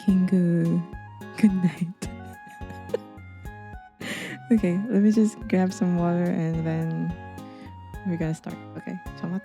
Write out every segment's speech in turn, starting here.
Kingu, good night. Okay, let me just grab some water and then we're gonna start. Okay, 잠깐만.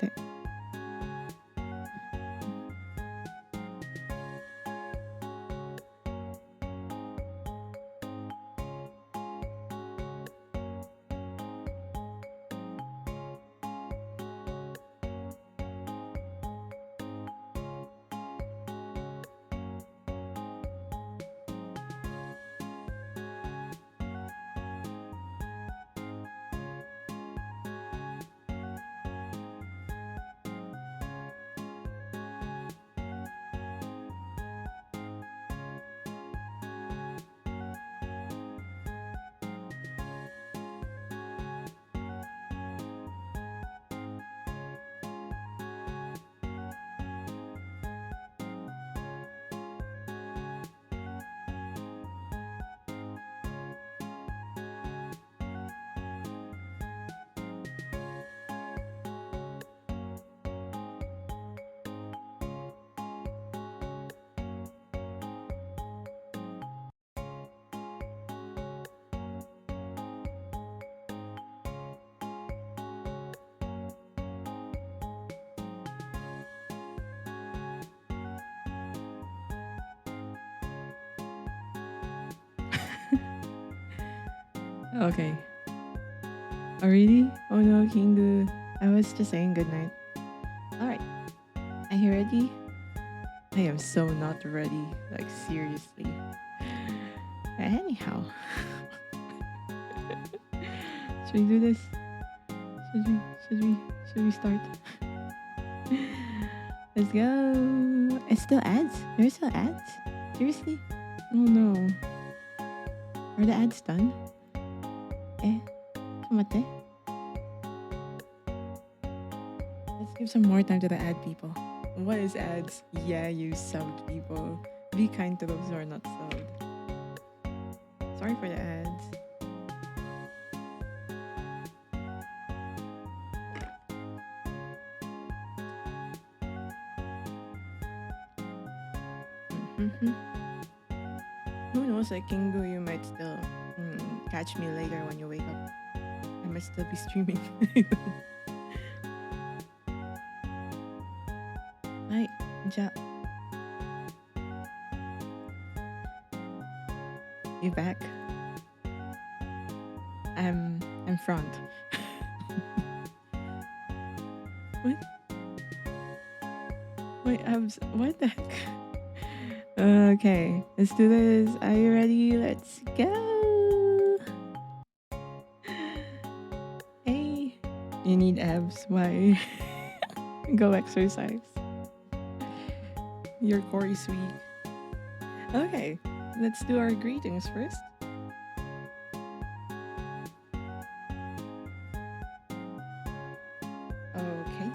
Okay. Oh, really? Oh no, Kingu. I was just saying goodnight. Alright. Are you ready? I am so not ready. Like, seriously. Anyhow. Should we do this? Should we start? Let's go. It's still ads? There's still ads? Seriously? Oh no. Are the ads done? Let's give some more time to the ad people. What is ads? Yeah, you subbed people. Be kind to those who are not subbed. Sorry for the ads. Who knows, like Kingu, you might still catch me later when you wake up. I might still be streaming. Hi, ja. You back? I'm front. What? Wait, what the heck? Okay, let's do this. Are you ready? Let's go. Hey, you need abs. Why? Go exercise. Your core is weak. Okay, let's do our greetings first. Okay.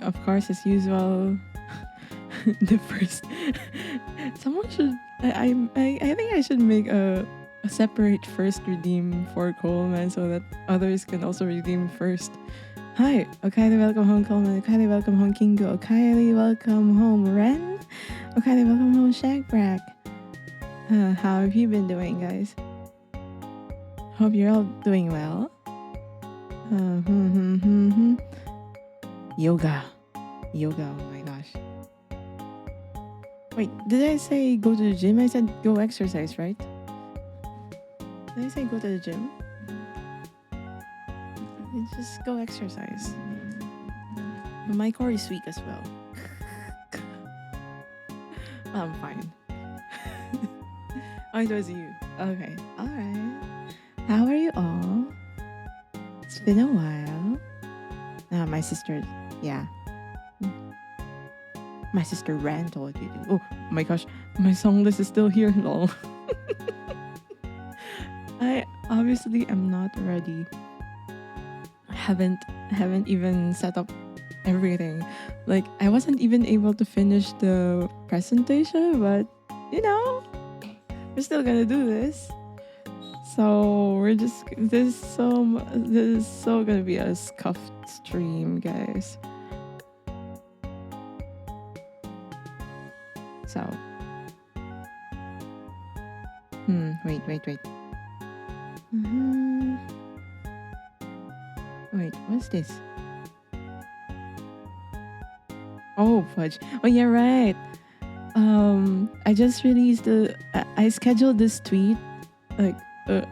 Of course, as usual, the first. Someone should. I think I should make a separate first redeem for Coleman so that others can also redeem first. Hi, Okaide, welcome home, Coleman. Okaide, welcome home, Kingo. Okaide, welcome home, Ren. Okaide, welcome home, Shagbrack. How have you been doing, guys? Hope you're all doing well. Yoga. Oh my gosh. Wait, did I say go to the gym? I said go exercise, right? Did I say go to the gym? Just go exercise. My core is weak as well. I'm fine. Oh, it was you. Okay. Alright. How are you all? It's been a while. My sister, yeah. My sister Ran told you to. Oh my gosh, my song list is still here. Lol. I obviously am not ready. Haven't even set up everything. Like, I wasn't even able to finish the presentation, but you know, we're still gonna do this. So we're just this is so gonna be a scuffed stream, guys. So, wait. Mhm. Wait, what's this? Oh, fudge. Oh, yeah, right. I just released I scheduled this tweet like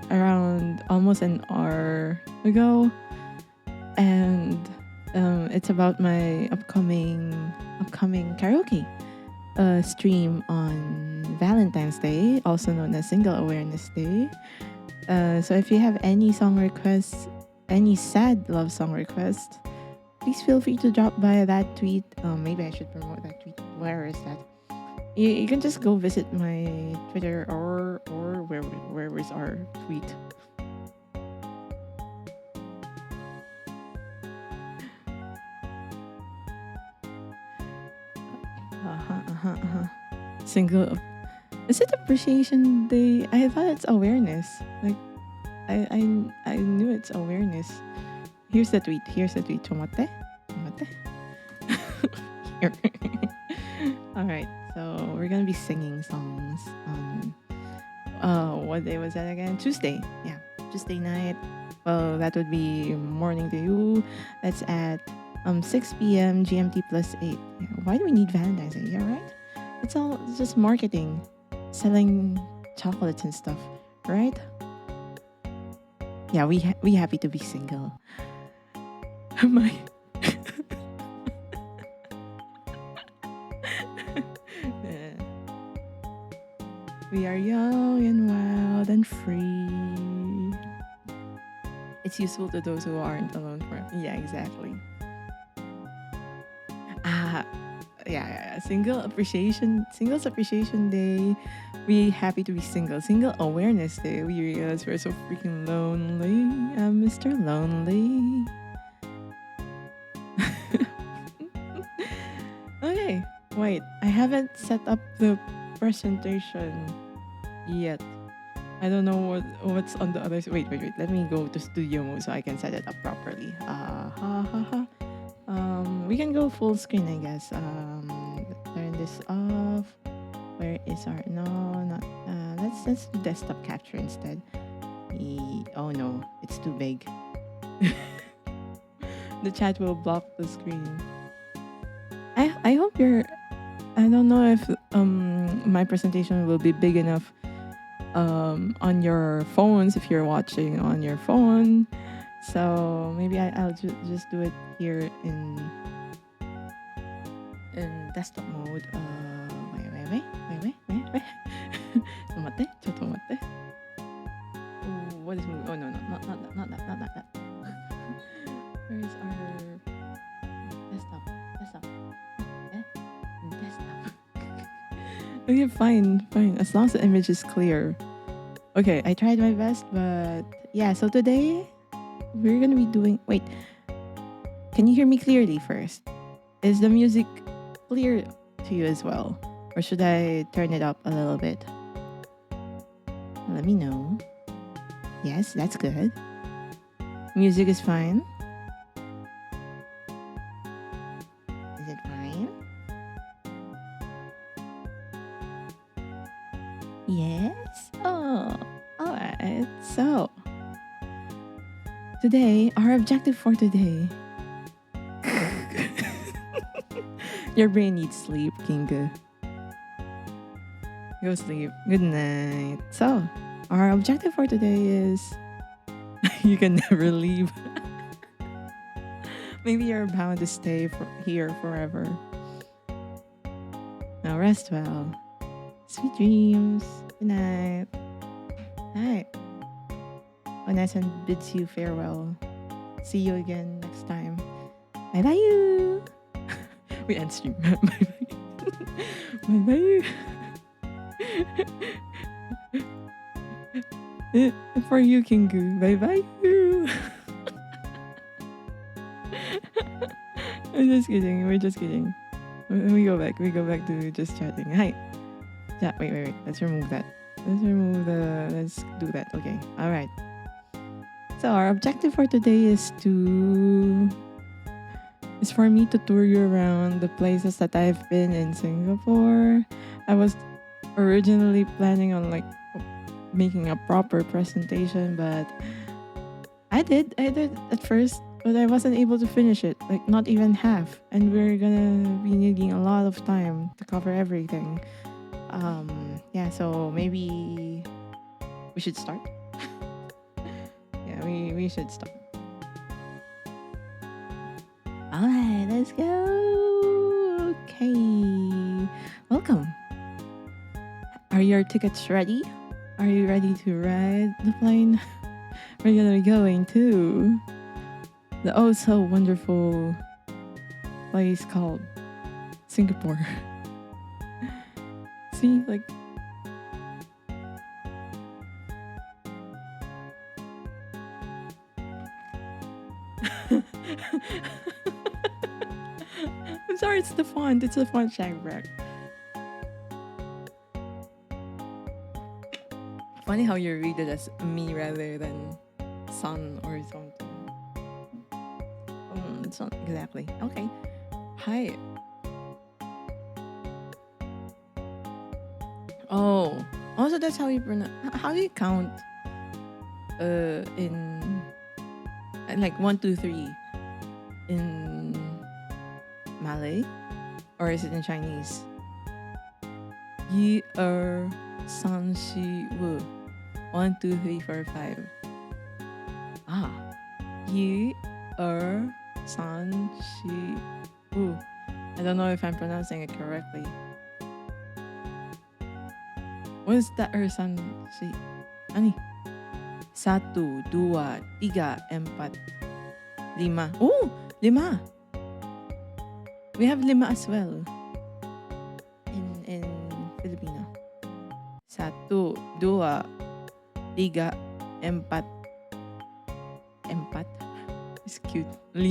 around almost an hour ago, and it's about my upcoming karaoke stream on Valentine's Day, also known as Single Awareness Day. So if you have any song requests, any sad love song requests, please feel free to drop by that tweet. Maybe I should promote that tweet. Where is that? You can just go visit my Twitter or where is our tweet? Single. Is it Appreciation Day? I thought it's awareness. Like I knew it's awareness. Here's the tweet. Chomote. Here. All right. So we're gonna be singing songs on what day was that again? Tuesday. Yeah, Tuesday night. Well, that would be morning to you. That's at 6 p.m. GMT plus 8. Yeah, why do we need Valentine's Day? Yeah, right? It's just marketing, selling chocolates and stuff, right? Yeah, we happy to be single. My Yeah. We are young and wild and free. It's useful to those who aren't alone for. Yeah, exactly. Ah, yeah. Singles Appreciation Day. We happy to be single. Single Awareness Day. We realize we're so freaking lonely. I'm Mr. Lonely. Okay, wait. I haven't set up the presentation yet. I don't know what's on the other. Wait. Let me go to studio mode so I can set it up properly. We can go full screen, I guess. Turn this off. Where is our no? Not. Let's do desktop capture instead. Oh no, it's too big. The chat will block the screen. I hope you're. I don't know if my presentation will be big enough on your phones if you're watching on your phone. So maybe I'll just do it here in desktop mode. Wait. ちょっと待って. Oh, what is moving? Oh no, not that. Where is our desktop? Desktop. Okay, fine. As long as the image is clear. Okay, I tried my best, but yeah. So today we're gonna be doing. Wait, can you hear me clearly first? Is the music clear to you as well, or should I turn it up a little bit? Let me know. Yes, that's good. Music is fine. Is it fine? Yes? Oh, alright. So, today, our objective for today. Your brain needs sleep, Kinga. Go sleep. Good night. So, our objective for today is you can never leave. Maybe you're bound to stay here forever. Now rest well. Sweet dreams. Good night. Night. Onesan bids you farewell. See you again next time. Bye bye you. We end stream. Bye bye. For you, Kingu. Bye bye you. We're just kidding. We go back to just chatting. Hi. Yeah, wait. Let's remove that. Let's do that. Okay. Alright. So our objective for today is for me to tour you around the places that I've been in Singapore. I was originally planning on like making a proper presentation, but I did at first, but I wasn't able to finish it, like not even half. And we're gonna be needing a lot of time to cover everything. Yeah, so maybe we should start. Yeah, we should start. All right, let's go. Okay, welcome. Are your tickets ready? Are you ready to ride the plane? We're gonna be going to the oh so wonderful place called Singapore. See, like I'm sorry, it's the font. It's the font Shagbrack. Funny how you read it as me rather than son or something. It's not exactly. Okay. Hi. Oh. Also, that's how you pronounce. How do you count? In like 1, 2, 3 in Malay, or is it in Chinese? Yi er san shi wu. 1, 2, 3, 4, 5. Ah. Yi er san shi wu. I don't know if I'm pronouncing it correctly. What is that san shi? Ani? 1, 2, 3, 4, 5. Oh, 5. We have 5 as well. In Filipino. 1, 2, 3, 4. 4? It's cute. 5.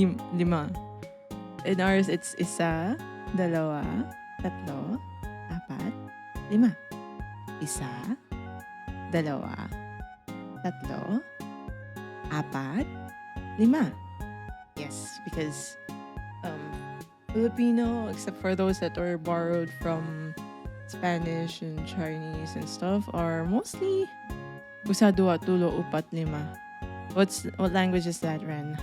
In ours, it's 1, 2, 3, 4, 5. 1, 2, 3, 4, 5. Yes, because Filipino, except for those that are borrowed from Spanish and Chinese and stuff, are mostly 1, 2, 3, 4, 5. What language is that, Ren?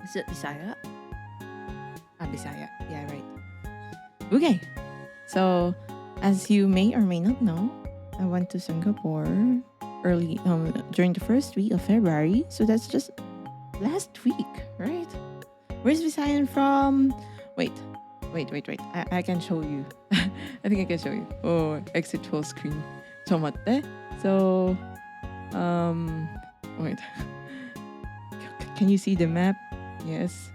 Is it Bisaya? Bisaya. Yeah, right. Okay. So, as you may or may not know, I went to Singapore early during the first week of February. So that's just last week, right? Where's Visayan from? Wait. I can show you. I think I can show you. Oh, exit full screen. Chomatte. So, wait. Can you see the map? Yes.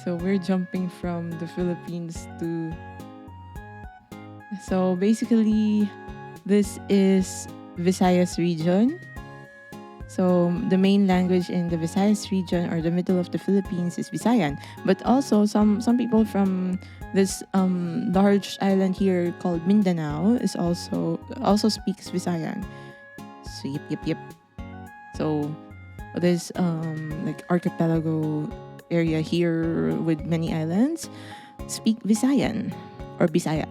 So we're jumping from the Philippines to. So basically, this is Visayas region. So the main language in the Visayas region or the middle of the Philippines is Visayan. But also some people from this large island here called Mindanao is also speaks Visayan. So yep. So this like archipelago area here with many islands speak Visayan or Bisaya.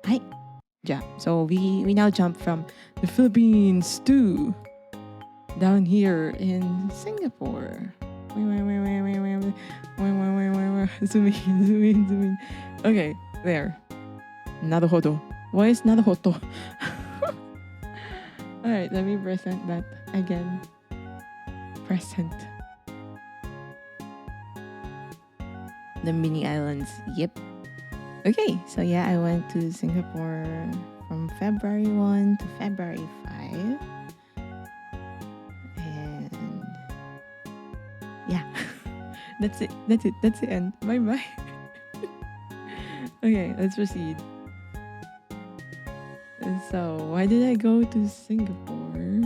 Hi. Yeah. So we now jump from the Philippines to down here in Singapore. Zoom in. Okay, there. Naruhodo. Why is naruhodo? Alright, let me present that again. Present. The mini islands. Yep. Okay, so yeah, I went to Singapore from February 1 to February 5. And yeah, that's it. That's the end. Bye. Okay, let's proceed. So, why did I go to Singapore?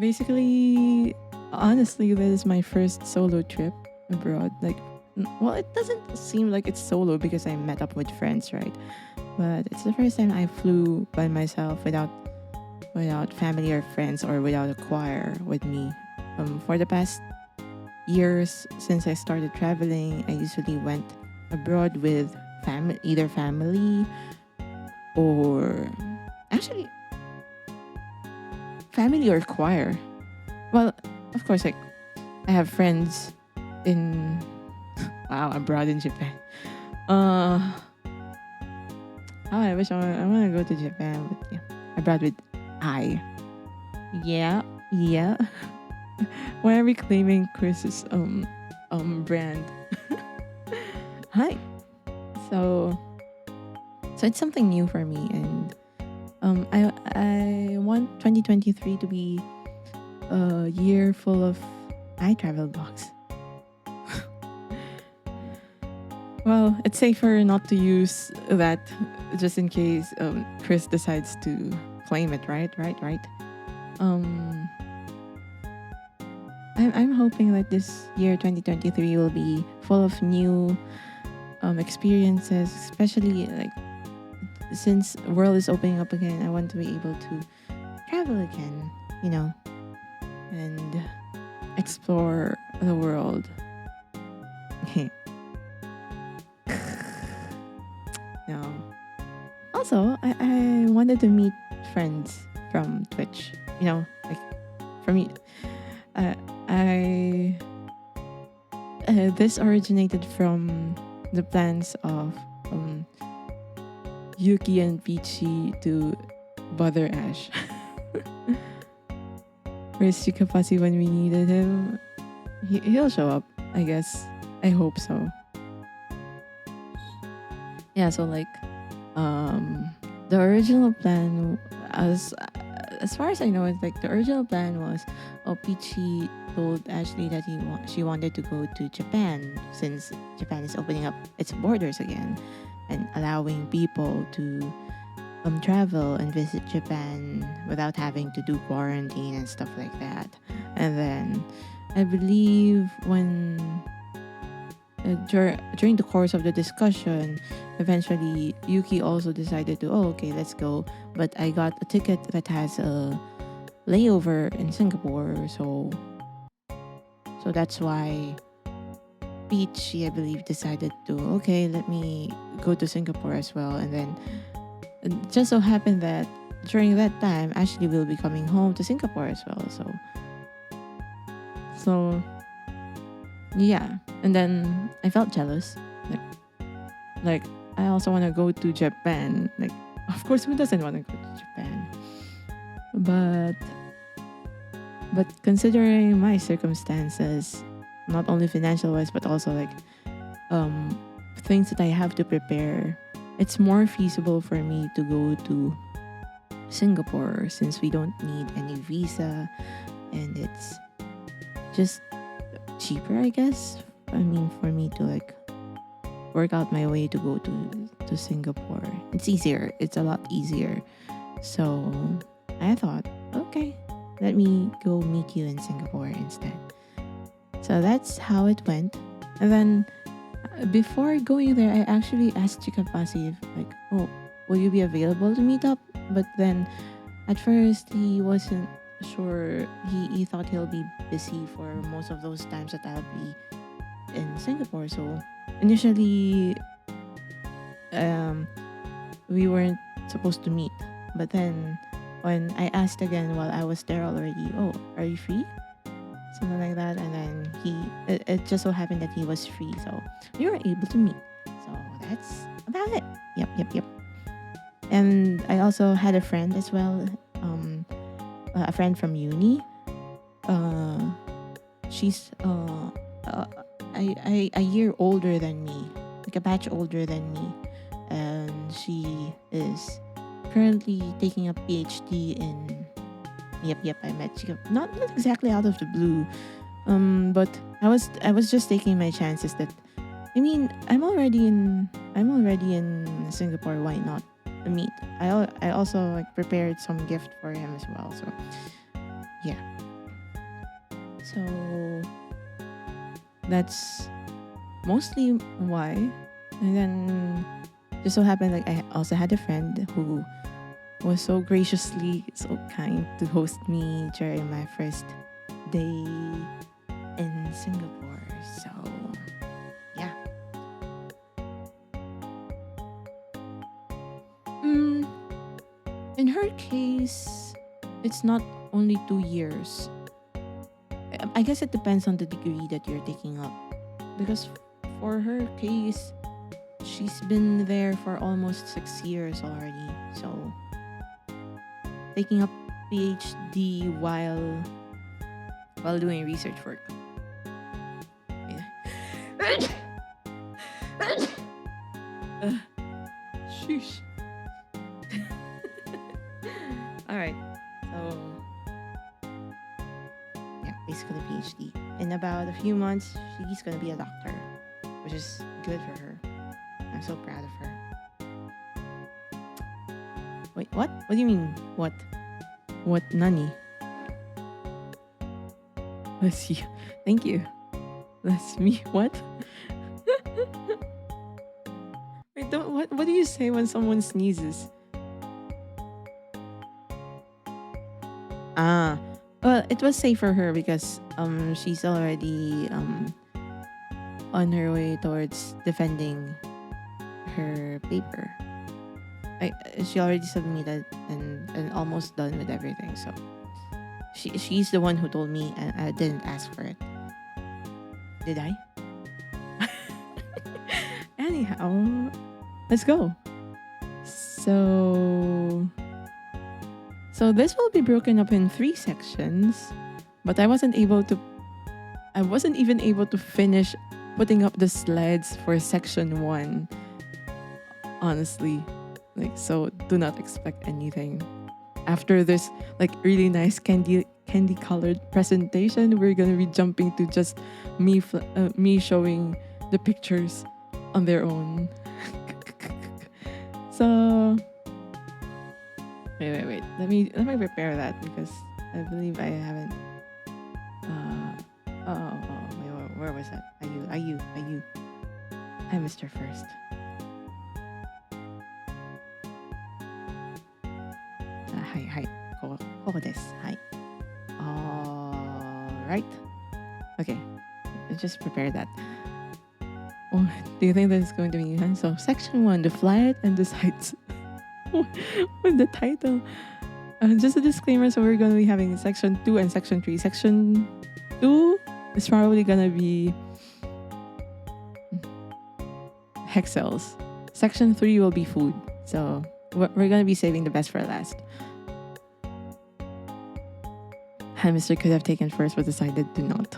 Basically, honestly, this is my first solo trip abroad. Like, well, it doesn't seem like it's solo because I met up with friends, right? But it's the first time I flew by myself without family or friends or without a choir with me. For the past years since I started traveling, I usually went abroad with either family or actually family or choir. Well, of course, like I have friends in abroad in Japan. Uh, I wish I want to go to Japan, but yeah, abroad with I. Yeah, yeah. Why are we claiming Chris's brand? Hi. So it's something new for me, and I want 2023 to be a year full of I travel blogs. Well, it's safer not to use that just in case Chris decides to claim it, right? I'm hoping that this year 2023 will be full of new experiences, especially like since the world is opening up again. I want to be able to travel again, and explore the world. No. Also, I wanted to meet friends from Twitch. Like for me, I this originated from the plans of Yuki and Peachy to bother Ash. Where's Chikapasi when we needed him? He'll show up, I guess. I hope so. Yeah, so like the original plan, as far as I know, it's like the original plan was Peachy told Ashley that she wanted to go to Japan since Japan is opening up its borders again and allowing people to travel and visit Japan without having to do quarantine and stuff like that. And then I believe when during the course of the discussion, eventually Yuki also decided to, okay, let's go. But I got a ticket that has a layover in Singapore, so that's why Peachy, I believe, decided to, okay, let me go to Singapore as well. And then it just so happened that during that time, Ashley will be coming home to Singapore as well. So yeah. And then I felt jealous. Like I also want to go to Japan. Like, of course, who doesn't want to go to Japan? But considering my circumstances, not only financial wise, but also like things that I have to prepare, it's more feasible for me to go to Singapore since we don't need any visa and it's just cheaper, I guess. I mean, for me to like work out my way to go to Singapore. It's easier. It's a lot easier. So I thought, okay, let me go meet you in Singapore instead. So that's how it went. And then before going there, I actually asked Chikapasi if like, will you be available to meet up? But then at first he wasn't sure. He thought he'll be busy for most of those times that I'll be in Singapore. So initially we weren't supposed to meet. But then when I asked again while I was there already, are you free? Something like that. And then it just so happened that he was free. So we were able to meet. So that's about it. Yep. And I also had a friend as well, a friend from uni. She's a year older than me, like a batch older than me. And she is currently taking a PhD in... Yep, I met Chica. Not exactly out of the blue. But I was just taking my chances that... I mean, I'm already in Singapore, why not meet? I also like prepared some gift for him as well. So yeah. So that's mostly why. And then just so happened like I also had a friend who was so graciously so kind to host me during my first day in Singapore. So, yeah. Mm, in her case, it's not only 2 years. I guess it depends on the degree that you're taking up. Because for her case, she's been there for almost 6 years already. So, taking up PhD while doing research work. Yeah. Sheesh. All right. So, yeah, basically PhD. In about a few months, she's gonna be a doctor, which is good for her. I'm so proud of her. Wait, what? What do you mean? What? What nani? Let's see. Thank you. That's me. What? Wait, don't, what do you say when someone sneezes? Ah. Well, it was safe for her because she's already on her way towards defending her paper. She already submitted and almost done with everything. So she's the one who told me, and I didn't ask for it. Did I? Anyhow, let's go. So this will be broken up in 3 sections, but I wasn't even able to finish putting up the slides for section 1. Honestly, so do not expect anything. After this really nice candy colored presentation, we're gonna be jumping to just me showing the pictures on their own. So wait. Let me prepare that because I believe I haven't. Wait, where was that? Are you? I missed her first. Hi. Koko desu. Hi. Alright. Okay. Just prepare that. Oh, do you think that is going to be fun? So, section 1, the flight and the sights. With the title. Just a disclaimer, so we're going to be having section 2 and section 3. Section 2 is probably going to be Hexels. Section 3 will be food. So, we're going to be saving the best for last. Hamster could have taken first, but decided to not.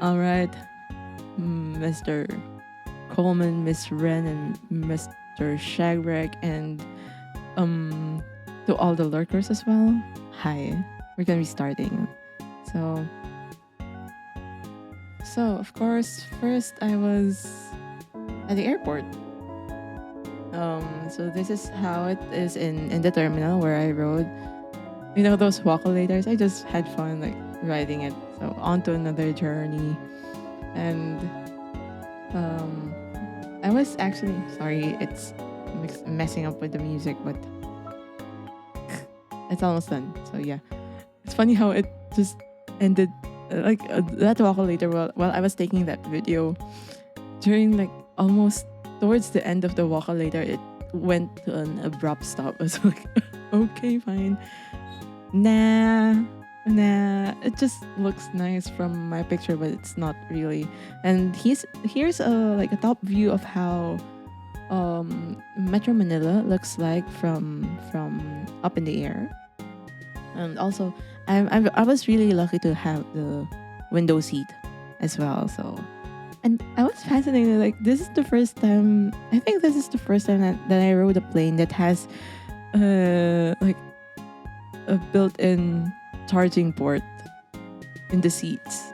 All right, Mr. Coleman, Miss Wren, and Mr. Shagrek, and to all the lurkers as well. Hi, we're gonna be starting. So of course, first I was at the airport. So this is how it is in the terminal where I rode. You know those walkolators? I just had fun riding it. So on to another journey. And I was actually sorry, it's messing up with the music, but it's almost done. So yeah. It's funny how it just ended that walkolator while I was taking that video. During almost towards the end of the walkolator, it went to an abrupt stop. I was like, okay, fine. Nah, it just looks nice from my picture, but it's not really. And here's a top view of how Metro Manila looks like from up in the air. And also, I was really lucky to have the window seat as well. So, and I was fascinated. This is the first time. I think this is the first time that I rode a plane that has a built-in charging port in the seats.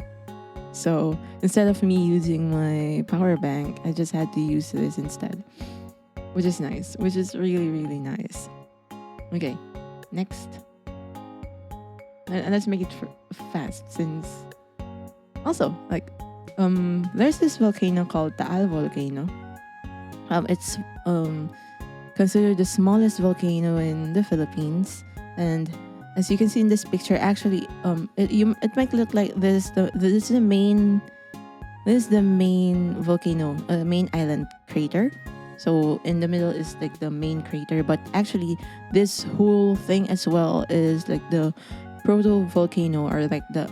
So instead of me using my power bank, I just had to use this instead, which is nice, which is really, really nice. Okay, next. And let's make it fast since also there's this volcano called Taal volcano. It's considered the smallest volcano in the Philippines, and as you can see in this picture, actually, it might look like this is the main volcano, main island crater. So in the middle is like the main crater, but actually this whole thing as well is like the proto volcano, or like the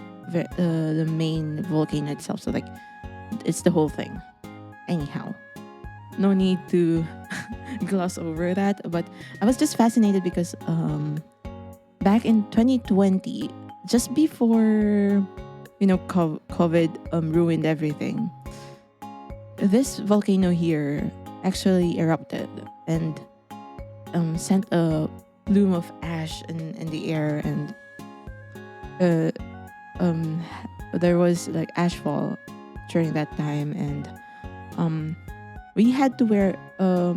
main volcano itself. So like it's the whole thing. Anyhow, no need to gloss over that. But I was just fascinated because back in 2020, just before COVID ruined everything, this volcano here actually erupted and sent a plume of ash in the air, and uh, um, there was like ashfall during that time, and we had to wear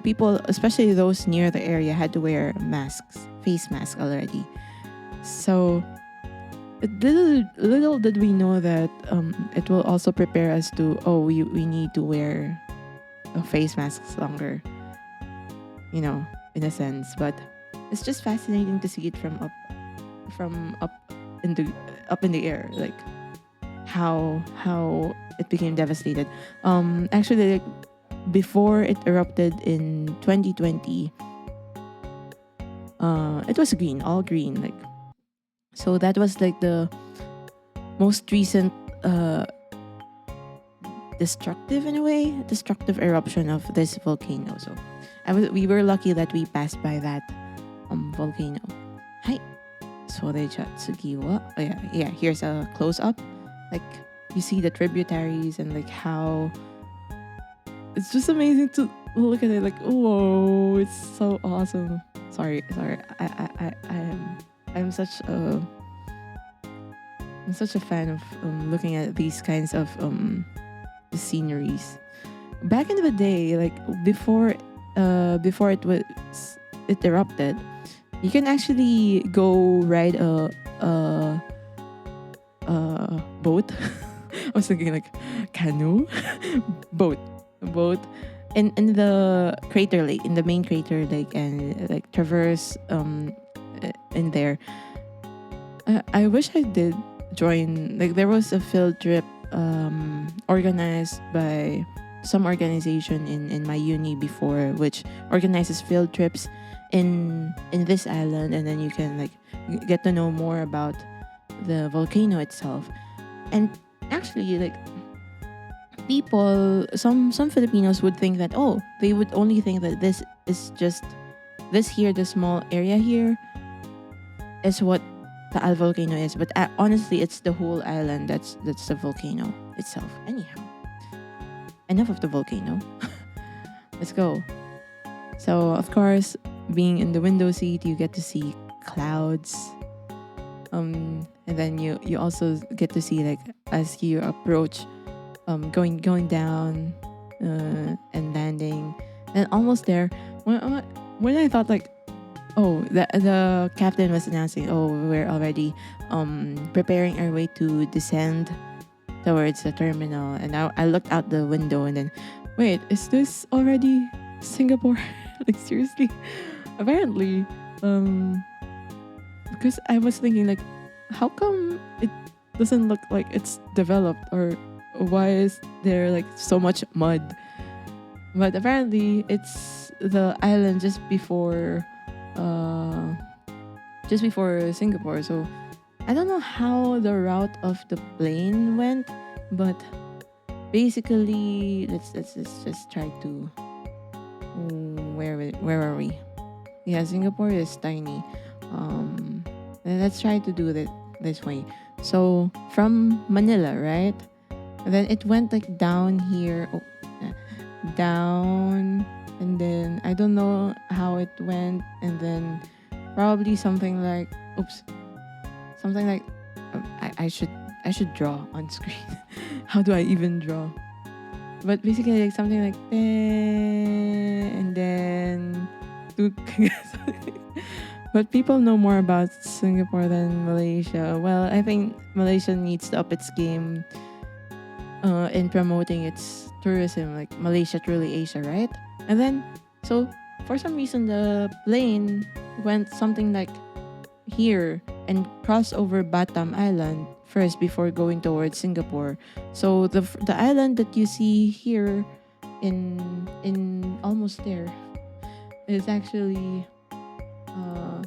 people, especially those near the area, had to wear masks, face masks already. So little did we know that it will also prepare us to, we need to wear face masks longer, in a sense. But it's just fascinating to see it from up in the air, like how it became devastated. Actually, like, before it erupted in 2020, it was green, all green, like. So that was like the most recent destructive eruption of this volcano. So we were lucky that we passed by that volcano. Hi. Sorechatsugiwa. Oh yeah. Here's a close up. Like you see the tributaries and like how it's just amazing to look at it. Like, whoa, it's so awesome. Sorry. I'm such a fan of looking at these kinds of sceneries. Back in the day, like before it erupted, you can actually go ride a boat. I was thinking like canoe, boat, in the crater lake, in the main crater lake, and like traverse in there. I wish I did join. Like there was a field trip organized by some organization in my uni before, which organizes field trips in this island, and then you can like get to know more about the volcano itself. And actually, like people, some Filipinos would think that, they would only think that this is just the small area here is what Taal volcano is, but honestly, it's the whole island that's the volcano itself. Anyhow, enough of the volcano. Let's go. So, of course, being in the window seat, you get to see clouds. And then you also get to see, like, as you approach, going down and landing, and almost there. When I thought like, the captain was announcing, we're already preparing our way to descend towards the terminal, and I looked out the window and then, wait, is this already Singapore? Like seriously? Apparently, because I was thinking like, how come it doesn't look like it's developed, or why is there like so much mud? But apparently it's the island just before Singapore. So I don't know how the route of the plane went, but basically let's just try to, where are we? Yeah, Singapore is tiny. Let's try to do it this way. So from Manila, right? And then it went like down here, down, and then I don't know how it went, and then probably something like I should draw on screen. How do I even draw? But basically like something like and then but people know more about Singapore than Malaysia. Well, I think Malaysia needs to up its game in promoting its tourism, like Malaysia Truly Asia, right? And then, so for some reason, the plane went something like here, and cross over Batam Island first before going towards Singapore. So the island that you see here in almost there is actually uh,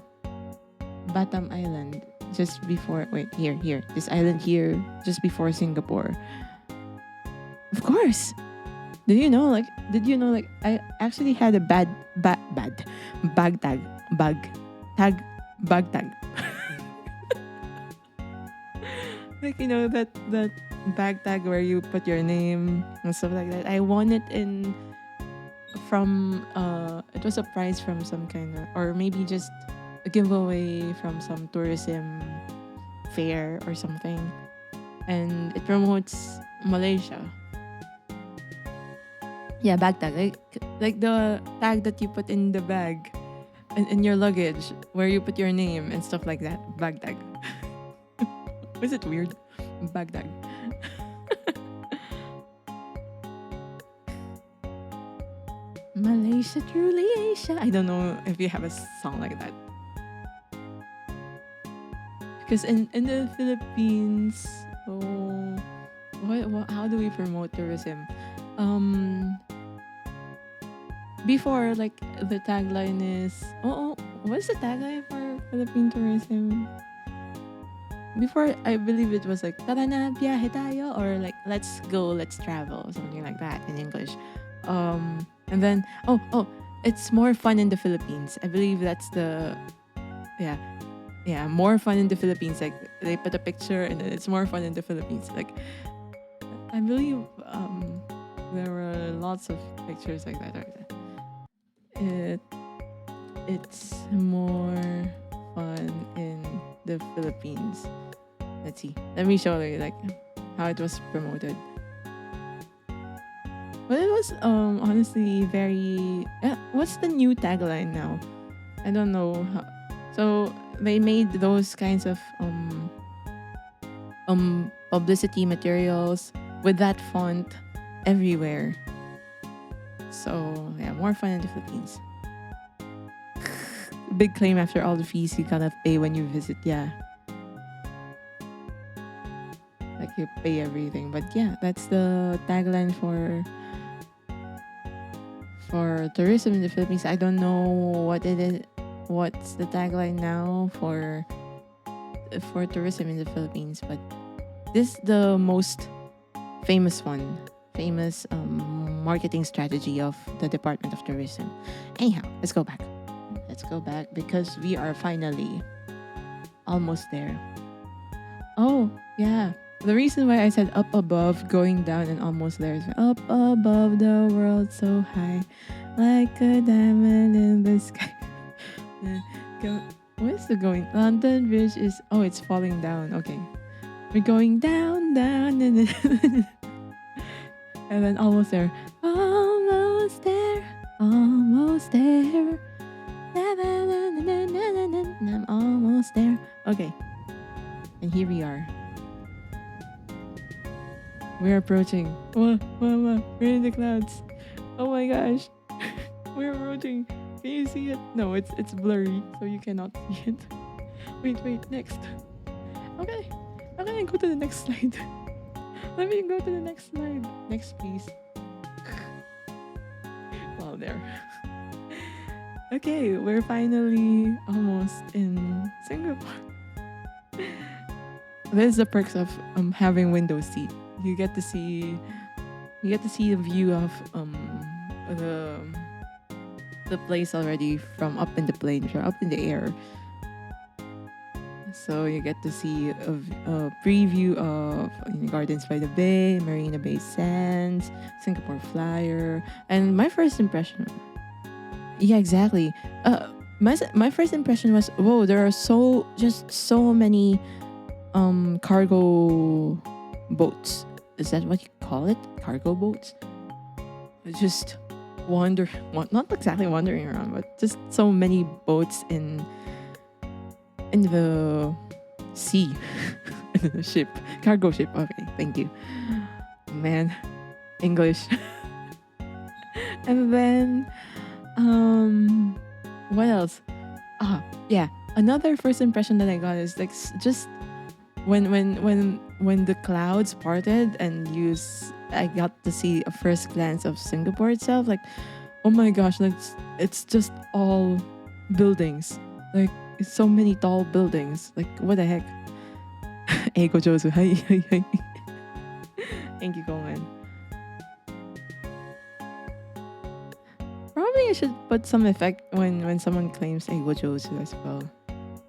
Batam Island, just before, wait, here this island here, just before Singapore. Of course. Did you know, like, I actually had a bad bag tag bag tag bag tag. Like, that bag tag where you put your name and stuff like that. I won it in from it was a prize from some kind of, or maybe just a giveaway from some tourism fair or something, and it promotes Malaysia. Yeah, bag tag, like the tag that you put in the bag, in your luggage, where you put your name and stuff like that. Bag tag. Was it weird? Bag tag. Malaysia, truly Asia. I don't know if you have a song like that. Because in the Philippines, oh, how do we promote tourism? Um, Before, like, the tagline is, what's the tagline for Philippine tourism? Before, I believe it was like, tara na, biyahe tayo, or like, let's go, let's travel, something like that in English. And then, it's more fun in the Philippines. I believe that's the, yeah, more fun in the Philippines. Like, they put a picture and then it's more fun in the Philippines. Like, I believe there were lots of pictures like that. It's more fun in the Philippines. Let's see. Let me show you, like, how it was promoted. But it was honestly very. What's the new tagline now? I don't know. So they made those kinds of publicity materials with that font everywhere. So yeah, more fun in the Philippines. Big claim after all the fees you gotta pay when you visit. Yeah, like, you pay everything. But yeah, that's the tagline for tourism in the Philippines. I don't know what it is. What's the tagline now for tourism in the Philippines? But this is the most famous one. Famous marketing strategy of the Department of Tourism. Anyhow, let's go back. Because we are finally almost there. Oh, yeah. The reason why I said up above, going down, and almost there is up above the world so high, like a diamond in the sky. Where's the going? London Bridge is, it's falling down. Okay. We're going down, down, and then almost there. Almost there. Almost there. I'm almost there. Okay. And here we are. We're approaching. We're in the clouds. Oh my gosh. We're approaching. Can you see it? No, it's blurry, so you cannot see it. Wait, next. Okay. I'm gonna go to the next slide. Let me go to the next slide. Next, please. Well, there. Okay, we're finally almost in Singapore. This is the perks of having window seat. You get to see the view of the place already from up in the plane, or up in the air. So you get to see a preview of Gardens by the Bay, Marina Bay Sands, Singapore Flyer, and my first impression. Yeah, exactly. My first impression was, whoa, there are so many cargo boats. Is that what you call it? Cargo boats? Just not exactly wandering around, but just so many boats in the sea. The ship. Cargo ship. Okay, thank you. Man, English. And then what else? Yeah, another first impression that I got is like just when the clouds parted and I got to see a first glance of Singapore itself. Like, oh my gosh, like it's just all buildings. Like it's so many tall buildings. Like what the heck? Eigo Josu. Hi, hi, hi. Thank you, Coleman. Probably I should put some effect when someone claims Eigo Josu as well.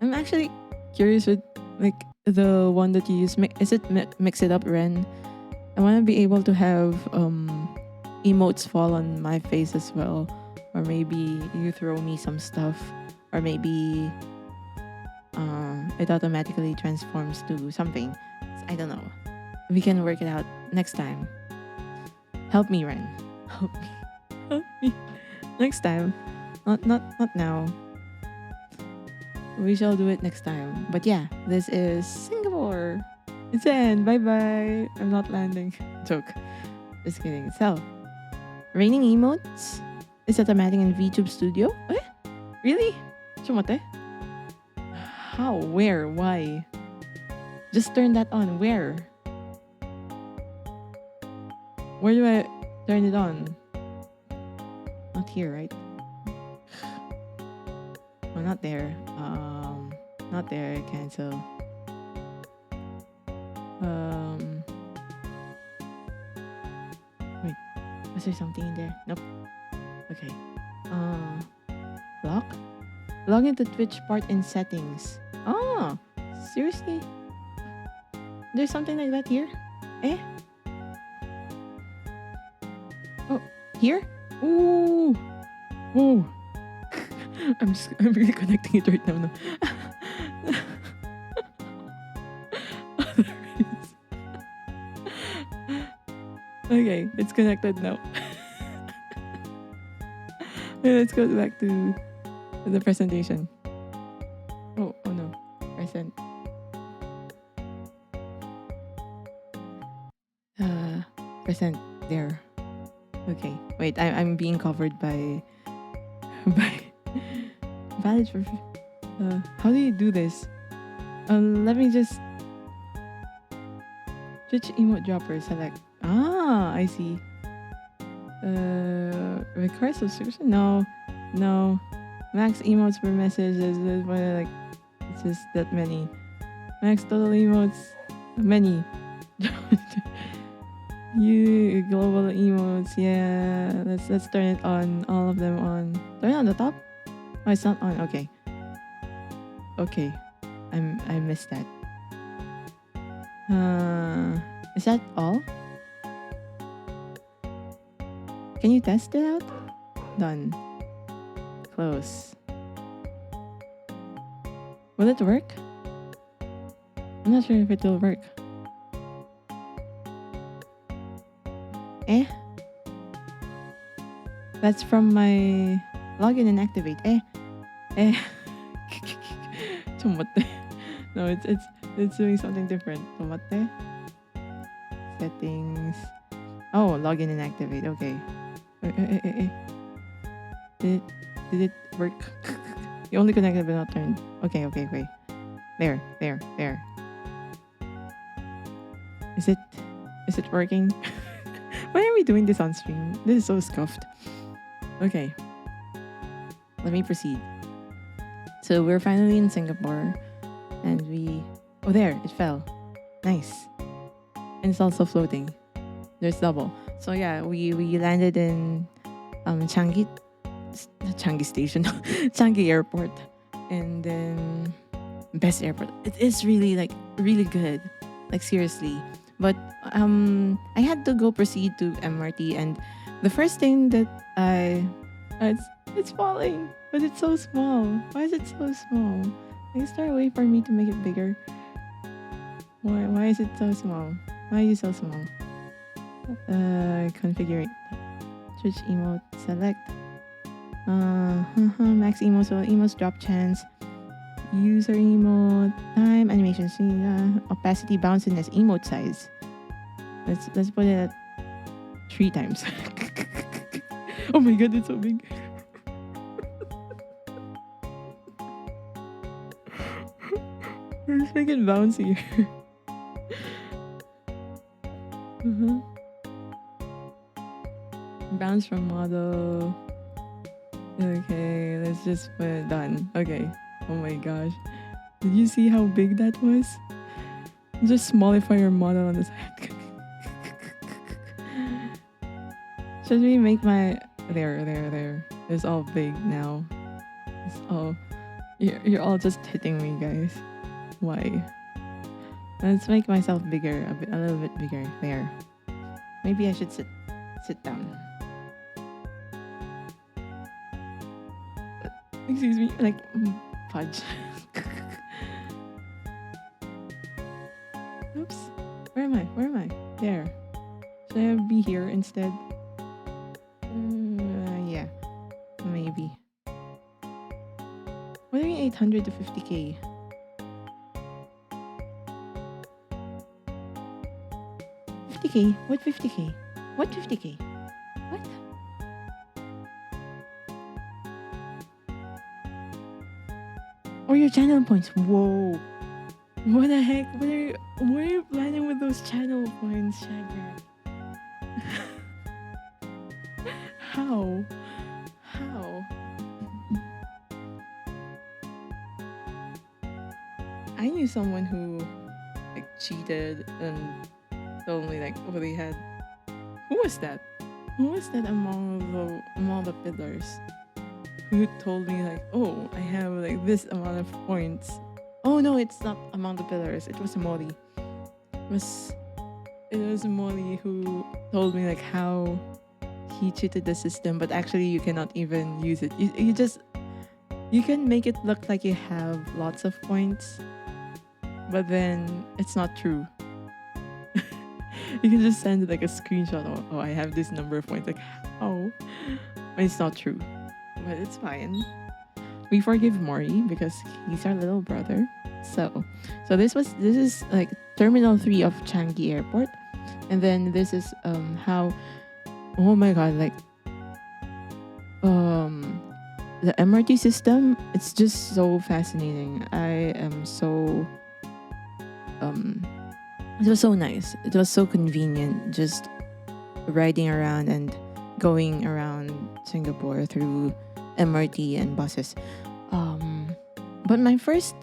I'm actually curious with like the one that you use. Is it mix it up, Ren? I want to be able to have emotes fall on my face as well, or maybe you throw me some stuff, or maybe it automatically transforms to something. I don't know. We can work it out next time. Help me, Ren. Help me. Help me. Next time. Not now. We shall do it next time. But yeah, this is Singapore. It's end. Bye bye. I'm not landing. Joke. Just kidding. So, raining emotes is automatic in VTube Studio. Eh? Really? Chumate? How? Where? Why? Just turn that on. Where? Where do I turn it on? Not here, right? Oh, not there. Not there. Cancel. Wait. Was there something in there? Nope. Okay. Lock? Log into Twitch part in settings. Oh, seriously? There's something like that here? Eh? Oh, here? Ooh. Whoa. I'm really connecting it right now. No. Okay, it's connected now. Okay, let's go back to the presentation. Oh no. Present. Present there. Okay. Wait, I'm being covered by valid for how do you do this? Let me just Twitch emote dropper select. Ah, I see. Require subscription? No. Max emotes per message is like it's just that many. Max total emotes many. You global emotes, yeah. Let's turn it on. All of them on. Turn it on the top? Oh, it's not on. Okay. I missed that. Is that all? Can you test it out? Done. Close. Will it work? I'm not sure if it will work. Eh? That's from my login and activate. Eh. Tomate. No, it's doing something different. Tomate. Settings. Oh, login and activate. Okay. Did it work? You only connected but not turned. Okay. There. Is it working? Why are we doing this on stream? This is so scuffed. Okay. Let me proceed. So we're finally in Singapore and oh there, it fell. Nice. And it's also floating. There's double. So yeah, we landed in Changi Station, Changi Airport, and then best airport. It is really good, like seriously. But I had to go proceed to MRT, and the first thing that it's falling, but it's so small. Why is it so small? Is there a way for me to make it bigger? Why is it so small? Why are you so small? Configure it. Switch emote, select. Max emote, so emotes drop chance. User emote, time, animation, opacity, bounciness, emote size. Let's put it at 3 times. Oh my god, it's so big. Let's make it bouncier. uh-huh. Bounce from model. Okay, let's just put it done. Okay. Oh my gosh. Did you see how big that was? Just smallify your model on the side. Should we make my there? It's all big now. It's all you're all just hitting me, guys. Why? Let's make myself bigger, a little bit bigger. There. Maybe I should sit down. Excuse me, like fudge. Oops. Where am I? There. Should I be here instead? Yeah. Maybe. What do you mean 800 to 50k? What 50k? What 50k? What? Or your channel points? Whoa! What the heck? What are you planning with those channel points, Shagra? How? I knew someone who like cheated and told me like, oh, they had. Who was that? Who was that among the pillars? Who told me like, oh, I have like this amount of points. Oh no, it's not among the pillars. It was Molly. It was Molly who told me like how he cheated the system, but actually you cannot even use it. You can make it look like you have lots of points, but then it's not true. You can just send like a screenshot. Oh, I have this number of points. Like how? But it's not true. But it's fine. We forgive Maury because he's our little brother. So this is like Terminal 3 of Changi Airport, and then this is how. Oh my god! Like the MRT system. It's just so fascinating. I am so It was so nice. It was so convenient. Just riding around and going around Singapore through MRT and buses. But my first,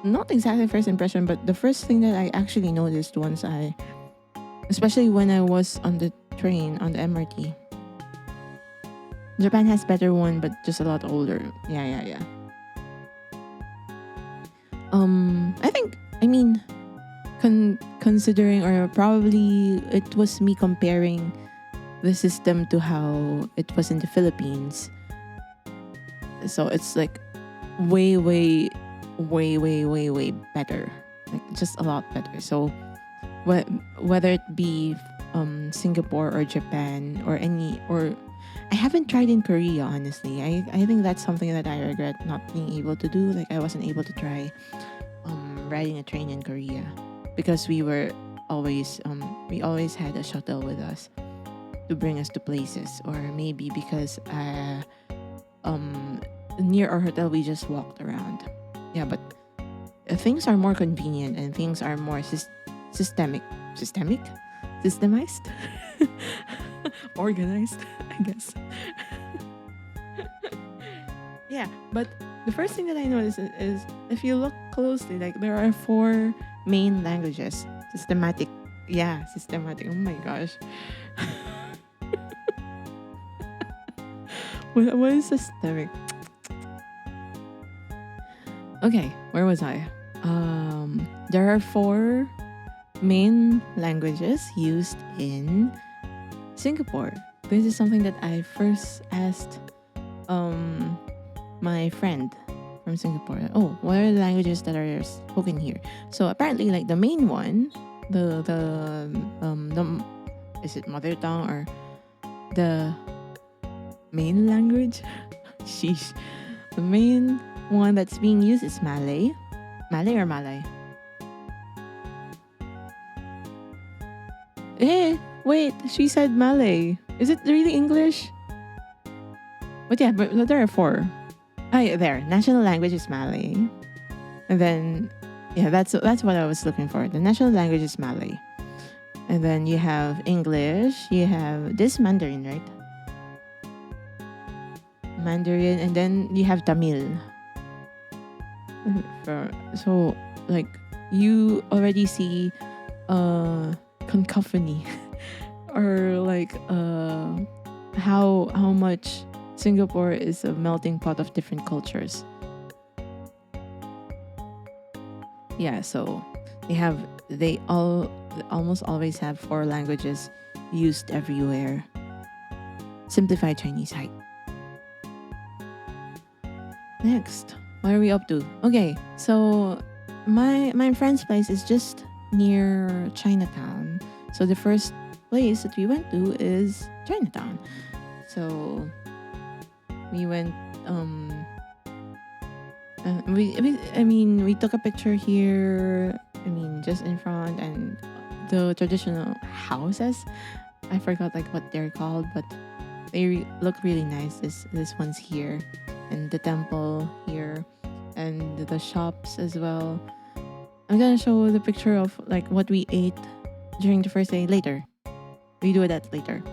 not exactly first impression, but the first thing that I actually noticed once especially when I was on the train, on the MRT. Japan has better one, but just a lot older. Yeah. I mean, considering, or probably it was me comparing the system to how it was in the Philippines. So it's like way better, like just a lot better. So whether it be Singapore or Japan or I haven't tried in Korea, honestly. I think that's something that I regret not being able to do. Like I wasn't able to try riding a train in Korea because we always had a shuttle with us to bring us to places, or maybe because near our hotel we just walked around. Yeah, but things are more convenient and things are more systemized, organized, I guess. Yeah, but the first thing that I noticed is if you look closely, like there are 4 main languages. Systematic. Oh my gosh. What is systemic? Okay, where was I? There are 4 main languages used in Singapore. This is something that I first asked my friend from Singapore. Oh, what are the languages that are spoken here? So apparently, like the main one, the is it mother tongue or the main language? Sheesh. The main one that's being used is Malay. Malay or Malay? Wait, she said Malay. Is it really English? But yeah, but there are 4. There. National language is Malay. And then Yeah, that's what I was looking for. The national language is Malay. And then you have English, you have this Mandarin, right? Mandarin, and then you have Tamil. So, like, you already see cacophony or like how much Singapore is a melting pot of different cultures. Yeah, so they almost always have 4 languages used everywhere. Simplified Chinese height. Next, what are we up to? Okay, so my friend's place is just near Chinatown. So the first place that we went to is Chinatown. So we went we took a picture here, just in front, and the traditional houses, I forgot like what they're called, but they look really nice. This one's here, and the temple here, and the shops as well. I'm gonna show the picture of like what we ate during the first day later. We do that later.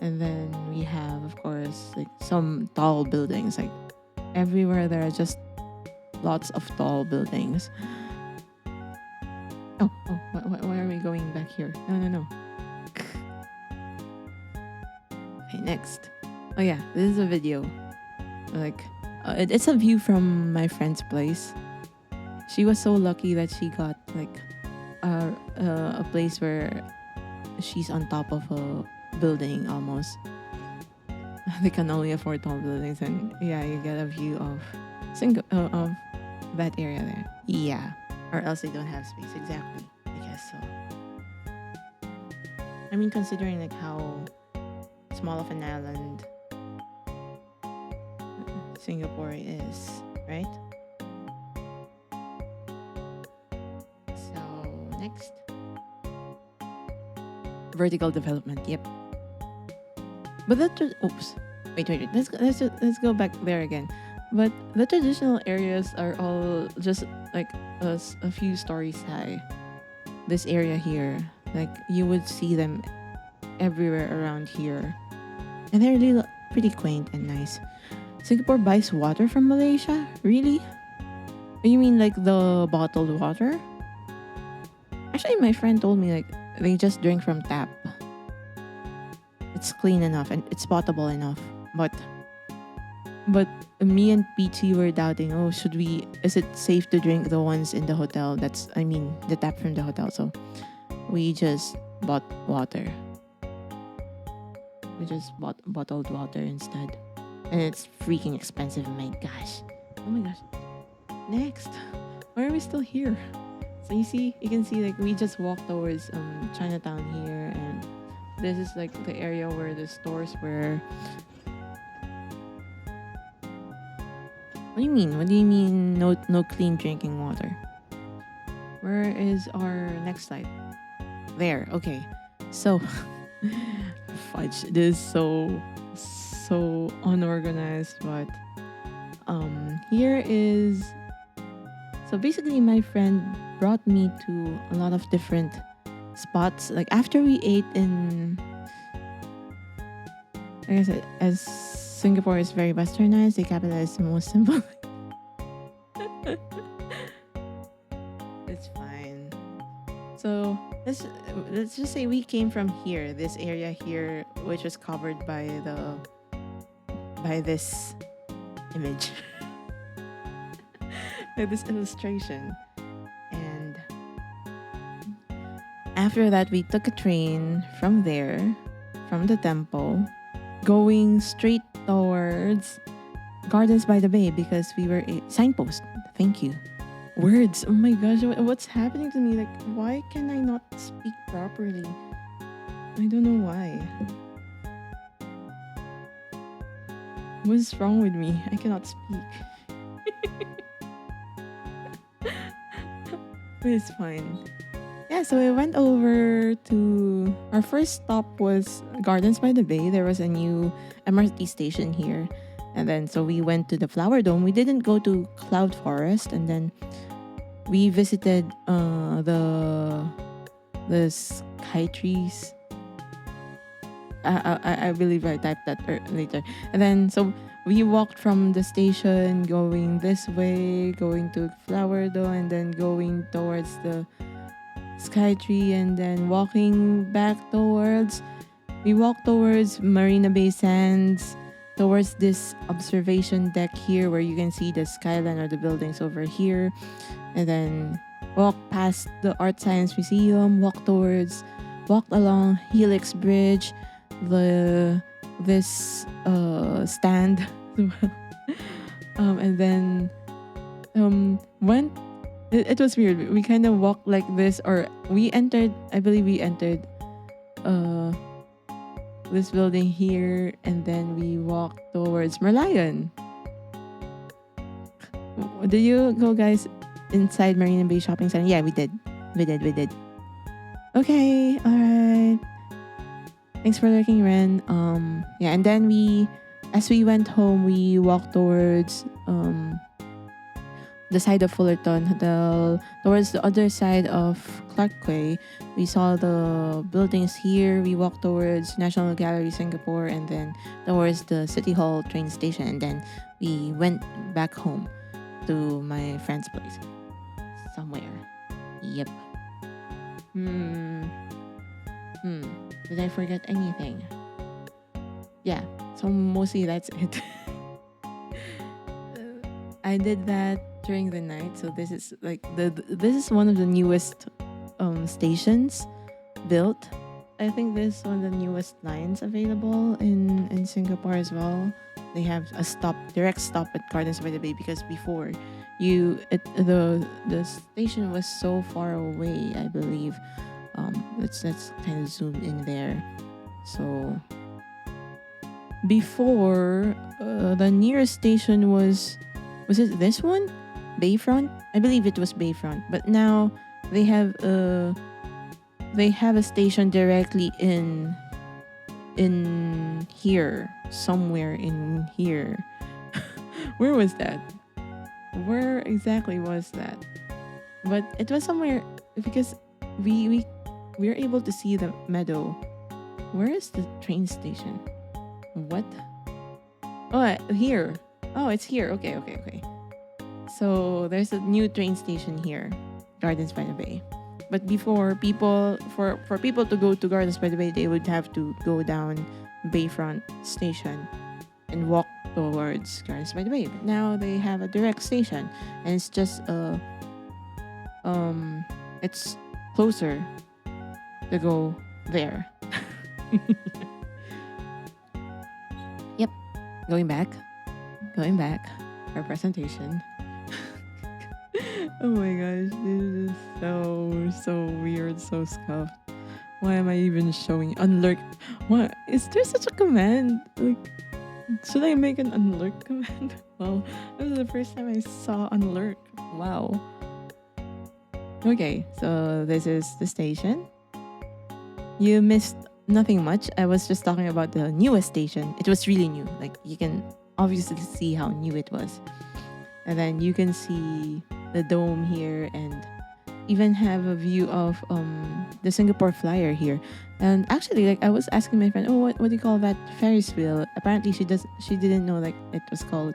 And then we have, of course, like some tall buildings. Like everywhere there are just lots of tall buildings. Why are we going back here? No. Okay, next. Oh yeah, this is a video. Like, it's a view from my friend's place. She was so lucky that she got like a place where she's on top of a building almost. They can only afford tall buildings, and yeah, you get a view of of that area there. Yeah, or else they don't have space. Exactly, I guess so. Considering like how small of an island Singapore is, right? So next, vertical development. Yep. But oops. Wait. Let's go back there again. But the traditional areas are all just like a few stories high. This area here, like you would see them everywhere around here, and they're really pretty quaint and nice. Singapore buys water from Malaysia? Really? You mean like the bottled water? Actually, my friend told me like they just drink from tap. It's clean enough and it's potable enough. But me and PT were doubting, is it safe to drink the ones in the hotel? The tap from the hotel. So we just bought water. We just bought bottled water instead. And it's freaking expensive. Oh my gosh. Next. Why are we still here? So you can see like we just walked towards Chinatown here, and this is like the area where the stores were. What do you mean? What do you mean no clean drinking water? Where is our next slide? There. Okay. So fudge. This is so unorganized, but here is. So basically, my friend brought me to a lot of different spots. Like after we ate in, like I said, as Singapore is very westernized, they capitalize the most simple. It's fine. So let's just say we came from here, this area here, which was covered by this image. Like this illustration. And after that, we took a train from there, from the temple, going straight towards Gardens by the Bay, because we were a signpost. Thank you. Words. Oh my gosh, what's happening to me? Like, why can I not speak properly? I don't know why. What's wrong with me? I cannot speak. But it's fine. Yeah, so we went over to... Our first stop was Gardens by the Bay. There was a new MRT station here. And then, so we went to the Flower Dome. We didn't go to Cloud Forest. And then we visited the sky trees. I believe I typed that later. And then so we walked from the station going this way, going to Flower Dome, and then going towards the sky tree, and then walking back towards. We walked towards Marina Bay Sands, towards this observation deck here where you can see the skyline or the buildings over here, and then walk past the Art Science Museum, walked along Helix Bridge, this stand, and then went. It was weird. We kind of walked like this, or we entered. I believe we entered this building here, and then we walked towards Merlion. Did you go, guys, inside Marina Bay Shopping Center? Yeah, we did. We did. Okay, all right. Thanks for lurking, Ren. Yeah, and then as we went home, we walked towards the side of Fullerton, towards the other side of Clark Quay. We saw the buildings here. We walked towards National Gallery Singapore, and then towards the City Hall train station, and then we went back home to my friend's place. Somewhere. Yep. Did I forget anything? Yeah, so mostly that's it. I did that during the night, so this is like this is one of the newest stations built. I think this is one of the newest lines available in Singapore as well. They have a direct stop at Gardens by the Bay, because before the station was so far away, I believe. Let's kind of zoom in there. So before, the nearest station was it this one? Bayfront? I believe it was Bayfront. But now they have a station directly in here, somewhere in here. Where was that? Where exactly was that? But it was somewhere, because we were able to see the meadow. Where is the train station? What? Oh, here. Oh, it's here. Okay. So there's a new train station here, Gardens by the Bay. But before, for people to go to Gardens by the Bay, they would have to go down Bayfront Station and walk towards Gardens by the Bay. But now they have a direct station, and it's just it's closer to go there. Yep. Going back. Our presentation. Oh my gosh, this is so weird, so scuffed. Why am I even showing unlurk? What is there such a command? Like, should I make an unlurk command? Well, this is the first time I saw unlurk. Wow. Okay, so this is the station. You missed nothing much. I was just talking about the newest station. It was really new. Like, you can obviously see how new it was. And then you can see the dome here, and even have a view of the Singapore Flyer here. And actually, like, I was asking my friend, oh, what do you call that Ferris wheel? Apparently she didn't know like it was called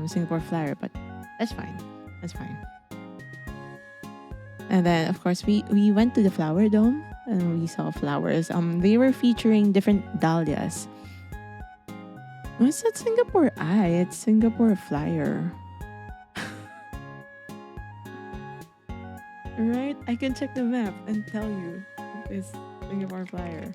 Singapore Flyer, but that's fine. And then of course we went to the Flower Dome, and we saw flowers. They were featuring different dahlias. Oh, it's not Singapore Eye, it's Singapore Flyer. Right? I can check the map and tell you this Singapore Flyer.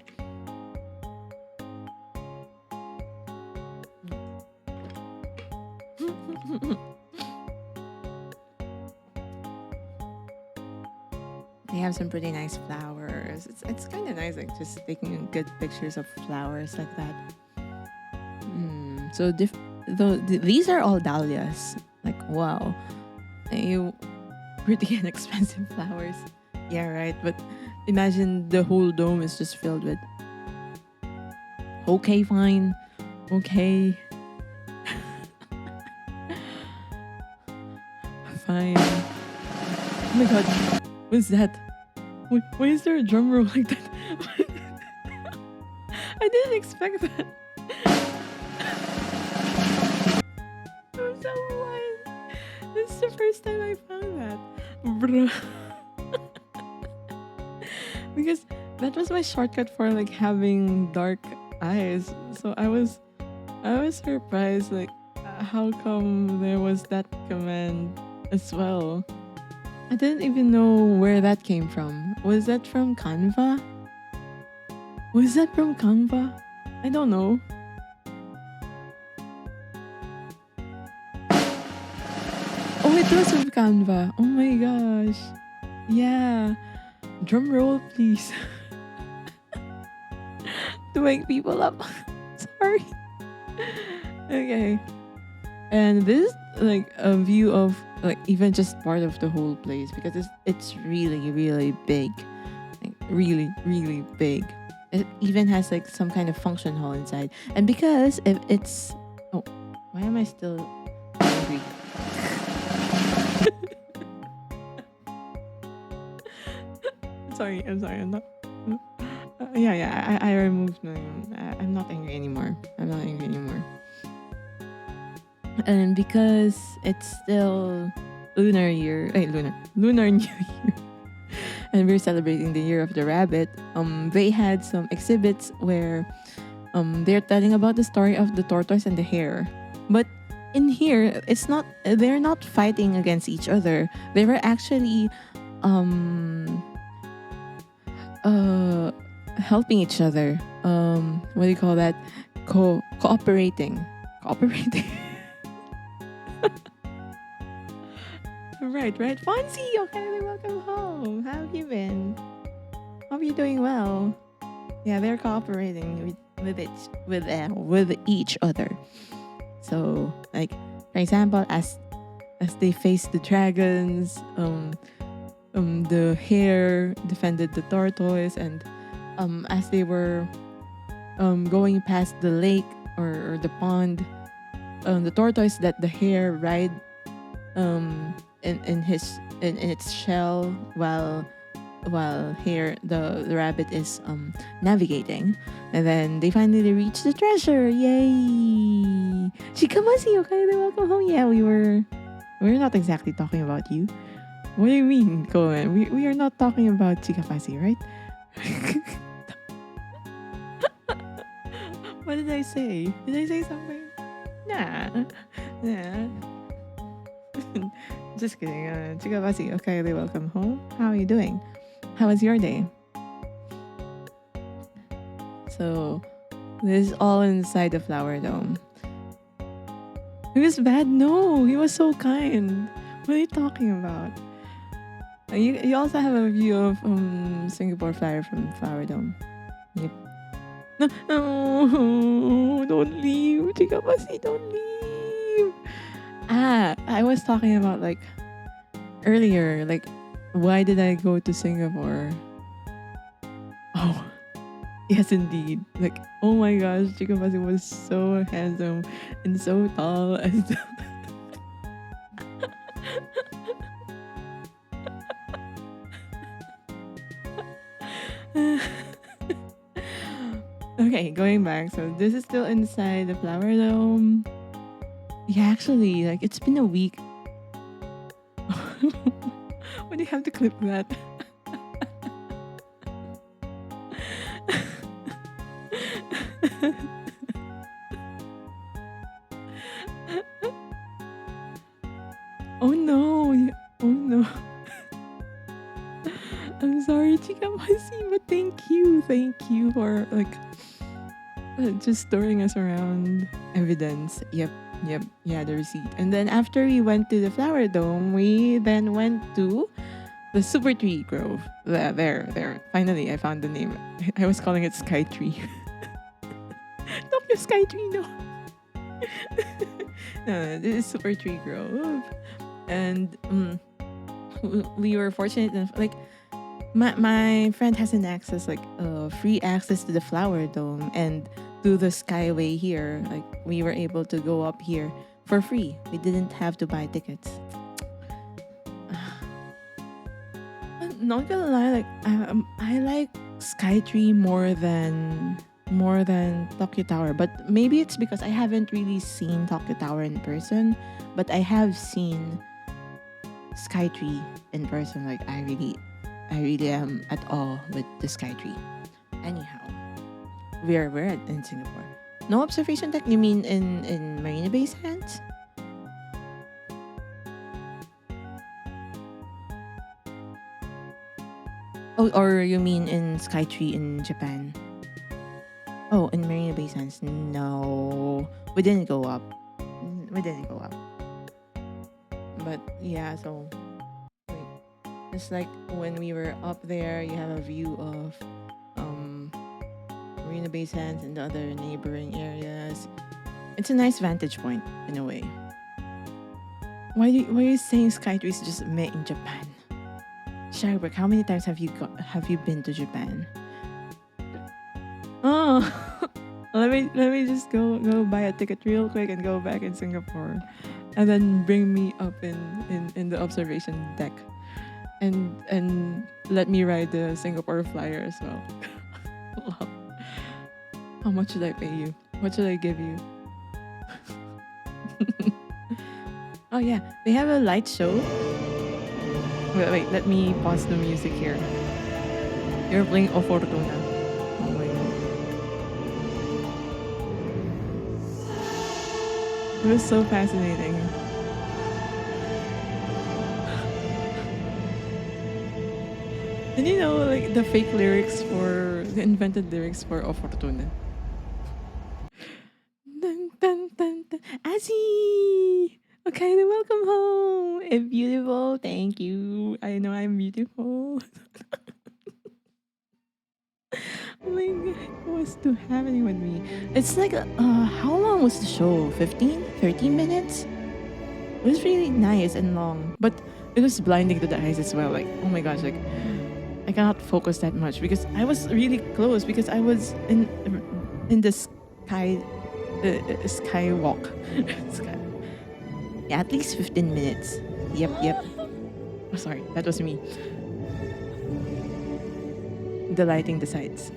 They have some pretty nice flowers. It's kind of nice, like, just taking good pictures of flowers like that. So these are all dahlias. Like, wow. Pretty inexpensive flowers. Yeah, right. But imagine the whole dome is just filled with. Okay, fine. Okay. Fine. my god, what's that? Why is there a drum roll like that? I didn't expect that. I'm so wild. This is the first time I found that. Bruh. Because that was my shortcut for like having dark eyes. So I was surprised like how come there was that command as well. I didn't even know where that came from. Was that from Canva? Was that from Canva? I don't know. Oh, it was from Canva. Oh my gosh. Yeah. Drum roll, please. To wake people up. Sorry. Okay. And this is like a view of like even just part of the whole place because it's really really big, like really really big. It even has like some kind of function hall inside, and because if it's oh, why am I still angry? I'm sorry. I'm not. Yeah. I removed my. I'm not angry anymore. And because it's still lunar New Year, and we're celebrating the year of the rabbit. They had some exhibits where, they're telling about the story of the tortoise and the hare, but in here it's not. They're not fighting against each other. They were actually, helping each other. What do you call that? Cooperating. Right. Fonzie, okay, welcome home. How have you been? Hope you're doing well. Yeah, they're cooperating with each other. So, like for example, as they face the dragons, the hare defended the tortoise, and as they were going past the lake or the pond, the tortoise let the hare ride in its shell while here the rabbit is navigating, and then they finally reach the treasure. Yay! Shikamasi, okay, then welcome home. Yeah, we're not exactly talking about you. What do you mean, Cohen? We are not talking about Chikapasi, right? What did I say? Did I say something? Nah. Just kidding. Chikapasi, okay, they welcome home. How are you doing? How was your day? So, this is all inside the flower dome. He was bad? No, he was so kind. What are you talking about? You also have a view of Singapore Flyer from Flower Dome. Yep. No, don't leave. Chikapasi, don't leave. I was talking about like earlier, like why did I go to Singapore? Oh, yes indeed. Like, oh my gosh, Chikapasi was so handsome and so tall and okay, going back. So this is still inside the flower dome. Yeah, actually, like it's been a week. Why do you have to clip that? Oh no! Oh no! I'm sorry, Chikamasi, but thank you for like just storing us around evidence. Yep, yeah, the receipt. And then after we went to the flower dome, we then went to the Super Tree Grove. There. Finally, I found the name. I was calling it Sky Tree. Tokyo Sky Tree, no. No, this is Super Tree Grove, and we were fortunate enough, like. My friend has an access, like free access to the flower dome and to the skyway here. Like we were able to go up here for free. We didn't have to buy tickets. not gonna lie, like I like Skytree more than Tokyo Tower, but maybe it's because I haven't really seen Tokyo Tower in person, but I have seen Skytree in person. Like I really am at awe with the Skytree. Anyhow, we're in Singapore. No observation deck. You mean in Marina Bay Sands? Oh, or you mean in Skytree in Japan? Oh, in Marina Bay Sands. No, we didn't go up. We didn't go up. But yeah, so wait, just like when we were up there, you have a view of um Marina Bay Sands and the other neighboring areas. It's a nice vantage point in a way. Why are you saying Skytree is just made in Japan? Shagberg, how many times have you been to Japan? Oh, let me just go buy a ticket real quick and go back in Singapore, and then bring me up in the observation deck, and let me ride the Singapore Flyer as well. Wow. How much should I pay you? What should I give you? Oh yeah, they have a light show. Wait, let me pause the music here. You're playing O Fortuna. Oh my god. It was so fascinating. Did you know like the invented lyrics for O Fortuna? Dun, dun, dun, dun. Azzy! Okay, then welcome home. It's beautiful. Thank you. I know I'm beautiful. Oh my god, what's to happening with me? It's like, how long was the show? 15, 13 minutes? It was really nice and long, but it was blinding to the eyes as well. Like, oh my gosh, like, I cannot focus that much because I was really close because I was in the skywalk. Sky. Yeah, at least 15 minutes. Yep. Oh, sorry, that was me. Delighting the sights.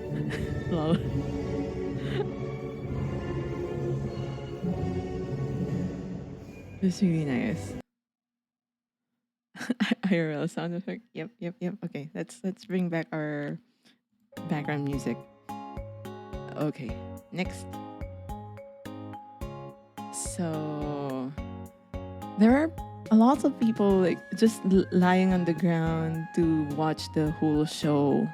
Lol. It was really nice. IRL sound effect. Yep. Okay, let's bring back our background music. Okay, next. So there are a lot of people like just lying on the ground to watch the whole show.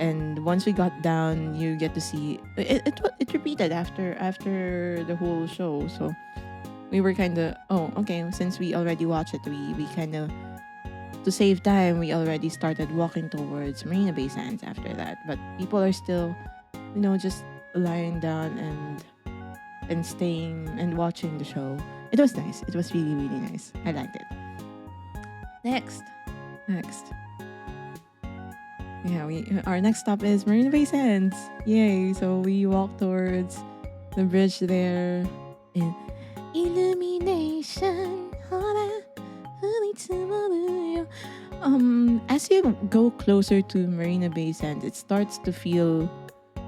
And once we got down, you get to see it repeated after the whole show. So we were kind of, oh, okay, since we already watched it, we kind of, to save time, we already started walking towards Marina Bay Sands after that. But people are still, just lying down and staying and watching the show. It was nice. It was really, really nice. I liked it. Next. Yeah, our next stop is Marina Bay Sands. Yay! So we walk towards the bridge there. In illumination. As you go closer to Marina Bay Sands, it starts to feel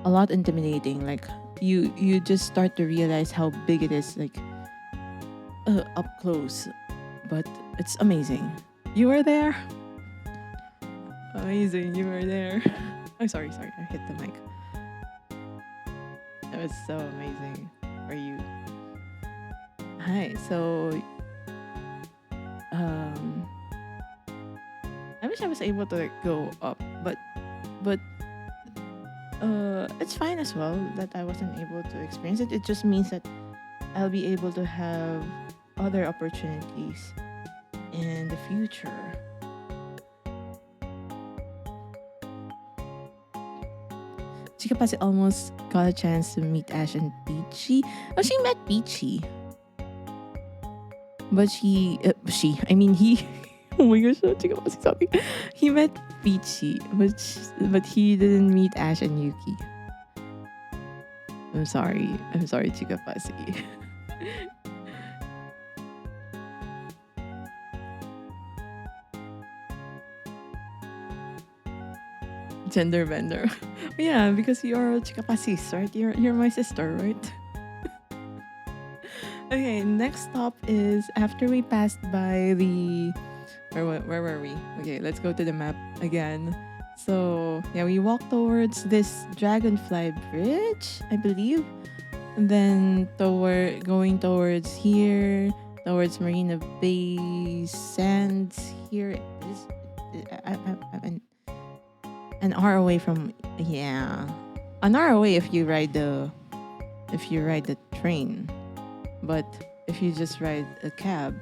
a lot intimidating. Like you just start to realize how big it is, like up close. But it's amazing. You were there. Amazing, you were there. I'm sorry, I hit the mic. That was so amazing for you. Hi, so I wish I was able to like go up, but it's fine as well that I wasn't able to experience it. It just means that I'll be able to have other opportunities in the future. Chika Pasi almost got a chance to meet Ash and Peachy. Oh, she met Peachy. But he, oh my gosh, Chika Pasi, sorry. He met Peachy, but he didn't meet Ash and Yuki. I'm sorry, Chika Pasi. Gender bender. Yeah, because you're chikapasis, right? You're my sister, right? Okay, next stop is after we passed by the where were we? Okay, let's go to the map again. So yeah, we walked towards this dragonfly bridge, I believe. And then going towards here, towards Marina Bay Sands. Here is an hour away from, yeah, an hour away if you ride the train, but if you just ride a cab,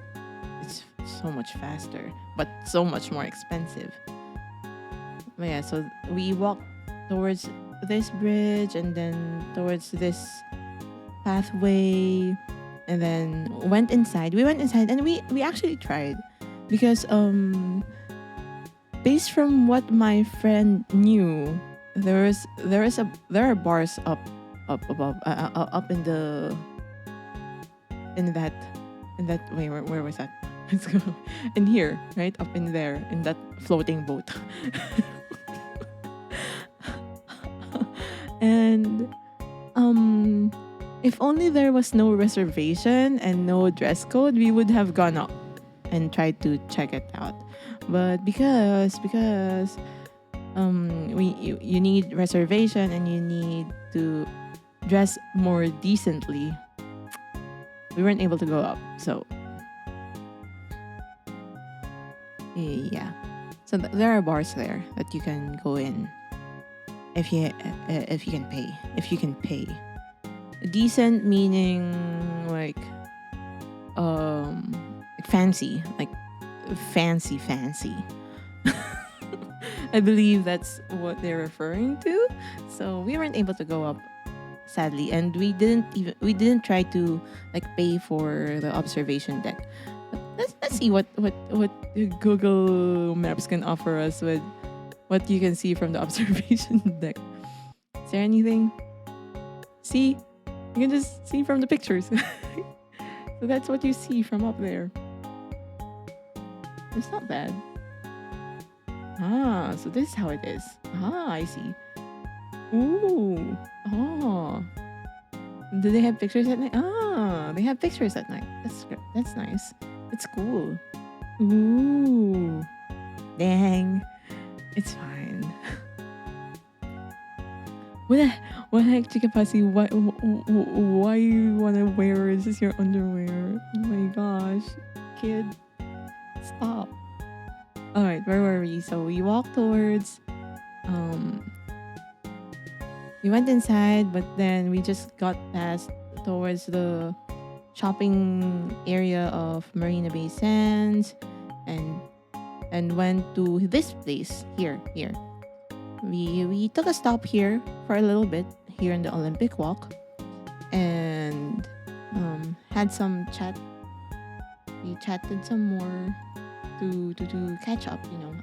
it's so much faster, but so much more expensive. But yeah, so we walked towards this bridge and then towards this pathway and then went inside. We went inside and we actually tried because based from what my friend knew, there are bars up above up in that wait, where was that? Let's go in here, right up in there in that floating boat. And if only there was no reservation and no dress code, we would have gone up and tried to check it out. But because you need reservation and you need to dress more decently, we weren't able to go up. So yeah, so there are bars there that you can go in if you can pay. Decent meaning like fancy, like fancy. I believe that's what they're referring to. So we weren't able to go up, sadly, and we didn't try to like pay for the observation deck. But let's see what Google Maps can offer us with what you can see from the observation deck. Is there anything? See, you can just see from the pictures. So that's what you see from up there. It's not bad. Ah, so this is how it is. Ah, I see. Ooh. Oh. Do they have pictures at night? Ah, they have pictures at night. That's nice. It's cool. Ooh. Dang. It's fine. What the heck, Chikapasi? Why you wanna wear just your underwear? Oh my gosh, kid, stop. All right, where were we? So we walked towards. We went inside, but then we just got past towards the shopping area of Marina Bay Sands, and went to this place here. We took a stop here for a little bit here in the Olympic Walk, and had some chat. We chatted some more to catch up. You know,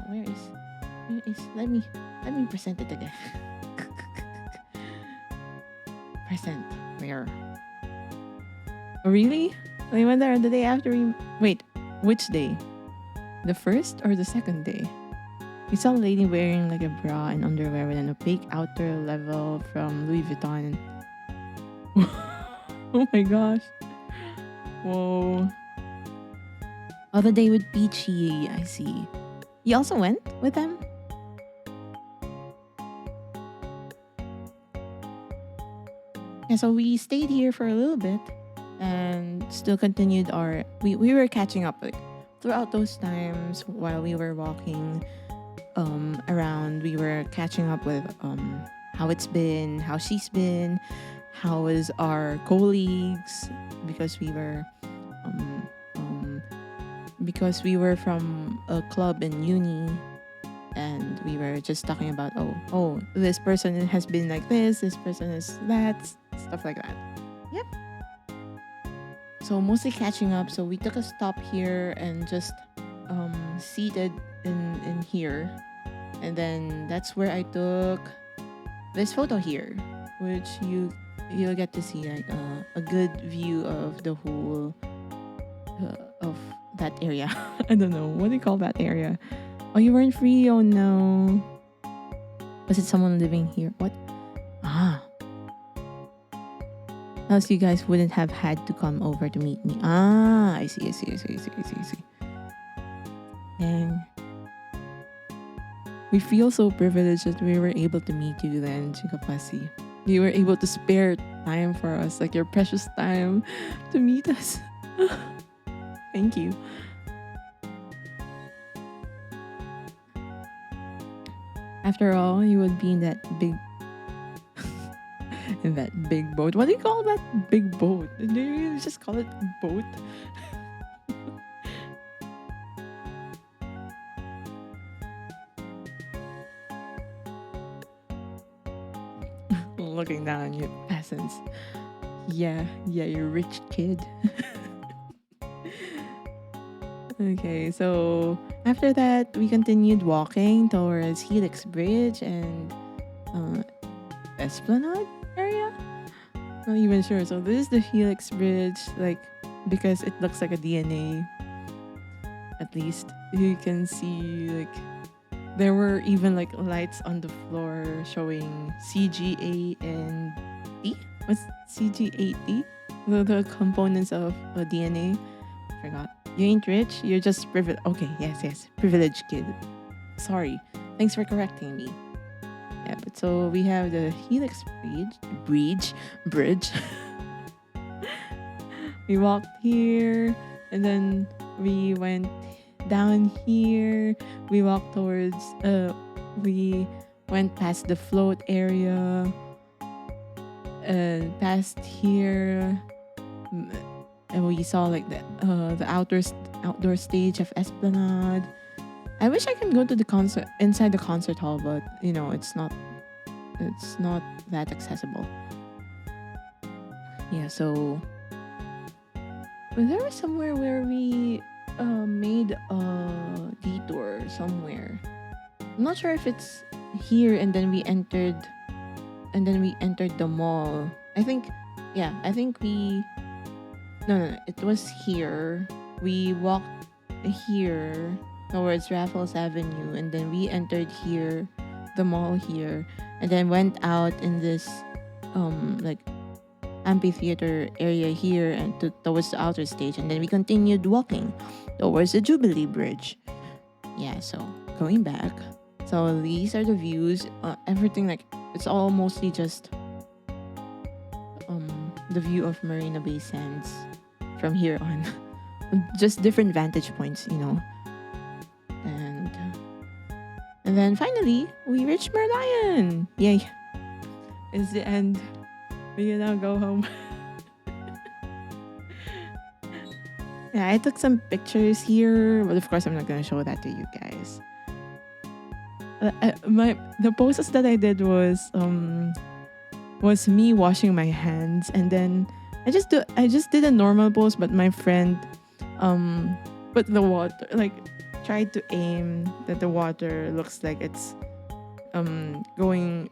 where is? Let me present it again. Present where? Oh, really? We went there the day after we. Wait, which day? The first or the second day? We saw a lady wearing like a bra and underwear with an opaque outer level from Louis Vuitton. Oh my gosh. Whoa. Other day with Peachy, I see. You also went with them? Yeah, so we stayed here for a little bit and still continued our... We were catching up like throughout those times while we were walking around. We were catching up with how it's been, how she's been, how is our colleagues, because we were from a club in uni, and we were just talking about oh this person has been like this person is that, stuff like that. Yep. So mostly catching up. So we took a stop here and just seated in here, and then that's where I took this photo here, which you'll get to see like a good view of the whole of that area. I don't know what do you call that area. Oh, you weren't free. Oh no. Was it someone living here? What? Ah. Else you guys wouldn't have had to come over to meet me. Ah, I see, I see, I see, I see, I see, I see. And we feel so privileged that we were able to meet you then, Chikapasi. You were able to spare time for us, like your precious time to meet us. Thank you. After all, you would be in that big in that big boat. What do you call that big boat? Do you just call it boat? Looking down on you peasants. Yeah, you rich kid. Okay, so after that, we continued walking towards Helix Bridge and Esplanade area. Not even sure. So this is the Helix Bridge, like because it looks like a DNA. At least you can see like there were even like lights on the floor showing CGA and D. What's CG8D? The components of a DNA. Forgot. You ain't rich. You're just privileged. Okay, yes, privileged kid. Sorry. Thanks for correcting me. Yeah, but so we have the Helix Bridge. We walked here, and then we went down here. We walked towards. We went past the float area, and past here. And we saw like the outdoor stage of Esplanade. I wish I can go to the concert inside the concert hall, but you know it's not that accessible. Yeah, so but there was somewhere where we made a detour somewhere. I'm not sure if it's here, and then we entered the mall. I think we. No, it was here. We walked here towards Raffles Avenue, and then we entered here, the mall here, and then went out in this like amphitheater area here and towards the outer stage, and then we continued walking towards the Jubilee Bridge. Yeah, so going back. So these are the views. Everything like it's all mostly just the view of Marina Bay Sands from here on. Just different vantage points, you know. And then finally we reached Merlion. Yay. It's the end. We can now go home. Yeah, I took some pictures here, but of course I'm not gonna show that to you guys. The poses that I did was me washing my hands, and then I just did a normal pose, but my friend put the water, like tried to aim that the water looks like it's going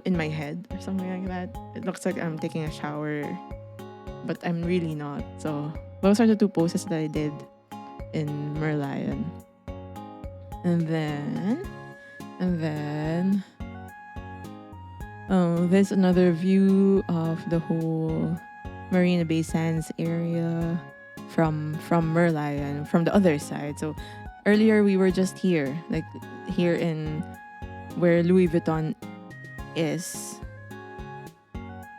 in my head or something like that. It looks like I'm taking a shower, but I'm really not. So those are the two poses that I did in Merlion. And then there's another view of the whole Marina Bay Sands area from Merlion, from the other side. So earlier we were just here, like here in where Louis Vuitton is,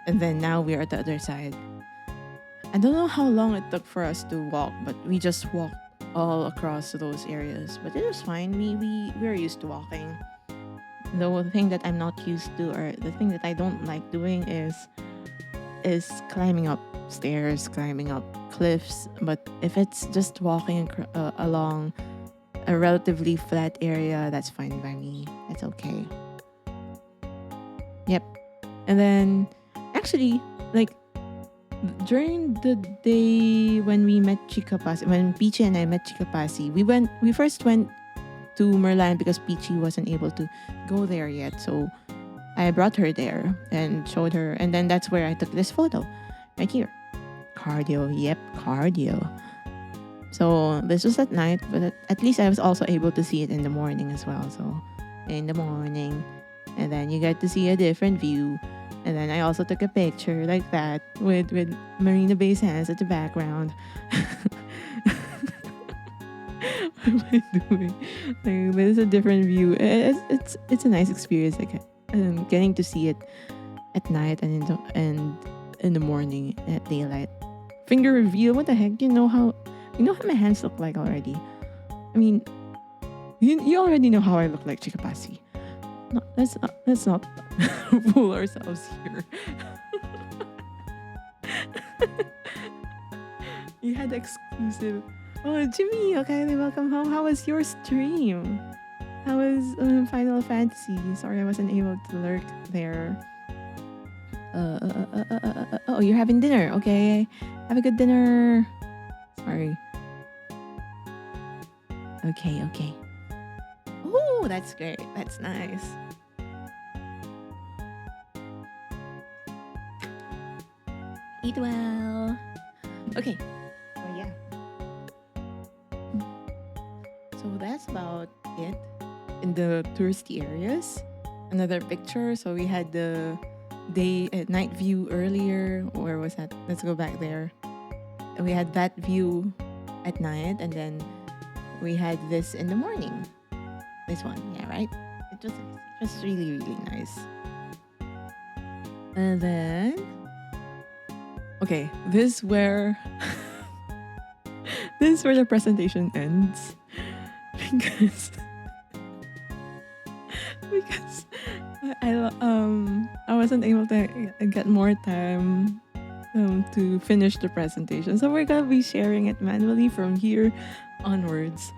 and then now we're at the other side. I don't know how long it took for us to walk, but we just walked all across those areas. But it was fine. We're used to walking. The thing that I'm not used to, or the thing that I don't like doing, is climbing up stairs, climbing up cliffs. But if it's just walking along a relatively flat area, that's fine by me. That's okay. Yep. And then actually, like during the day when we met Chikapasi, when Peachy and I met Chikapasi, we first went to Merlion because Peachy wasn't able to go there yet. So I brought her there and showed her, and then that's where I took this photo right here. Cardio, yep, cardio. So this was at night, but at least I was also able to see it in the morning as well. So in the morning, and then you get to see a different view. And then I also took a picture like that with Marina Bay Sands at the background. What am I doing? Like, there's a different view. It's a nice experience. Like getting to see it at night and in the morning at daylight. Finger reveal. What the heck? You know how my hands look like already. I mean, you already know how I look like, Chikapasi. No, let's not fool ourselves here. You had exclusive. Oh, Jimmy, okay, welcome home. How was your stream? How was Final Fantasy? Sorry, I wasn't able to lurk there. Oh, you're having dinner. Okay, have a good dinner. Sorry. Okay. Oh, that's great. That's nice. Eat well. Okay. Oh yeah. So that's about it in the touristy areas. Another picture. So we had the night view earlier. Where was that? Let's go back there. We had that view at night, and then we had this in the morning. This one, yeah, right? It was just really, really nice. And then, okay, this where the presentation ends because I wasn't able to get more time to finish the presentation, so we're gonna be sharing it manually from here onwards.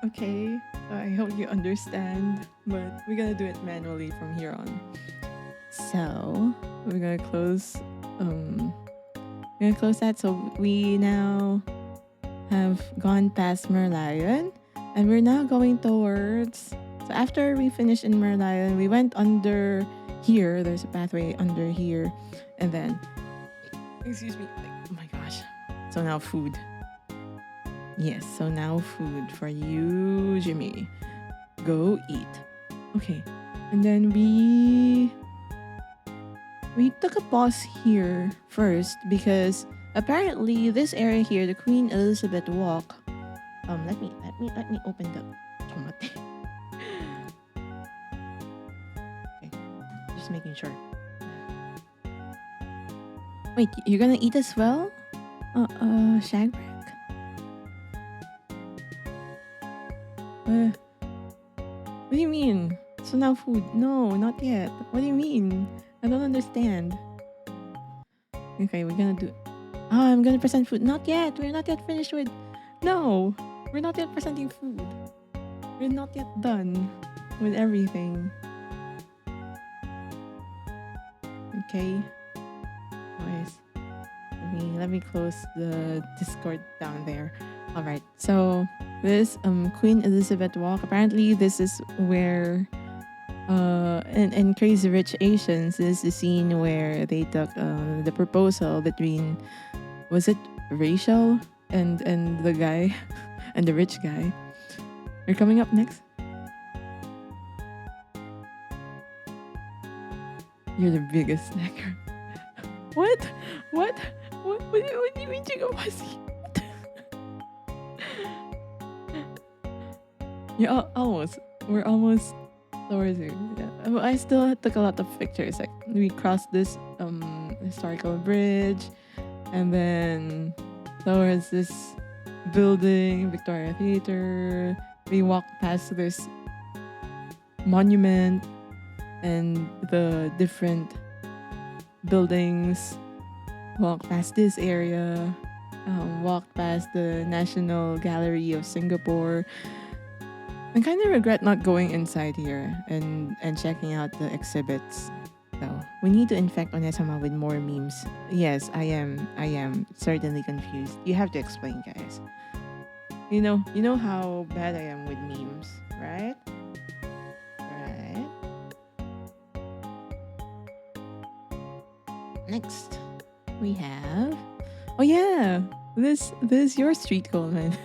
Okay, so I hope you understand, but we're gonna do it manually from here on. So we're gonna close that. So we now have gone past Merlion, and we're now going towards. So after we finished in Merlion, we went under here. There's a pathway under here, and then, excuse me. Oh my gosh. So now food. Yes, so now food for you, Jimmy. Go eat. Okay. And then we took a pause here first because apparently this area here, the Queen Elizabeth Walk. Let me open the tomate. Okay. Just making sure. Wait, you're gonna eat as well? Shagbrack? What do you mean? So now food? No, not yet. What do you mean? I don't understand. Okay, we're gonna do. Oh, I'm gonna present food. Not yet. We're not yet finished with. No, we're not yet presenting food. We're not yet done with everything. Okay. Boys, let me close the Discord down there. All right. So this Queen Elizabeth Walk. Apparently, this is where in Crazy Rich Asians, this is the scene where they took the proposal between, was it Rachel and the guy and the rich guy. You're coming up next. You're the biggest snacker. What do you mean, Chigawasi? Yeah, almost. We're almost towards you. Yeah. I still took a lot of pictures. Like we crossed this historical bridge, and then towards this building, Victoria Theater. We walked past this monument and the different buildings. Walked past this area. Walked past the National Gallery of Singapore. I kind of regret not going inside here and checking out the exhibits. So we need to infect Onesama with more memes. Yes, I am certainly confused. You have to explain, guys. You know how bad I am with memes, right? Right. Next, we have. Oh yeah, this is your street, Coleman.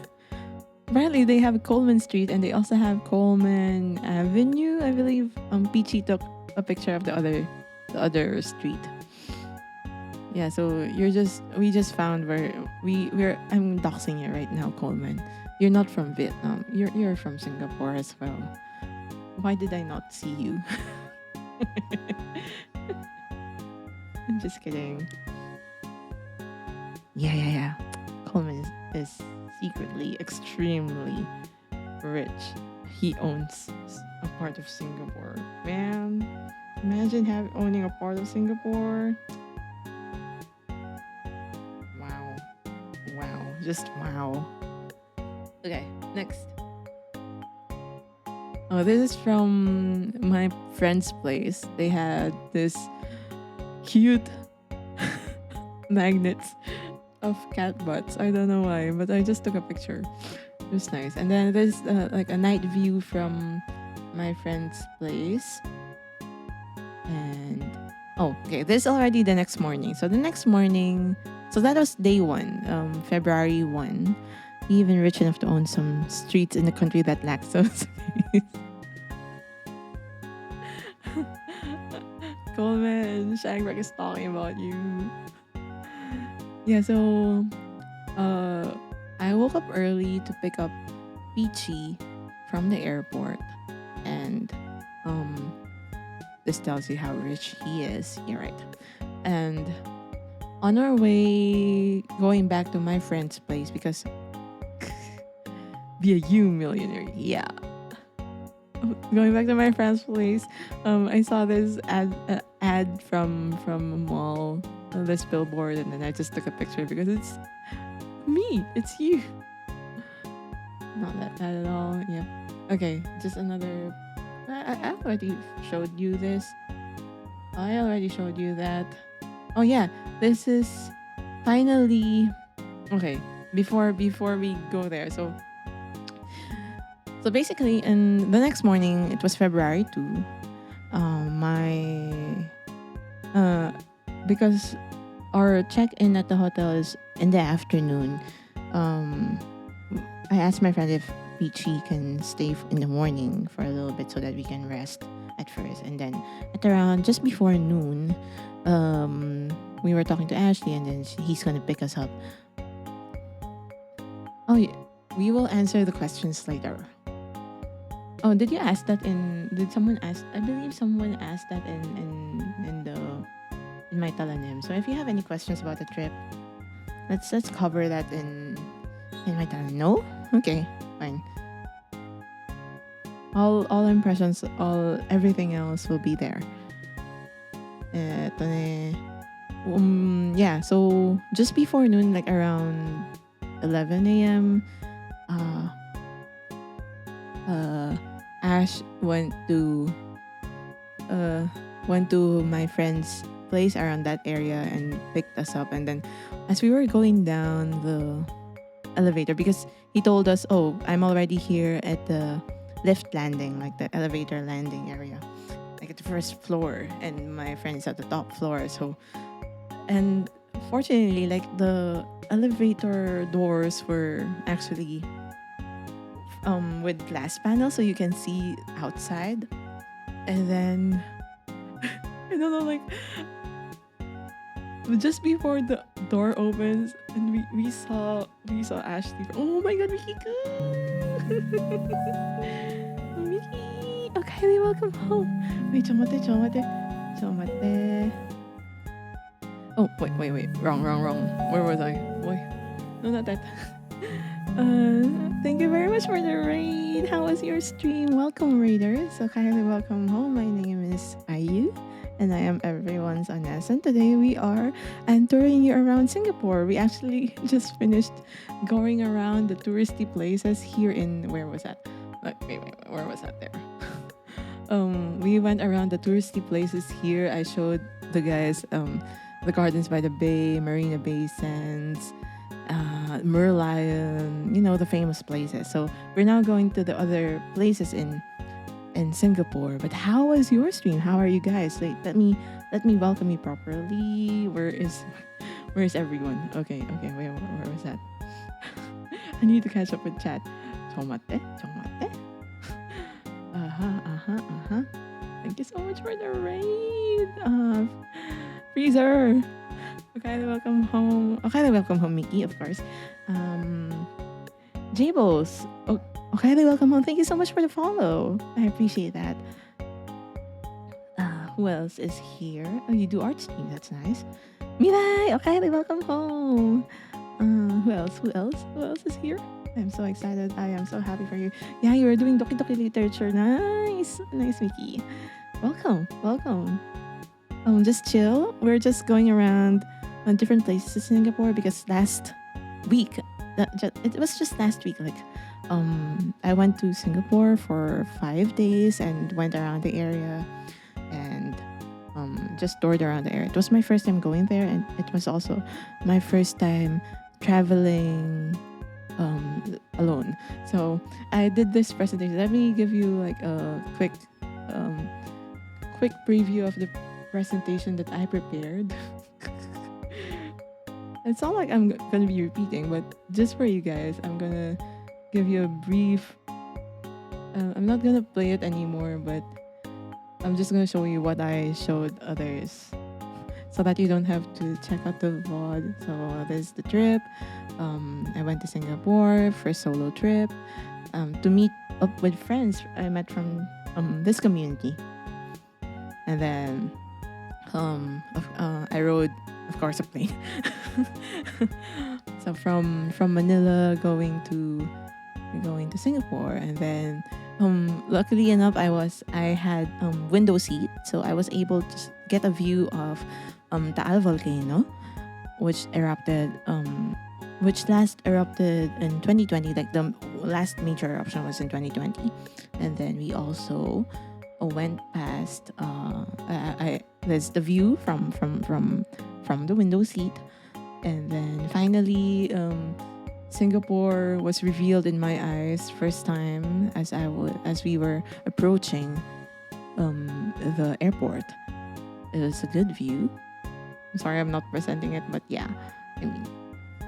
apparently they have Coleman Street and they also have Coleman Avenue, I believe. Peachy took a picture of the other street. Yeah, so we just found where we're I'm doxing you right now, Coleman. You're not from Vietnam. You're from Singapore as well. Why did I not see you? I'm just kidding. Yeah. Coleman is secretly extremely rich. He owns a part of Singapore. Man, imagine owning a part of Singapore. Wow. Wow. Just wow. Okay, next. Oh, this is from my friend's place. They had this cute magnets of cat butts. I don't know why, but I just took a picture. It was nice. And then there's like a night view from my friend's place. And okay, this is already the next morning. So the next morning, so that was day 1, February 1. Even rich enough to own some streets in the country that lacks those. Coleman, Shagwreck is talking about you. Yeah, so I woke up early to pick up Peachy from the airport, and this tells you how rich he is. You're right. And on our way going back to my friend's place, because be a you millionaire, yeah. Going back to my friend's place, I saw this ad from a mall, this billboard, and then I just took a picture because it's me, it's you. Not that bad at all. Yeah. Okay, just another. I already showed you this. I already showed you that. Oh yeah, this is finally okay. Before we go there, so basically, in the next morning, it was February 2. Because our check-in at the hotel is in the afternoon. I asked my friend if Peachy can stay in the morning for a little bit so that we can rest at first, and then at around just before noon, we were talking to Ashley, and then he's gonna pick us up. Oh, yeah. We will answer the questions later. Oh, did you ask that did someone ask? I believe someone asked that in my talanim. So if you have any questions about the trip, let's cover that in my talanim. No? Okay, fine. All impressions, everything else will be there. Yeah, so just before noon, like around 11 a.m., Ash went to my friend's place around that area and picked us up. And then as we were going down the elevator, because he told us, oh, I'm already here at the lift landing, like the elevator landing area, like at the first floor, and my friend is at the top floor. So, and fortunately, like the elevator doors were actually with glass panels, so you can see outside. And then I don't know, like just before the door opens, and we saw Ashley. Oh my god, Mickey! Mickey! Okay, welcome home. Wait, chomate. Oh, wait. Wrong. Where was I? Wait. No, not that. Thank you very much for the raid. How was your stream? Welcome, raiders. So kindly welcome home. My name is Ayu, and I am everyone's Anas. And today we are touring you around Singapore. We actually just finished going around the touristy places here in, where was that? Wait, where was that there? We went around the touristy places here. I showed the guys the Gardens by the Bay, Marina Bay Sands, Merlion, the famous places. So we're now going to the other places in Singapore. But how was your stream? How are you guys? Let me welcome you properly. Where is everyone? Okay, where was that? I need to catch up with chat. Tomate, tomate. Thank you so much for the raid. Freezer. Okay, welcome home. Okay, welcome home, Mickey, of course. Jables. Oh, okay, welcome home. Thank you so much for the follow. I appreciate that. Who else is here? Oh, you do art stream. That's nice. Mirai. Okay, welcome home. Who else? Who else? Who else is here? I'm so excited. I am so happy for you. Yeah, you're doing Doki Doki Literature. Nice. Nice, Mickey. Welcome. Welcome. Just chill. We're just going around different places in Singapore because last week, it was just last week, like, I went to Singapore for 5 days and went around the area and just toured around the area. It was my first time going there, and it was also my first time traveling alone. So I did this presentation. Let me give you like a quick preview of the presentation that I prepared. It's not like I'm gonna be repeating, but just for you guys, I'm gonna give you a brief. I'm not gonna play it anymore, but I'm just gonna show you what I showed others, so that you don't have to check out the VOD. So this is the trip. I went to Singapore for a solo trip to meet up with friends I met from this community, and then I rode, of course, a plane. So from Manila going to Singapore, and then luckily enough I had window seat, so I was able to get a view of Taal volcano, which last erupted in 2020. Like the last major eruption was in 2020, and then we also went past. There's the view from the window seat, and then finally Singapore was revealed in my eyes first time as we were approaching the airport. It was a good view. I'm sorry I'm not presenting it, but yeah, I mean,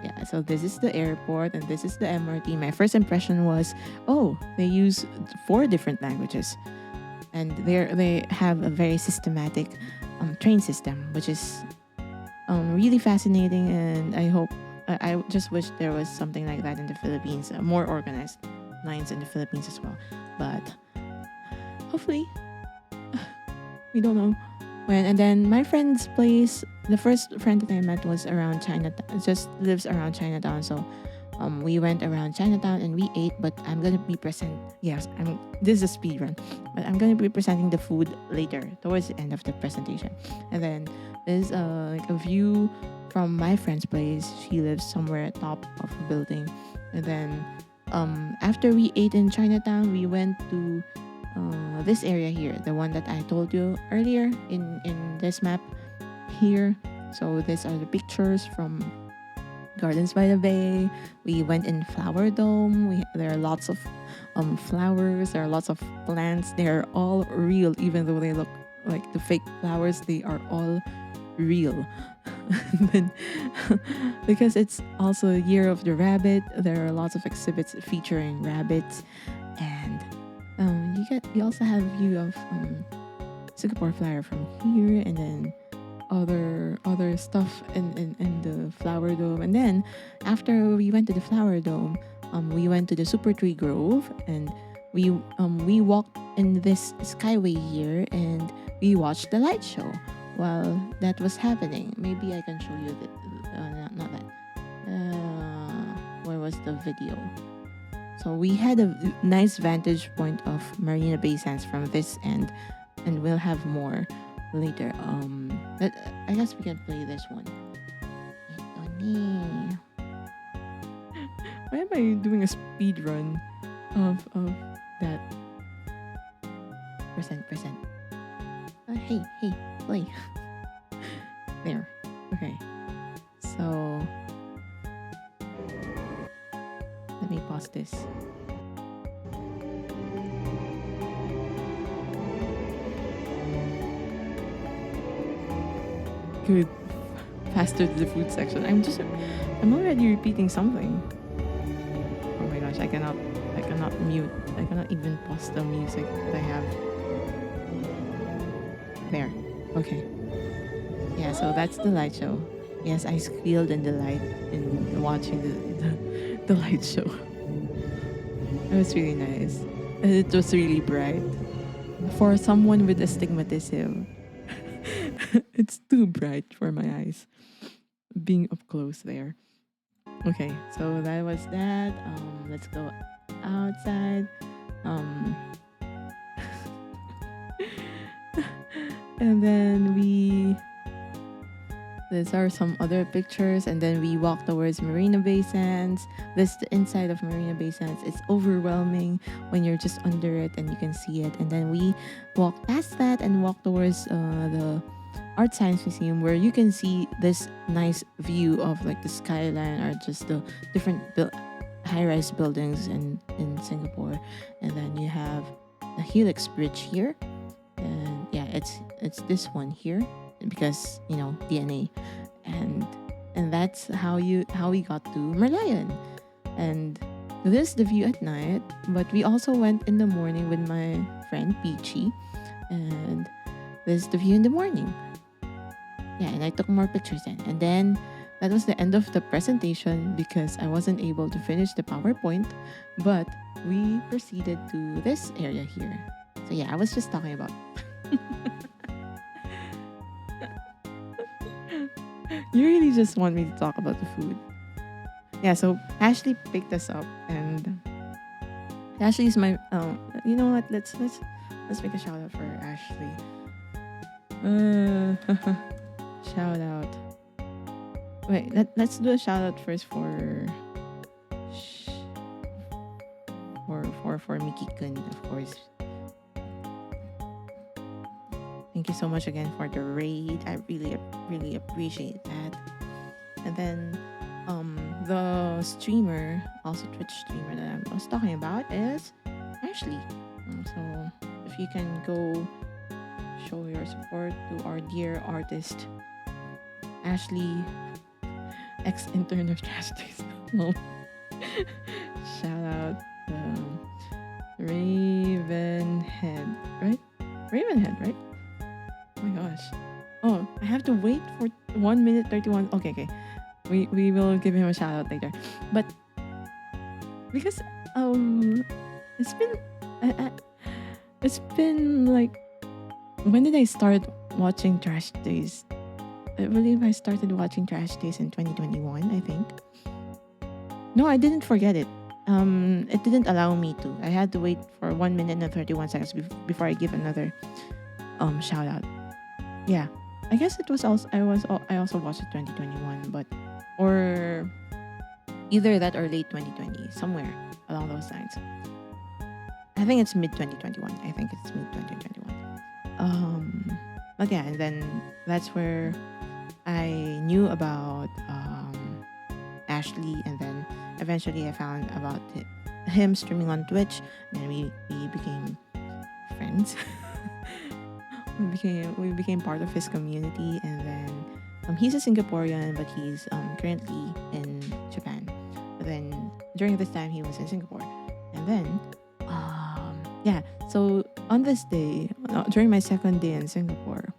yeah. So this is the airport and this is the MRT. My first impression was, oh, they use 4 different languages, and they have a very systematic train system, which is really fascinating. And I just wish there was something like that in the Philippines, more organized lines in the Philippines as well. But hopefully, we don't know when. And then my friend's place, the first friend that I met was around Chinatown, just lives around Chinatown. So we went around Chinatown and we ate, but I'm gonna be this is a speed run, but I'm gonna be presenting the food later towards the end of the presentation. And then there's like a view from my friend's place. She lives somewhere at top of a building. And then after we ate in Chinatown, we went to this area here, the one that I told you earlier in this map here. So these are the pictures from Gardens by the Bay. We went in Flower Dome. There are lots of flowers. There are lots of plants. They are all real, even though they look like the fake flowers. They are all real. Then, because it's also a year of the rabbit, there are lots of exhibits featuring rabbits, and you also have a view of Singapore Flyer from here, and then other stuff in the Flower Dome. And then after we went to the Flower Dome, we went to the Super Tree Grove, and we walked in this skyway here, and we watched the light show while that was happening. Maybe I can show you not that. Where was the video? So we had a nice vantage point of Marina Bay Sands from this end, and we'll have more later. I guess we can play this one. Why am I doing a speed run of that? Present. Hey, play. There. Okay. So let me pause this. Good. Faster to the food section. I'm already repeating something. Oh my gosh, I cannot I cannot mute. I cannot even pause the music that I have there. Okay. Yeah, so that's the light show. Yes, I squealed in delight in watching the light show. It was really nice. And it was really bright. For someone with astigmatism, it's too bright for my eyes being up close there. Okay, so that was that. Let's go outside. Um, and then these are some other pictures, and then we walk towards Marina Bay Sands. This is the inside of Marina Bay Sands. It's overwhelming when you're just under it and you can see it. And then we walk past that and walk towards the Art Science Museum, where you can see this nice view of like the skyline or just the different high-rise buildings in Singapore. And then you have the Helix Bridge here, and yeah, it's this one here because DNA, and that's how we got to Merlion. And this is the view at night, but we also went in the morning with my friend Peachy, and this is the view in the morning. Yeah, and I took more pictures then. And then that was the end of the presentation because I wasn't able to finish the PowerPoint, but we proceeded to this area here. So yeah, I was just talking about. You really just want me to talk about the food. Yeah, so Ashley picked us up, and Ashley is my you know what, let's make a shout out for Ashley. Shout out. Wait, let's do a shout out first for Mickey Kun, of course. Thank you so much again for the raid. I really appreciate that. And then the streamer, also Twitch streamer that I was talking about is Ashley. So if you can go show your support to our dear artist Ashley, ex-intern of Trash Taste. Shout out Ravenhead, right? Ravenhead, right? Oh my gosh. Oh, I have to wait for 1 minute 31. Okay. We will give him a shout out later. But because it's been like, when did I start watching Trash Taste? I believe I started watching Trash Taste in 2021, I think. No, I didn't forget it. It didn't allow me to. I had to wait for 1 minute and 31 seconds before I give another shout out. Yeah, I guess it was also I also watched it 2021, but or either that or late 2020, somewhere along those lines. I think it's mid 2021. But yeah, and then that's where I knew about Ashley, and then eventually I found about him streaming on Twitch, and then we became friends. we became part of his community, and then he's a Singaporean, but he's currently in Japan. But then during this time he was in Singapore, and then yeah. So on this day, during my second day in Singapore,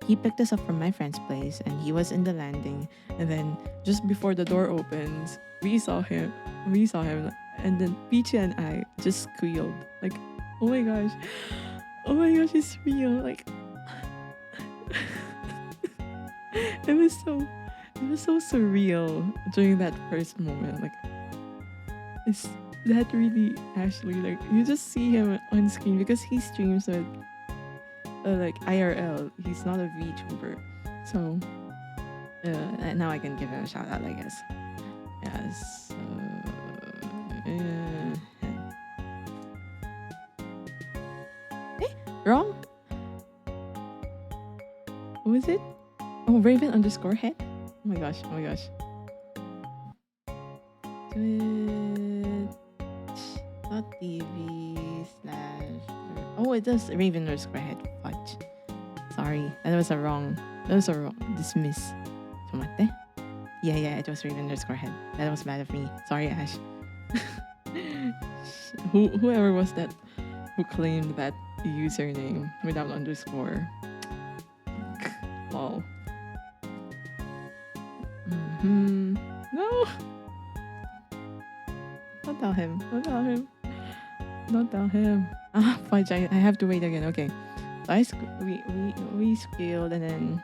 he picked us up from my friend's place, and he was in the landing. And then just before the door opens, we saw him, and then Peachy and I just squealed like, "Oh my gosh, it's real!" Like, it was so surreal during that first moment. Like, is that really Ashley? Like, you just see him on screen because he streams with like IRL. He's not a VTuber, so now I can give him a shout out, I guess. Yes. Wrong. What was it? Oh, Raven_head. Oh my gosh. Twitch.tv/ Oh, it does Raven_head. Fudge. Sorry, that was a wrong dismiss. Tomate. Yeah, it was Raven_head. That was bad of me. Sorry, Ash. Whoever was that who claimed that username without underscore. Lol. Hmm. No, don't tell him. Don't tell him. Don't tell him. Ah, fudge. I have to wait again. Okay. So we scaled and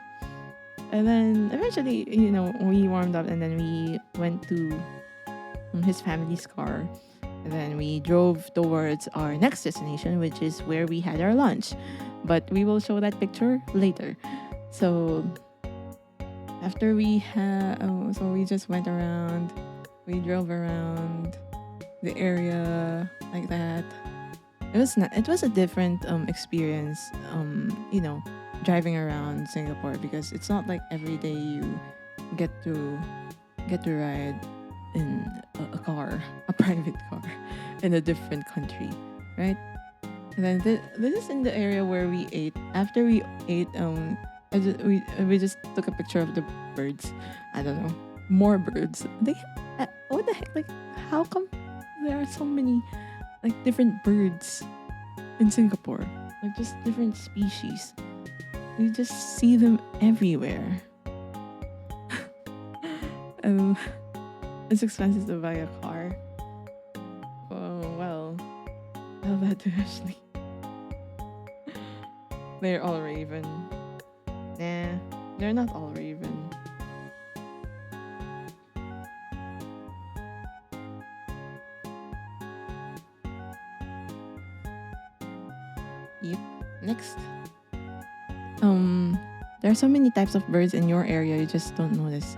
then eventually we warmed up and then we went to his family's car. And then we drove towards our next destination, which is where we had our lunch. But we will show that picture later. So after so we just went around, we drove around the area like that. It was a different experience, driving around Singapore because it's not like every day you get to ride in a car, a private car, in a different country, right? And then this is in the area where we ate. After we ate, we just took a picture of the birds. I don't know, more birds. What the heck? Like, how come there are so many like different birds in Singapore? Like just different species. You just see them everywhere. um, it's expensive to buy a car. Oh well, tell that to Ashley. They're all Raven. Nah, they're not all Raven. Yep. Next. There are so many types of birds in your area, you just don't notice.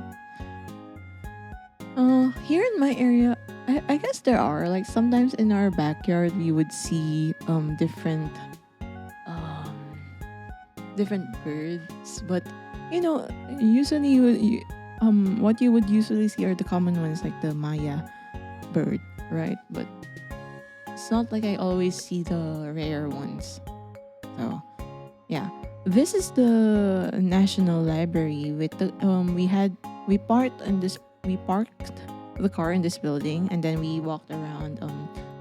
Here in my area, I guess there are. Like sometimes in our backyard, we would see um different birds, but usually what you would usually see are the common ones like the Maya bird, right? But it's not like I always see the rare ones. So yeah, this is the National Library. With the we parked the car in this building, and then we walked around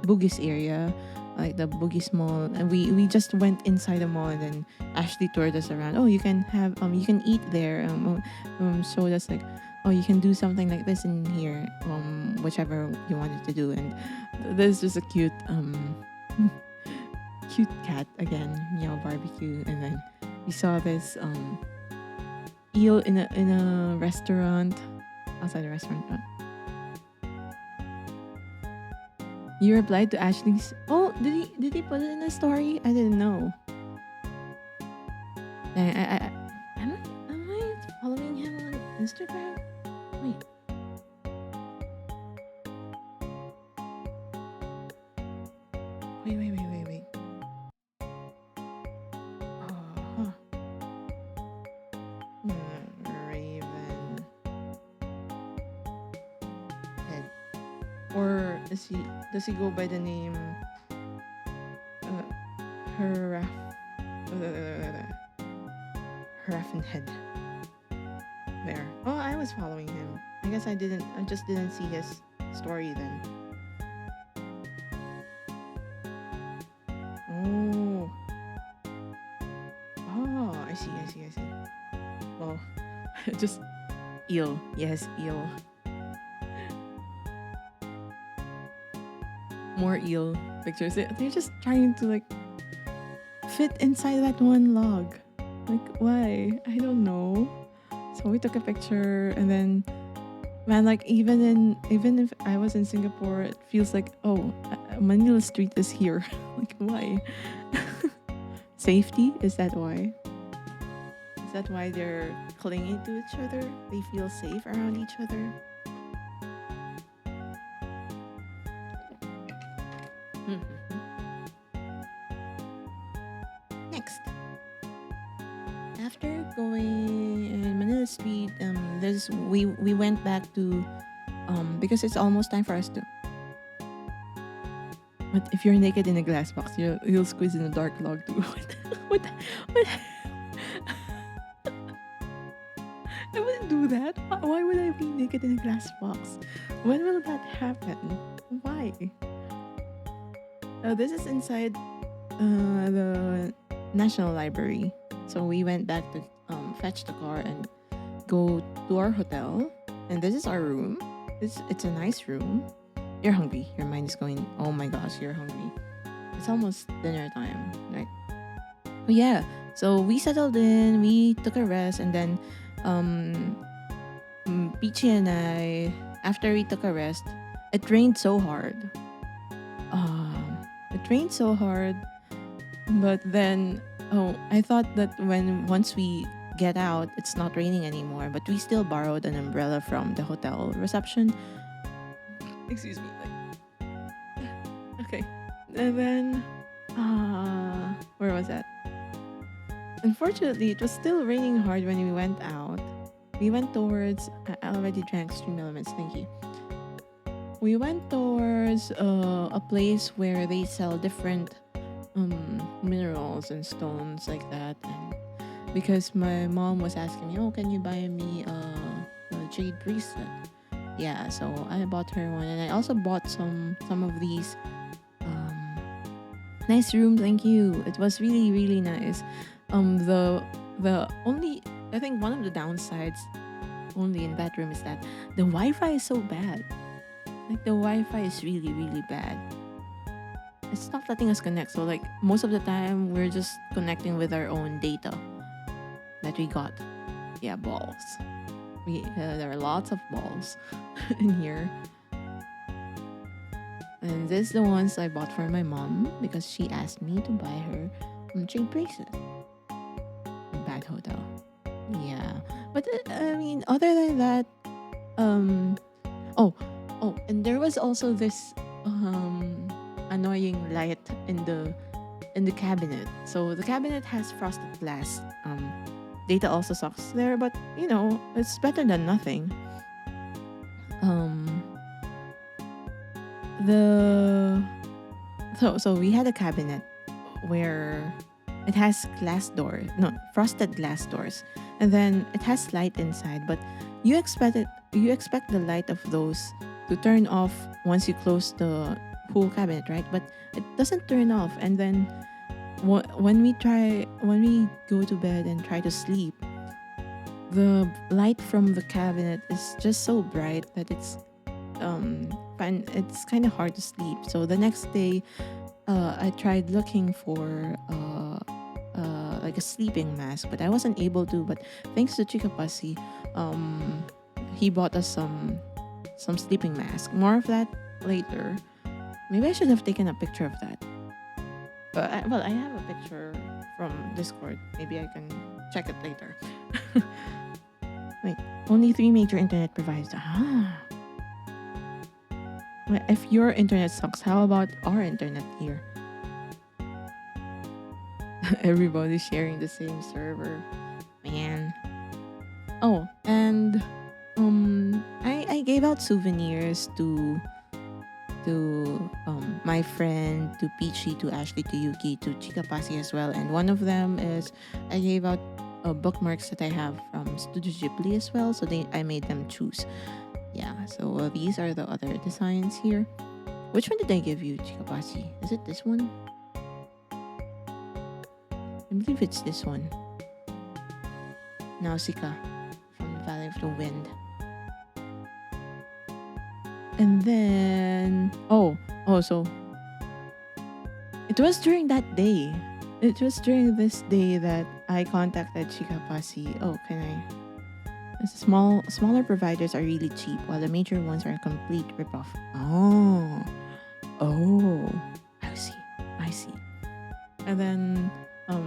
Bugis area, like the Bugis Mall, and we just went inside the mall, and then Ashley toured us around. Oh, you can eat there. Showed us like, oh, you can do something like this in here, whichever you wanted to do, and this is just a cute cat again, meow barbecue, and then we saw this eel in a restaurant, outside the restaurant. You replied to Ashley's. Oh, did he put it in the story? I didn't know. Am I following him on Instagram? Wait. Wait. Oh, Raven head. Or does he go by the name Haraf Haraffin head? There. Oh, I was following him. I guess I just didn't see his story then. Oh. Oh, I see. Well, just eel. Yes, eel. More eel pictures. They're just trying to like fit inside that one log. Like, why? I don't know. So we took a picture, and then, man, like even if I was in Singapore, it feels like, oh, Manila Street is here. Like, why? Safety? Is that why? Is that why they're clinging to each other? They feel safe around each other. Next, after going in Manila Street, we went back to because it's almost time for us to. But if you're naked in a glass box, you'll squeeze in a dark log too. what? I wouldn't do that. Why would I be naked in a glass box? When will that happen? Why? This is inside the National Library. So we went back to fetch the car and go to our hotel. And this is our room. It's a nice room. You're hungry. Your mind is going, oh my gosh, you're hungry. It's almost dinner time, right? But yeah, so we settled in, we took a rest, and then um, Peachy and I, after we took a rest, it rained so hard. It rained so hard, but then I thought that once we get out, it's not raining anymore. But we still borrowed an umbrella from the hotel reception. Excuse me. Okay, and then where was that? Unfortunately, it was still raining hard when we went out. We went towards. I already drank Stream Elements. Thank you. We went towards a place where they sell different minerals and stones like that, and because my mom was asking me, "Oh, can you buy me a jade bracelet?" Yeah, so I bought her one, and I also bought some of these. Nice room, thank you. It was really really nice. The only, I think one of the downsides only in that room is that the Wi-Fi is so bad. Like the Wi-Fi is really really bad. It's not letting us connect. So like most of the time we're just connecting with our own data that we got. Yeah, balls. There are lots of balls in here. And this is the ones I bought for my mom because she asked me to buy her jade bracelet. Bad hotel. Yeah. But I mean, other than that, oh, and there was also this annoying light in the cabinet. So the cabinet has frosted glass. Data also sucks there, but you know, it's better than nothing. The so we had a cabinet where it has glass door, no, frosted glass doors, and then it has light inside. But you expect the light of those to turn off once you close the whole cabinet, right? But it doesn't turn off, and then when we go to bed and try to sleep, the light from the cabinet is just so bright that it's kind of hard to sleep. So the next day, I tried looking for like a sleeping mask, but I wasn't able to. But thanks to Chica Pasi, he bought us some sleeping mask. More of that later. Maybe I should have taken a picture of that. But I have a picture from Discord. Maybe I can check it later. Wait, only 3 major internet providers. If your internet sucks, how about our internet here? Everybody's sharing the same server. Man. Oh, and I gave out souvenirs to my friend, to Peachy, to Ashley, to Yuki, to Chika Pasi as well. And one of them is I gave out bookmarks that I have from Studio Ghibli as well. So I made them choose. Yeah, so these are the other designs here. Which one did I give you, Chika Pasi? Is it this one? I believe it's this one. Nausicaa from the Valley of the Wind. And then so it was during that day. It was during this day that I contacted Chika Pasi. Oh, can I? Smaller providers are really cheap, while the major ones are a complete ripoff. Oh, I see. And then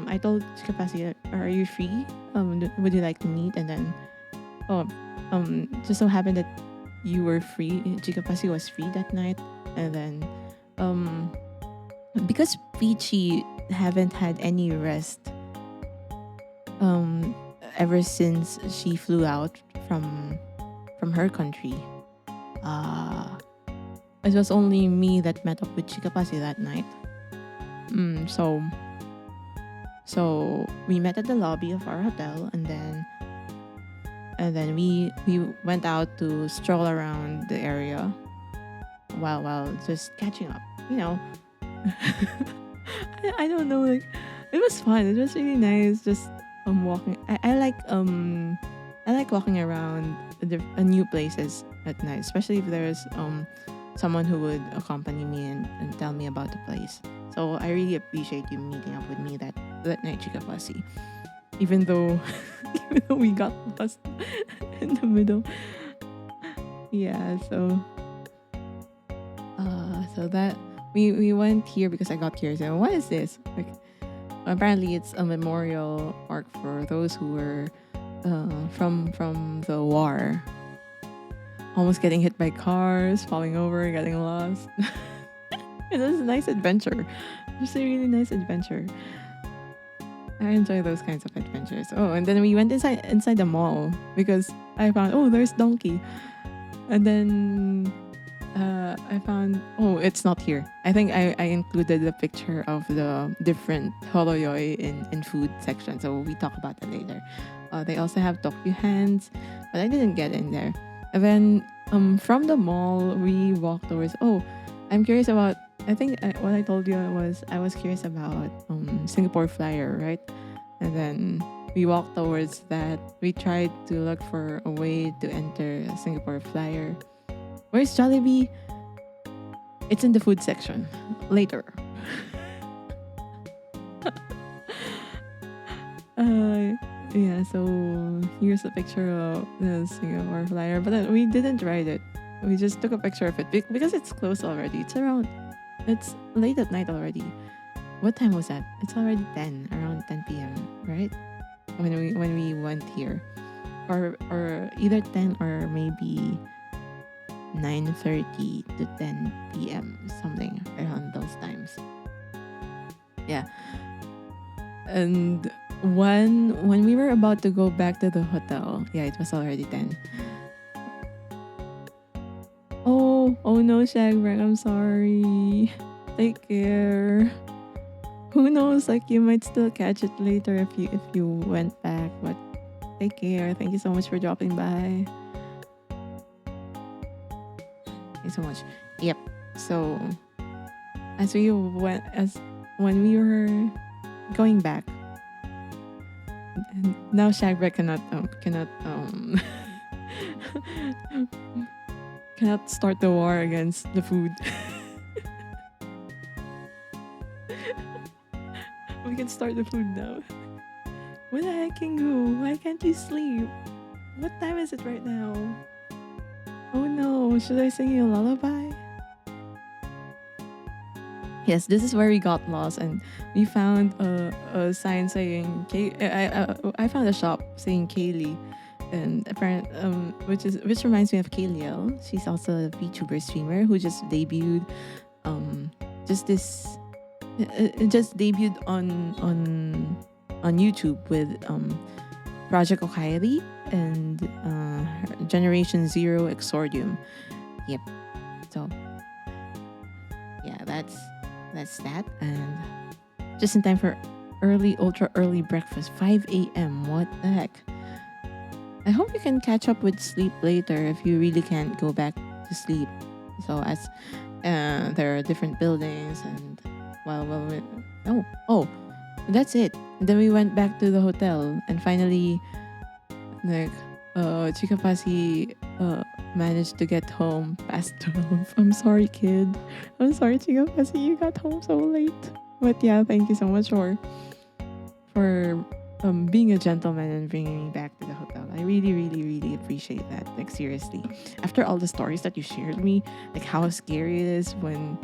I told Chika Pasi, "Are you free? Would you like to meet?" And then just so happened that you were free. Chika Pasi was free that night, and then because Peachy haven't had any rest ever since she flew out from her country. It was only me that met up with Chika Pasi that night. So we met at the lobby of our hotel, and then we went out to stroll around the area while just catching up. You know, I don't know, like it was fun. It was really nice just walking. I like walking around new places at night, especially if there's someone who would accompany me and tell me about the place. So I really appreciate you meeting up with me that night, Chica Fussy. Even though even though we got lost in the middle. Yeah, so that we went here because I got curious. And what is this? Like, apparently, it's a memorial park for those who were from the war, almost getting hit by cars, falling over, getting lost. It was a nice adventure. Just a really nice adventure. I enjoy those kinds of adventures. Oh, and then we went inside the mall because I found, oh, there's Donkey, and then I found, oh, it's not here. I think I included the picture of the different holoyoi in food section, so we talk about that later. They also have Tokyo hands, but I didn't get in there. And then from the mall we walked towards. Oh, I'm curious about. I think what I told you was I was curious about Singapore Flyer, right? And then we walked towards that. We tried to look for a way to enter Singapore Flyer. Where's Jollibee? It's in the food section. Later. Yeah, so here's a picture of the Singapore Flyer. But then we didn't ride it. We just took a picture of it because it's closed already. It's late at night already. What time was that? It's already 10, around 10 p.m., right? When we went here. Or either 10 or maybe 9:30 to 10 p.m., something around those times. Yeah. And when we were about to go back to the hotel, yeah, it was already 10. Oh no, Shagbrag, I'm sorry. Take care. Who knows, like you might still catch it later if you went back, but take care. Thank you so much for dropping by. Thank you so much. Yep. So as when we were going back, now Shagbrag cannot start the war against the food. We can start the food now. Where the heck, Kingu? Why can't you sleep? What time is it right now? Oh no, should I sing you a lullaby? Yes, this is where we got lost, and we found a sign saying I found a shop saying Kaylee, and which reminds me of Kayliel. She's also a VTuber streamer who just debuted just this it just debuted on YouTube with Project Okairi and Generation Zero Exordium. Yep. So yeah, that's that, and just in time for ultra early breakfast, 5 a.m. What the heck? I hope you can catch up with sleep later if you really can't go back to sleep. So as there are different buildings, and that's it. And then we went back to the hotel, and finally, like, Chica Pasi managed to get home past 12. I'm sorry, kid. I'm sorry, Chica Pasi, you got home so late. But yeah, thank you so much for being a gentleman and bringing me back to the hotel. I really, really, really appreciate that. Like, seriously. After all the stories that you shared with me, like how scary it is when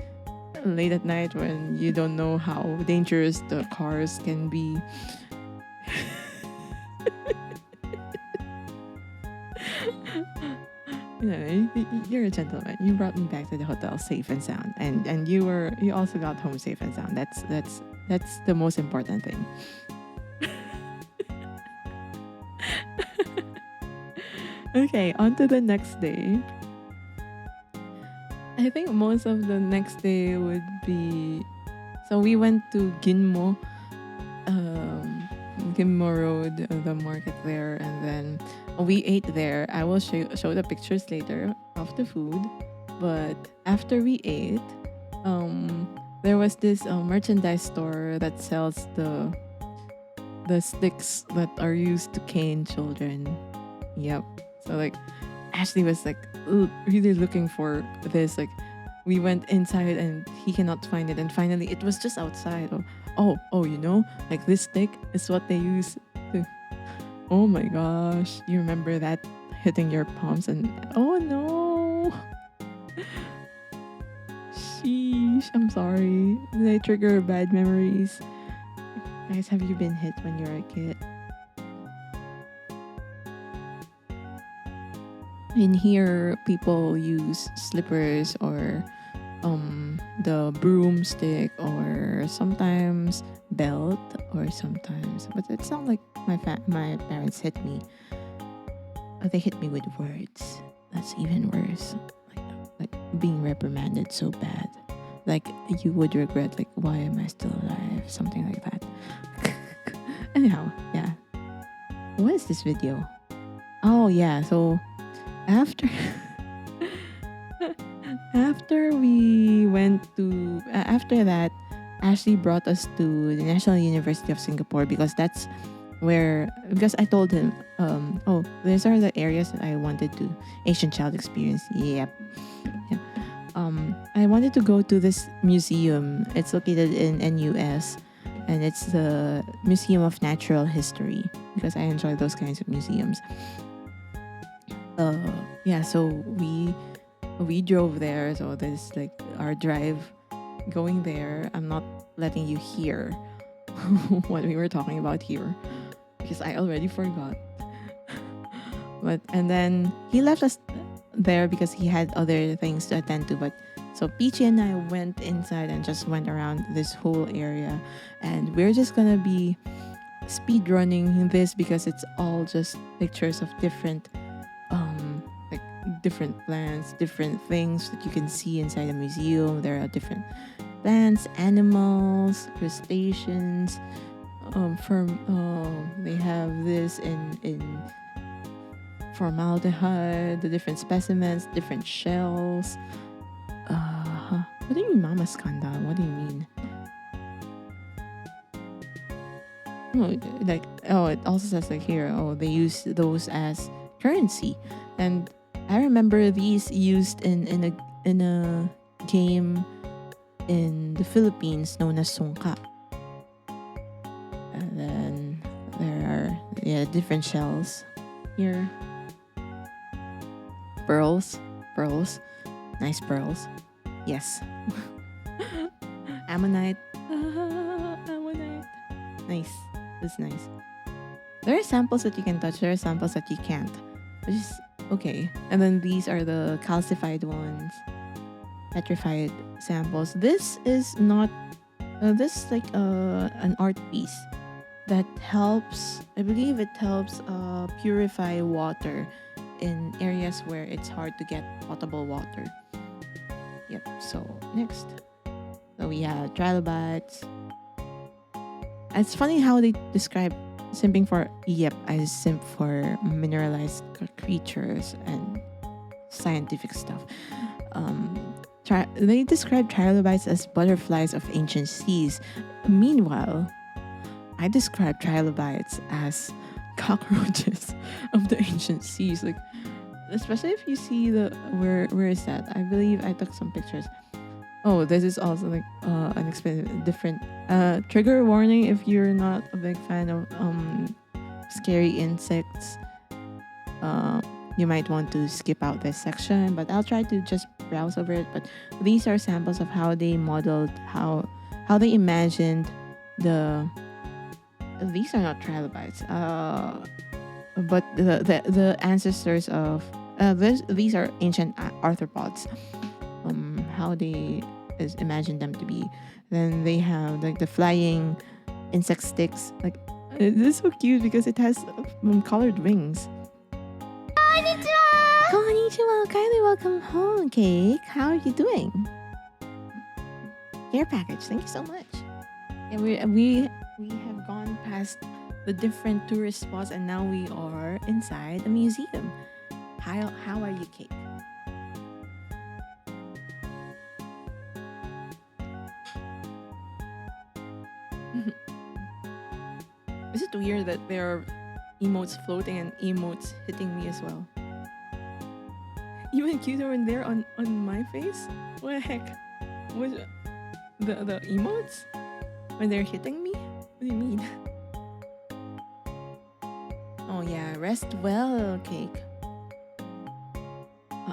late at night when you don't know how dangerous the cars can be. You're a gentleman. You brought me back to the hotel safe and sound, and you also got home safe and sound. That's the most important thing. Okay, on to the next day. I think most of the next day would be. So we went to Ginmo Road, the market there, and then we ate there. I will show the pictures later of the food. But after we ate, there was this merchandise store that sells the sticks that are used to cane children. Yep. So like Ashley was like really looking for this. Like we went inside and he cannot find it, and finally it was just outside. Oh, you know, like this stick is what they use to. Oh my gosh, you remember that hitting your palms and oh no. Sheesh, I'm sorry. They trigger bad memories. Guys, have you been hit when you're a kid? In here, people use slippers or the broomstick or sometimes belt or sometimes, but it's not like my parents hit me. They hit me with words. That's even worse. Like being reprimanded so bad. Like you would regret, like, why am I still alive? Something like that. Anyhow, yeah. What is this video? Oh yeah, so after after that, Ashley brought us to the National University of Singapore because that's because I told him, oh, these are the areas that I wanted to Asian child experience. Yep. Yeah. I wanted to go to this museum. It's located in NUS, and it's the Museum of Natural History because I enjoy those kinds of museums. Yeah, so we drove there. So there's like our drive going there. I'm not letting you hear what we were talking about here because I already forgot. And then he left us there because he had other things to attend to. But so Peachy and I went inside and just went around this whole area, and we're just gonna be speed running this because it's all just pictures of different different plants, different things that you can see inside a museum. There are different plants, animals, crustaceans. They have this in formaldehyde, the different specimens, different shells. What do you mean, Mama Skanda? What do you mean? It also says like here, they use those as currency. And I remember these used in a game in the Philippines known as Sungka. And then there are different shells here. Pearls, nice pearls. Yes. Ammonite. Ammonite. Nice. That's nice. There are samples that you can touch. There are samples that you can't. Which is okay. And then these are the calcified ones. Petrified samples. This is not... this is like an art piece that helps... I believe it helps purify water in areas where it's hard to get potable water. Yep, so next. So we have trilobites. It's funny how they describe simping for... Yep, I simp for mineralized creatures and scientific stuff. They describe trilobites as butterflies of ancient seas. Meanwhile, I describe trilobites as cockroaches of the ancient seas. Like, especially if you see where is that? I believe I took some pictures. Oh, this is also like an different trigger warning if you're not a big fan of scary insects. You might want to skip out this section, but I'll try to just browse over it. But these are samples of how they modeled, how they imagined the... These are not trilobites, but the ancestors of these are ancient arthropods. How they imagined them to be. Then they have like the flying insect sticks. Like, it is so cute because it has colored wings. Konnichiwa! Konnichiwa! Kylie, welcome home, Cake. How are you doing? Care package. Thank you so much. Yeah, we have gone past the different tourist spots and now we are inside a museum. How are you, Cake? Is it weird that there are emotes floating and emotes hitting me as well? Even cuter when they're on my face? What the heck? What the emotes? When they're hitting me? What do you mean? Oh yeah, rest well, cake.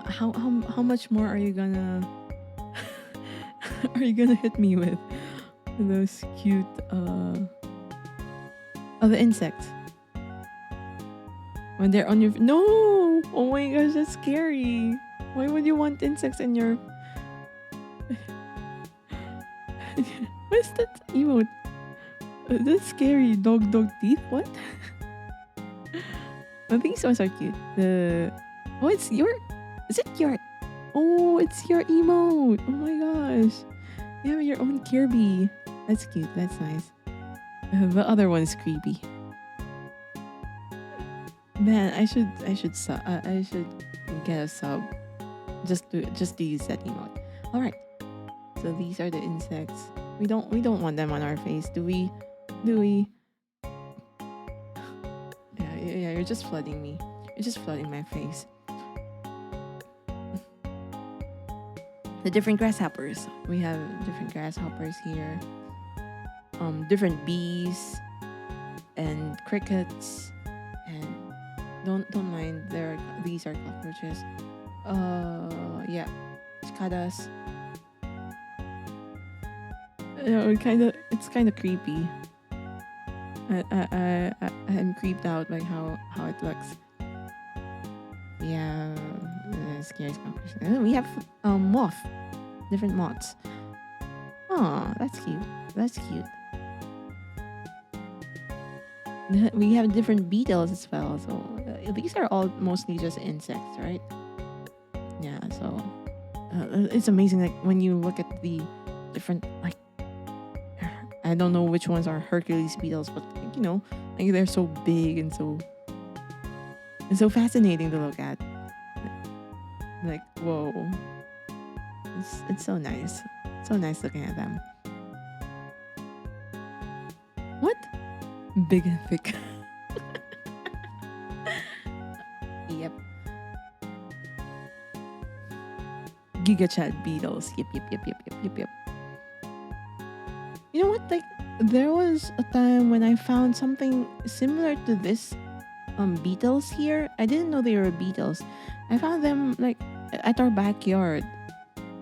How much more are you gonna hit me with those cute the insects when they're on your no, oh my gosh, that's scary. Why would you want insects in your what's that emote? That's scary. Dog teeth, what? But these ones are cute. It's your, is it your, oh, it's your emote. Oh my gosh, you have your own Kirby. That's cute. That's nice. The other one's creepy. Man, I should get a sub just to use that emote. All right. So these are the insects. We don't want them on our face, do we? Yeah, you're just flooding me. You're just flooding my face. The different grasshoppers. We have different grasshoppers here. Different bees and crickets, and don't mind, these are cockroaches. Yeah, cicadas. It's kind of creepy. I'm creeped out by how it looks. Yeah, scary cockroaches. And then we have moth, different moths. Oh, that's cute. That's cute. We have different beetles as well. So these are all mostly just insects, right? Yeah. So it's amazing. Like when you look at the different, like, I don't know which ones are Hercules beetles, but like, like they're so big and so fascinating to look at. Like, whoa, it's so nice. So nice looking at them. What? Big and thick. Yep. Giga Chad beetles. Yep. You know what? Like, there was a time when I found something similar to this beetles here. I didn't know they were beetles. I found them like at our backyard.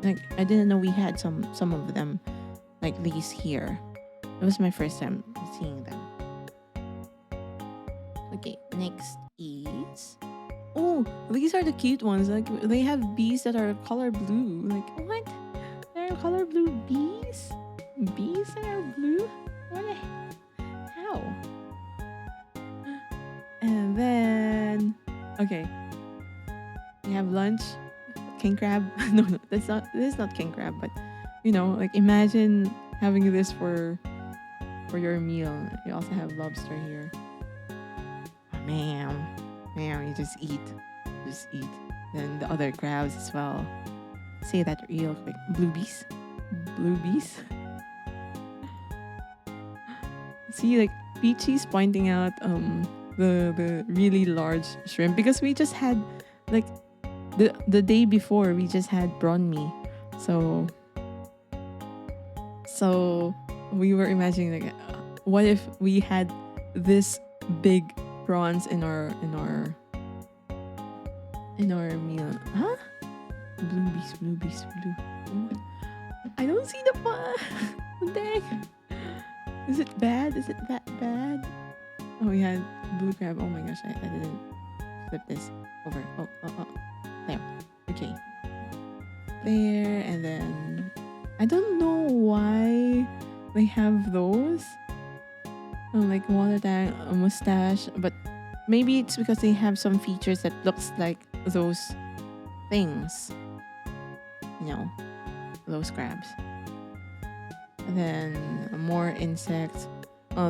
Like, I didn't know we had some of them like these here. It was my first time seeing them. Okay, next is, oh, these are the cute ones. Like, they have bees that are color blue. Like, what? There are color blue bees? Bees that are blue? What the heck? How? And then, okay, we have lunch. King crab. No, this is not king crab, but like, imagine having this for your meal. You also have lobster here. Oh, ma'am, you just eat. Then the other crabs as well. Say that real quick. Blue bees. See, like, Peachy's pointing out the really large shrimp, because we just had, like, the day before we just had prawn mee, so we were imagining, like, what if we had this big prawns in our meal? Huh? Blue bees. Oh, I don't see the what the heck? Is it bad? Is it that bad? Oh, we had blue crab. Oh my gosh, I didn't flip this over. Oh. There. Okay. There, and then I don't know why they have those. Like water tank, a mustache, but maybe it's because they have some features that looks like those things. Those crabs. And then more insects.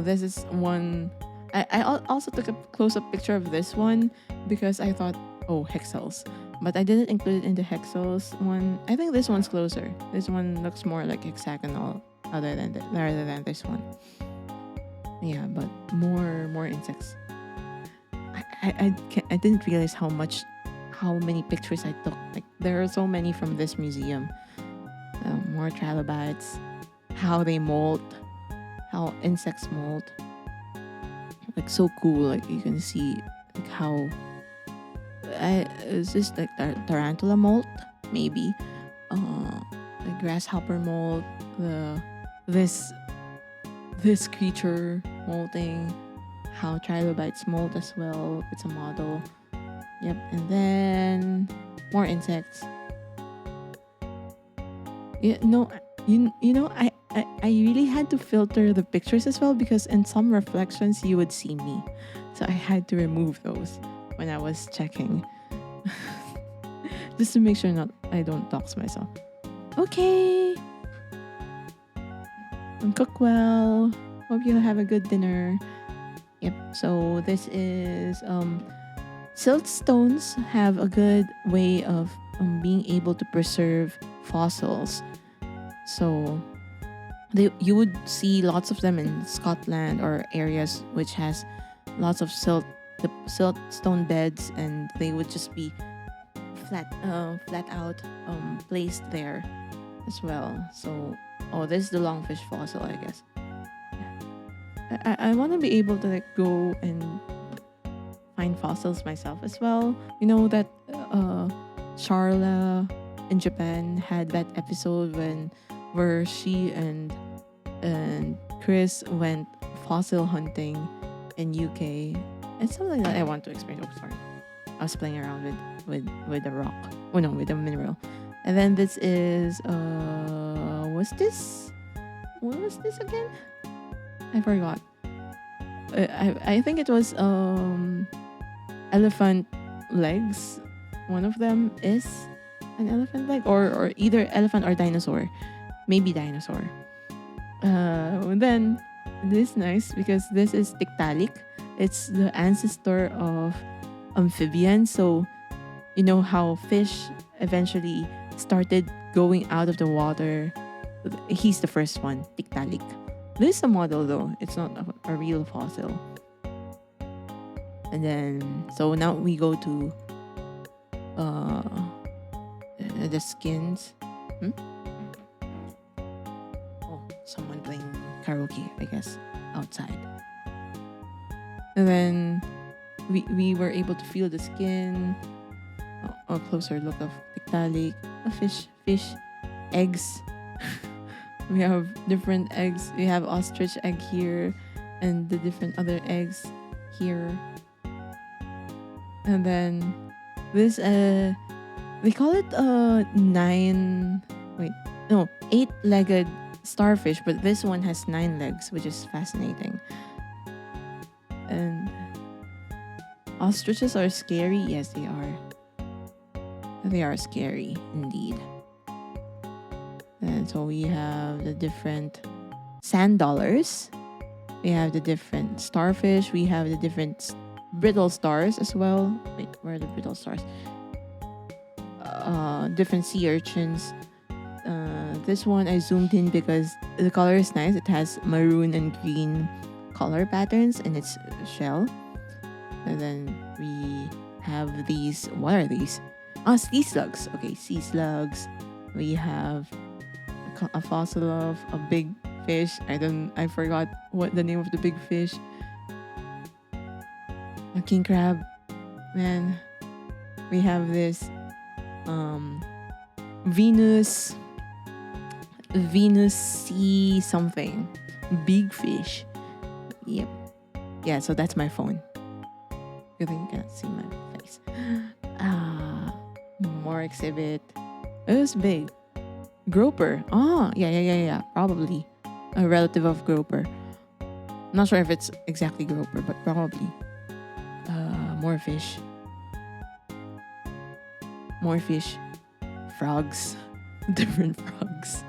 This is one. I also took a close-up picture of this one because I thought, oh, hexels. But I didn't include it in the hexels one. I think this one's closer. This one looks more like hexagonal rather than this one. Yeah, but more insects. I didn't realize how many pictures I took. Like there are so many from this museum. More trilobites, how they molt, how insects molt. Like so cool. Like you can see like how is this like tarantula molt maybe, the grasshopper molt, the this this creature molting, how trilobites molt as well. It's a model. Yep, and then more insects. Yeah, no, you know, I really had to filter the pictures as well because in some reflections you would see me. So I had to remove those when I was checking. Just to make sure not I don't dox myself. Okay. Cook well. Hope you have a good dinner. Yep. So this is siltstones have a good way of being able to preserve fossils. So you would see lots of them in Scotland or areas which has lots of siltstone beds, and they would just be flat out placed there as well. So this is the longfish fossil, I guess. I want to be able to like go and find fossils myself as well. You know that Charla in Japan had that episode where she and Chris went fossil hunting in UK. It's something that I want to experience. Oh, sorry, I was playing around with the rock. Oh no, with the mineral. And then this is what was this again? I forgot. I think it was elephant legs. One of them is an elephant leg, or either elephant or dinosaur. Maybe dinosaur. Then this is nice because this is Tiktaalik. It's the ancestor of amphibians. So you know how fish eventually started going out of the water. He's the first one, Tiktaalik. This is a model though. It's not a real fossil. And then so now we go to the skins. Oh, someone playing karaoke, I guess, outside. And then we were able to feel the skin. A closer look of Tiktaalik. A fish, eggs. We have different eggs. We have ostrich egg here, and the different other eggs here. And then this they call it 8-legged starfish, but this one has 9 legs, which is fascinating. And ostriches are scary. Yes, they are. They are scary indeed. And so we have the different sand dollars. We have the different starfish. We have the different brittle stars as well. Wait, where are the brittle stars? Different sea urchins. This one I zoomed in because the color is nice. It has maroon and green color patterns in its shell. And then we have these. What are these? Sea slugs. Okay, sea slugs. We have a fossil of a big fish. I forgot what the name of the big fish. A king crab. Man, we have this Venus sea something. Big fish. Yep. Yeah, so that's my phone. You think you can't see my face. More exhibit. It was big. Groper. Yeah. Probably a relative of Groper. Not sure if it's exactly Groper, but probably. More fish. More fish. Frogs. Different frogs.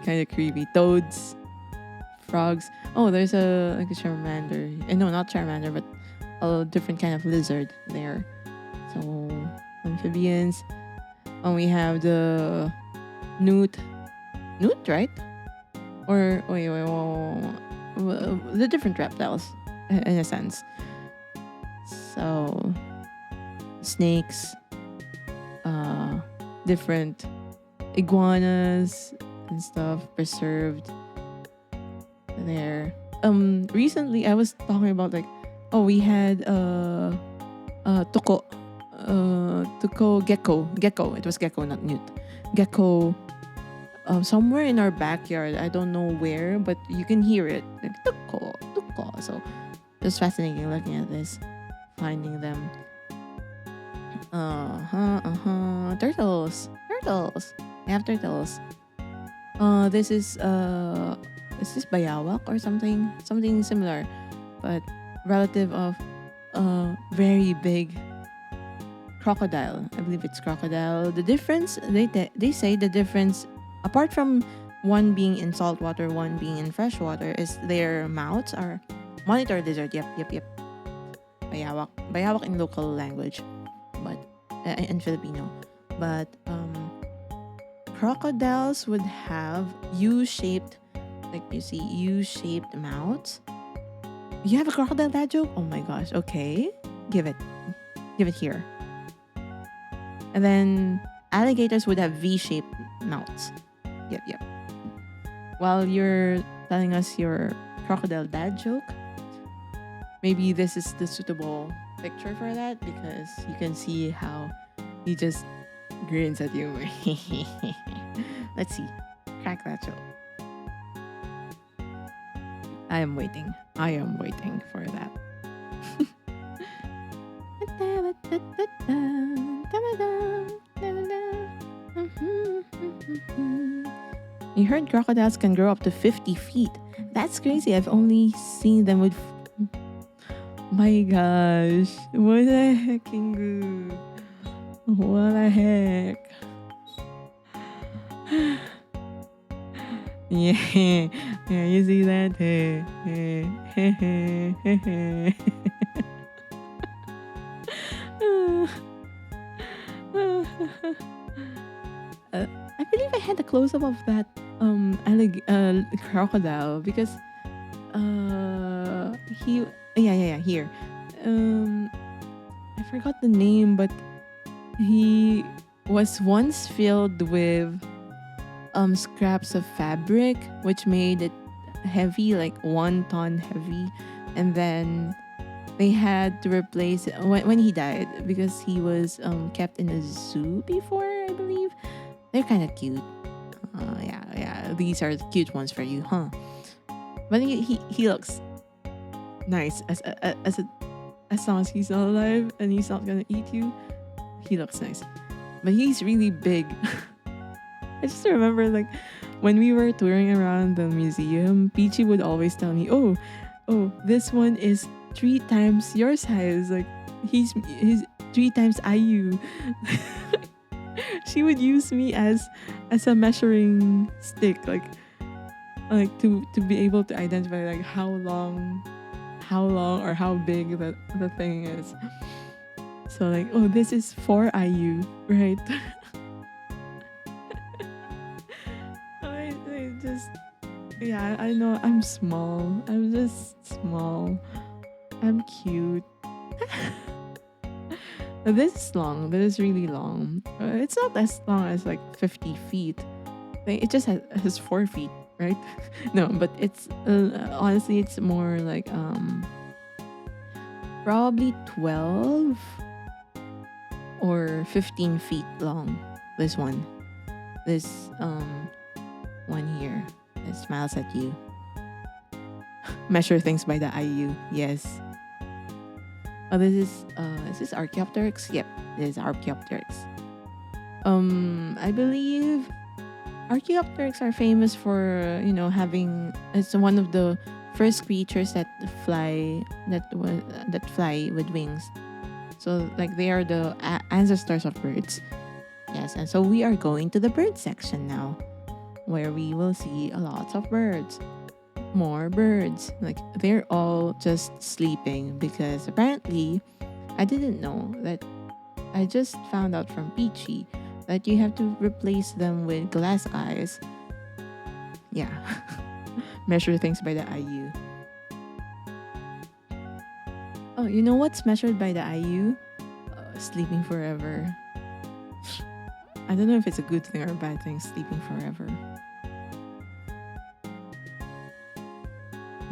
Kind of creepy. Toads. Frogs. Oh, there's a Charmander. No, not Charmander, but a different kind of lizard there. So, amphibians. We have the newt. Newt, right? Or wait. the different reptiles, in a sense. So snakes, uh, different iguanas and stuff preserved there. Recently I was talking about like, oh, we had toko, gecko. It was gecko, not newt. Gecko. Somewhere in our backyard, I don't know where, but you can hear it like toko, toko. So it's fascinating looking at this, finding them. Turtles, turtles. We have turtles. This is bayawak or something similar, but relative of a very big crocodile. I believe it's crocodile. The difference, they say the difference, apart from one being in salt water, one being in fresh water, is their mouths are monitor lizard. Yep. Bayawak, bayawak in local language, but in Filipino, but crocodiles would have U-shaped, like you see U-shaped mouths. You have a crocodile dad joke? Oh my gosh. Okay, give it here. And then alligators would have V-shaped mouths. Yep. While you're telling us your crocodile dad joke, maybe this is the suitable picture for that, because you can see how he just grins at you. Let's see. Crack that joke. I am waiting for that. You heard crocodiles can grow up to 50 feet. That's crazy. I've only seen them with... My gosh. What the heck, Kingu? What the heck? Yeah, you see that? I believe I had a close-up of that crocodile, because here. I forgot the name, but he was once filled with scraps of fabric, which made it heavy, like 1 ton heavy, and then they had to replace it when he died, because he was kept in a zoo before, I believe. They're kind of cute. Yeah, these are the cute ones for you, huh? But he looks nice as long as he's still alive and he's not gonna eat you. He looks nice, but he's really big. I just remember, like, when we were touring around the museum, Peachy would always tell me, oh, this one is 3 times your size. Like, he's 3 times IU. She would use me as a measuring stick, like to be able to identify like how long or how big the thing is. So like, oh, this is 4 IU, right? I know I'm small. I'm just small. I'm cute. This is long. This is really long. It's not as long as like 50 feet. Like, it just has 4 feet, right? No, but it's honestly, it's more like probably 12 or 15 feet long. This one here that smiles at you. Measure things by the IU. Yes. Oh, is this Archaeopteryx? Yep, this is Archaeopteryx. I believe Archaeopteryx are famous for, having, it's one of the first creatures that fly with wings. So like, they are the ancestors of birds. Yes, and so we are going to the bird section now, where we will see a lot of birds. More birds. Like, they're all just sleeping, because apparently, I didn't know that. I just found out from Peachy that you have to replace them with glass eyes. Yeah. Measure things by the IU. Oh, you know what's measured by the IU? Sleeping forever. I don't know if it's a good thing or a bad thing, sleeping forever.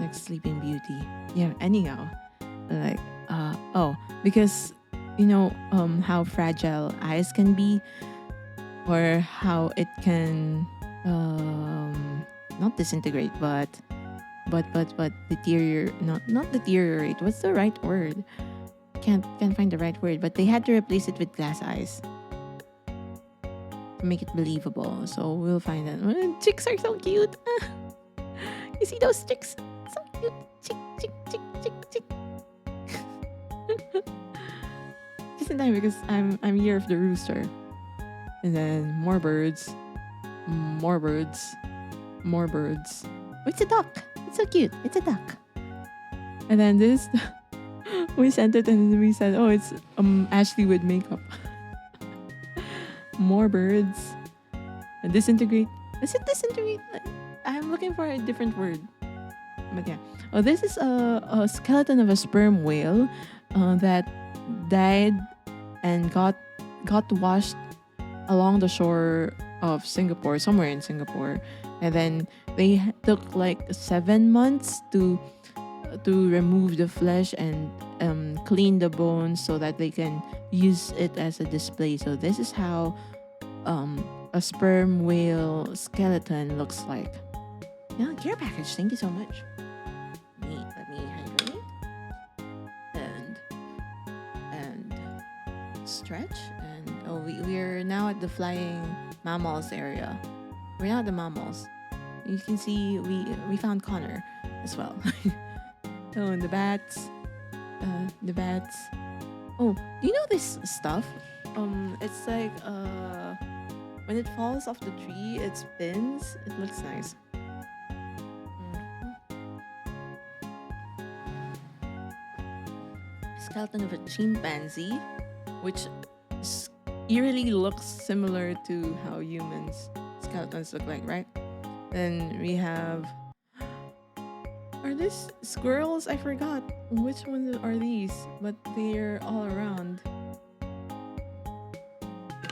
Like Sleeping Beauty. Yeah, anyhow. Like, because how fragile ice can be, or how it can not disintegrate, but deteriorate. Not deteriorate. What's the right word? Can't find the right word. But they had to replace it with glass ice to make it believable. So we'll find that. Chicks are so cute. You see those chicks? So cute. Chick, chick, chick, chick, chick. Just in time because I'm year of the rooster. And then more birds. More birds. More birds. Oh, it's a duck. It's so cute. It's a duck. And then this we sent it and we said, oh, it's Ashley with makeup. More birds. And disintegrate. Is it disintegrate? I'm looking for a different word. But yeah. Oh, this is a skeleton of a sperm whale that died and got washed along the shore of Singapore, somewhere in Singapore. And then they took like 7 months to remove the flesh and clean the bones so that they can use it as a display. So this is how a sperm whale skeleton looks like. Yeah, care package. Thank you so much. Let me hydrate and stretch. And we're now at the flying mammals area. We're now at the mammals. You can see we found Connor as well. Oh, and the bats. Oh, do you know this stuff? It's like when it falls off the tree, it spins. It looks nice. Skeleton of a chimpanzee, which eerily looks similar to how humans skeletons look like, right? Then we have, are these squirrels? I forgot which ones are these, but they're all around.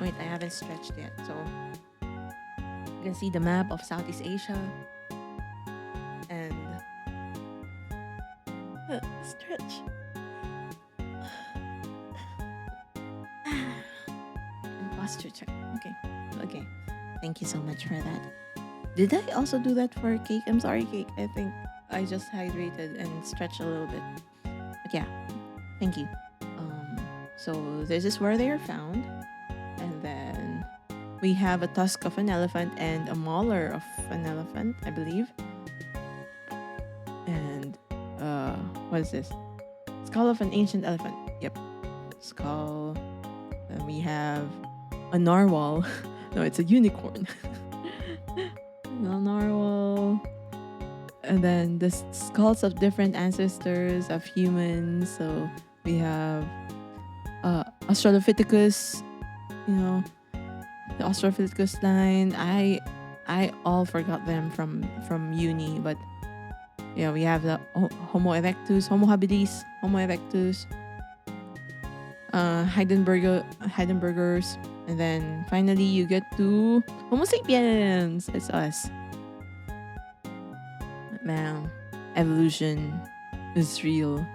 Wait, I haven't stretched yet, so you can see the map of Southeast Asia and stretch. And posture check. Okay. Thank you so much for that. Did I also do that for cake? I'm sorry, cake. I think I just hydrated and stretched a little bit. But yeah, thank you. So this is where they are found. And then we have a tusk of an elephant and a molar of an elephant, I believe. And what is this? Skull of an ancient elephant. Yep. Skull. Then we have a narwhal. No, it's a unicorn. No, narwhal. And then the skulls of different ancestors of humans. So we have Australopithecus, the Australopithecus line. I all forgot them from uni, but yeah, we have the Homo erectus, Homo habilis, Homo erectus, Heidenbergers, and then finally you get to Homo sapiens. It's us. Man, evolution is real.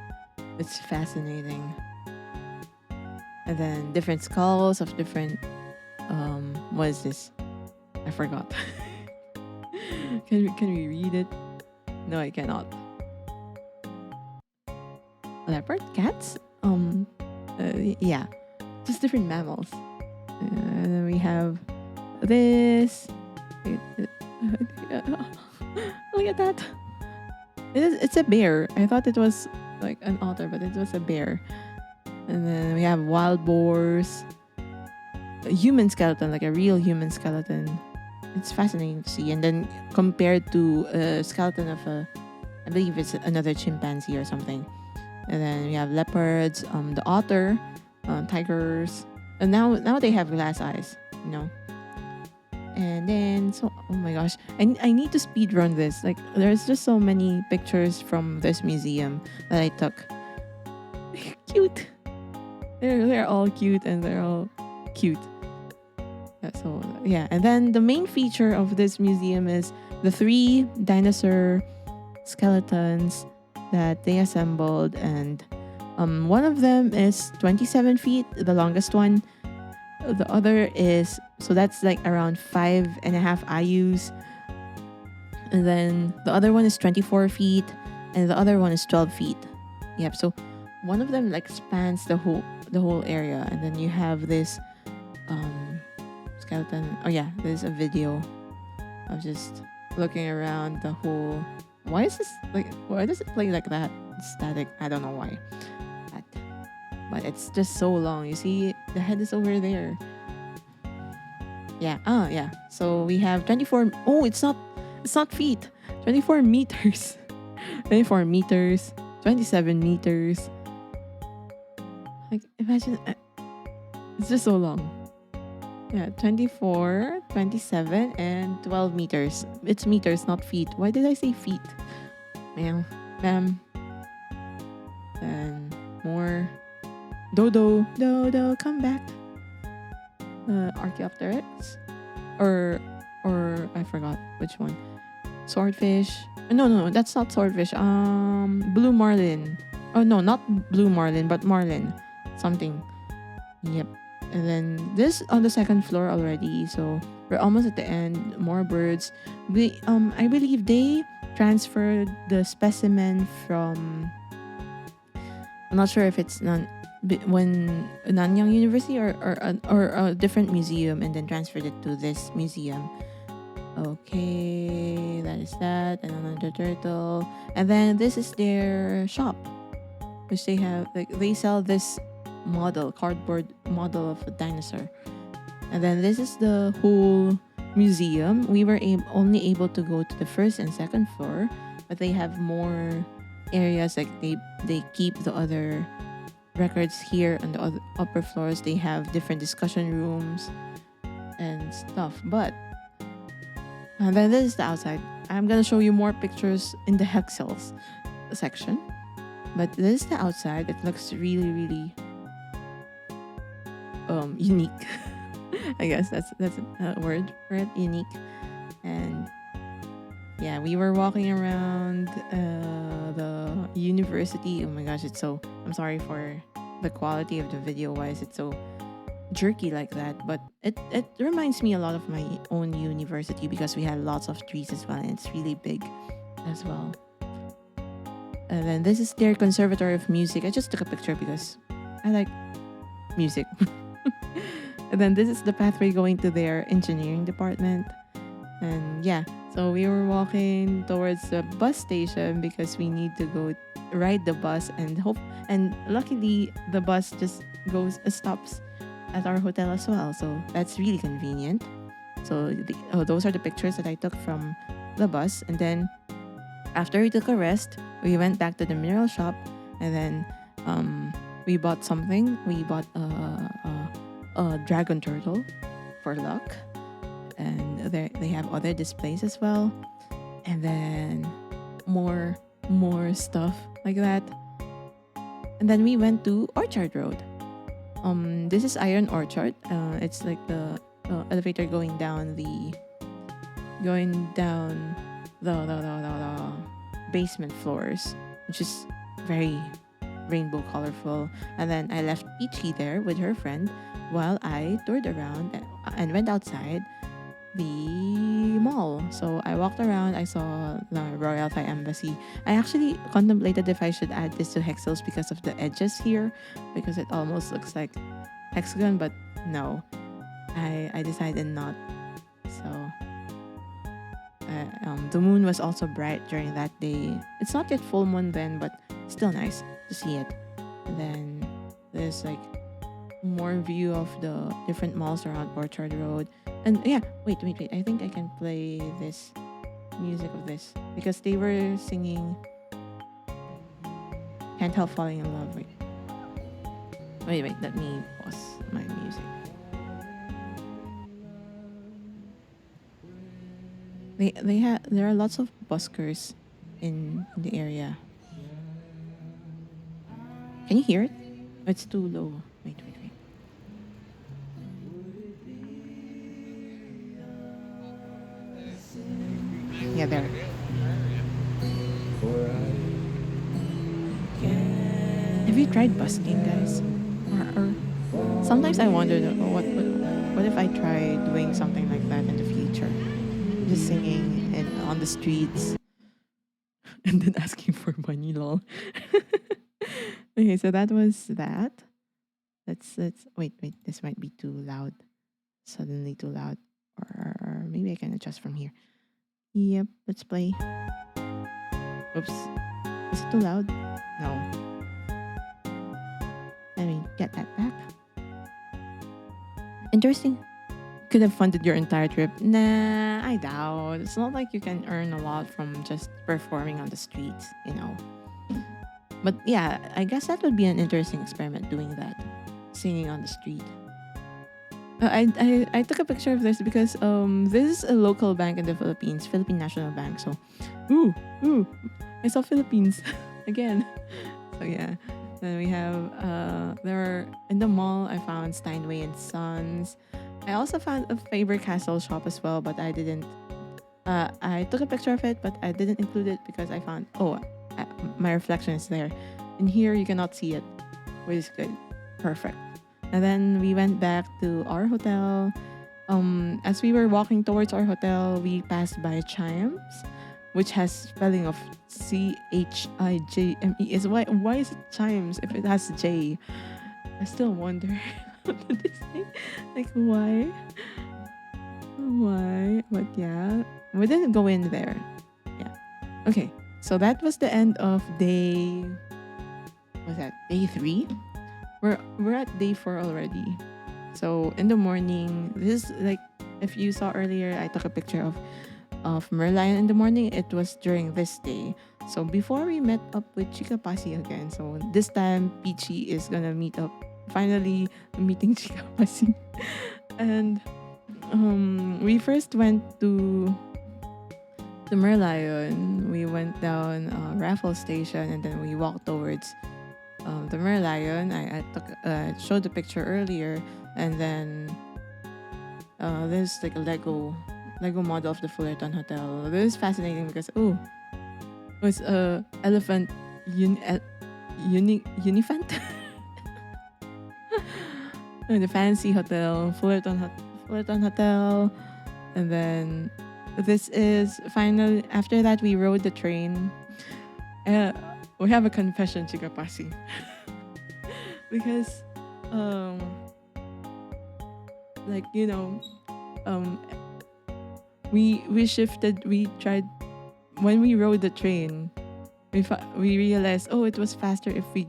It's fascinating. And then different skulls of different what is this? I forgot. Can we read it? No, I cannot. Leopard, cats? Yeah, just different mammals. And then we have this. Look at that. It's a bear. I thought it was like an otter, but it was a bear. And then we have wild boars. A human skeleton, like a real human skeleton. It's fascinating to see. And then compared to a skeleton of I believe it's another chimpanzee or something. And then we have leopards, the otter, tigers. And now they have glass eyes, And then, oh my gosh, I need to speed run this. Like, there's just so many pictures from this museum that I took. they're all cute and they're all cute. So yeah, and then the main feature of this museum is the three dinosaur skeletons that they assembled, and one of them is 27 feet, the longest one. The other is, so that's like around 5.5 IUs, and then the other one is 24 feet, and the other one is 12 feet. Yep. So one of them like spans the whole area, and then you have this um skeleton. Oh yeah, there's a video of just looking around the whole. Why is this like? Why does it play like that? It's static. I don't know why. But, but it's just so long. You see, the head is over there. Yeah. Oh yeah. So we have 24. Oh, it's not. It's not feet. 24 meters. 24 meters. 27 meters. Like imagine. It's just so long. Yeah, 24, 27, and 12 meters. It's meters, not feet. Why did I say feet? Ma'am. Ma'am. And more. Dodo. Dodo, come back. Archaeopteryx? Or I forgot which one. Swordfish. No, that's not swordfish. Blue marlin. Oh no, not blue marlin, but marlin. Something. Yep. And then this on the second floor already, so we're almost at the end. More birds. I believe they transferred the specimen from. I'm not sure if it's when Nanyang University or a different museum, and then transferred it to this museum. Okay, that is that, and another turtle, and then this is their shop, which they have like they sell this cardboard model of a dinosaur. And then this is the whole museum. We were only able to go to the first and second floor, but they have more areas, like they keep the other records here on the other upper floors. They have different discussion rooms and stuff. But and then this is the outside. I'm gonna show you more pictures in the Hexels section. But this is the outside. It looks really, really unique. I guess that's a word for it, unique. And yeah, we were walking around the university. Oh my gosh, I'm sorry for the quality of the video. Why is it so jerky like that? But it reminds me a lot of my own university, because we had lots of trees as well, and it's really big as well. And then this is their conservatory of music. I just took a picture because I like music. And then this is the pathway going to their engineering department. And yeah, so we were walking towards the bus station because we need to go ride the bus, and luckily the bus just stops at our hotel as well. So that's really convenient. So those are the pictures that I took from the bus. And then after we took a rest, we went back to the mineral shop, and then we bought something. We bought a dragon turtle for luck, and they have other displays as well, and then more stuff like that. And then we went to Orchard Road. This is Iron Orchard. It's like the elevator going down the basement floors, which is very rainbow colorful. And then I left Peachy there with her friend while I toured around and went outside the mall. So I walked around. I saw the Royal Thai Embassy. I actually contemplated if I should add this to Hexels because of the edges here, because it almost looks like hexagon, but no, I decided not. So the moon was also bright during that day. It's not yet full moon then, but still nice to see it. And then there's like more view of the different malls around Orchard Road. And yeah, wait. I think I can play this music of this because they were singing Can't Help Falling in Love. Wait, let me pause my music. There are lots of buskers in the area. Can you hear it? It's too low. Wait, wait, wait. Yeah, there. Have you tried busking, guys? Or sometimes I wonder what if I try doing something like that in the future, just singing and on the streets and then asking for money, lol. Okay, so that was that. Let's wait. This might be too loud. Suddenly too loud, or maybe I can adjust from here. Yep, let's play. Oops, is it too loud? No. Let me get that back. Interesting. Could have funded your entire trip. Nah, I doubt. It's not like you can earn a lot from just performing on the streets, you know. But yeah, I guess that would be an interesting experiment doing that, singing on the street. I took a picture of this because this is a local bank in the Philippines, Philippine National Bank. So, ooh, ooh, I saw Philippines again. So yeah, then we have there are in the mall. I found Steinway and Sons. I also found a Faber Castell shop as well, but I didn't. I took a picture of it, but I didn't include it because I found my reflection is there. In here, you cannot see it, which is good, perfect. And then we went back to our hotel. As we were walking towards our hotel, we passed by Chimes, which has spelling of Chijme. Is why is it Chimes if it has J? I still wonder what did they say? Like why? Why? But yeah, we didn't go in there. Yeah. Okay. So that was the end of day. Was that day 3? We're at day 4 already. So in the morning, this is like if you saw earlier, I took a picture of Merlion in the morning. It was during this day. So before we met up with Chica Pasi again. So this time Peachy is gonna meet up. Finally meeting Chica Pasi. And we first went to the Merlion. We went down Raffles Station and then we walked towards the Merlion. I took showed the picture earlier, and then there's like a Lego model of the Fullerton Hotel. This is fascinating because it's a elephant unifant. The fancy hotel, Fullerton Hotel, and then this is final. After that, we rode the train. We have a confession, Chica Pasi. Because, like, you know, we shifted, we tried, when we rode the train, we realized, it was faster if we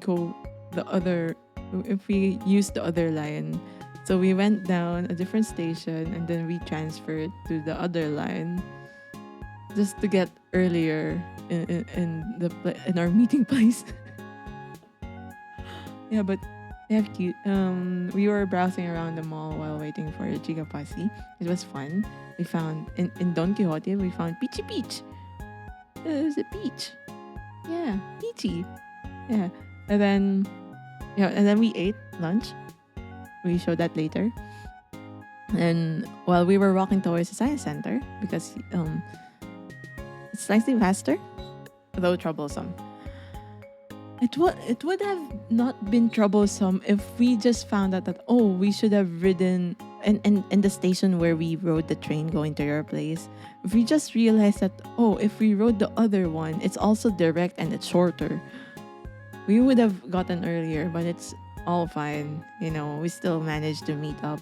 use the other line. So we went down a different station and then we transferred to the other line just to get earlier in our meeting place. Yeah, but they have cute. We were browsing around the mall while waiting for Chica Pasi. It was fun. We found in Don Quixote. We found Peachy Peach. There's a peach. Yeah, peachy. Yeah, and then we ate lunch. We showed that later. And while we were walking towards the science center, because it's slightly faster, though troublesome. It would have not been troublesome if we just found out that we should have ridden in the station where we rode the train going to your place. If we just realized that if we rode the other one, it's also direct and it's shorter. We would have gotten earlier, but it's all fine. You know, we still managed to meet up.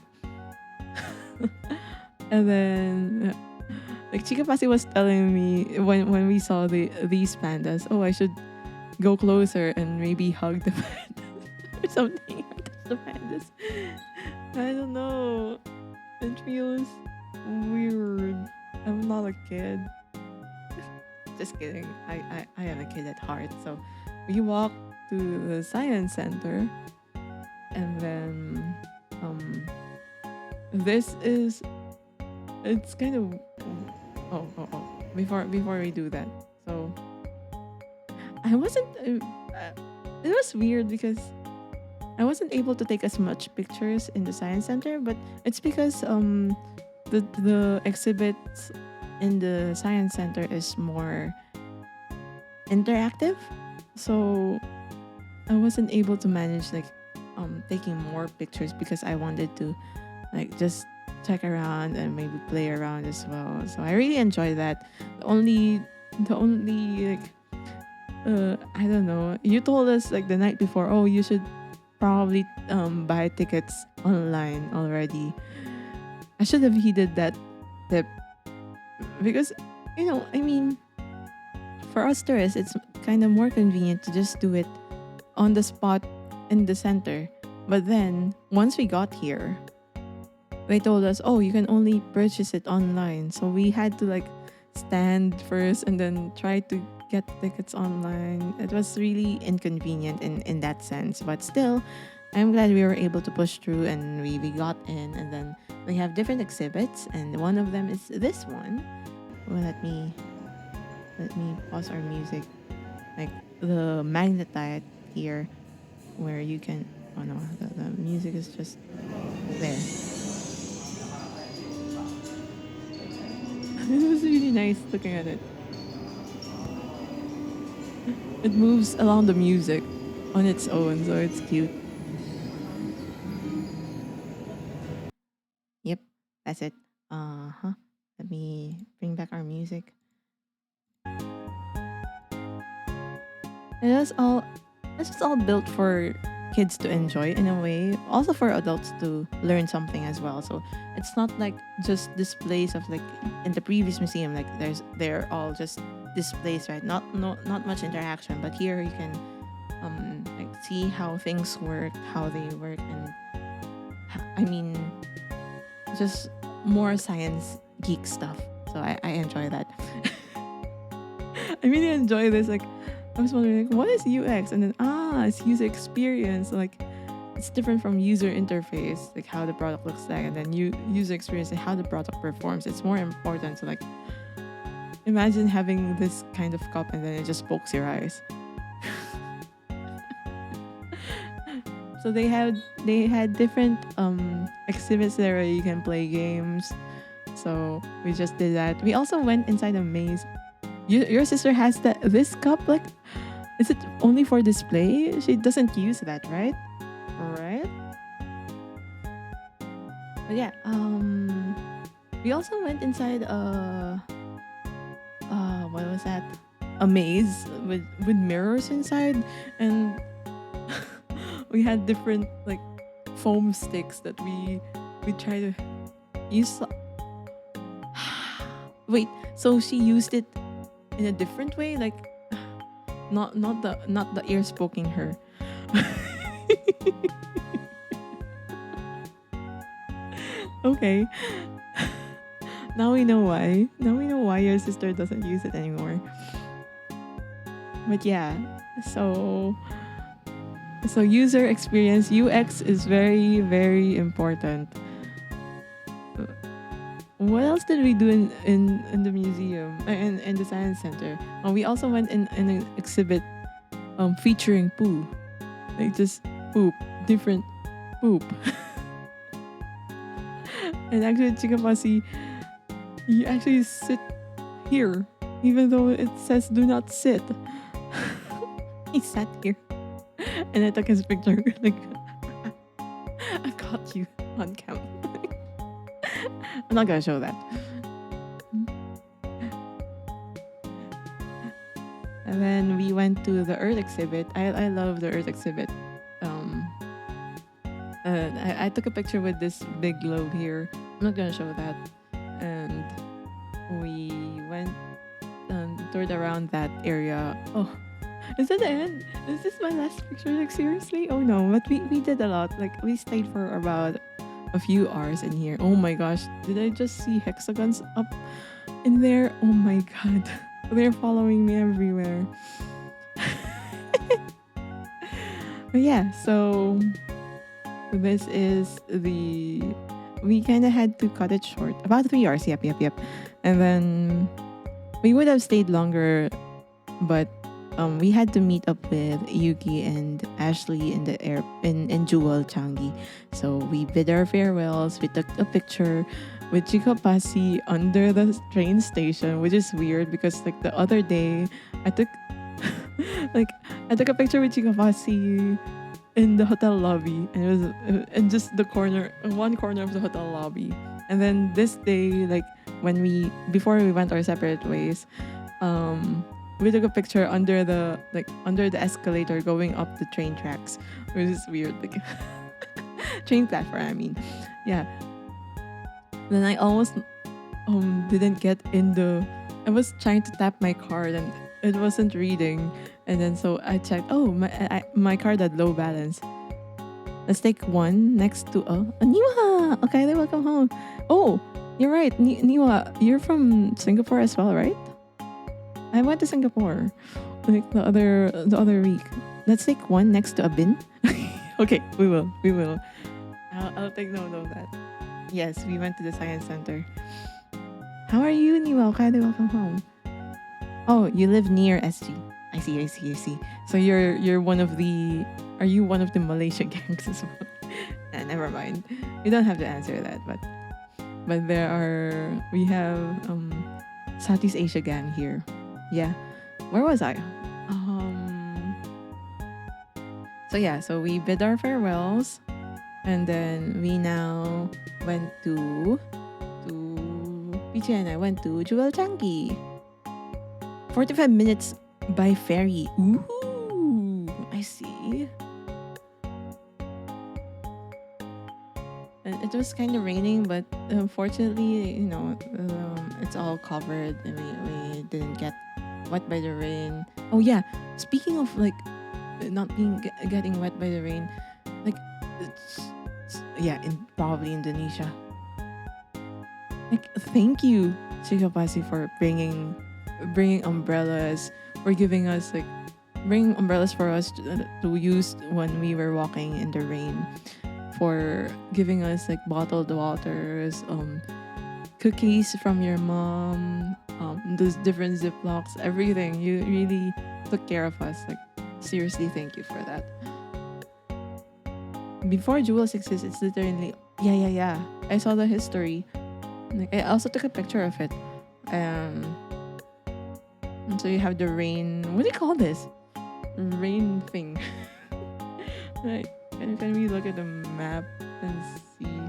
And then like Chica Pasi was telling me when we saw these pandas, I should go closer and maybe hug the pandas or something. Touch the pandas. I don't know. It feels weird. I'm not a kid. Just kidding. I am a kid at heart. So we walked to the science center, and then it's kind of before we do that. So I wasn't. It was weird because I wasn't able to take as much pictures in the science center, but it's because the exhibits in the science center is more interactive. So I wasn't able to manage like taking more pictures because I wanted to like just check around and maybe play around as well. So I really enjoy that. The only like I don't know. You told us like the night before, oh, you should probably buy tickets online already. I should have heeded that tip because I mean, for us tourists, it's kind of more convenient to just do it on the spot in the center. But then once we got here, they told us, oh, you can only purchase it online. So we had to like stand first and then try to get tickets online. It was really inconvenient in that sense. But still, I'm glad we were able to push through and we got in. And then we have different exhibits, and one of them is this one. Well, let me pause our music. Like the magnetite here, where you can. Oh no, the music is just there. It was really nice looking at it. It moves along the music on its own, so it's cute. Yep, that's it. Uh huh. Let me bring back our music. And that's all built for kids to enjoy in a way, also for adults to learn something as well. So it's not like just displays of like in the previous museum, like they're all just displays, right? Not much interaction, but here you can like see how things work, how they work, and I mean just more science geek stuff. So I enjoy that. I really enjoy this. Like I was wondering, like, what is UX? And then it's user experience. Like it's different from user interface, like how the product looks like, and then user experience and how the product performs. It's more important. So like imagine having this kind of cup and then it just pokes your eyes. So they had different exhibits there where you can play games. So we just did that. We also went inside a maze. Your sister has this cup. Like, is it only for display? She doesn't use that, right? Right. But yeah. We also went inside what was that? A maze with mirrors inside, and we had different like foam sticks that we try to use. Wait, so she used it in a different way, like not the ears poking her. Okay. Now we know why. Now we know why your sister doesn't use it anymore. But yeah, so user experience, UX is very, very important. What else did we do in the museum, in the science center? We also went in an exhibit featuring poo, like just poop, different poop. And actually, Chikapasi, you actually sit here, even though it says do not sit. He sat here, and I took his picture. Like, I caught you on camera. I'm not gonna show that. And then we went to the Earth exhibit. I love the Earth exhibit. I took a picture with this big globe here. I'm not gonna show that. And we went and toured around that area. Oh, is that the end? Is this my last picture? Like seriously? Oh no, but we did a lot. Like we stayed for about a few hours in here. Oh my gosh, did I just see hexagons up in there? Oh my god, they're following me everywhere. But yeah, so this is we kind of had to cut it short. About 3 hours, yep. And then we would have stayed longer, but we had to meet up with Yuki and Ashley in the air in Jewel Changi. So we bid our farewells. We took a picture with Chico Pasi under the train station, which is weird because like the other day I took like I took a picture with Chico Pasi in the hotel lobby, and it was in just the corner, one corner of the hotel lobby. And then this day, like when we before we went our separate ways, we took a picture under the escalator going up the train tracks, which is weird, like train platform. I mean, yeah. Then I almost didn't get in the. I was trying to tap my card and it wasn't reading, and then so I checked. Oh, my card had low balance. Let's take one next to Niwa. Okay, then welcome home. Oh, you're right, Niwa. You're from Singapore as well, right? I went to Singapore like the other week. Let's take one next to a bin. Okay, we will. I'll take note of that. Yes, we went to the science center. How are you, Niwa? Okay, then welcome home. Oh, you live near SG. I see. So you're one of the. Are you one of the Malaysia gangs as well? Never mind. You don't have to answer that, but we have Southeast Asia gang here. Yeah. Where was I? So we bid our farewells, and then we now went to Pichi and I went to Jewel Changi. 45 minutes by ferry. Ooh, I see. And it was kind of raining, but unfortunately, it's all covered, and we didn't get wet by the rain. Oh yeah, speaking of like not getting wet by the rain, like in probably Indonesia. Like thank you, Chico Pasi, for bringing umbrellas, for giving us bringing umbrellas for us to use when we were walking in the rain, for giving us like bottled waters, cookies from your mom, those different ziplocs, everything. You really took care of us. Like seriously, thank you for that. Before Jewels exists, it's literally yeah. I saw the history. Like I also took a picture of it. And so you have the rain. What do you call this? Rain thing. Right. Can we look at the map and see?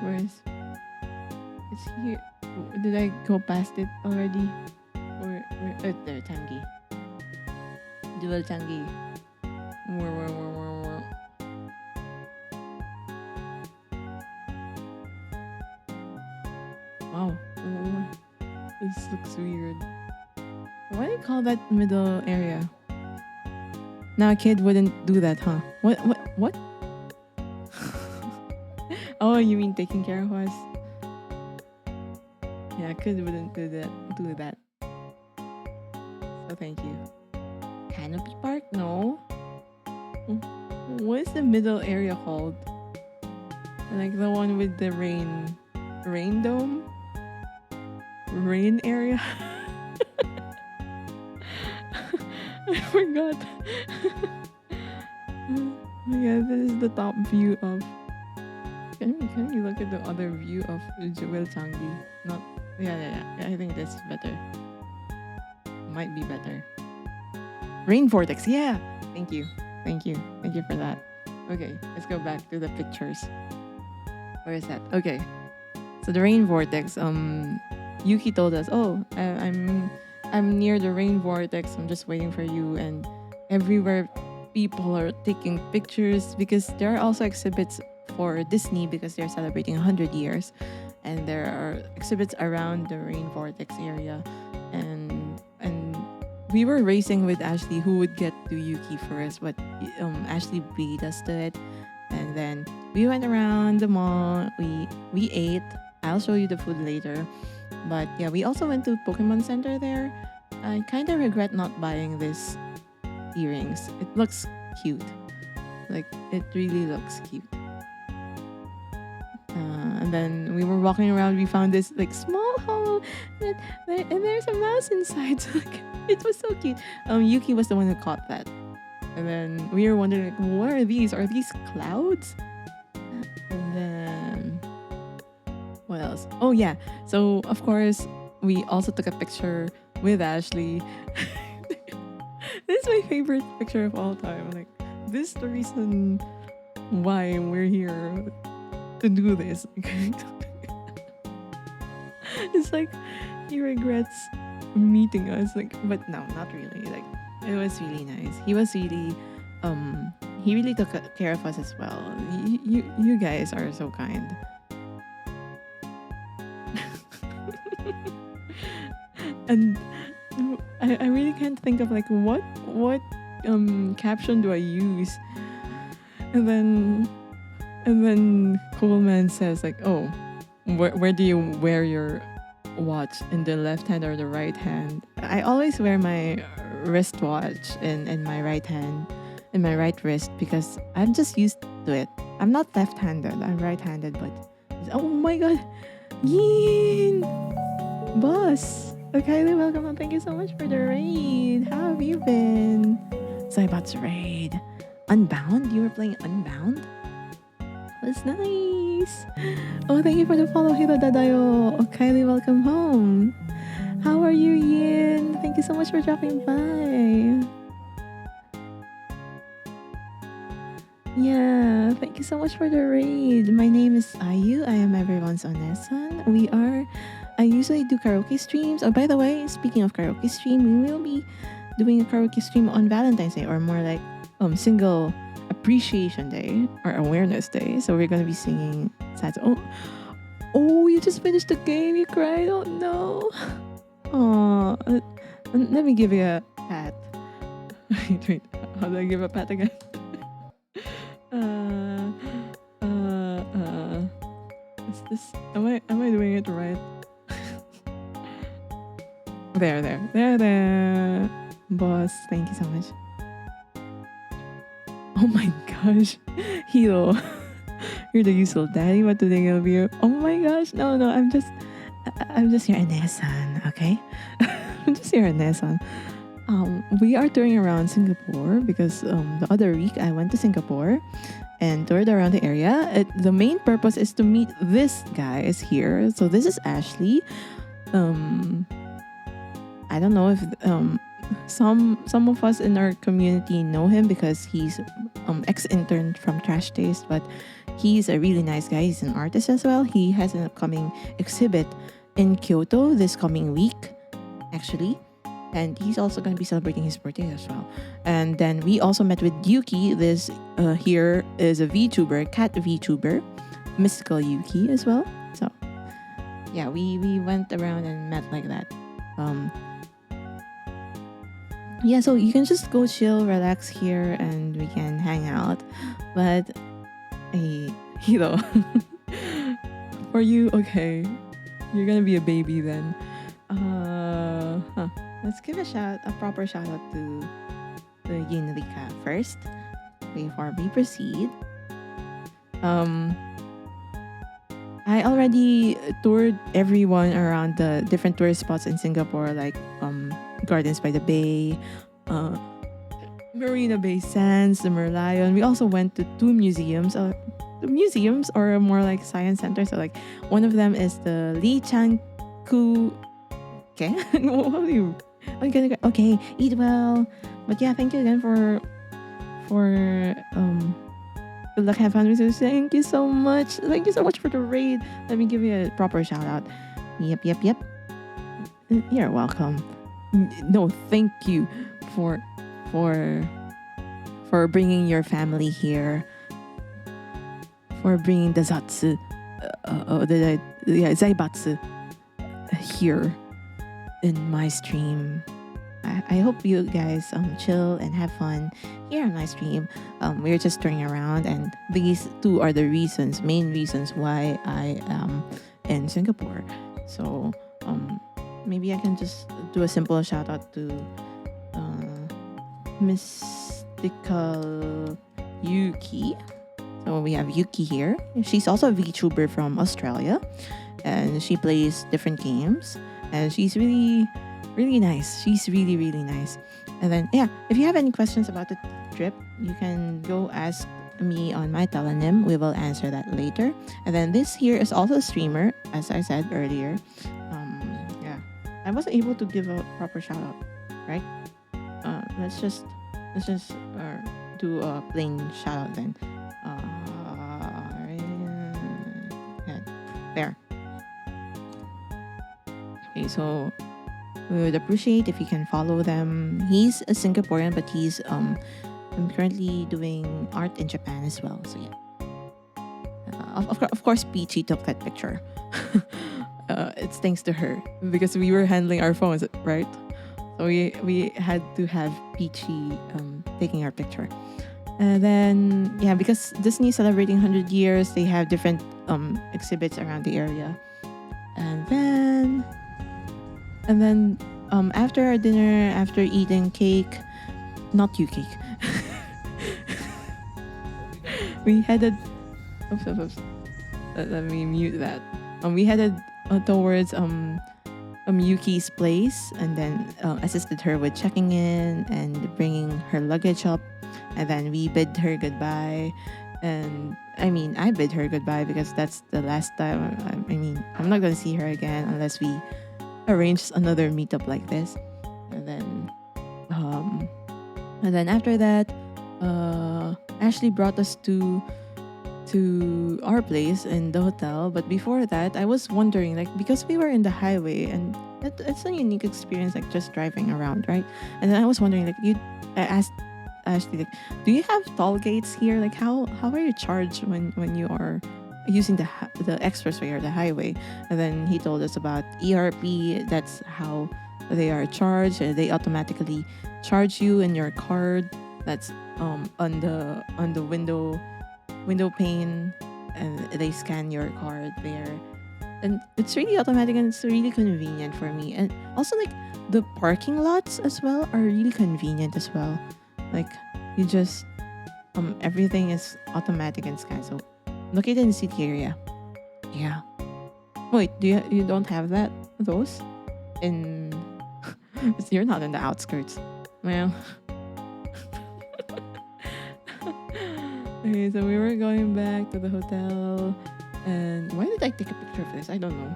Where's it's here? Did I go past it already? Or there, Changi. Jewel Changi. Where? Wow. This looks weird. Why do you call that middle area? Now a kid wouldn't do that, huh? What? Oh, you mean taking care of us? Yeah, a kid wouldn't do that. So thank you. Canopy Park? No. What is the middle area called? Like the one with the rain dome? Rain area? I forgot. Yeah, this is the top view of. Can we look at the other view of Jewel Changi? Not. Yeah. I think that's better. Might be better. Rain vortex. Yeah. Thank you for that. Okay, let's go back to the pictures. Where is that? Okay. So the rain vortex. Yuki told us, "Oh, I'm near the rain vortex. I'm just waiting for you." And everywhere, people are taking pictures because there are also exhibits for Disney because they're celebrating 100 years, and there are exhibits around the rain vortex area, and we were racing with Ashley who would get to Yuki first, but Ashley beat us to it, and then we went around the mall. We ate. I'll show you the food later. But yeah, we also went to Pokemon Center there. I kind of regret not buying this earrings. It looks cute. Like, it really looks cute. And then we were walking around. We found this like small hole, and there's a mouse inside. So, like, it was so cute. Yuki was the one who caught that. And then we were wondering, like, what are these? Are these clouds? And then what else? Oh yeah. So of course we also took a picture with Ashley. This is my favorite picture of all time. Like, this is the reason why we're here to do this. It's like he regrets meeting us. Like, but no, not really. Like, it was really nice. He really took care of us as well. You guys are so kind. And I really can't think of like what caption do I use. And then Coleman says like, oh, where do you wear your watch, in the left hand or the right hand? I always wear my wristwatch in my right hand, in my right wrist, because I'm just used to it. I'm not left-handed, I'm right-handed, but oh my god, Yin! Boss! Okay, welcome and thank you so much for the raid. How have you been? Saibot's raid. Unbound? You were playing Unbound? That's nice. Oh, thank you for the follow, Hiro Dadayo. Okay, welcome home. How are you, Yin? Thank you so much for dropping by. Yeah, thank you so much for the raid. My name is Ayu. I am everyone's Onesan. I usually do karaoke streams. Oh, by the way, speaking of karaoke stream, we will be doing a karaoke stream on Valentine's Day, or more like single appreciation day or awareness day. So we're gonna be singing sad. Oh, you just finished the game. You cried. Oh no. Oh, let me give you a pat. Wait, how do I give a pat again? Is this? Am I doing it right? There. Boss, thank you so much. Oh my gosh, Hiro, you're the usual daddy. What do they give you? Oh my gosh, no, I'm just your Anesan, okay? I'm just your Anesan. We are touring around Singapore because the other week I went to Singapore and toured around the area. The main purpose is to meet this guy is here. So this is Ashley. I don't know if some of us in our community know him because he's ex-intern from Trash Taste, but he's a really nice guy. He's an artist as well. He has an upcoming exhibit in Kyoto this coming week, actually. And he's also going to be celebrating his birthday as well. And then we also met with Yuki. This here is a VTuber, cat VTuber, Mystical Yuki as well. So yeah, we went around and met like that. Yeah, so you can just go chill, relax here, and we can hang out. But for you, okay, you're gonna be a baby then. Let's give a proper shout out to the Yinrika first before we proceed. I already toured everyone around the different tourist spots in Singapore, like Gardens by the Bay, Marina Bay Sands, the Merlion. We also went to two museums. The museums are more like science centers. So like one of them is the Lee Chan Ku. Okay, how do you? Okay, eat well. But yeah, thank you again for good luck, have fun with you. Thank you so much. Thank you so much for the raid. Let me give you a proper shout out. Yep. You're welcome. No, thank you for bringing your family here. For bringing the Zatsu, Zaibatsu here in my stream. I hope you guys chill and have fun here on my stream. We're just touring around, and these two are the main reasons why I am in Singapore. So maybe I can just do a simple shout out to Mystical Yuki. So So we have Yuki here. She's also a VTuber from Australia, and she plays different games. And she's really, really nice. She's really, really nice. And then, yeah, if you have any questions about the trip, you can go ask me on my telenym. We will answer that later. And then this here is also a streamer, as I said earlier. Yeah, I wasn't able to give a proper shout out, right? Let's just do a plain shout out then. Yeah, there. Okay, so we would appreciate if you can follow them. He's a Singaporean, but he's I'm currently doing art in Japan as well. So yeah, of course, Peachy took that picture. It's thanks to her because we were handling our phones, right? So we had to have Peachy taking our picture. And then yeah, because Disney celebrating 100 years, they have different exhibits around the area. And then after our dinner, after eating cake, not you cake, we headed. Oops. Let me mute that. We headed towards Yuki's place, and then assisted her with checking in and bringing her luggage up, and then we bid her goodbye. And I mean, I bid her goodbye because that's the last time. I mean, I'm not gonna see her again unless we arrange another meetup like this. And then after that, Ashley brought us to our place in the hotel. But before that, I was wondering, like, because we were in the highway, and it's a unique experience, like just driving around, right? And then I was wondering, like, I asked Ashley, like, do you have toll gates here? Like, how are you charged when you are using the expressway or the highway? And then he told us about ERP. That's how they are charged, and they automatically charge you in your card. That's on the window pane, and they scan your card there, and it's really automatic and it's really convenient for me. And also, like, the parking lots as well are really convenient as well. Like, you just everything is automatic and scanned. So located in the city area. Yeah. Wait, you don't have those in you're not in the outskirts. Well, okay, so we were going back to the hotel, and why did I take a picture of this? I don't know.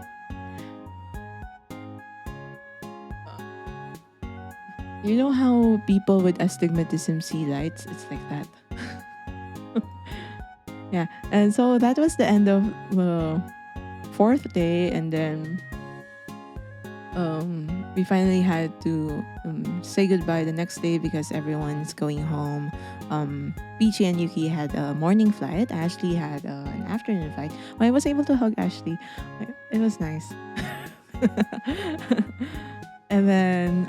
You know how people with astigmatism see lights? It's like that. Yeah, and so that was the end of the fourth day, and then we finally had to say goodbye the next day because everyone's going home. Peachy and Yuki had a morning flight. Ashley had an afternoon flight. Well, I was able to hug Ashley. It was nice. And then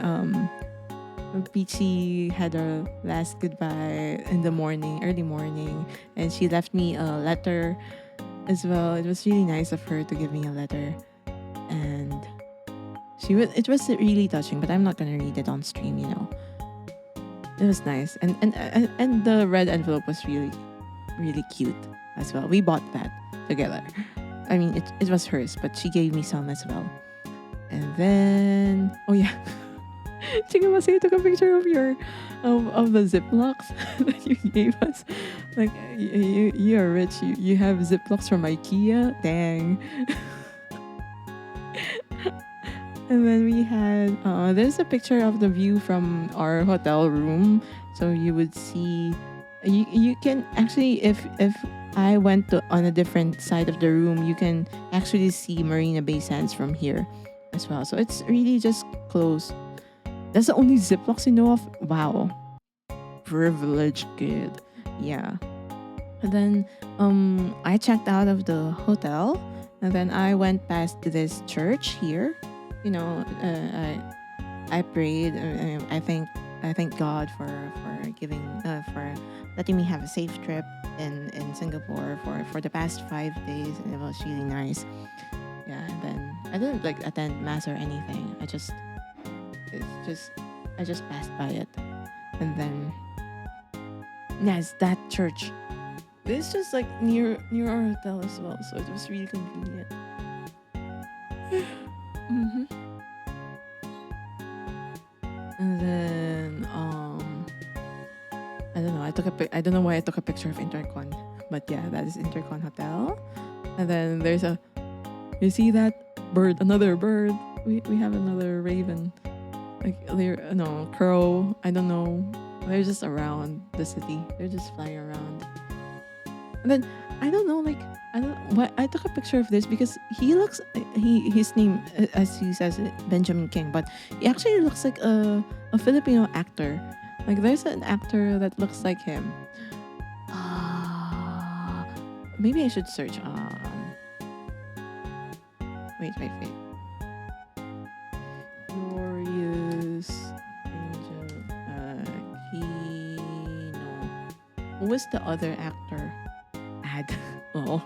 Peachy had her last goodbye in the morning, early morning, and she left me a letter as well. It was really nice of her to give me a letter, and it was really touching, but I'm not gonna read it on stream, you know. It was nice, and the red envelope was really, really cute as well. We bought that together. I mean, it was hers, but she gave me some as well. And then, oh yeah, Chikamase took a picture of of the Ziplocs that you gave us. Like, you are rich. You have Ziplocs from IKEA. Dang. And then we had there's a picture of the view from our hotel room, so you would see. You can actually, if I went on a different side of the room, you can actually see Marina Bay Sands from here as well. So it's really just close. That's the only Ziplocs you know of? Wow. Privileged kid. Yeah. And then I checked out of the hotel, and then I went past this church here. You know, I prayed. I thank God for giving for letting me have a safe trip in Singapore for the past 5 days, and it was really nice. Yeah, and then I didn't like attend mass or anything. I just passed by it, and then yes, that church. This is just like near our hotel as well, so it was really convenient. hmm And then I don't know. I don't know why I took a picture of Intercon, but yeah, that is Intercon Hotel. And then there's a, you see that bird, another bird. We have another raven. Like they're no crow. I don't know. They're just around the city. They're just flying around. And then I don't know. Like I don't. What I took a picture of this because he looks. His name, as he says, Benjamin King, but he actually looks like a Filipino actor. Like there's an actor that looks like him. Uh, Maybe I should search. Wait. Glorious Angel Aquino. Who was the other actor? Oh.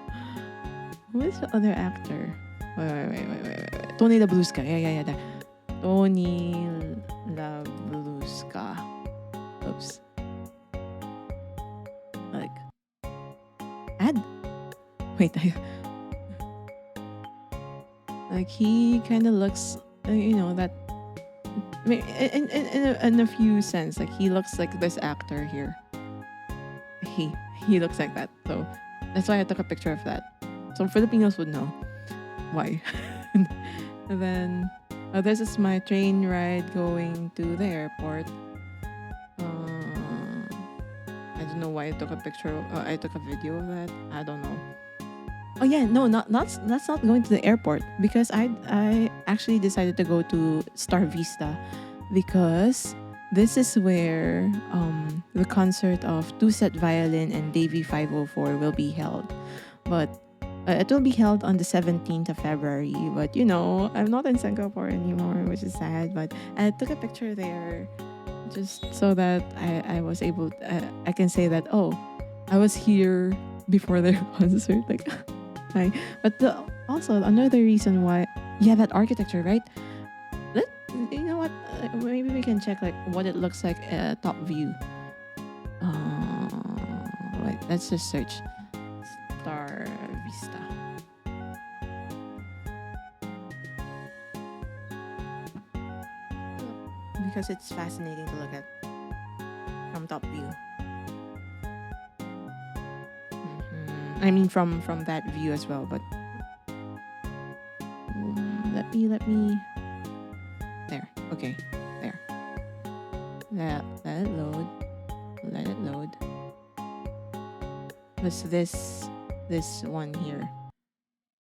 Who is the other actor? Wait. Tony Labluska. Yeah. Tony Labluska. Oops. Like, ad. Wait. Like he kind of looks, that. In a few sense, like he looks like this actor here. He looks like that. So that's why I took a picture of that. So Filipinos would know why. And then this is my train ride going to the airport. I don't know why I took a picture. I took a video of that. I don't know. Oh yeah, no, that's not going to the airport because I actually decided to go to Star Vista because this is where the concert of Two Set Violin and Davy 504 will be held. But it will be held on the 17th of February. But I'm not in Singapore anymore, which is sad. But I took a picture there just so that I was able, I can say that, oh, I was here before their concert. Like, hi. But also, another reason why, yeah, that architecture, right? You know what? Maybe we can check like what it looks like top view. Wait, let's just search Star Vista. Because it's fascinating to look at from top view. I mean, from that view as well. But let me. There. Okay. There. Let it load. Let it load. This one here.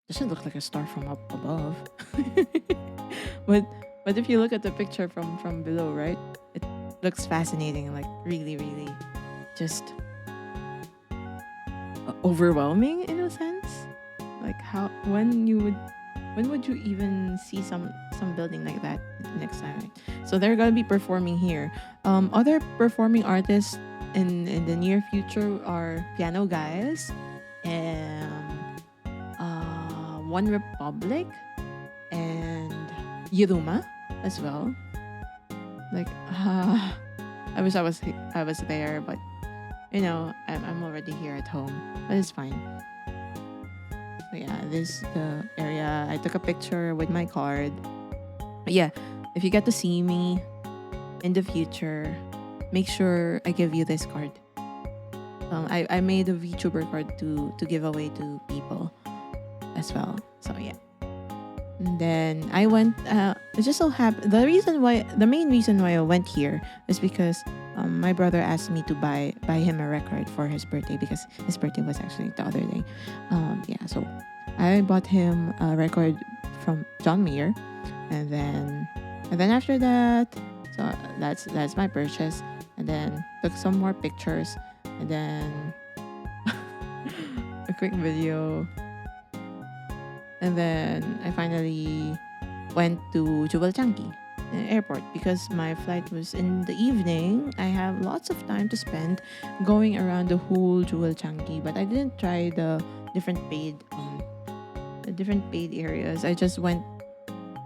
Doesn't look like a star from up above. but if you look at the picture from below, right? It looks fascinating. Like really, really, just overwhelming in a sense. Like when would you even see some building like that next time? Right? So they're gonna be performing here. Other performing artists in the near future are Piano Guys and One Republic and Yiruma as well. Like I wish I was there, but I'm already here at home, but it's fine. So yeah, this the area. I took a picture with my card. But yeah, if you get to see me in the future, make sure I give you this card. I made a VTuber card to give away to people as well. So yeah. And then I went. It just so happened. The main reason why I went here is because my brother asked me to buy him a record for his birthday because his birthday was actually the other day. Yeah, so I bought him a record from John Mayer, and then after that, so that's my purchase. And then took some more pictures, and then a quick video. And then I finally went to Jewel Changi airport because my flight was in the evening. I have lots of time to spend going around the whole Jewel Changi, but I didn't try the different paid areas. I just went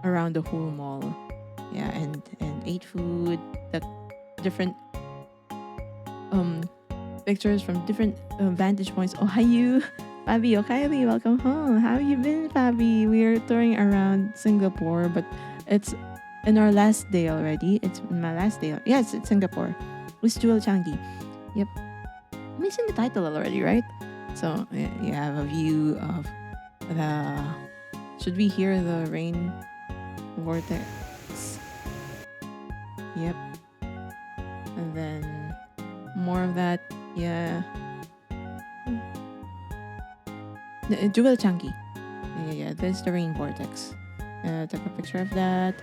around the whole mall. Yeah, and ate food, the different pictures from different vantage points. Oh, hi you, Fabi. Oh, Kylie, welcome home. How you been, Fabi? We are touring around Singapore, but it's in our last day already. It's my last day. Yes, it's Singapore. It's Jewel Changi. Yep. I'm missing the title already, right? So you have a view of the. Should we hear the rain vortex? Yep. And then more of that. Yeah. Jewel Changi. Yeah. There's the rain vortex. Took a picture of that.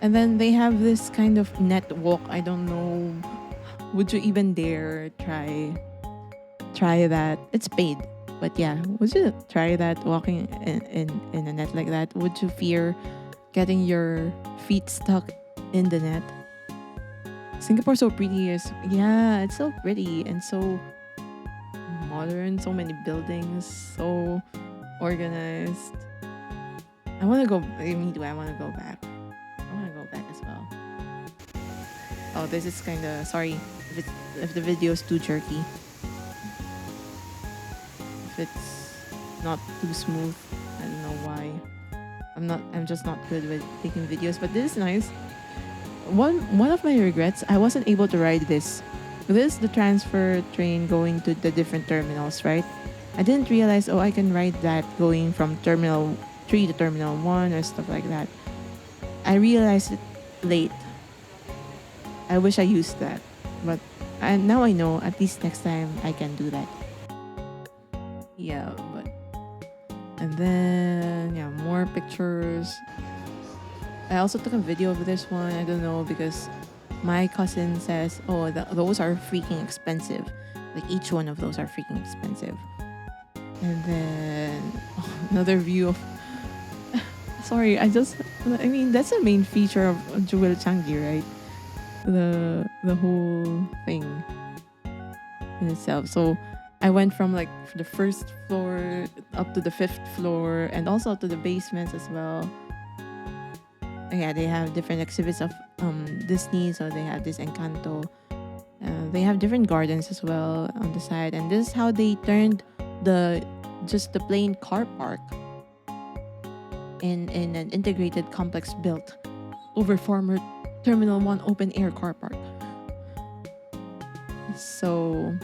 And then they have this kind of net walk. I don't know. Would you even dare try that? It's paid. But yeah, would you try that walking in a net like that? Would you fear getting your feet stuck in the net? Singapore's so pretty. Yeah, it's so pretty and so modern. So many buildings, so organized. I want to go. Me too. I want to go back. I want to go back as well. Oh, this is kind of sorry if the video is too jerky. If it's not too smooth, I don't know why. I'm just not good with taking videos, but this is nice. One of my regrets, I wasn't able to ride this. This is the transfer train going to the different terminals, right? I didn't realize, oh, I can ride that going from Terminal 3 to Terminal 1 or stuff like that. I realized it late. I wish I used that. But now I know, at least next time I can do that. Yeah, but... And then, yeah, more pictures. I also took a video of this one. I don't know, because my cousin says, oh, those are freaking expensive. Like, each one of those are freaking expensive. And then, another view of... Sorry, I mean, that's the main feature of Jewel Changi, right? The whole thing in itself. So I went from like the first floor up to the 5th floor and also to the basements as well. Yeah, they have different exhibits of Disney. So they have this Encanto. They have different gardens as well on the side. And this is how they turned the plain car park in an integrated complex built over former Terminal 1 open air car park. So,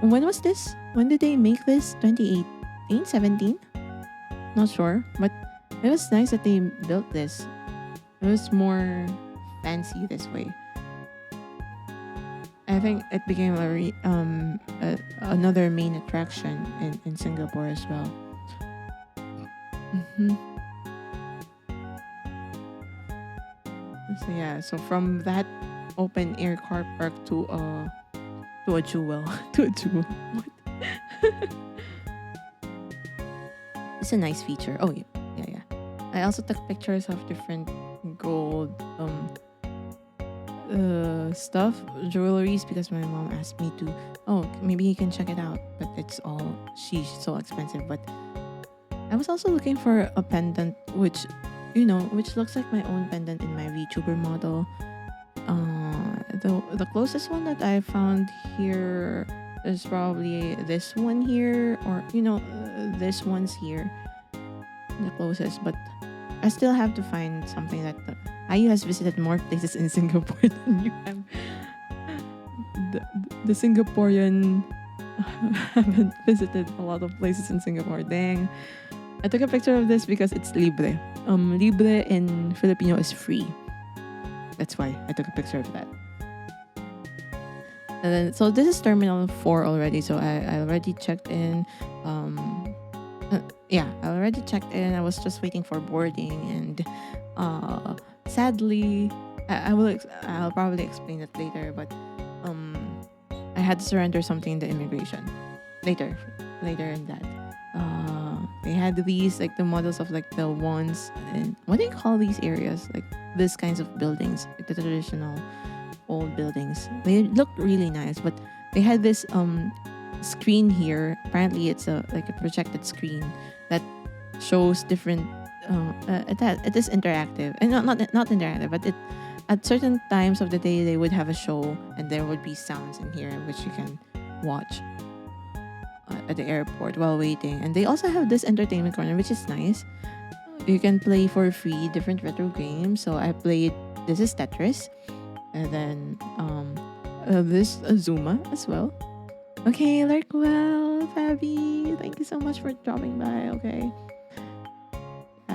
when was this? When did they make this? 2018? 17? Not sure. But it was nice that they built this. It was more fancy this way. I think it became another main attraction in Singapore as well. Mm-hmm. So yeah, so from that open air car park to a jewel. To a jewel. What? It's a nice feature. Oh yeah. I also took pictures of different gold stuff, jewelries, because my mom asked me to. Oh, maybe you can check it out, but it's all she's so expensive. But I was also looking for a pendant, which looks like my own pendant in my VTuber model. The closest one that I found here is probably this one here, or this one's here, the closest. But I still have to find something that Ayu has visited more places in Singapore than you have. The Singaporean haven't visited a lot of places in Singapore. Dang. I took a picture of this because it's libre. Libre in Filipino is free. That's why I took a picture of that. And then, so this is Terminal 4 already. So I already checked in. I already checked in. I was just waiting for boarding, and sadly, I'll probably explain it later. But I had to surrender something in the immigration later in that. They had these, like, the models of, like, the ones, and what do you call these areas, like these kinds of buildings, like the traditional old buildings. They look really nice, but they had this screen here. Apparently it's like a projected screen that shows different it is interactive, and not interactive, but it at certain times of the day they would have a show, and there would be sounds in here which you can watch at the airport while waiting. And they also have this entertainment corner, which is nice. You can play for free different retro games. So I played, this is Tetris, and then this Zuma as well. Okay, Lurk, well, Fabi, thank you so much for dropping by. Okay,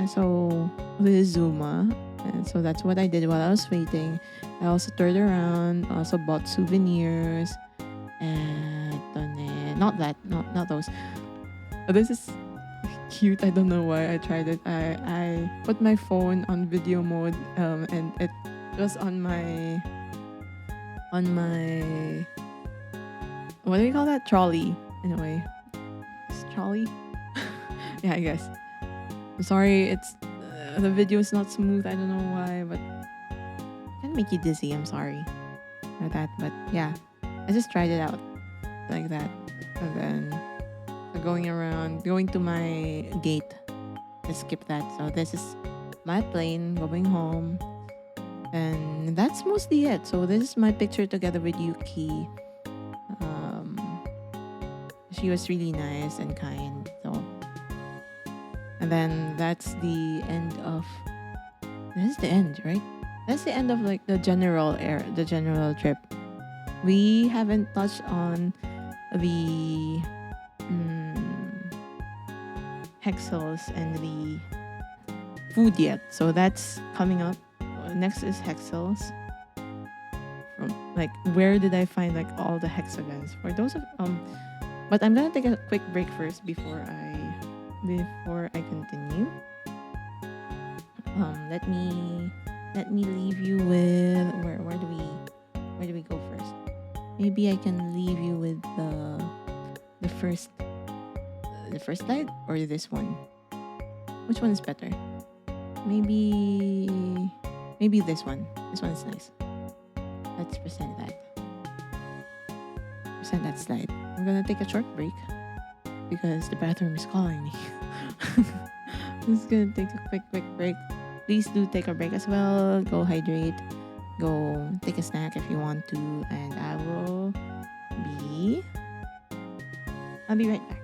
so this is Zuma, and so that's what I did while I was waiting. I also turned around, also bought souvenirs, and not those. This is cute. I don't know why I tried it. I put my phone on video mode, and it was on my what do we call that, trolley, in a way. It's trolley. Yeah, I guess. I'm sorry, it's the video is not smooth. I don't know why, but it can make you dizzy. I'm sorry for that, but yeah, I just tried it out like that, and then going around, going to my gate. Let's skip that. So this is my plane going home, and that's mostly it. So this is my picture together with Yuki. She was really nice and kind. So, and then that's the end of. This is the end, right? That's the end of like the general trip. We haven't touched on the Hexels and the food yet, so that's coming up. Next is Hexels. From like, where did I find like all the hexagons for those of but I'm gonna take a quick break first before I continue. Let me leave you with where do we go first? Maybe I can leave you with the first slide, or this one. Which one is better? Maybe this one. This one is nice. Let's present that. Present that slide. I'm gonna take a short break because the bathroom is calling me. I'm just gonna take a quick break. Please do take a break as well. Go hydrate. Go take a snack if you want to, and I'll be right back.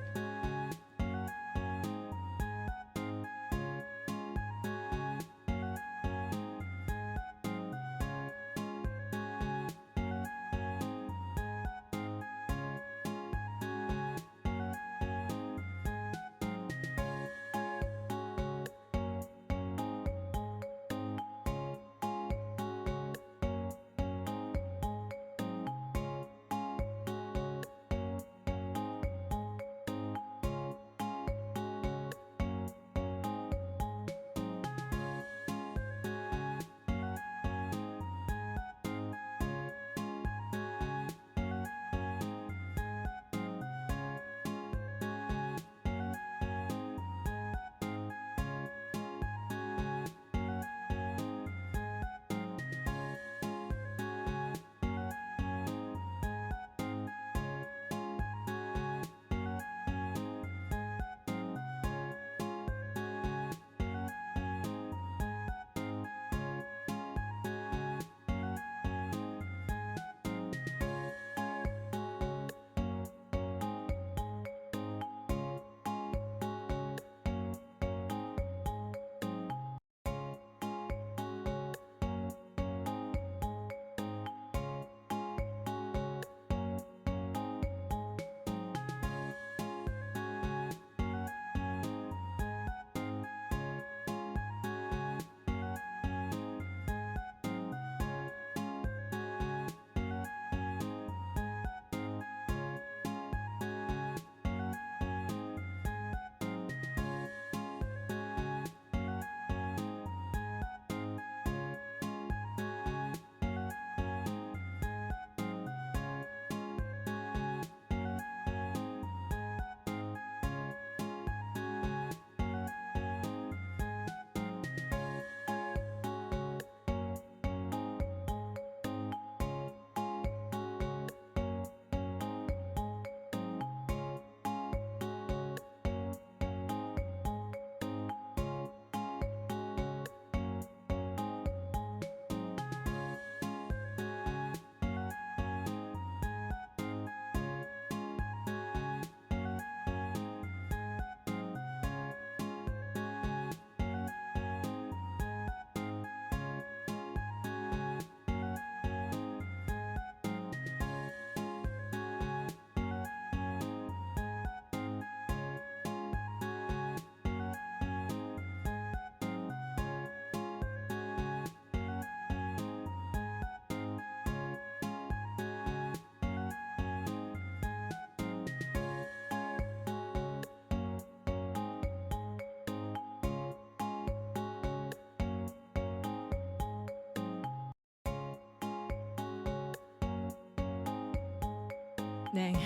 Dang.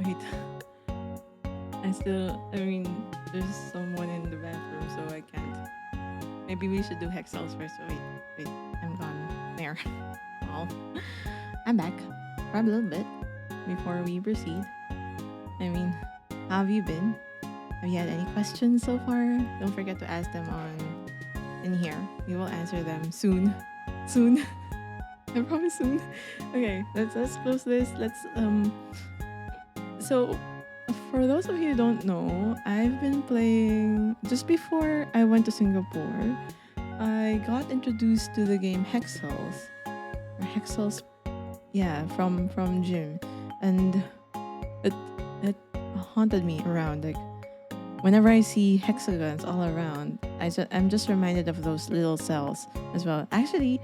Wait. I mean, there's someone in the bathroom, so I can't. Maybe we should do Hexels first. Wait, I'm gone. There. Oh, I'm back for a little bit before we proceed. I mean, how have you been? Have you had any questions so far? Don't forget to ask them on in here. We will answer them soon. Soon. I promise soon. Okay, let's close this. So for those of you who don't know, I've been playing just before I went to Singapore. I got introduced to the game Hexels. Or Hexels, yeah, from Jim. And it haunted me around. Like whenever I see hexagons all around, I'm just reminded of those little cells as well. Actually,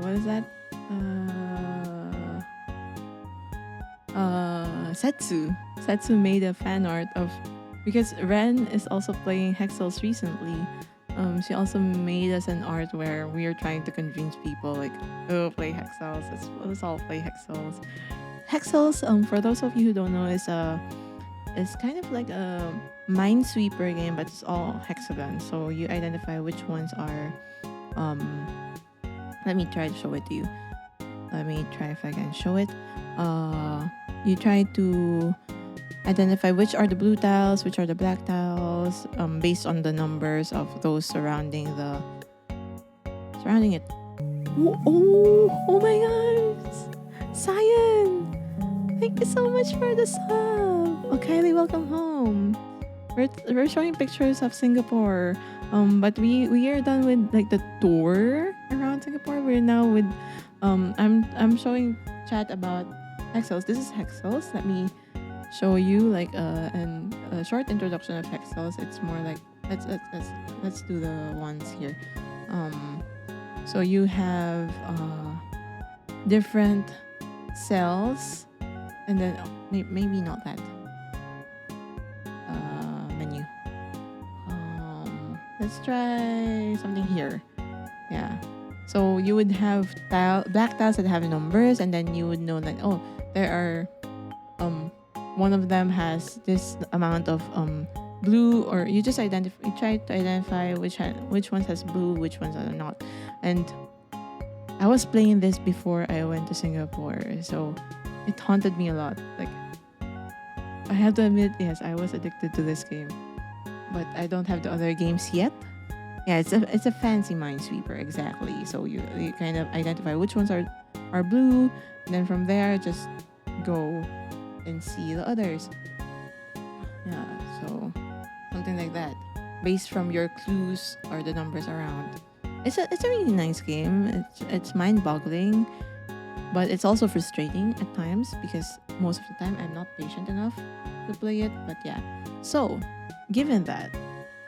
what is that? Setsu made a fan art of, because Ren is also playing Hexels recently. She also made us an art where we are trying to convince people like, oh, play Hexels. Let's all play Hexels. Hexels, for those of you who don't know, is kind of like a minesweeper game, but it's all hexagons. So you identify which ones are. Let me try to show it to you. Let me try if I can show it. You try to identify which are the blue tiles, which are the black tiles, based on the numbers of those surrounding it. Oh my gosh! Cyan! Thank you so much for the sub! Oh, Kylie, welcome home. We're showing pictures of Singapore. But we are done with like the tour around Singapore. We're now with I'm showing chat about Hexels. This is Hexels. Let me show you like a short introduction of Hexels. It's more like let's do the ones here. So you have different cells, and then maybe not that menu. Let's try something here. Yeah. So you would have black tiles that have numbers, and then you would know that, oh, there are one of them has this amount of blue, or you just try to identify which ones has blue, which ones are not. And I was playing this before I went to Singapore, so it haunted me a lot. Like, I have to admit, yes, I was addicted to this game, but I don't have the other games yet. Yeah, it's a fancy minesweeper, exactly. So you kind of identify which ones are blue, and then from there just go and see the others. Yeah, so something like that, based from your clues or the numbers around. It's a really nice game. It's mind-boggling, but it's also frustrating at times because most of the time I'm not patient enough to play it. But yeah, so given that,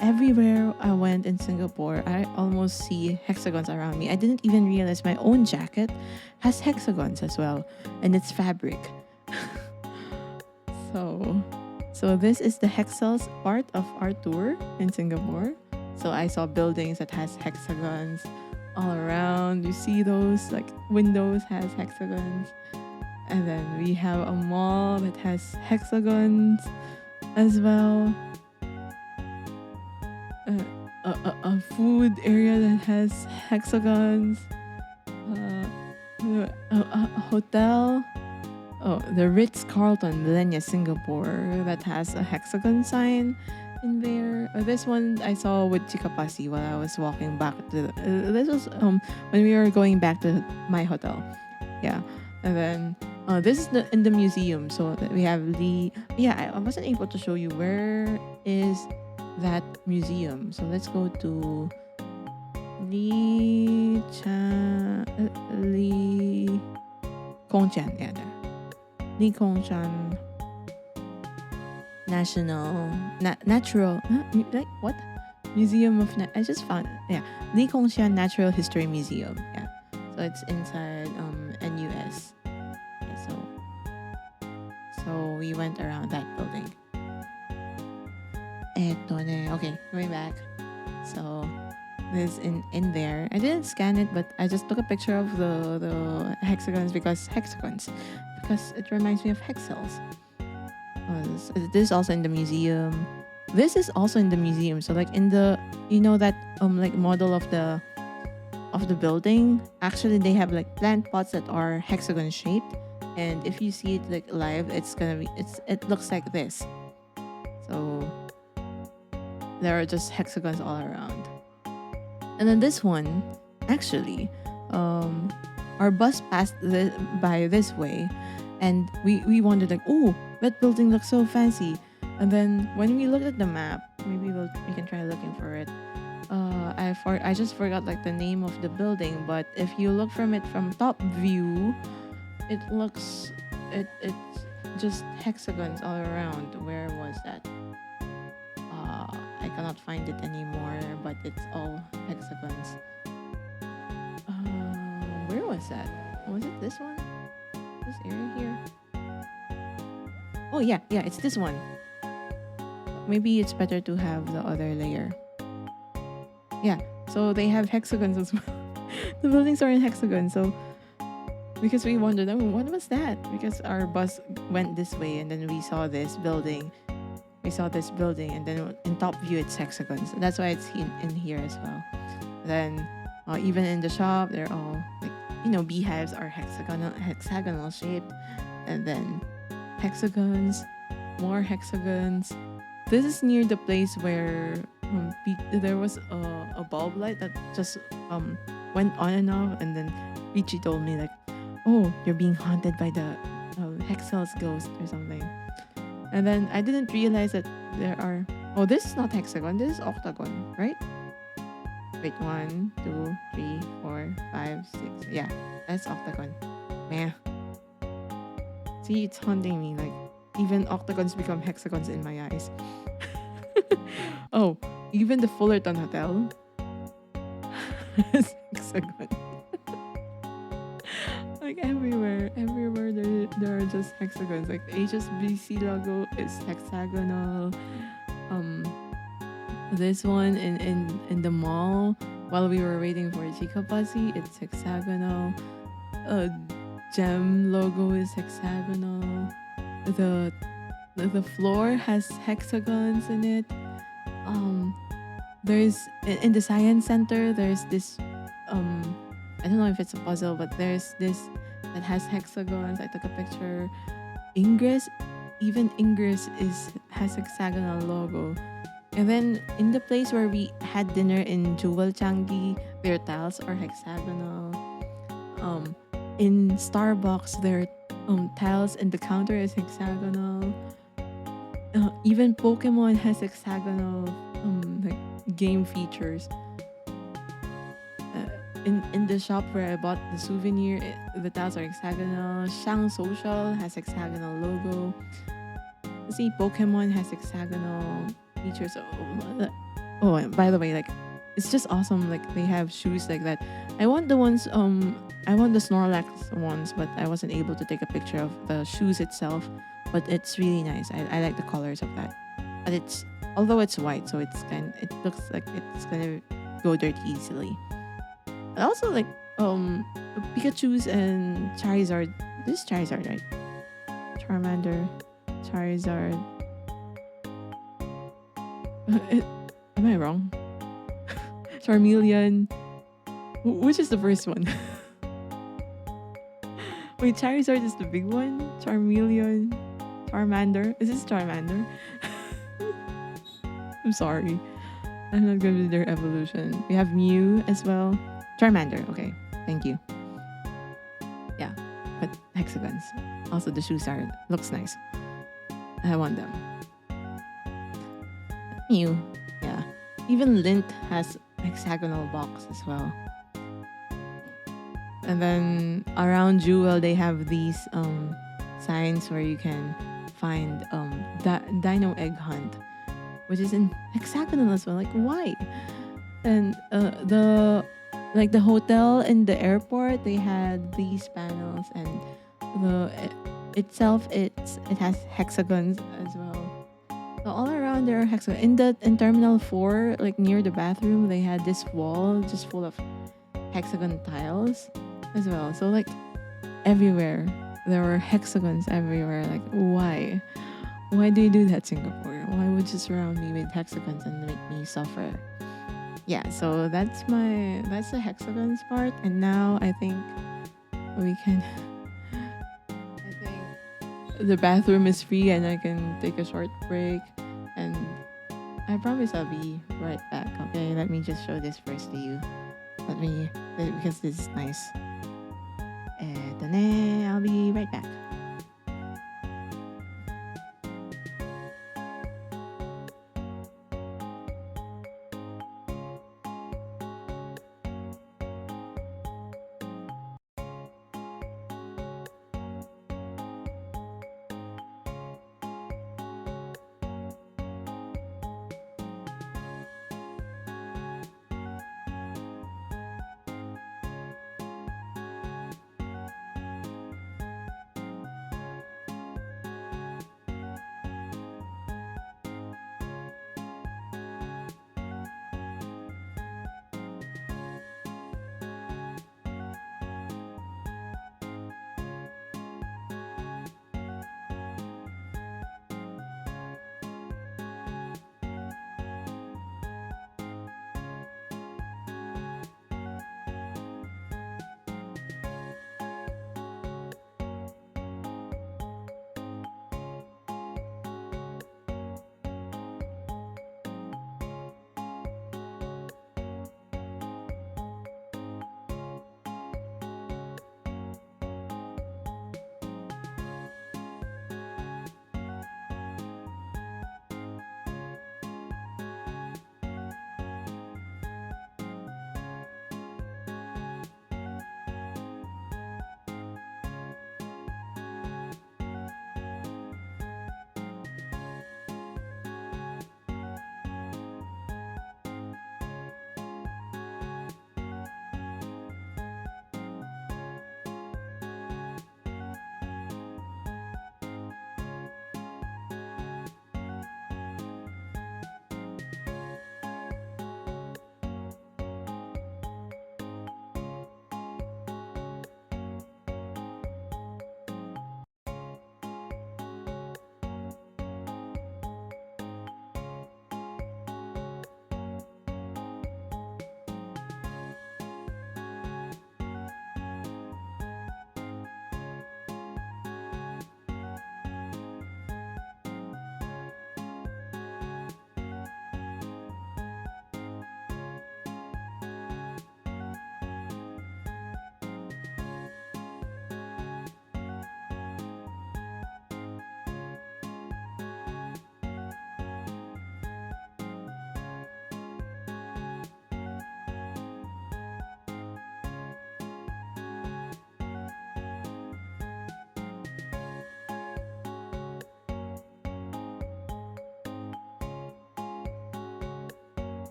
everywhere I went in Singapore, I almost see hexagons around me. I didn't even realize my own jacket has hexagons as well, and it's fabric. So this is the Hexels part of our tour in Singapore. So I saw buildings that has hexagons all around. You see those, like windows has hexagons. And then we have a mall that has hexagons as well. A food area that has hexagons. A hotel. Oh, the Ritz-Carlton Millenia Singapore that has a hexagon sign in there. This one I saw with Chikapasi while I was walking back to this was when we were going back to my hotel. Yeah. And then this is in the museum. So we have I wasn't able to show you where is that museum. So let's go to Li Kongqian. Yeah, there. Li Kongqian Natural like what? Museum of I just found Li Kongqian Natural History Museum. Yeah. So it's inside NUS. Okay, so we went around that building. Okay, going back. So this in there. I didn't scan it, but I just took a picture of the hexagons because it reminds me of hex cells. This is also in the museum. This is also in the museum. So like in the that like model of the building, actually they have like plant pots that are hexagon shaped, and if you see it like live, it looks like this. So there are just hexagons all around. And then this one, actually, our bus passed by this way, and we wondered like, oh, that building looks so fancy. And then when we looked at the map, maybe we can try looking for it. I just forgot like the name of the building, but if you look from it from top view, it's just hexagons all around. Where was that? I cannot find it anymore, but it's all hexagons. Where was that? Was it this one? This area here? Oh yeah, it's this one. Maybe it's better to have the other layer. Yeah, so they have hexagons as well. The buildings are in hexagons, so because we wondered, oh, what was that? Because our bus went this way, and then we saw this building. And then in top view it's hexagons. That's why it's in here as well. Then even in the shop, they're all like beehives are hexagonal shaped, and then hexagons, more hexagons. This is near the place where there was a bulb light that just went on and off, and then Richie told me like, oh, you're being haunted by the Hexel's ghost or something. And then I didn't realize that there are... Oh, this is not hexagon. This is octagon, right? Wait, 1, 2, 3, 4, 5, 6. Yeah, that's octagon. Meh. See, it's haunting me. Like, even octagons become hexagons in my eyes. Oh, even the Fullerton Hotel has hexagon. Like everywhere there are just hexagons. Like the HSBC logo is hexagonal. This one in the mall while we were waiting for Chica Pasi, it's hexagonal. Gem logo is hexagonal. The floor has hexagons in it. There's in the science center, there's this I don't know if it's a puzzle, but there's this that has hexagons. I took a picture. Ingress has hexagonal logo. And then in the place where we had dinner in Jewel Changi, their tiles are hexagonal. In Starbucks, their tiles and the counter is hexagonal. Even Pokemon has hexagonal like game features. In the shop where I bought the souvenir, the tiles are hexagonal. Shang Social has hexagonal logo. See, Pokemon has hexagonal features. Oh, and by the way, like it's just awesome. Like they have shoes like that. I want the Snorlax ones, but I wasn't able to take a picture of the shoes itself. But it's really nice. I like the colors of that. But although it's white, so it looks like it's gonna go dirty easily. I also like Pikachu's and Charizard. This is Charizard, right? Charmander, Charizard. Am I wrong? Charmeleon. Which is the first one? Wait, Charizard is the big one? Charmeleon? Charmander? Is this Charmander? I'm sorry. I'm not good with their evolution. We have Mew as well. Charmander, okay. Thank you. Yeah, but hexagons. Also, the shoes looks nice. I want them. Mew, yeah. Even Lint has hexagonal box as well. And then around Jewel, they have these signs where you can find Dino Egg Hunt, which is in hexagonal as well. Like, why? And the hotel in the airport, they had these panels, and it has hexagons as well. So all around there are hexagons. In Terminal 4, like near the bathroom, they had this wall just full of hexagon tiles as well. So like everywhere there were hexagons everywhere. Like why? Why do you do that, Singapore? Why would you surround me with hexagons and make me suffer? Yeah, so that's the hexagons part. And now I think we can I think the bathroom is free and I can take a short break, and I promise I'll be right back. Okay, let me just show this first to you. Let me because this is nice. Eto ne, I'll be right back.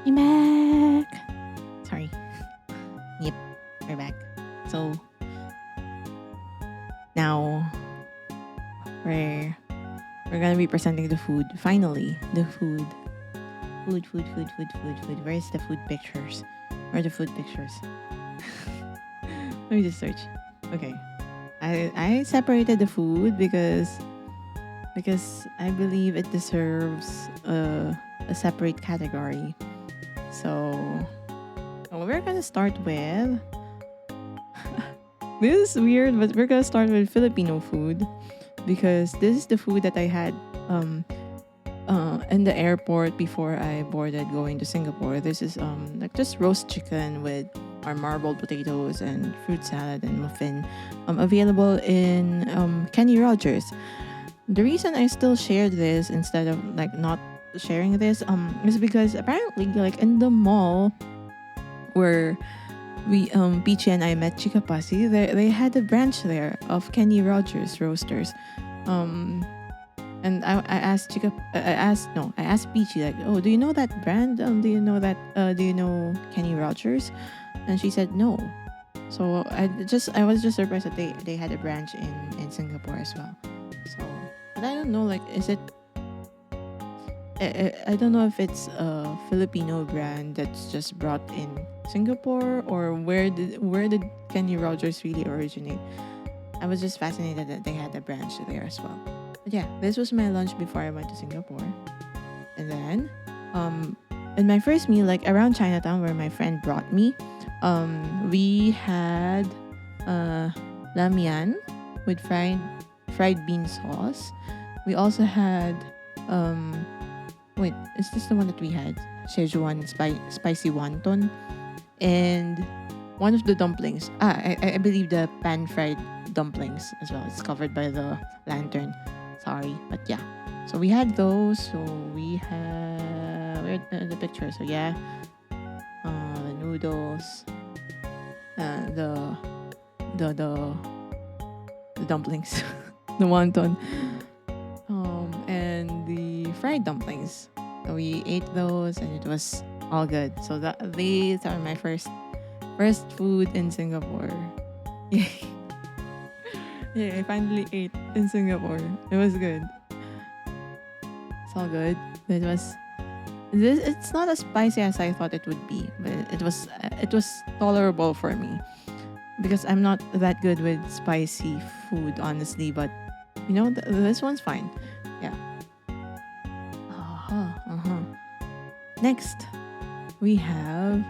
I'm back. Sorry. Yep, we're back. So now we're gonna be presenting the food. Finally, the food. Food. Where's the food pictures? Where are the food pictures? Let me just search. Okay. I separated the food because I believe it deserves a separate category. So we're gonna start with this is weird, but we're gonna start with Filipino food because this is the food that I had in the airport before I boarded going to Singapore. This is like just roast chicken with our marbled potatoes and fruit salad and muffin, available in Kenny Rogers. The reason I still shared this instead of like not sharing this is because apparently like in the mall where we Peachy and I met Chica Pasi, they had a branch there of Kenny Rogers Roasters. And I asked I asked Peachy like, oh, do you know that brand? Do you know that? Do you know Kenny Rogers? And she said no. So I was just surprised that they had a branch in Singapore as well. So, but I don't know, like, is it? I don't know if it's a Filipino brand that's just brought in Singapore, or where did Kenny Rogers really originate? I was just fascinated that they had a branch there as well. But yeah, this was my lunch before I went to Singapore. And then in my first meal, like around Chinatown where my friend brought me, we had lamian with fried bean sauce. We also had wait, is this the one that we had? Szechuan spicy wonton, and one of the dumplings. I believe the pan fried dumplings as well. It's covered by the lantern. Sorry, but yeah. So we had those. So we have where the picture. So yeah, the noodles, the dumplings, the wonton, and the fried dumplings. So we ate those, and it was all good. So these are my first food in Singapore. Yay! Yeah, I finally ate in Singapore. It was good. It's all good. It's not as spicy as I thought it would be, but it was tolerable for me because I'm not that good with spicy food, honestly. But you know, this one's fine. Yeah. Next, we have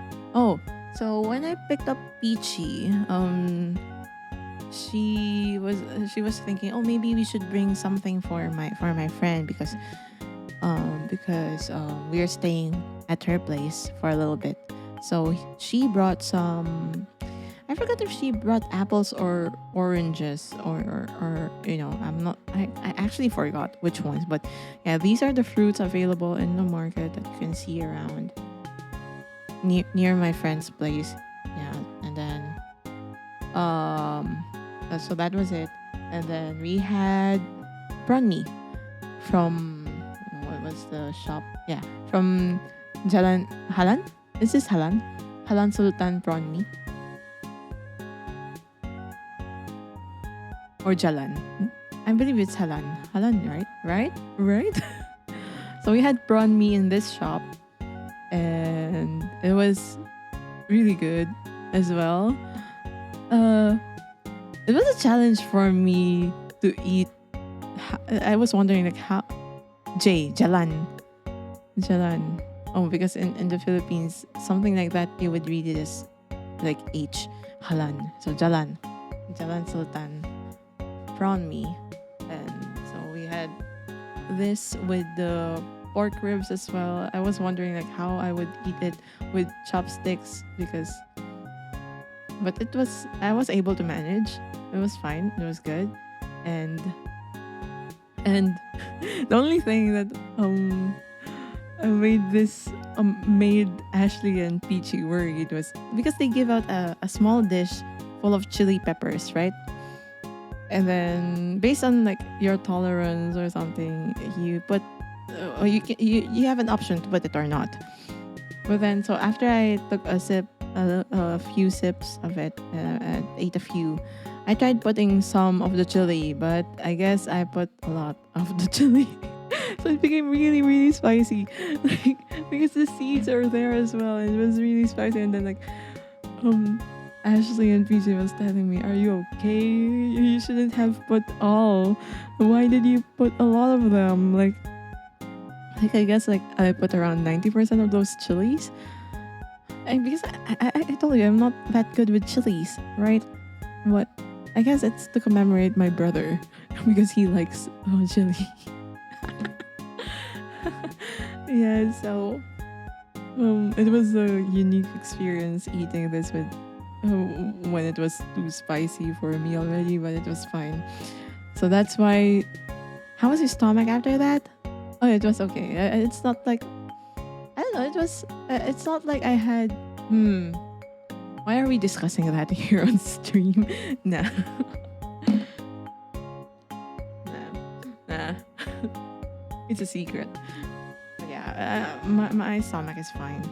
so when I picked up Peachy, she was thinking, oh, maybe we should bring something for my friend because we are staying at her place for a little bit. So she brought some. I forgot if she brought apples or oranges or you know, I actually forgot which ones, but yeah, these are the fruits available in the market that you can see around near my friend's place. Yeah, and then so that was it. And then we had prawn mee from what was the shop? Yeah, from Halan. Is this Halan? Halan Sultan prawn mee. Or Jalan. I believe it's Halan. Halan, right? Right? So we had prawn mee in this shop, and it was really good as well. It was a challenge for me to eat. I was wondering like how Jalan. Oh, because in the Philippines, something like that you would read it as like H, Halan. So Jalan Sultan prawn mee. And so we had this with the pork ribs as well. I was wondering like how I would eat it with chopsticks but I was able to manage. It was fine. It was good. And the only thing that made Ashley and Peachy worried was because they give out a small dish full of chili peppers, right? And then based on like your tolerance or something, you put or you have an option to put it or not. But then so after I took a few sips of it, and ate a few, I tried putting some of the chili, but I guess I put a lot of the chili. So so it became really, really spicy. Like, because the seeds are there as well. It was really spicy. And then, like, Ashley and PJ was telling me, "Are you okay? You shouldn't have put all. Why did you put a lot of them?" Like I guess like I put around 90% of those chilies. And because I told you I'm not that good with chilies, right? But I guess it's to commemorate my brother because he likes chili. Yeah, so it was a unique experience eating this with when it was too spicy for me already, but it was fine. So that's why. How was your stomach after that? Oh, it was okay. It's not like I don't know. It was. It's not like I had. Why are we discussing that here on stream? Nah. Nah. It's a secret. But yeah, my stomach is fine.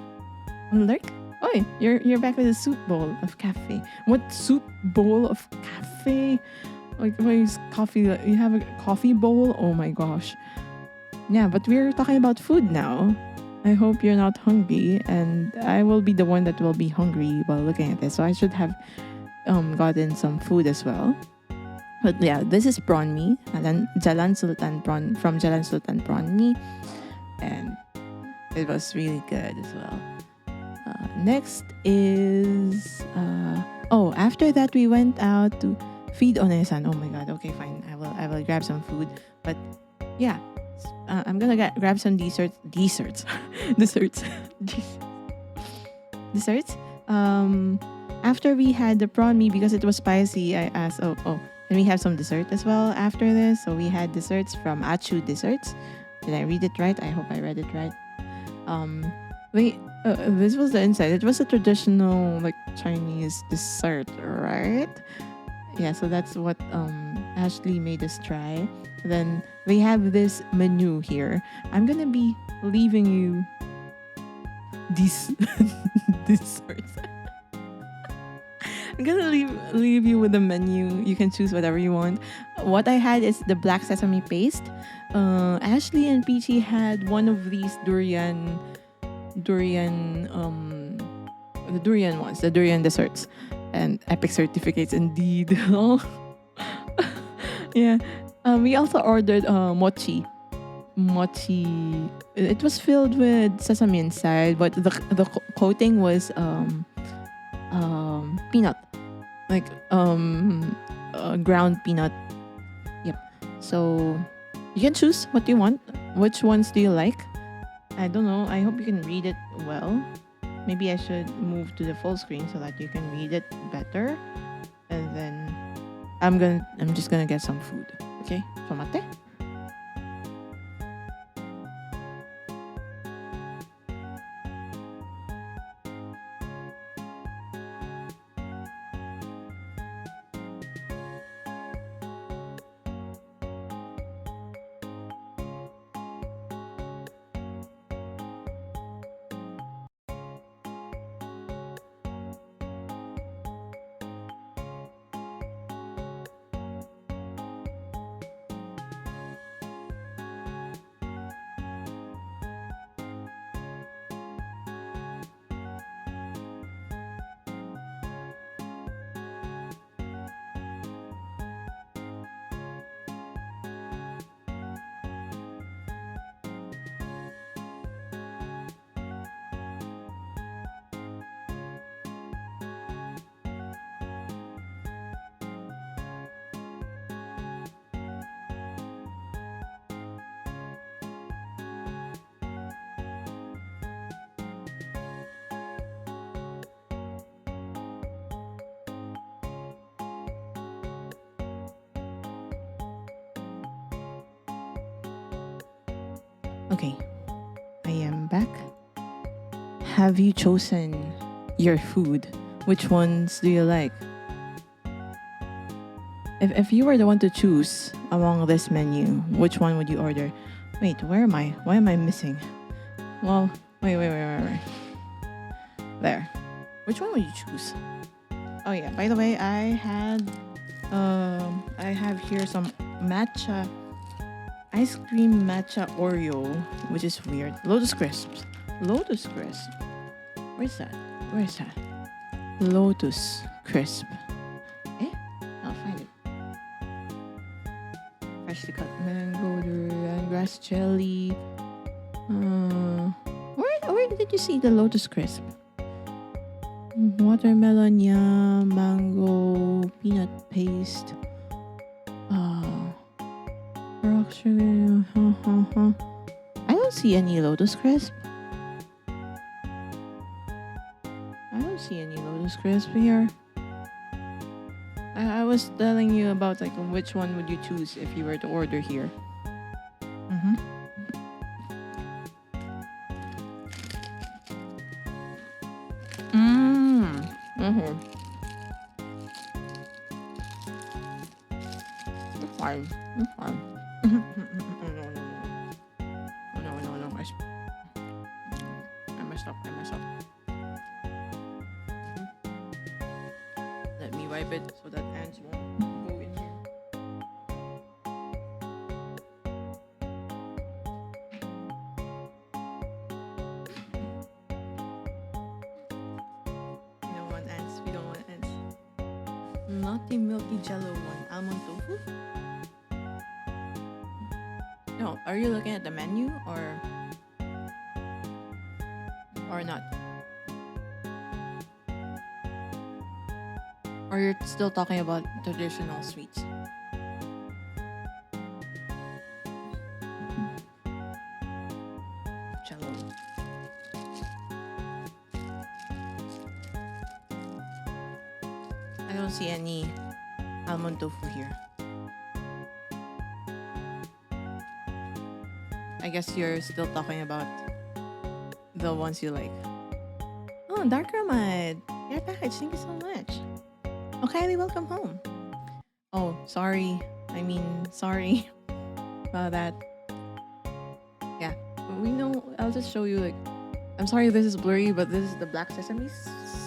Lurk? Oh, you're back with a soup bowl of cafe. What soup bowl of cafe? Like, why is coffee? You have a coffee bowl? Oh my gosh. Yeah, but we're talking about food now. I hope you're not hungry, and I will be the one that will be hungry while looking at this. So I should have gotten some food as well. But yeah, this is prawn mee, Jalan Sultan prawn from Jalan Sultan prawn mee, and it was really good as well. Next is after that we went out to feed Onesan. Oh my god. Okay, fine. I will grab some food. But yeah, I'm gonna grab some desserts. Desserts. After we had the prawn mee, because it was spicy, I asked, can we have some dessert as well after this? So we had desserts from Achu Desserts. Did I read it right? I hope I read it right. This was the inside. It was a traditional like Chinese dessert, right? Yeah, so that's what Ashley made us try. Then they have this menu here. I'm gonna be leaving you these desserts. I'm gonna leave you with the menu. You can choose whatever you want. What I had is the black sesame paste. Ashley and Peachy had one of these durian the durian ones, the durian desserts, and epic certificates indeed. Yeah. We also ordered mochi. It was filled with sesame inside, but the coating was peanut, like ground peanut. Yep. So you can choose what you want. Which ones do you like? I don't know. I hope you can read it well. Maybe I should move to the full screen so that you can read it better. And then I'm just gonna get some food. Okay? Tomate. Okay, I am back. Have you chosen your food? Which ones do you like? If you were the one to choose among this menu, which one would you order? Wait, where am I? Why am I missing? Well, wait. There. Which one would you choose? Oh yeah, by the way, I have here some matcha ice cream matcha Oreo, which is weird. Lotus crisps. Lotus crisp. Where's that? Where's that? Lotus crisp. Eh? I'll find it. Freshly cut mango, durian, grass jelly. Where did you see the lotus crisp? Watermelon, yam, mango, peanut paste. Rock sugar. I don't see any lotus crisp. I don't see any lotus crisp here. I was telling you about like which one would you choose if you were to order here. Mm-hmm. Mm-hmm. It's fine. It's fine. No, no, no. Oh, no, no, no. I messed up. I messed up. Let me wipe it so that ants won't go in here. We don't want ants. We don't want ants. Not the milky jello one. Almond tofu? No, are you looking at the menu or not? Or you're still talking about traditional sweets? Jello. I don't see any almond tofu here. I guess you're still talking about the ones you like. Oh, Dark Ramad. Your package. Thank you so much. Oh, Kylie, welcome home. Oh, sorry. Sorry about that. Yeah, we know. I'll just show you. Like, I'm sorry this is blurry, but this is the black sesame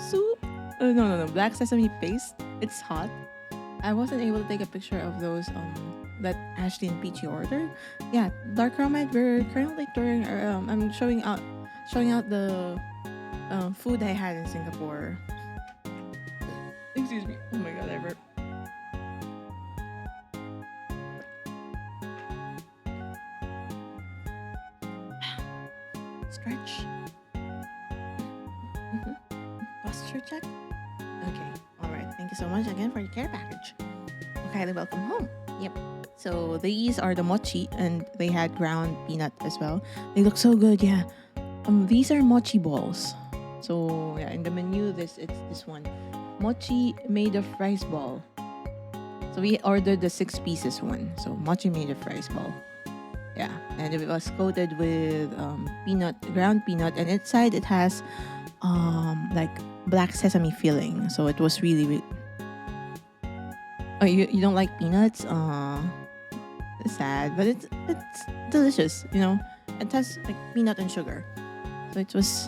soup. No. Black sesame paste. It's hot. I wasn't able to take a picture of those. That Ashley and Peachy ordered. Yeah, Dark Ramad. We're currently touring. I'm showing out the food I had in Singapore. Excuse me. Oh my god, I burped. Stretch. Posture check. Okay. All right. Thank you so much again for your care package. Okay, welcome home. Yep. So these are the mochi, and they had ground peanut as well. They look so good. Yeah. These are mochi balls. So yeah, in the menu, it's this one, mochi made of rice ball. So we ordered the 6 pieces one. So mochi made of rice ball. Yeah, and it was coated with ground peanut, and inside it has like black sesame filling. So it was really. Oh, you don't like peanuts? It's sad, but it's delicious. You know, it has like peanut and sugar. So it was.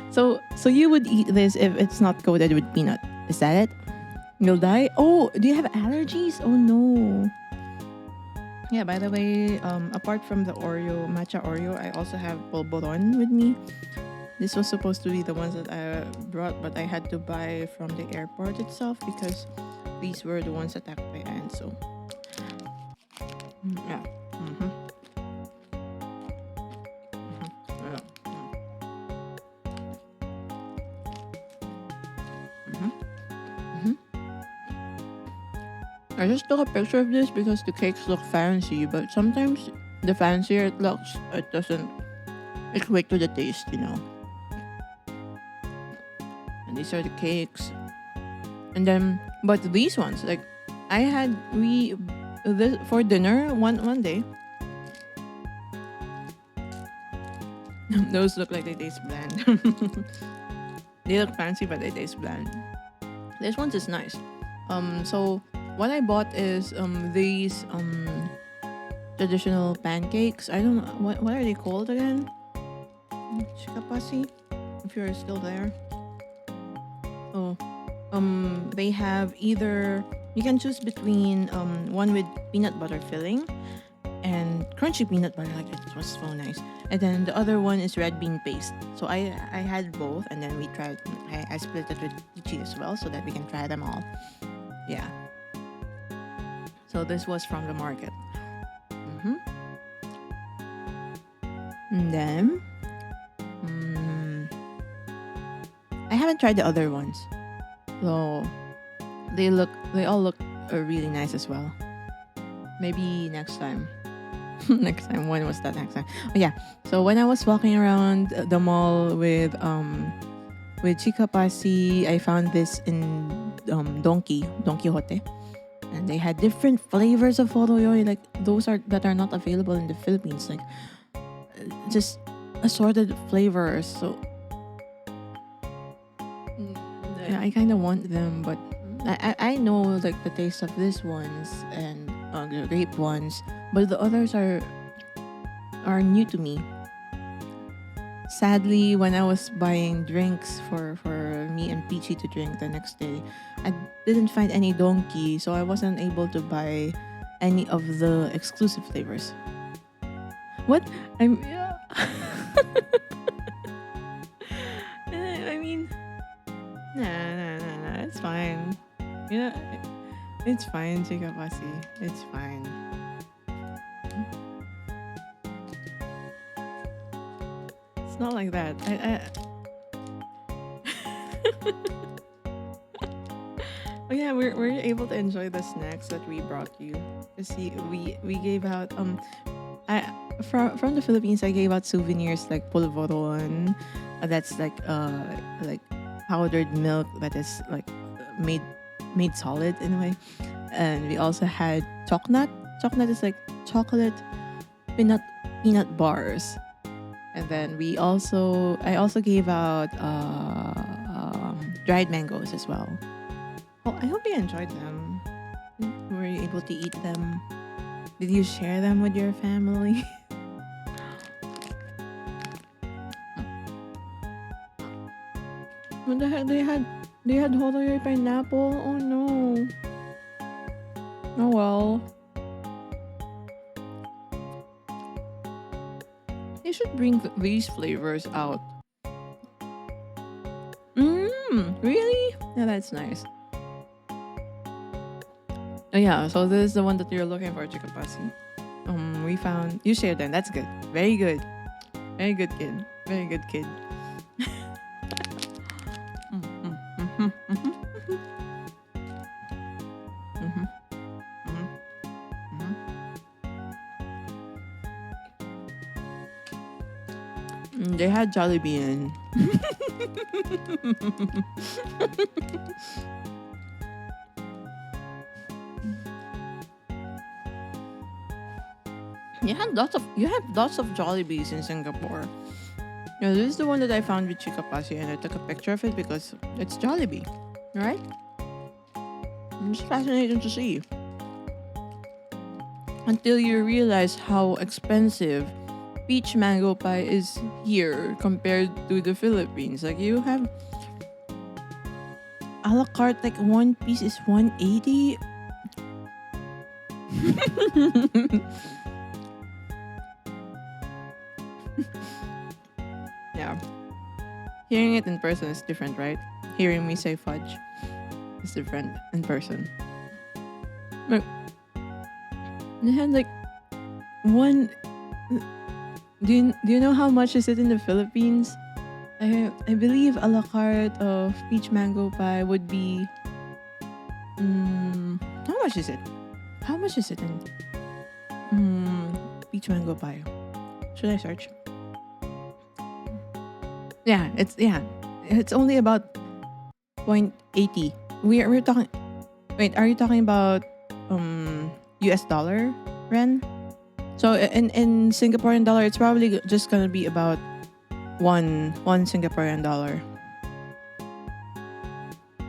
So you would eat this if it's not coated with peanut. Is that it? You'll die? Oh, do you have allergies? Oh no. Yeah, by the way, apart from the matcha Oreo, I also have polvoron with me. This was supposed to be the ones that I brought, but I had to buy from the airport itself because these were the ones attacked by ants. So yeah. I just took a picture of this because the cakes look fancy, but sometimes the fancier it looks, it doesn't equate to the taste, you know. And these are the cakes. And then, but these ones, like, I had, this for dinner one day. Those look like they taste bland. They look fancy, but they taste bland. This one's is nice. So what I bought is these traditional pancakes. I don't know what are they called again? Chikapasi, if you're still there. So they have either You can choose between one with peanut butter filling and crunchy peanut butter. Like it was so nice. And then the other one is red bean paste. So I had both, and then we tried. I split it with Ichi as well, so that we can try them all. Yeah. So this was from the market. hmm And then mm, I haven't tried the other ones. So they all look really nice as well. Maybe next time. Next time. When was that next time? Oh yeah. So when I was walking around the mall with Chica Pasi, I found this in Don Quixote, and they had different flavors of horoyoy, like those are that are not available in the Philippines, like just assorted flavors. So I kind of want them, but I know like the taste of these ones and the grape ones, but the others are new to me. Sadly, when I was buying drinks for me and Peachy to drink the next day, I didn't find any donkey, so I wasn't able to buy any of the exclusive flavors. What? I'm yeah. I mean, nah. It's fine. Yeah, it's fine, Chica Pasi. It's fine. It's not like that. Oh yeah, we're able to enjoy the snacks that we brought you. You see, we gave out I from the Philippines. I gave out souvenirs like polvoron. That's like powdered milk that is like made solid in a way. And we also had chocnut. Chocnut is like chocolate peanut bars. And then I also gave out dried mangoes as well. Well, I hope you enjoyed them. Were you able to eat them? Did you share them with your family? What the heck? They had horoyoy pineapple. Oh no. Oh well. They should bring these flavors out. Really? Yeah, that's nice. Oh yeah, so this is the one that you're looking for, Chicken Pasi. We found you shared them. That's good. Very good. Very good kid. Very good kid. Mm, mm, mhm, mhm, mhm, mhm, mhm. They had Jollibee in. You have lots of Jollibees in Singapore. Yeah, this is the one that I found with Chica Pasi, and I took a picture of it because it's Jollibee, right? It's fascinating to see until you realize how expensive peach mango pie is here compared to the Philippines. Like you have a la carte, like one piece is 180. Yeah. Hearing it in person is different, right? Hearing me say fudge is different in person. Like, they had like one. Do you know how much is it in the Philippines? I believe a la carte of peach mango pie would be. How much is it? How much is it in peach mango pie? Should I search? Yeah, it's only about 0.80. We're talking. Wait, are you talking about US dollar, Ren? So in Singaporean dollar, it's probably just gonna be about one Singaporean dollar.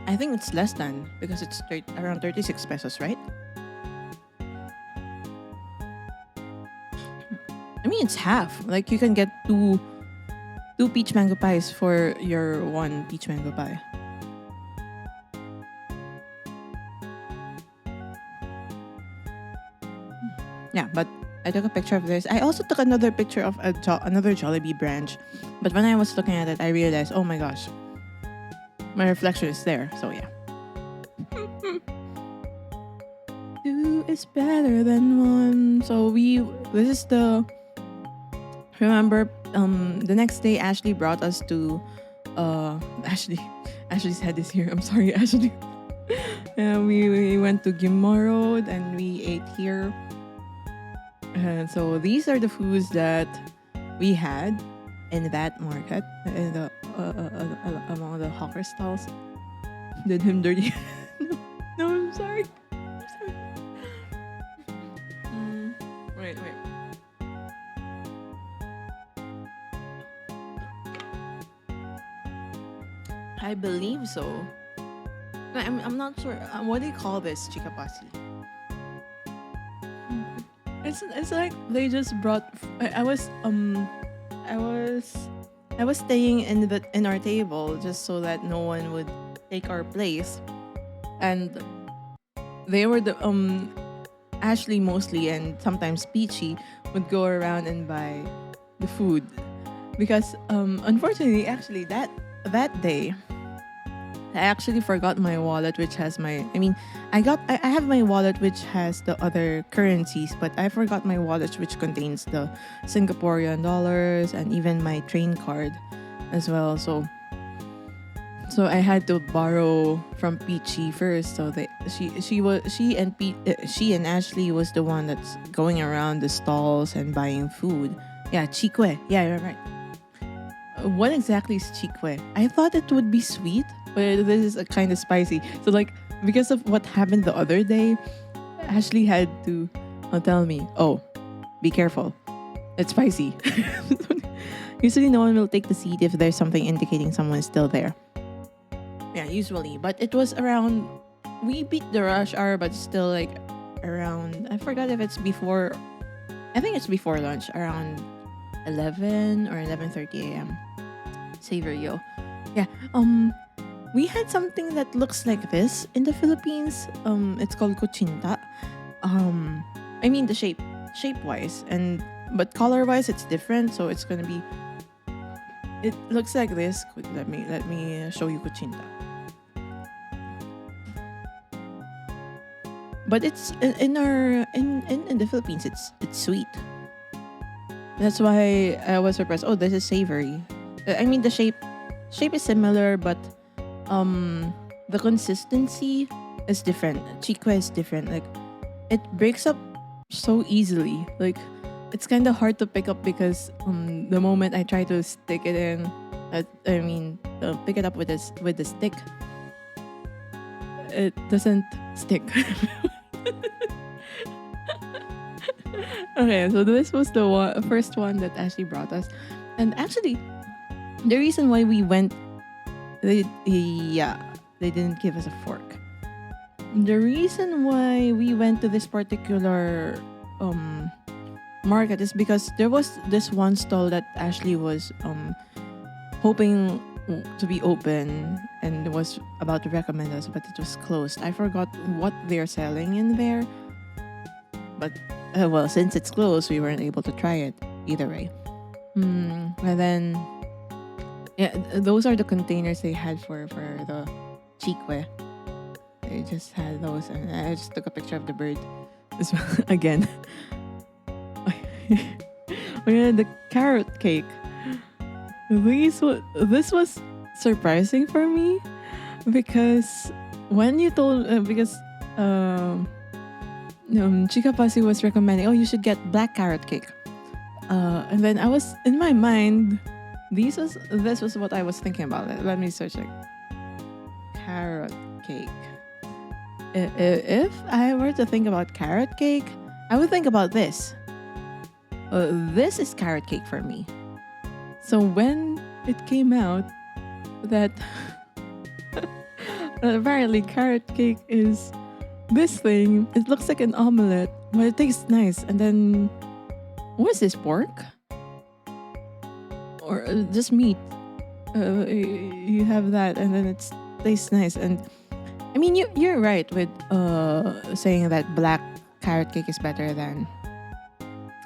I think it's less than because it's around 36 pesos, right? I mean, it's half. Like you can get two peach mango pies for your one peach mango pie. Yeah, but I took a picture of this. I also took another picture of another Jollibee branch, but when I was looking at it, I realized, oh my gosh, my reflection is there. So yeah, two is better than one. So this is the remember the next day Ashley brought us to Ashley's head is here. I'm sorry, Ashley. Yeah, we went to Gimmo Road and we ate here. And so these are the foods that we had in that market, in the among the hawker stalls. Did him dirty? No, I'm sorry. I'm sorry. Wait. I believe so. I'm not sure. What do you call this, Chica Pasi? It's like they just brought. I was I was staying in our table just so that no one would take our place, and they were the Ashley mostly and sometimes Peachy would go around and buy the food because unfortunately actually that day I actually forgot my wallet, which has my. I mean, I have my wallet which has the other currencies, but I forgot my wallet which contains the Singaporean dollars and even my train card, as well. So I had to borrow from Peachy first. So she and Ashley was the one that's going around the stalls and buying food. Yeah, chikwe. Yeah, you're right. What exactly is chikwe? I thought it would be sweet, but this is a kind of spicy. So like because of what happened the other day, Ashley had to tell me, "Oh, be careful. It's spicy." Usually no one will take the seat if there's something indicating someone is still there. Yeah, usually. But it was around we beat the rush hour, but still like around I forgot if it's before I think it's before lunch, around 11 or 11:30 a.m. Savory. Yeah. We had something that looks like this in the Philippines. It's called kuchinta. I mean the shape wise, but color wise it's different. So it's gonna be. It looks like this. Let me show you kuchinta. But it's in the Philippines. It's sweet. That's why I was surprised. Oh, this is savory. I mean the shape is similar, but the consistency is different. Chikwe is different. Like it breaks up so easily. Like it's kind of hard to pick up because the moment I try to stick it in, pick it up with the stick, it doesn't stick. Okay, so this was the first one that Ashley brought us, and actually, the reason why we went, they didn't give us a fork. The reason why we went to this particular market is because there was this one stall that Ashley was hoping to be open and was about to recommend us, but it was closed. I forgot what they're selling in there, but well, since it's closed, we weren't able to try it either way. And then, yeah, those are the containers they had for the chikwe. They just had those, and I just took a picture of the bird as well again. We had the carrot cake. This was surprising for me because when you told Chica Pasi was recommending, oh, you should get black carrot cake. And then I was in my mind, this was what I was thinking about. Let me search like carrot cake. If I were to think about carrot cake, I would think about this. This is carrot cake for me. So when it came out that apparently carrot cake is this thing, it looks like an omelette, but it tastes nice. And then, what is this, pork? Or just meat? You have that, and then it tastes nice. And I mean, you're right with saying that black carrot cake is better than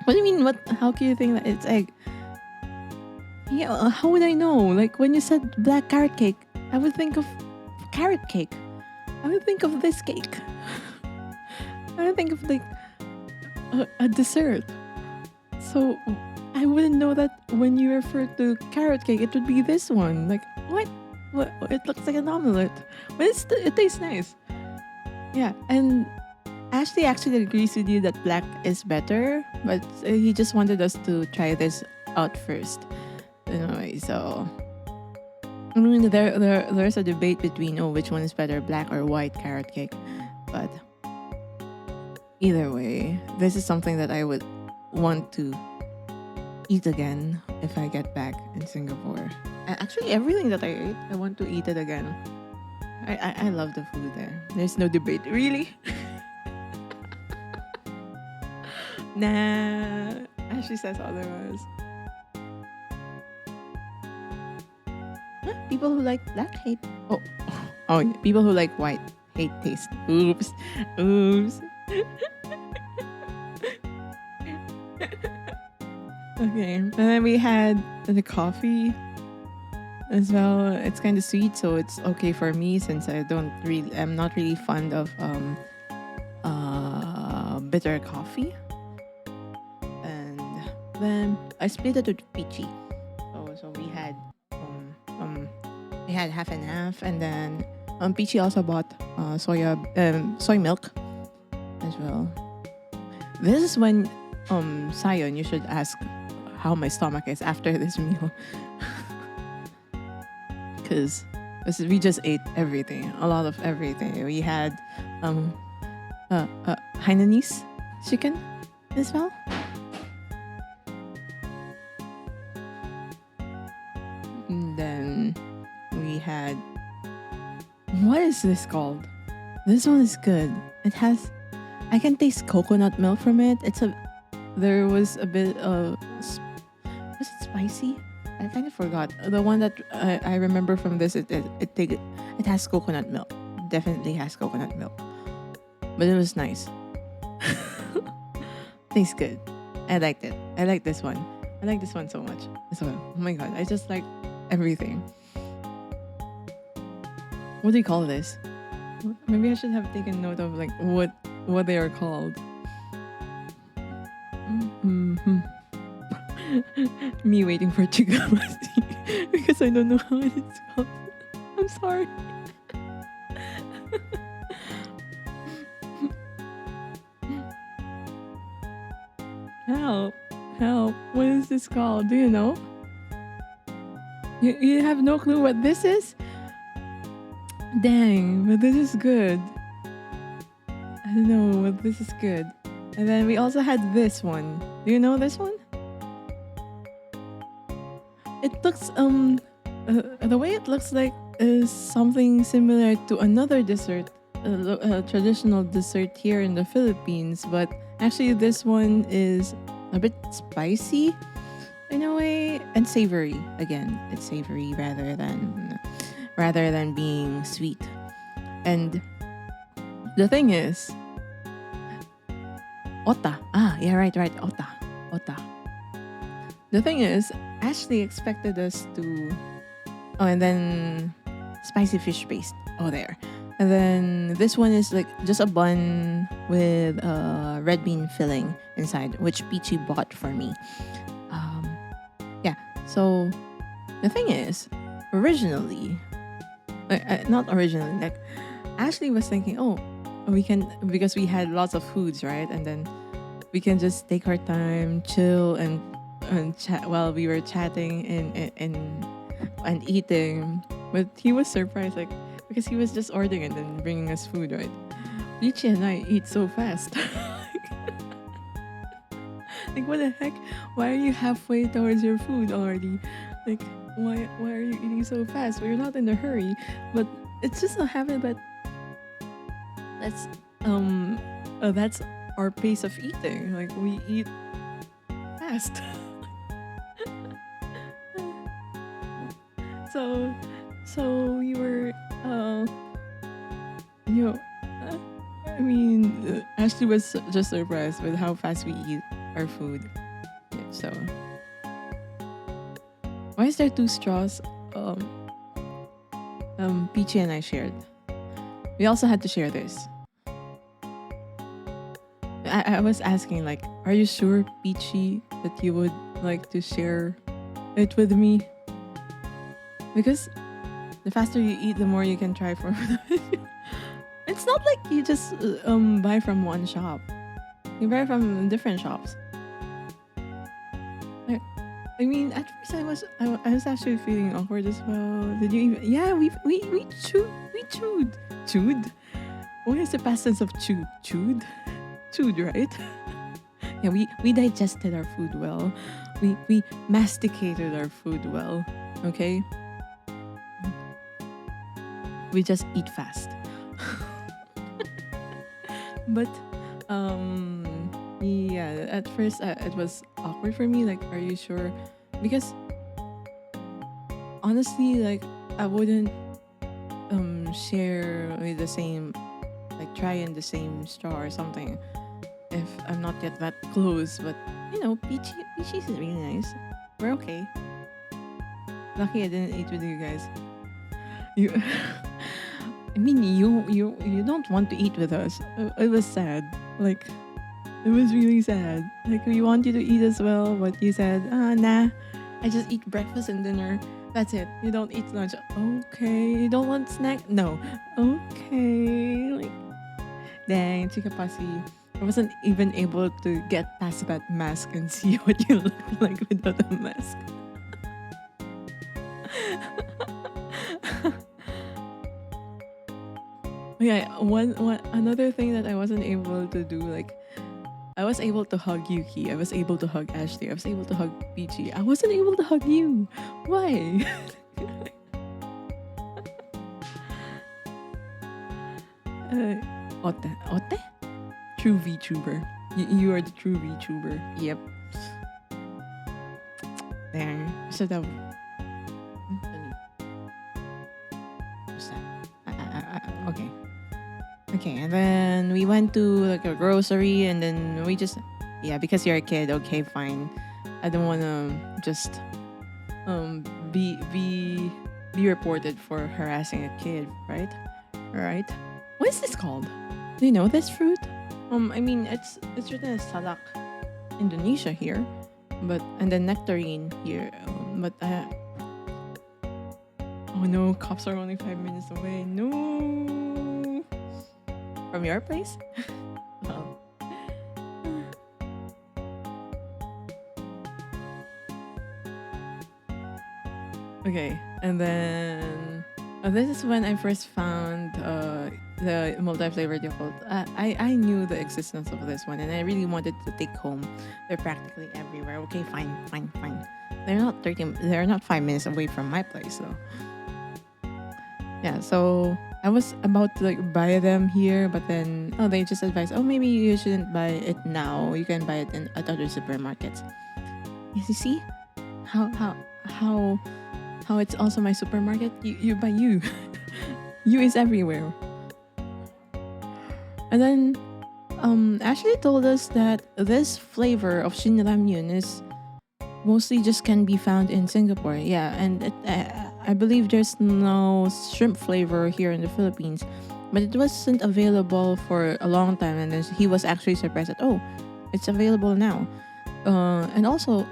What do you mean? What? How can you think that it's egg? Yeah, how would I know? Like when you said black carrot cake, I would think of carrot cake. I would think of this cake. I would think of like a dessert. So I wouldn't know that when you refer to carrot cake, it would be this one. Like what? What? It looks like an omelette, but it tastes nice. Yeah, and Ashley actually agrees with you that black is better, but he just wanted us to try this out first. Anyway, so I mean, there's a debate between which one is better, black or white carrot cake, but either way, this is something that I would want to eat again if I get back in Singapore. Actually, everything that I ate, I want to eat it again. I love the food there. There's no debate, really. Nah, Ashley says otherwise. Huh? People who like black hate. Oh, yeah. People who like white hate taste. Oops. Okay, and then we had the coffee as well. It's kind of sweet, so it's okay for me since I'm not really fond of bitter coffee. And then I split it with peachy. So we had half and half, and then Peachy also bought soy milk as well. This is when Sion, you should ask how my stomach is after this meal, because we just ate everything, a lot of everything. We had Hainanese chicken as well. And then we had, what is this called? This one is good. I can taste coconut milk from it. There was a bit of, was it spicy? I kind of forgot. The one that I remember from this, it has coconut milk. Definitely has coconut milk. But it was nice. Tastes good. I liked it. I like this one. I like this one so much as well. Oh my god, I just like everything. What do you call this? Maybe I should have taken note of like what they are called. Mm-hmm. Me waiting for chigamasi because I don't know how it's called. I'm sorry. Help. What is this called? Do you know? You have no clue what this is? Dang, but this is good. I don't know, but this is good. And then we also had this one. Do you know this one? It looks the way it looks like is something similar to another dessert, a traditional dessert here in the Philippines, but actually this one is a bit spicy in a way and savory. Again, it's savory rather than being sweet. And the thing is, ota. Yeah, right. Ota. The thing is, Ashley expected us to. Oh, and then spicy fish paste. Oh, there. And then this one is like just a bun with red bean filling inside, which Peachy bought for me. Yeah. So the thing is, not originally, like Ashley was thinking, we can, because we had lots of foods, right? And then we can just take our time, chill, and chat while we were chatting and eating. But he was surprised, like, because he was just ordering and then bringing us food, right? Richie and I eat so fast. Like, what the heck? Why are you halfway towards your food already? Like, why are you eating so fast? We're not in a hurry, but it's just a habit that that's our pace of eating. Like, we eat fast. So we were Ashley was just surprised with how fast we eat. our food. Yeah, so why is there two straws? Peachy and I shared. We also had to share this. I was asking, like, are you sure, Peachy, that you would like to share it with me? Because the faster you eat, the more you can try from. It's not like you just buy from one shop. You buy from different shops. I mean, at first I was actually feeling awkward as well. Did you even? Yeah, we chewed. What is the past tense of chew? Chewed, right? Yeah, we digested our food well. We masticated our food well. Okay. We just eat fast. But yeah, at first it was awkward for me, like, are you sure? Because honestly, like, I wouldn't share with the same, like, try in the same straw or something if I'm not yet that close. But you know, Peachy's is really nice. We're okay. Lucky I didn't eat with you guys. You I mean, you don't want to eat with us. It was sad. Like, it was really sad. Like, we want you to eat as well, but you said, nah, I just eat breakfast and dinner. That's it. You don't eat lunch. Okay. You don't want snack? No. Okay. Like, dang, Chika Pasi. I wasn't even able to get past that mask and see what you look like without a mask. Yeah, one another thing that I wasn't able to do, like, I was able to hug Yuki, I was able to hug Ashley, I was able to hug Peachy. I wasn't able to hug you. Why? Otte? Otte? True VTuber. You are the true VTuber. Yep. There. So that. Okay. Okay, and then we went to like a grocery, and then we just, yeah, because you're a kid, okay, fine. I don't want to just be reported for harassing a kid, right? Right? What is this called? Do you know this fruit? I mean, it's written as salak, Indonesia here, but and then nectarine here, but oh no, cops are only 5 minutes away. No. From your place? Oh. Okay, and then this is when I first found the multi-flavored Yakult. I knew the existence of this one, and I really wanted to take home. They're practically everywhere. Okay, fine. They're not 5 minutes away from my place, so yeah. So I was about to like buy them here, but then they just advised, maybe you shouldn't buy it now. You can buy it at other supermarkets. Yes, you see how it's also my supermarket. You buy you. You is everywhere. And then Ashley told us that this flavor of Shin Ramyun is mostly just can be found in Singapore. Yeah, and I believe there's no shrimp flavor here in the Philippines, but it wasn't available for a long time, and then he was actually surprised that it's available now. And also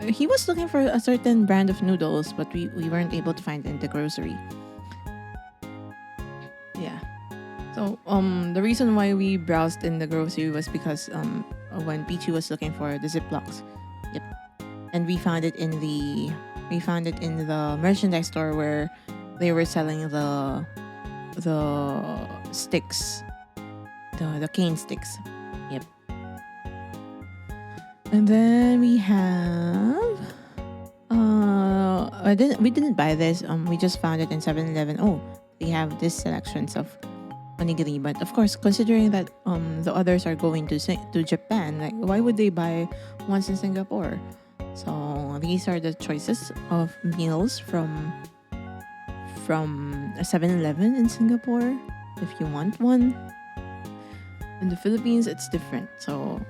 he was looking for a certain brand of noodles, but we weren't able to find it in the grocery. Yeah. So the reason why we browsed in the grocery was because when Peachy was looking for the Ziplocs. Yep. And we found it in the merchandise store where they were selling the sticks, the cane sticks. Yep. And then we have we didn't buy this. We just found it in 7-Eleven. They have this selections of onigiri, but of course, considering that the others are going to Japan, like, why would they buy ones in Singapore? So these are the choices of meals from a 7-Eleven in Singapore. If you want one, in the Philippines, it's different. So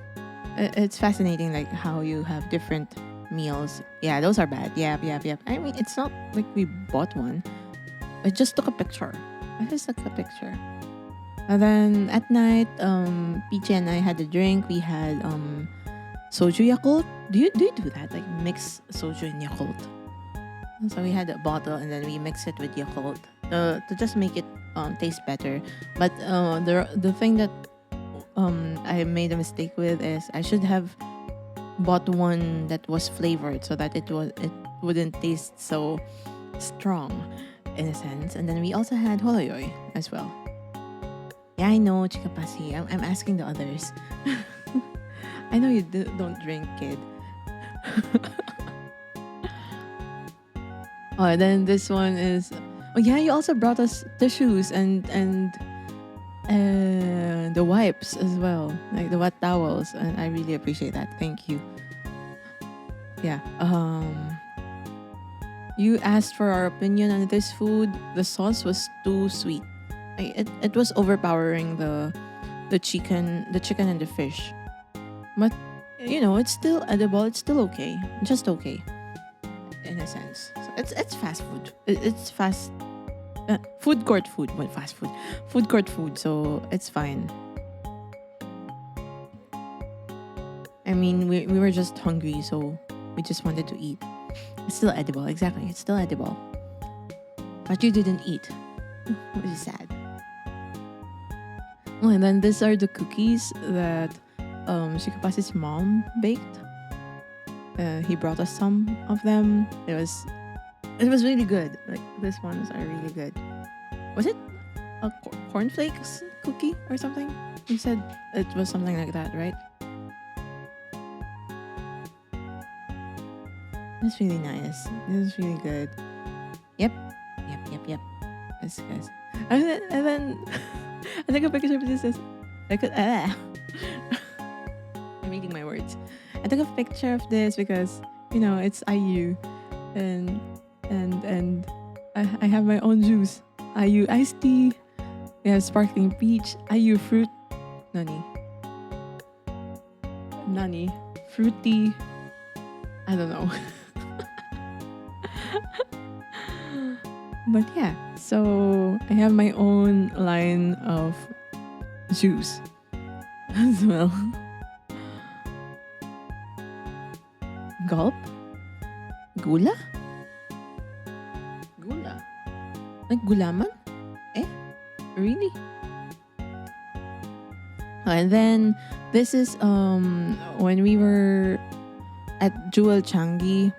It's fascinating, like how you have different meals. Yeah, those are bad. Yep, yep, yep. I mean, it's not like we bought one. I just took a picture. I just took a picture. And then at night, Peachy and I had a drink. We had soju Yakult. Do you do that? Like mix soju and Yakult. So we had a bottle and then we mix it with Yakult to just make it taste better. But the thing that I made a mistake with is I should have bought one that was flavored so that it wouldn't taste so strong in a sense. And then we also had holoyoy as well. Yeah, I know, Chikapasi. I'm asking the others. I know you don't drink, kid. Oh, and then this one is. Oh yeah, you also brought us tissues and the wipes as well, like the wet towels, and I really appreciate that. Thank you. Yeah. You asked for our opinion on this food. The sauce was too sweet. It was overpowering the chicken and the fish. But it's still edible. It's still okay. Just okay, in a sense. So it's fast food. It's fast food court food. What fast food? Food court food. So it's fine. I mean, we were just hungry, so we just wanted to eat. It's still edible. Exactly. It's still edible. But you didn't eat, which is sad. Oh, and then these are the cookies that Shikapasi's mom baked. He brought us some of them. It was really good. Like these ones are really good. Was it a cornflakes cookie or something? You said it was something like that, right? It's really nice. It was really good. Yep. That's good. And then I took a picture of this. I'm reading my words. I took a picture of this because it's IU, and I have my own juice. IU iced tea. We have sparkling peach. IU fruit. Nani. Fruity. I don't know. But yeah, so I have my own line of juice as well. Gulp? Gula? Like gulaman? Really? And then this is when we were at Jewel Changi,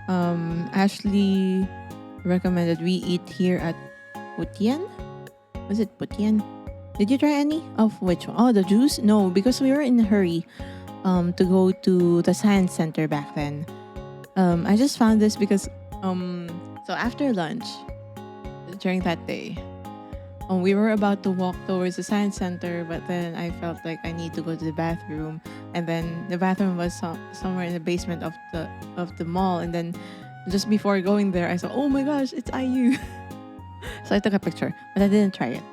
Ashley recommended we eat here at Putian. Was it Putian? Did you try any of which one? Oh, the juice? No, because we were in a hurry to go to the science center back then. I just found this because so after lunch during that day, we were about to walk towards the science center, but then I felt like I need to go to the bathroom, and then the bathroom was somewhere in the basement of the mall, and then just before going there, I saw, oh my gosh, it's IU. So I took a picture, but I didn't try it.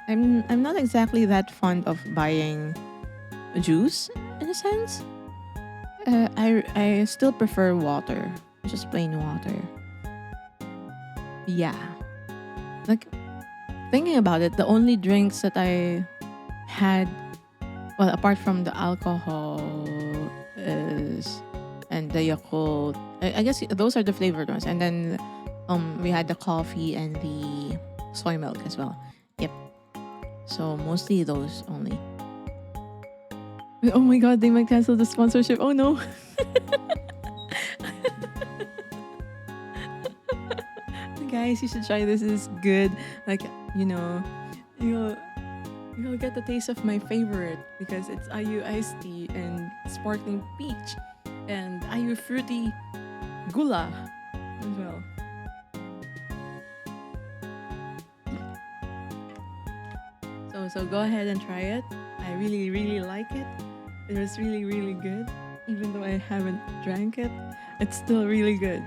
I'm not exactly that fond of buying juice in a sense. I still prefer water, just plain water. Yeah. Like, thinking about it, the only drinks that I had, well, apart from the alcohol, and the Yakult, I guess those are the flavored ones. And then we had the coffee and the soy milk as well. Yep. So mostly those only. Oh my god, they might cancel the sponsorship. Oh no. Guys, you should try this. It's good. Like, you'll get the taste of my favorite because it's IU iced tea and sparkling peach and IU fruity gula as well. So go ahead and try it. I really, really like it. It was really, really good. Even though I haven't drank it, it's still really good.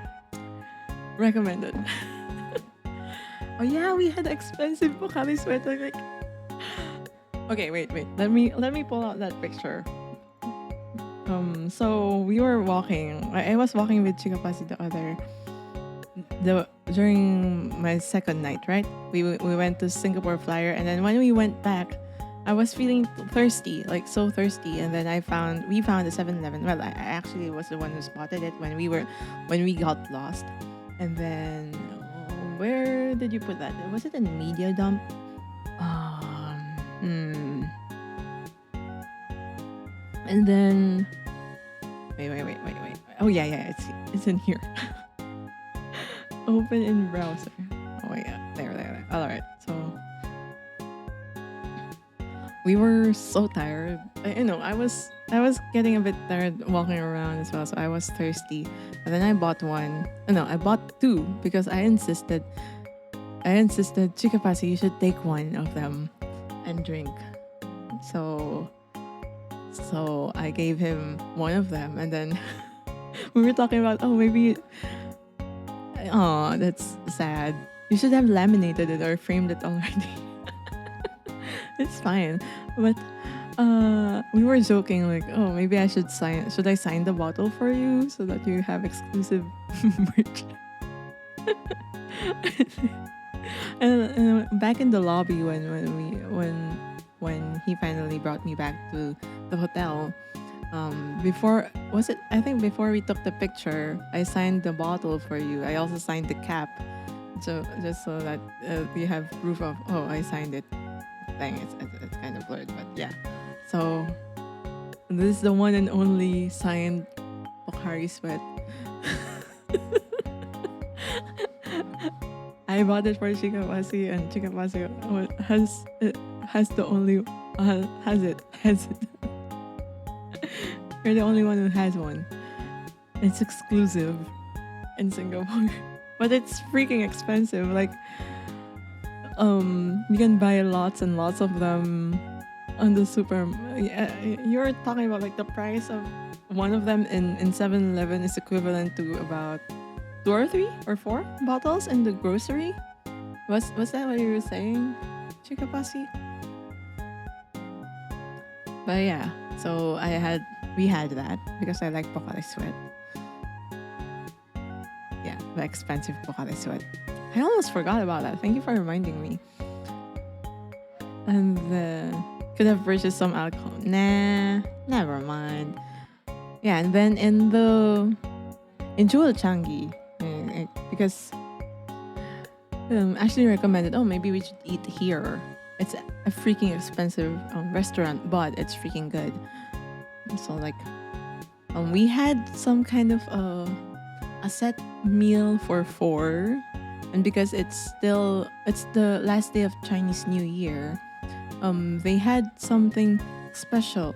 Recommended. Oh yeah, we had expensive Pocari sweater. Like, okay, wait. Let me pull out that picture. So we were walking. I was walking with Chikapasi the during my second night, right? We went to Singapore Flyer, and then when we went back, I was feeling thirsty, like so thirsty, and then we found a 7-Eleven. Well, I actually was the one who spotted it when we got lost, and then where did you put that? Was it in media dump? Um, hmm. And then wait. Oh yeah, it's in here. Open in browser. Oh yeah, there. All right. So we were so tired. I was getting a bit tired walking around as well, so I was thirsty. And then I bought one. No, I bought two because I insisted. Chikapasi, you should take one of them and drink. So I gave him one of them, and then we were talking about, oh, maybe, oh, that's sad. You should have laminated it or framed it already. It's fine, but we were joking like, oh, maybe I should sign. Should I sign the bottle for you so that you have exclusive merch? And back in the lobby when he finally brought me back to the hotel, before was it I think before we took the picture, I signed the bottle for you. I also signed the cap, so just so that you have proof of, oh, I signed it. Dang, it's kind of blurred, but yeah. So this is the one and only signed Pocari Sweat. I bought it for Chikapasi, and Chikapasi has the only has it. You're the only one who has one. It's exclusive in Singapore, but it's freaking expensive. Like, you can buy lots and lots of them on the super. You're talking about like the price of one of them in 7-Eleven is equivalent to about 2 or 3 or 4 bottles in the grocery. Was that what you were saying, Chikapasi? But yeah, so we had that because I like Pocari Sweat. Yeah, the expensive Pocari Sweat. I almost forgot about that. Thank you for reminding me. And could have purchased some alcohol. Nah, never mind. Yeah, and then in Jewel Changi, because Ashley recommended, oh, maybe we should eat here. It's a freaking expensive restaurant, but it's freaking good. So like, we had some kind of a set meal for 4, and because it's the last day of Chinese New Year, they had something special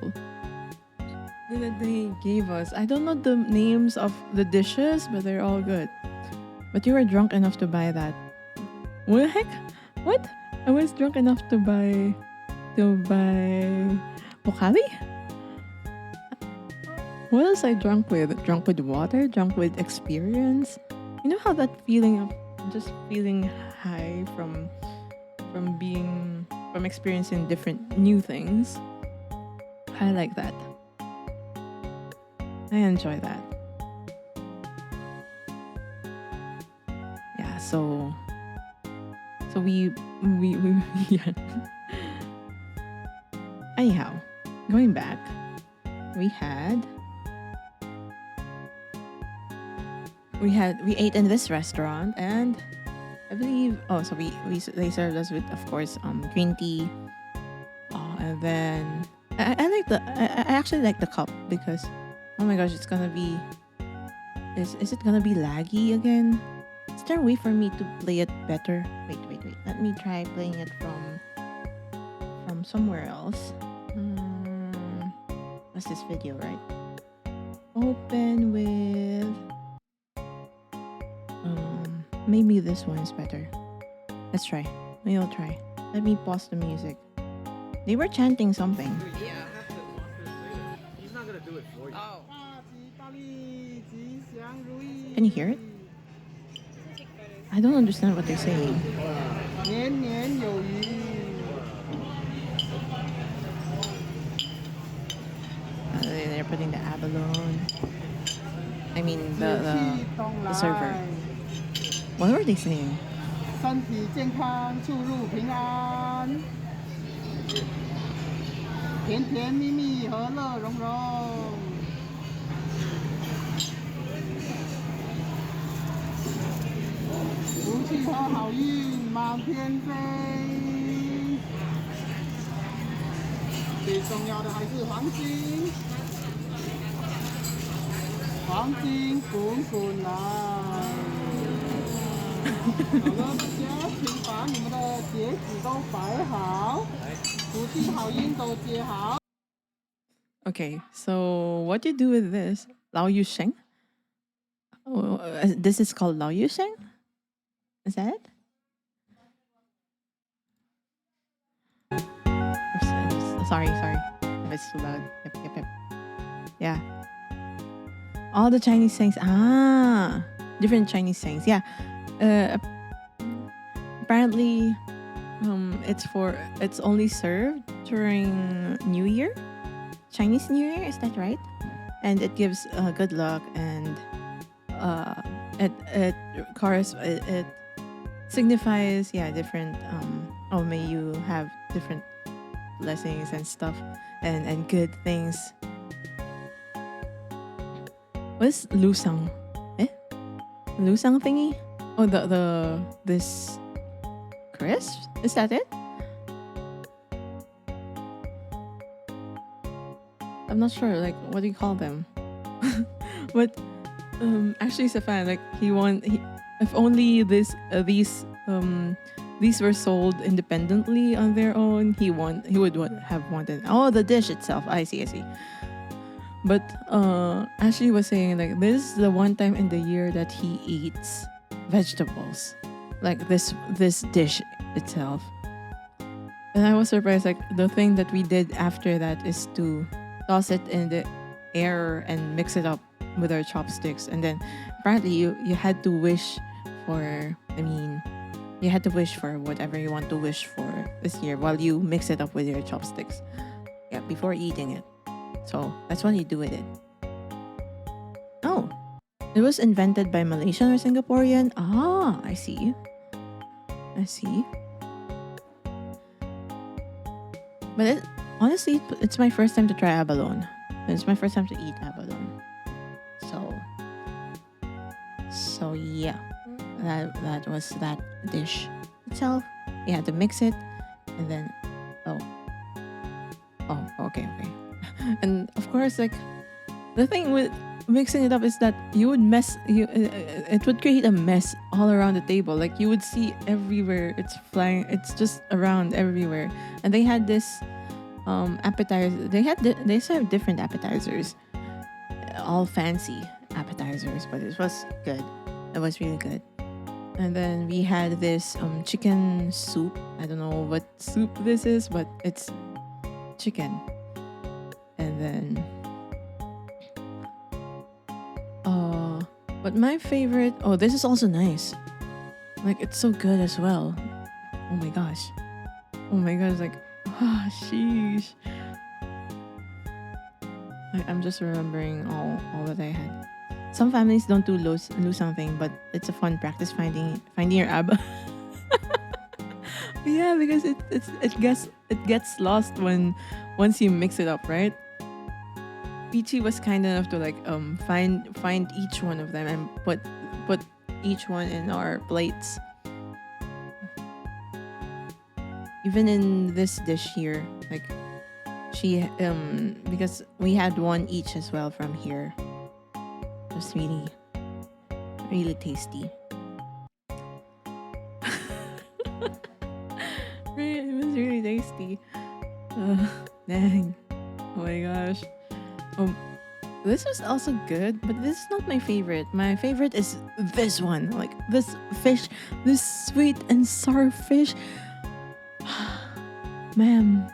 that they gave us. I don't know the names of the dishes, but they're all good. But you were drunk enough to buy that. What the heck? What? I was drunk enough to buy Pocari? What else I drunk with? Drunk with water? Drunk with experience? You know how that feeling of just feeling high from experiencing different new things? I like that. I enjoy that. Yeah, so we yeah. Anyhow, going back, we ate in this restaurant, and I believe, so they served us with, of course, green tea. And then I actually like the cup because, oh my gosh, it's gonna be, is it gonna be laggy again? Is there a way for me to play it better? Wait. Let me try playing it from somewhere else. What's this video, right? Open with maybe this one is better. Let's try. Maybe I'll try. Let me pause the music. They were chanting something. Yeah, I have to watch this later. He's not gonna do it for you. Oh. Can you hear it? I don't understand what they're saying. They're putting the abalone. I mean, 喜气东 the server. 来， What were they saying? 身体健康，出入平安，甜甜蜜蜜，和乐融融。福气和好运满天飞，最重要的还是黄金，黄金滚滚来。好了，大家请把你们的碟子都摆好，福气好运都接好。 Okay, so what do you do with this? Lao Yu Sheng? Oh, this is called Lao Yu Sheng? Is that it? Sorry. If it's too loud. Yep. Yeah. All the Chinese sayings. Ah, different Chinese sayings. Yeah. Apparently, it's only served during New Year, Chinese New Year. Is that right? And it gives good luck, and it signifies different. May you have different blessings and stuff, and good things. What's Lusang? Lusang thingy? Oh, this crisp? Is that it? I'm not sure. Like, what do you call them? But actually, Stefan, like if only these were sold independently on their own, he would have wanted. Oh, the dish itself. I see. But Ashley was saying like this is the one time in the year that he eats vegetables, like this dish itself. And I was surprised. Like the thing that we did after that is to toss it in the air and mix it up with our chopsticks, and then apparently you had to wish for. You had to wish for whatever you want to wish for this year while you mix it up with your chopsticks. Yeah, before eating it. So that's what you do with it. Oh, it was invented by Malaysian or Singaporean. Ah, I see. But honestly, it's my first time to try abalone. It's my first time to eat abalone. So yeah, that was that dish itself. You had to mix it, and then okay. And of course, like the thing with mixing it up is that you would it would create a mess all around the table. Like you would see everywhere. It's flying. It's just around everywhere. And they had this appetizer. They served different appetizers, all fancy appetizers, but it was good. It was really good. And then we had this chicken soup. I don't know what soup this is, but it's chicken. And then but my favorite, this is also nice. Like it's so good as well. Oh my gosh, like sheesh. I'm just remembering all that I had. Some families don't do lose something, but it's a fun practice finding your abba. Yeah, because it gets lost once you mix it up, right? Peachy was kind enough to like find each one of them and put each one in our plates. Even in this dish here, like she because we had one each as well from here. It was really tasty. It was really tasty. Dang. Oh my gosh. This was also good, but this is not my favorite. My favorite is this one. Like this fish, this sweet and sour fish. Man,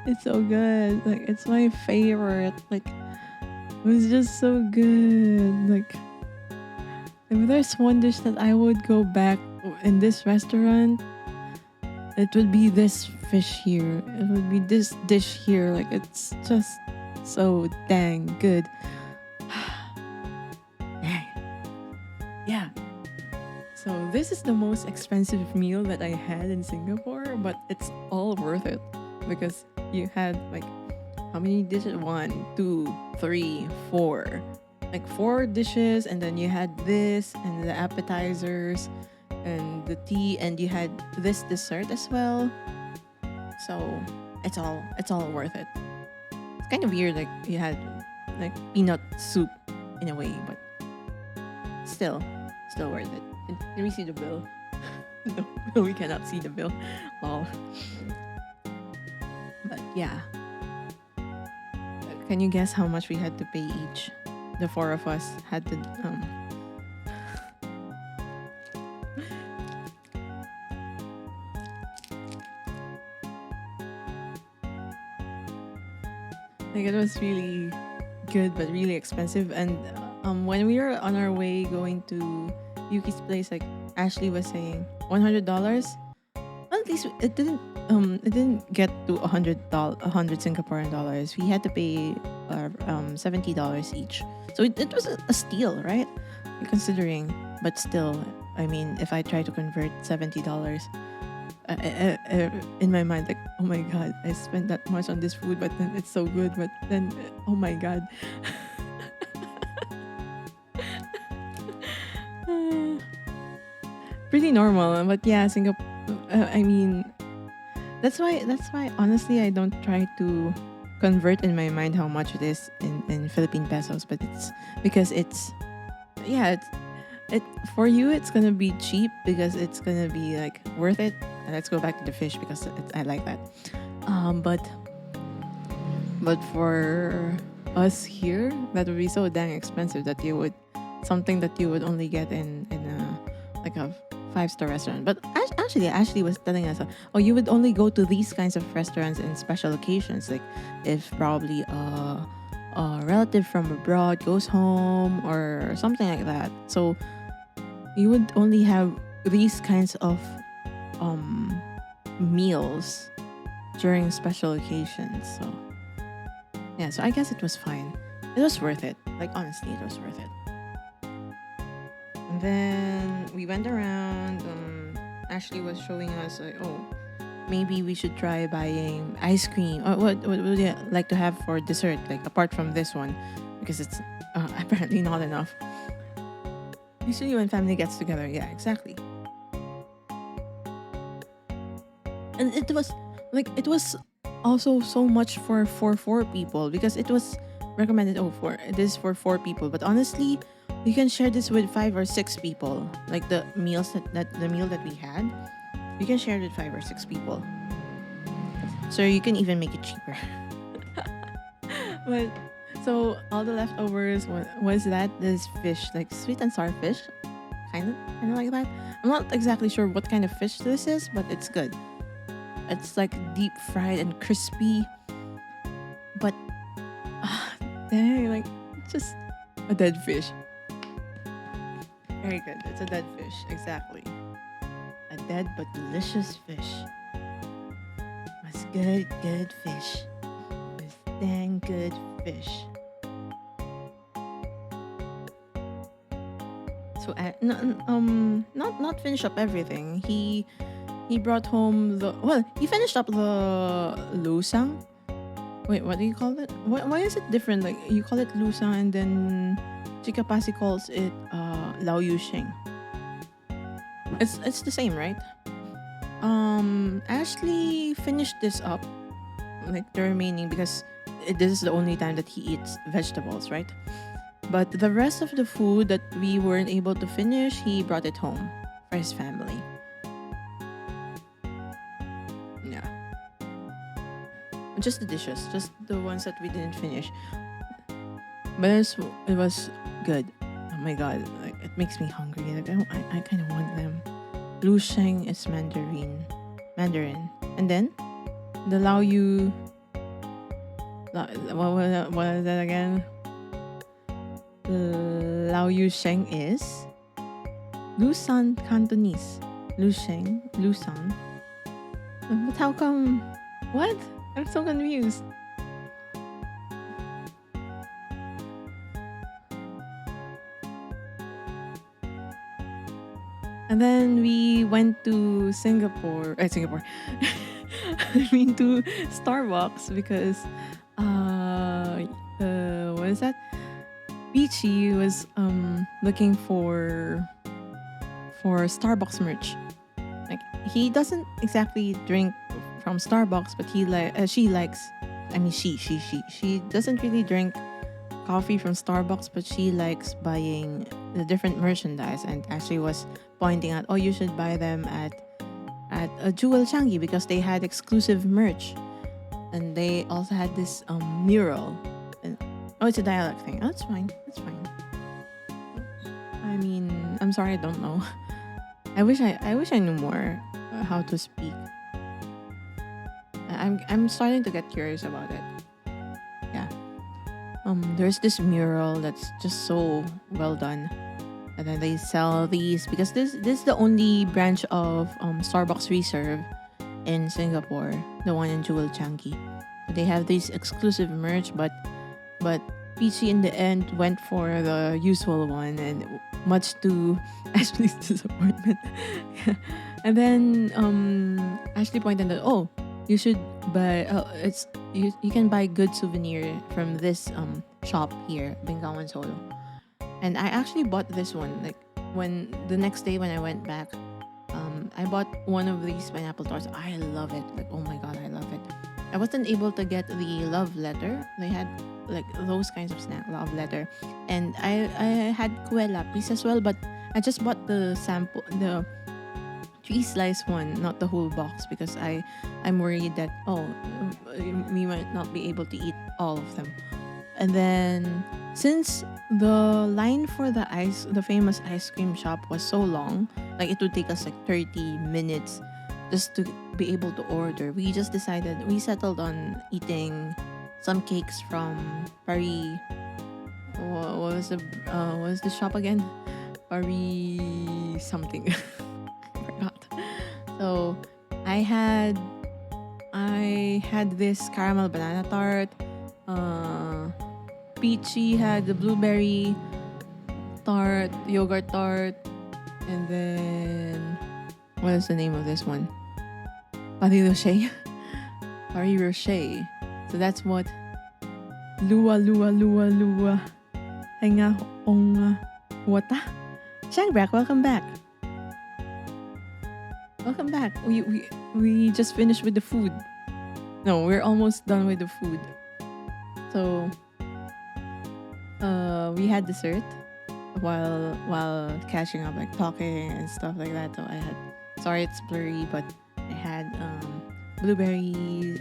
it's so good. Like it's my favorite. Like it was just so good. Like if there's one dish that I would go back in this restaurant, it would be this fish here. It would be this dish here. Like it's just so dang good. Dang. Yeah. So this is the most expensive meal that I had in Singapore, but it's all worth it because you had like how many dishes? One, two, three, four. Like four dishes, and then you had this and the appetizers and the tea, and you had this dessert as well. So it's all worth it. It's kind of weird, like you had like peanut soup in a way, but still worth it. Can we see the bill? No, we cannot see the bill. Lol. But yeah. Can you guess how much we had to pay each? The four of us had to like it was really good but really expensive, and when we were on our way going to Yuki's place, like Ashley was saying $100. Well, at least it didn't get to $100 Singaporean dollars. We had to pay $70 each, so it was a steal, right? Considering, but still, I mean, if I try to convert $70, in my mind, like, oh my god, I spent that much on this food, but then it's so good, but then oh my god. Pretty normal, but yeah, Singapore. I mean, that's why honestly I don't try to convert in my mind how much it is in Philippine pesos, but it's because it's yeah, it for you it's gonna be cheap because it's gonna be like worth it. And let's go back to the fish because I like that. But for us here, that would be so dang expensive that you would something that you would only get in a like a 5-star restaurant. But actually, Ashley was telling us, oh, you would only go to these kinds of restaurants in special occasions, like if probably a relative from abroad goes home or something like that. So you would only have these kinds of meals during special occasions. So yeah, so I guess it was fine. It was worth it. Like honestly, it was worth it. And then we went around. Ashley was showing us like, oh, maybe we should try buying ice cream. What would you like to have for dessert? Like apart from this one, because it's apparently not enough. Usually when family gets together, yeah, exactly. And it was also so much for 4 people because it was recommended this is for 4 people, but honestly you can share this with 5 or 6 people. Like the meals the meal that we had, you can share it with 5 or 6 people, so you can even make it cheaper. But so all the leftovers was this fish, like sweet and sour fish, kind of like that. I'm not exactly sure what kind of fish this is, but it's good. It's like deep fried and crispy, but dang, like just a dead fish. Very good. It's a dead fish, exactly. A dead but delicious fish. It was good fish. It was dang good fish. So not finish up everything. He brought home he finished up the lusang. Wait, what do you call it? Why is it different? Like you call it lusang and then Chika Pasi calls it lao yu sheng. It's the same, right? Ashley finished this up, like the remaining, because this is the only time that he eats vegetables, right? But the rest of the food that we weren't able to finish, he brought it home for his family. Yeah. Just the dishes, just the ones that we didn't finish. But it was good. Oh my god, like it makes me hungry. Like I kind of want them. Lu Sheng is Mandarin, and then the Lao Yu. What was that again? Lao Yu Sheng is Lusan Cantonese. Lu Sheng, Lusan. But how come? What? I'm so confused. And then we went to Singapore. I mean to Starbucks because what is that? Peachy was looking for Starbucks merch. Like he doesn't exactly drink from Starbucks, but she likes. I mean, she doesn't really drink coffee from Starbucks, but she likes buying the different merchandise, and actually was pointing out, oh, you should buy them at a Jewel Changi because they had exclusive merch, and they also had this mural. And oh, it's a dialect thing. Oh, that's fine. That's fine. I mean, I'm sorry, I don't know. I wish I knew more how to speak. I'm starting to get curious about it. Yeah. There's this mural that's just so well done, and then they sell these because this is the only branch of Starbucks Reserve in Singapore, the one in Jewel Changi. They have these exclusive merch, but Peachy in the end went for the usual one, and much to Ashley's disappointment. Yeah. And then Ashley pointed out, oh, you should buy. You can buy good souvenir from this shop here, Bengawan Solo. And I actually bought this one. Like when the next day when I went back, I bought one of these pineapple tarts. I love it. Like oh my god, I love it. I wasn't able to get the love letter. They had like those kinds of snack love letter, and I had kueh lapis as well. But I just bought the sample, the 3 slice one, not the whole box, because I'm worried that we might not be able to eat all of them. And then since the line for the famous ice cream shop was so long, like it would take us like 30 minutes just to be able to order, we settled on eating some cakes from Paris. What was the shop again? Paris something. I forgot. So I had this caramel banana tart. Peachy had the blueberry tart, yogurt tart, and then what is the name of this one? Paris Rocher. Paris Rocher. So that's what Lua Lua Lua Lua Henga Onga Wata. Shangbrak, welcome back. Welcome back. We just finished with the food. No, we're almost done with the food. So we had dessert while catching up, like talking and stuff like that. So I had, sorry it's blurry, but I had blueberries.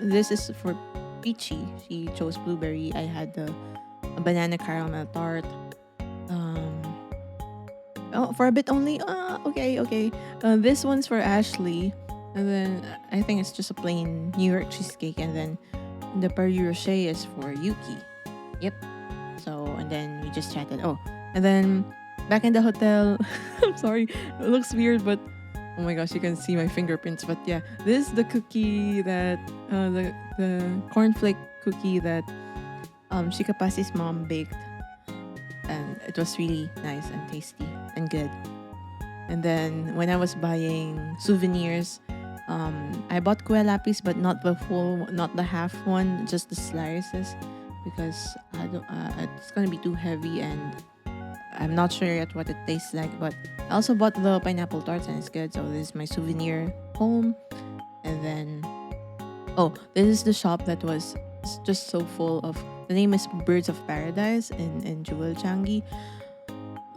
This is for Peachy. She chose blueberry. I had a banana caramel tart. For a bit only. Okay. This one's for Ashley, and then I think it's just a plain New York cheesecake, and then the Paris Rocher is for Yuki. Yep. So and then we just chatted. Oh, and then back in the hotel. I'm sorry, it looks weird, but oh my gosh, you can see my fingerprints. But yeah, this is the cookie that the cornflake cookie that Shikapasi's mom baked, and it was really nice and tasty and good. And then when I was buying souvenirs, I bought kueh lapis, but not the full, not the half one, just the slices, because it's gonna be too heavy, and I'm not sure yet what it tastes like. But I also bought the pineapple tarts, and it's good. So this is my souvenir home. And then this is the shop that was just so full of. The name is Birds of Paradise in Jewel Changi.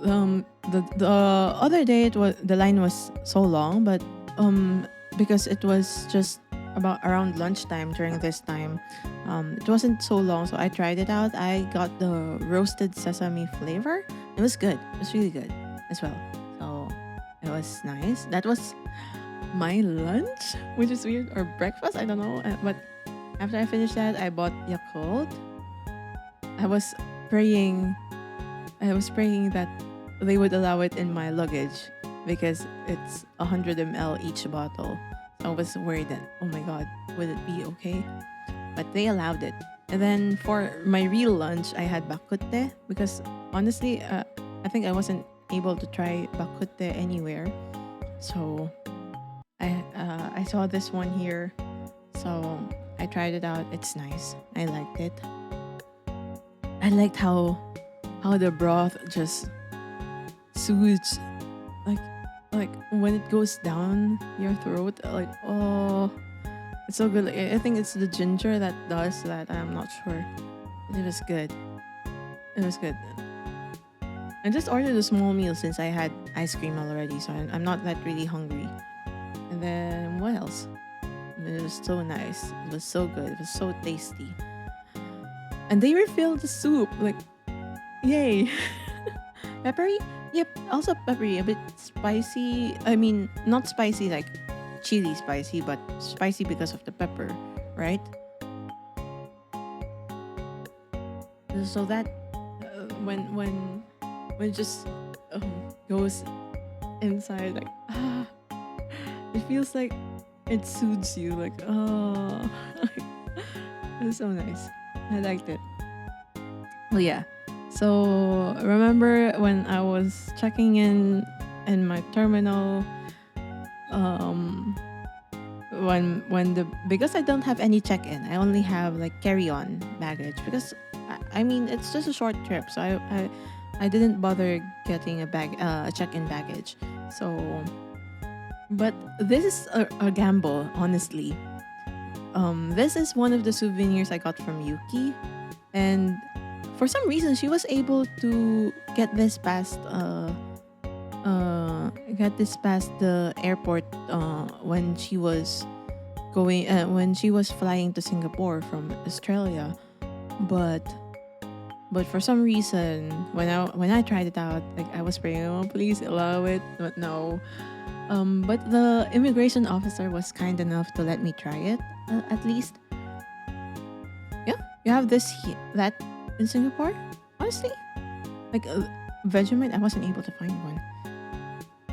The other day the line was so long, but because it was just about around lunchtime during this time, it wasn't so long, so I tried it out. I got the roasted sesame flavor. It was good. It was really good as well. So it was nice. That was my lunch, which is weird, or breakfast, I don't know. But after I finished that, I bought Yakult. I was praying that they would allow it in my luggage because it's 100 ml each bottle. So I was worried that, oh my god, would it be okay? But they allowed it. And then for my real lunch, I had bakute because honestly, I think I wasn't able to try bakute anywhere. So I saw this one here. So I tried it out. It's nice. I liked it. I liked how the broth just soothes, like like when it goes down your throat, like, oh, it's so good. Like, I think it's the ginger that does that. I'm not sure. It was good. It was good. I just ordered a small meal since I had ice cream already, so I'm not that really hungry. And then what else? It was so nice. It was so good. It was so tasty. And they refilled the soup. Like, yay. Peppery? Yep, also peppery. A bit spicy. I mean, not spicy like chili spicy, but spicy because of the pepper, right? So that when it just goes inside, like, it feels like it soothes you. Like, oh, it's so nice. I liked it. Well, yeah. So remember when I was checking in my terminal, when the because I don't have any check-in, I only have like carry-on baggage because I mean it's just a short trip, so I didn't bother getting a check-in baggage. So, but this is a gamble, honestly. This is one of the souvenirs I got from Yuki, and for some reason she was able to get this past the airport when she was flying to Singapore from Australia, but for some reason when I tried it out, like I was praying, oh please allow it, but no. But the immigration officer was kind enough to let me try it, at least. Yeah, you have that in Singapore? Honestly? Like Vegemite, I wasn't able to find one.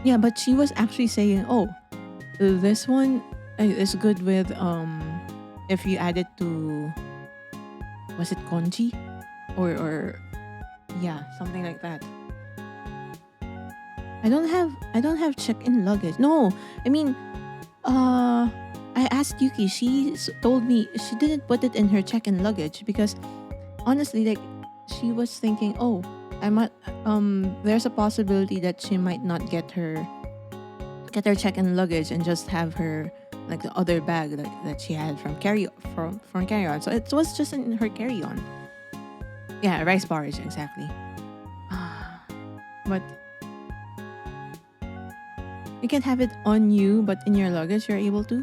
Yeah, but she was actually saying, oh, this one is good with if you add it to, was it congee? Or yeah, something like that. I don't have check-in luggage. No, I mean, I asked Yuki. She told me she didn't put it in her check-in luggage because, honestly, like she was thinking, oh, I might there's a possibility that she might not get her check-in luggage and just have her like the other bag that she had from carry-on. So it was just in her carry-on. Yeah, rice porridge, exactly. But you can have it on you, but in your luggage you're able to.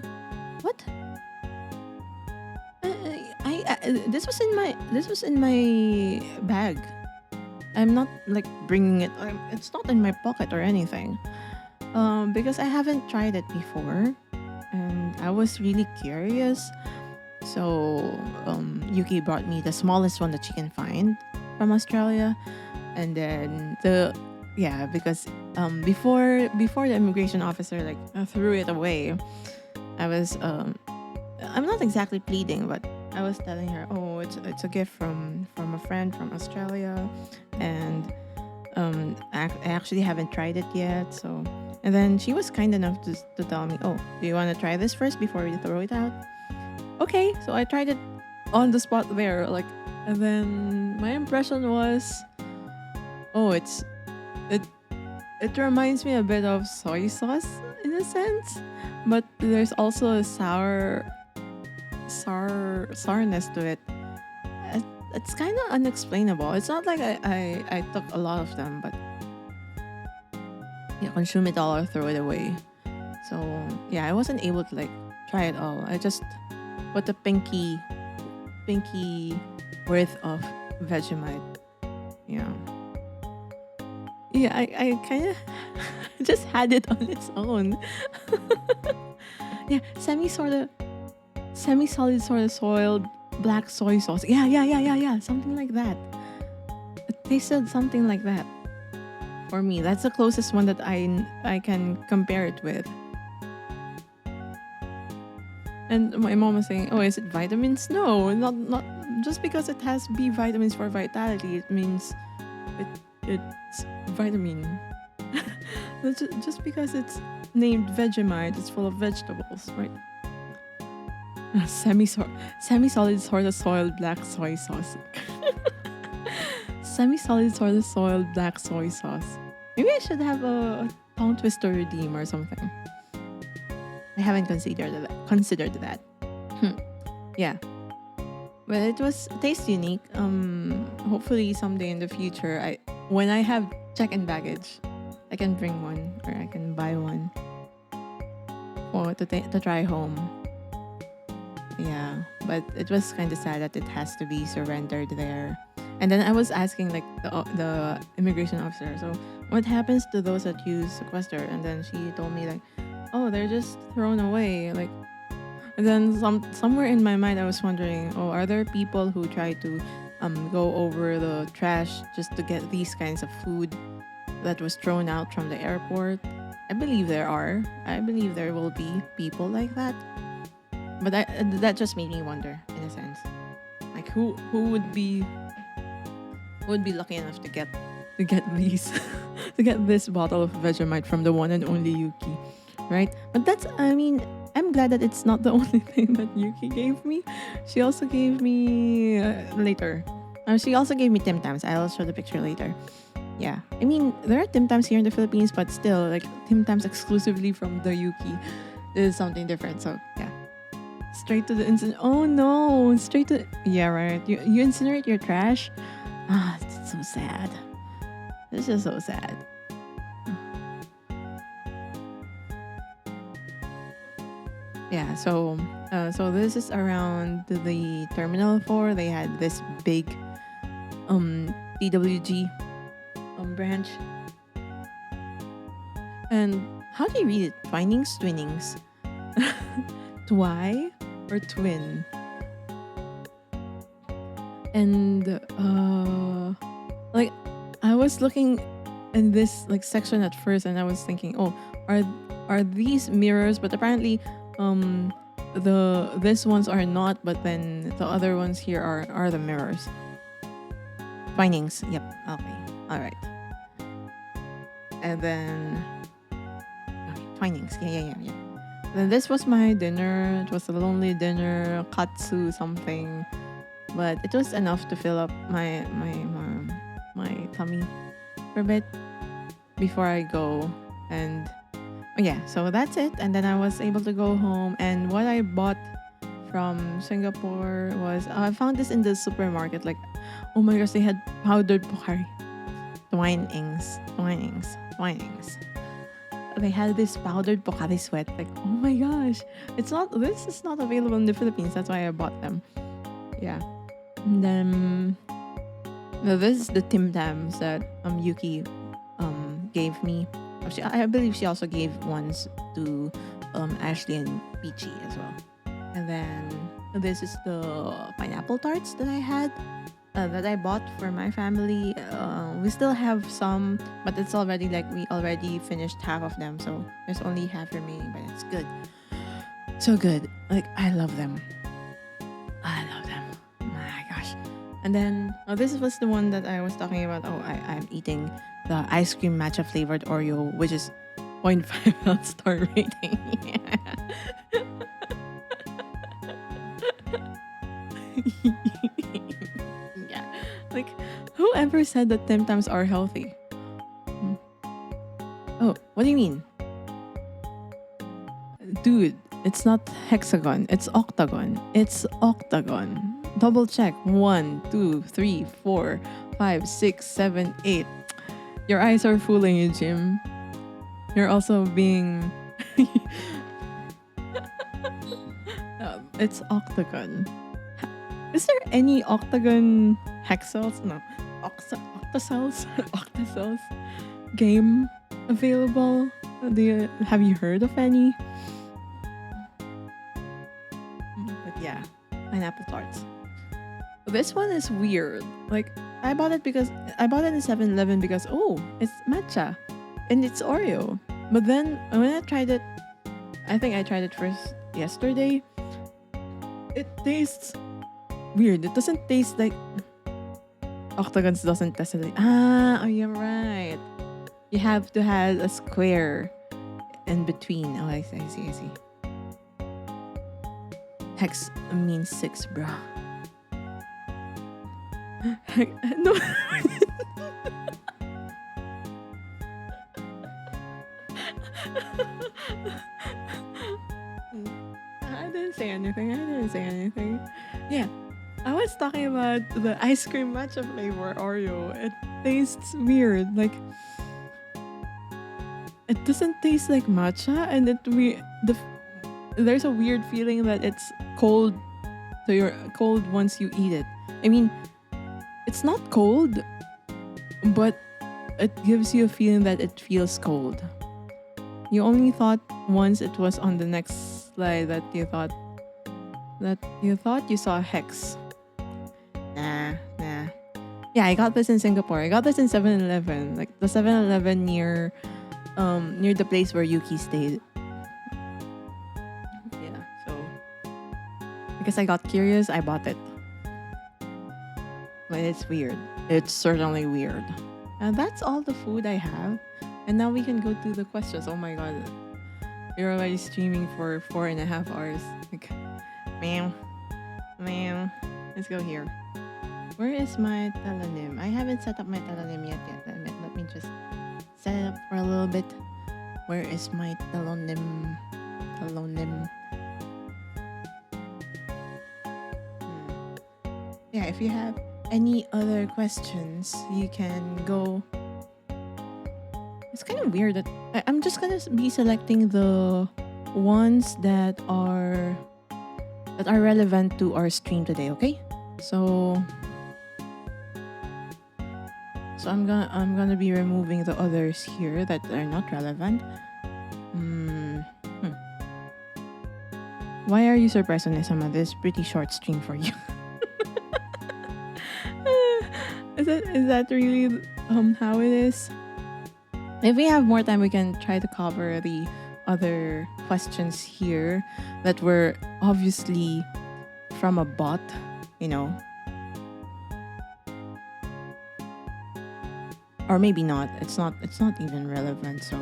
What? This was in my bag. I'm not like bringing it. It's not in my pocket or anything. Because I haven't tried it before, and I was really curious. So Yuki brought me the smallest one that she can find from Australia, and then because before the immigration officer like threw it away, I was I'm not exactly pleading, but I was telling her, oh, it's a gift from a friend from Australia, and I actually haven't tried it yet. So, and then she was kind enough to tell me, oh, do you want to try this first before you throw it out? Okay, so I tried it on the spot there, like, and then my impression was, oh, it reminds me a bit of soy sauce in a sense, but there's also a sourness to it. It's kind of unexplainable. It's not like I took a lot of them, but yeah, consume it all or throw it away. So yeah, I wasn't able to like try it all. I just put a pinky worth of Vegemite. Yeah. Yeah, I kind of just had it on its own. Yeah, semi-solid sort of soiled black soy sauce. Yeah, something like that. It tasted something like that. For me, that's the closest one that I can compare it with. And my mom was saying, "Oh, is it vitamins?" No, not just because it has B vitamins for vitality. It means it's vitamin. Just because it's named Vegemite, it's full of vegetables, right? Semi-solid sort of soiled black soy sauce. Semi-solid sort of soiled black soy sauce. Maybe I should have a tongue twister redeem or something. I haven't considered that. Yeah, but it tastes unique. Hopefully someday in the future, when I have check-in baggage, I can bring one or I can buy one for to try home. Yeah, but it was kind of sad that it has to be surrendered there. And then I was asking like the immigration officer, so what happens to those that you sequester? And then she told me like, oh, they're just thrown away. Like, and then somewhere in my mind I was wondering, oh, are there people who try to go over the trash just to get these kinds of food that was thrown out from the airport? I believe there are. I believe there will be people like that. But that just made me wonder, in a sense, like who would be lucky enough to get these to get this bottle of Vegemite from the one and only Yuki, right? But I'm glad that it's not the only thing that Yuki gave me. She also gave me later. She also gave me Tim Tams. I'll show the picture later. Yeah, I mean there are Tim Tams here in the Philippines, but still, like Tim Tams exclusively from the Yuki is something different. So yeah. Straight to the Oh no! Straight to right. You incinerate your trash. It's so sad. This is so sad. Yeah. So this is around the Terminal 4. They had this big TWG branch. And how do you read it? Twinings, twinnings, twi or twin. And like I was looking in this like section at first and I was thinking, oh, are these mirrors? But apparently this ones are not, but then the other ones here are the mirrors. Twinings. Yep. Okay. All right. And then twinings. Yeah. Then this was my dinner. It was a lonely dinner, katsu something, but it was enough to fill up my tummy for a bit before I go. And yeah, so that's it. And then I was able to go home. And what I bought from Singapore was I found this in the supermarket. Like, oh my gosh, they had powdered pokari, twinings. They had this powdered Pocari Sweat. Like, oh my gosh, this is not available in the Philippines. That's why I bought them. Yeah. And then this is the Tim Tams that Yuki gave me. I believe she also gave ones to Ashley and Peachy as well. And then this is the pineapple tarts that I had. That I bought for my family. We still have some, but it's already like we already finished half of them, so there's only half remaining, but it's good. So good. Like, I love them. My gosh. And then this was the one that I was talking about. Oh, I'm eating the ice cream matcha flavored Oreo, which is 0.5 out star rating. Like, whoever said that Tim Tams are healthy? Oh, what do you mean? Dude, it's not hexagon, it's octagon. It's octagon. Double check. 1, 2, 3, 4, 5, 6, 7, 8. Your eyes are fooling you, Jim. You're also being... it's octagon. Is there any octagon hexels? No. Octacells game available? Have you heard of any? But yeah, pineapple tarts. This one is weird. Like, I bought it in 7-Eleven because, oh, it's matcha and it's Oreo. But then when I tried it, I think I tried it first yesterday. It tastes weird. It doesn't taste like Octagons doesn't necessarily. Oh, you're right. You have to have a square in between. Oh, I see, I see. Hex means 6, bro. No. I didn't say anything. I didn't say anything. Yeah. I was talking about the ice cream matcha flavor Oreo. It tastes weird. Like it doesn't taste like matcha, and there's a weird feeling that it's cold. So you're cold once you eat it. I mean, it's not cold, but it gives you a feeling that it feels cold. You only thought once it was on the next slide that you saw a hex. Nah. Yeah, I got this in Singapore. I got this in 7-Eleven. Like the 7-Eleven near the place where Yuki stayed. Yeah, so because I got curious, I bought it. But it's weird. It's certainly weird. And that's all the food I have. And now we can go to the questions. Oh my god. You're already streaming for 4.5 hours. Like, meow. Let's go here. Where is my telonym? I haven't set up my telonym yet. Let me just set it up for a little bit. Where is my telonym? Yeah, if you have any other questions, you can go. It's kind of weird that I'm just gonna be selecting the ones that are relevant to our stream today. Okay, so I'm gonna be removing the others here that are not relevant. Why are you surprised, Onesama? This is pretty short stream for you. Is that really how it is? If we have more time, we can try to cover the other questions here that were obviously from a bot, you know. Or maybe not. It's not even relevant, so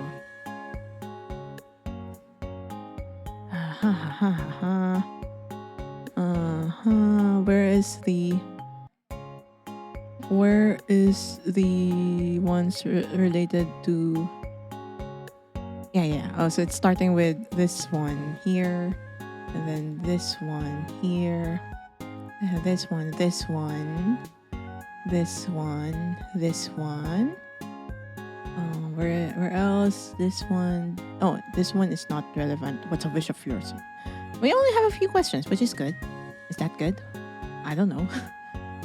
where is the ones related to? Yeah. Oh, so it's starting with this one here, and then this one here, this one. Where else? This one. Oh, this one is not relevant. What's a wish of yours? We only have a few questions, which is good. Is that good? I don't know.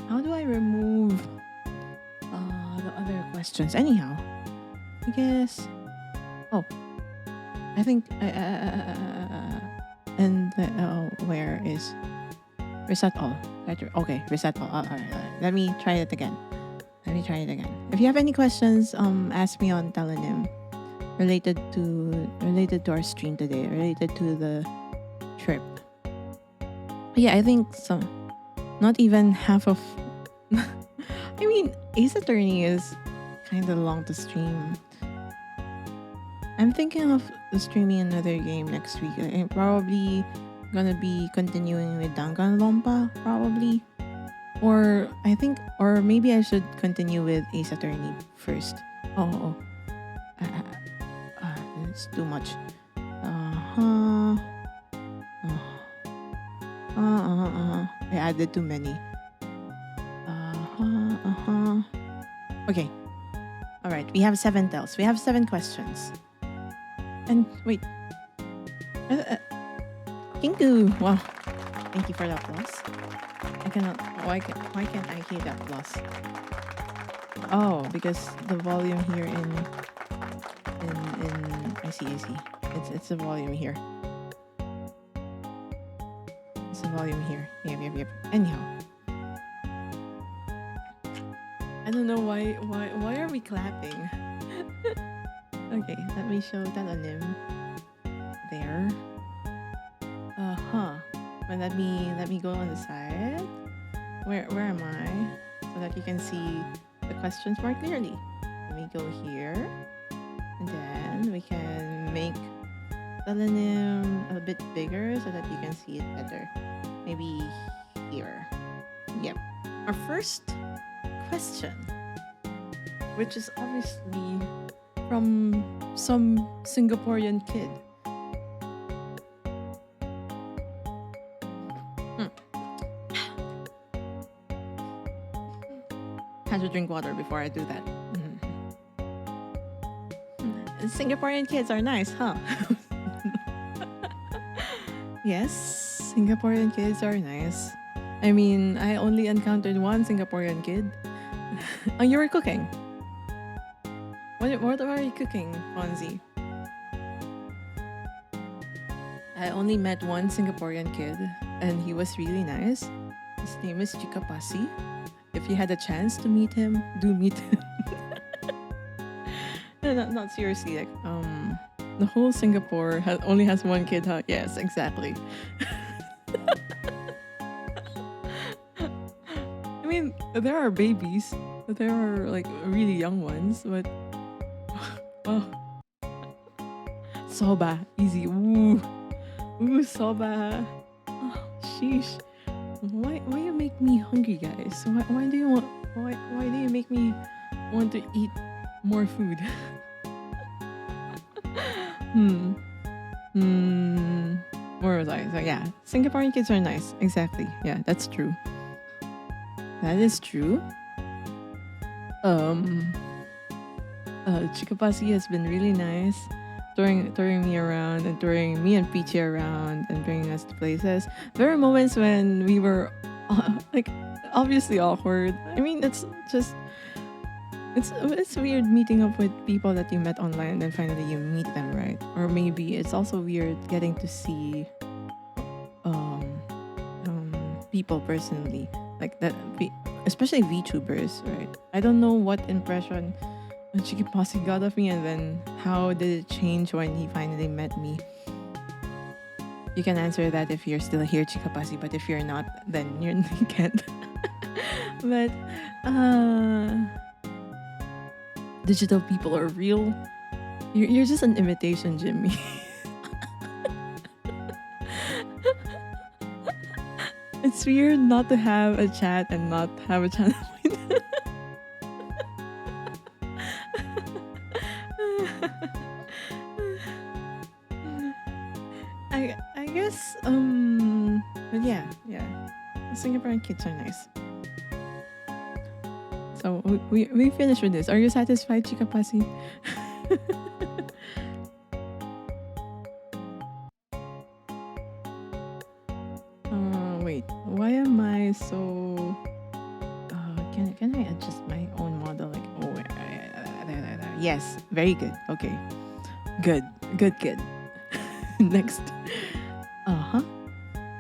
How do I remove the other questions? Anyhow, I guess. Oh, I think. And where is reset all? Okay, reset all. All right. Let me try it again. If you have any questions, ask me on Telenym related to our stream today, related to the trip. Yeah, I think so. Not even half of. I mean, Ace Attorney is kind of long to stream. I'm thinking of streaming another game next week. I'm probably gonna be continuing with Danganronpa, probably. Or maybe I should continue with Ace Attorney first. Oh. It's too much. I added too many. Okay. All right. We have 7 tells. We have 7 questions. And wait. Kinku. Wow. Thank you for the applause. I cannot. Why can't I hear that applause? Oh, because the volume here in I see. It's the volume here. It's the volume here. Yep. Anyhow. I don't know why are we clapping? Okay, let me show Telonym. There. But let me go on the side. Where am I? So that you can see the questions more clearly. Let me go here. And then we can make the linen a bit bigger so that you can see it better. Maybe here. Yep. Our first question, which is obviously from some Singaporean kid. Had to drink water before I do that. Singaporean kids are nice, huh? Yes, Singaporean kids are nice. I mean, I only encountered one Singaporean kid. Oh, you were cooking. What are you cooking, Fonzie? I only met one Singaporean kid, and he was really nice. His name is Chika Pasi. If you had a chance to meet him, do meet him. No, not seriously. Like, the whole Singapore only has one kid, huh? Yes, exactly. I mean, there are babies, but there are like really young ones. But oh, soba, easy. Ooh, soba. Oh, sheesh. Why you make me hungry, guys? Why do you make me want to eat more food? Where was I? So yeah, Singaporean kids are nice. Exactly. Yeah, that's true. That is true. Chikapasi has been really nice, touring me around and touring me and Peachy around and bringing us to places. There were moments when we were like obviously awkward. I mean, it's weird meeting up with people that you met online and then finally you meet them, right? Or maybe it's also weird getting to see people personally, like that, especially VTubers, right? I don't know what impression Chikipasi got of me, and then how did it change when he finally met me. You can answer that if you're still here, Chikapasi, but if you're not, then you can't. But digital people are real. You're just an imitation, Jimmy. It's weird not to have a chat and not have a channel. I guess but yeah. The Singaporean kids are nice. So we finished with this. Are you satisfied, Chika Pasi? Wait. Why am I so? Can I adjust my own model? Like there. Yes, very good. Okay, good. Next.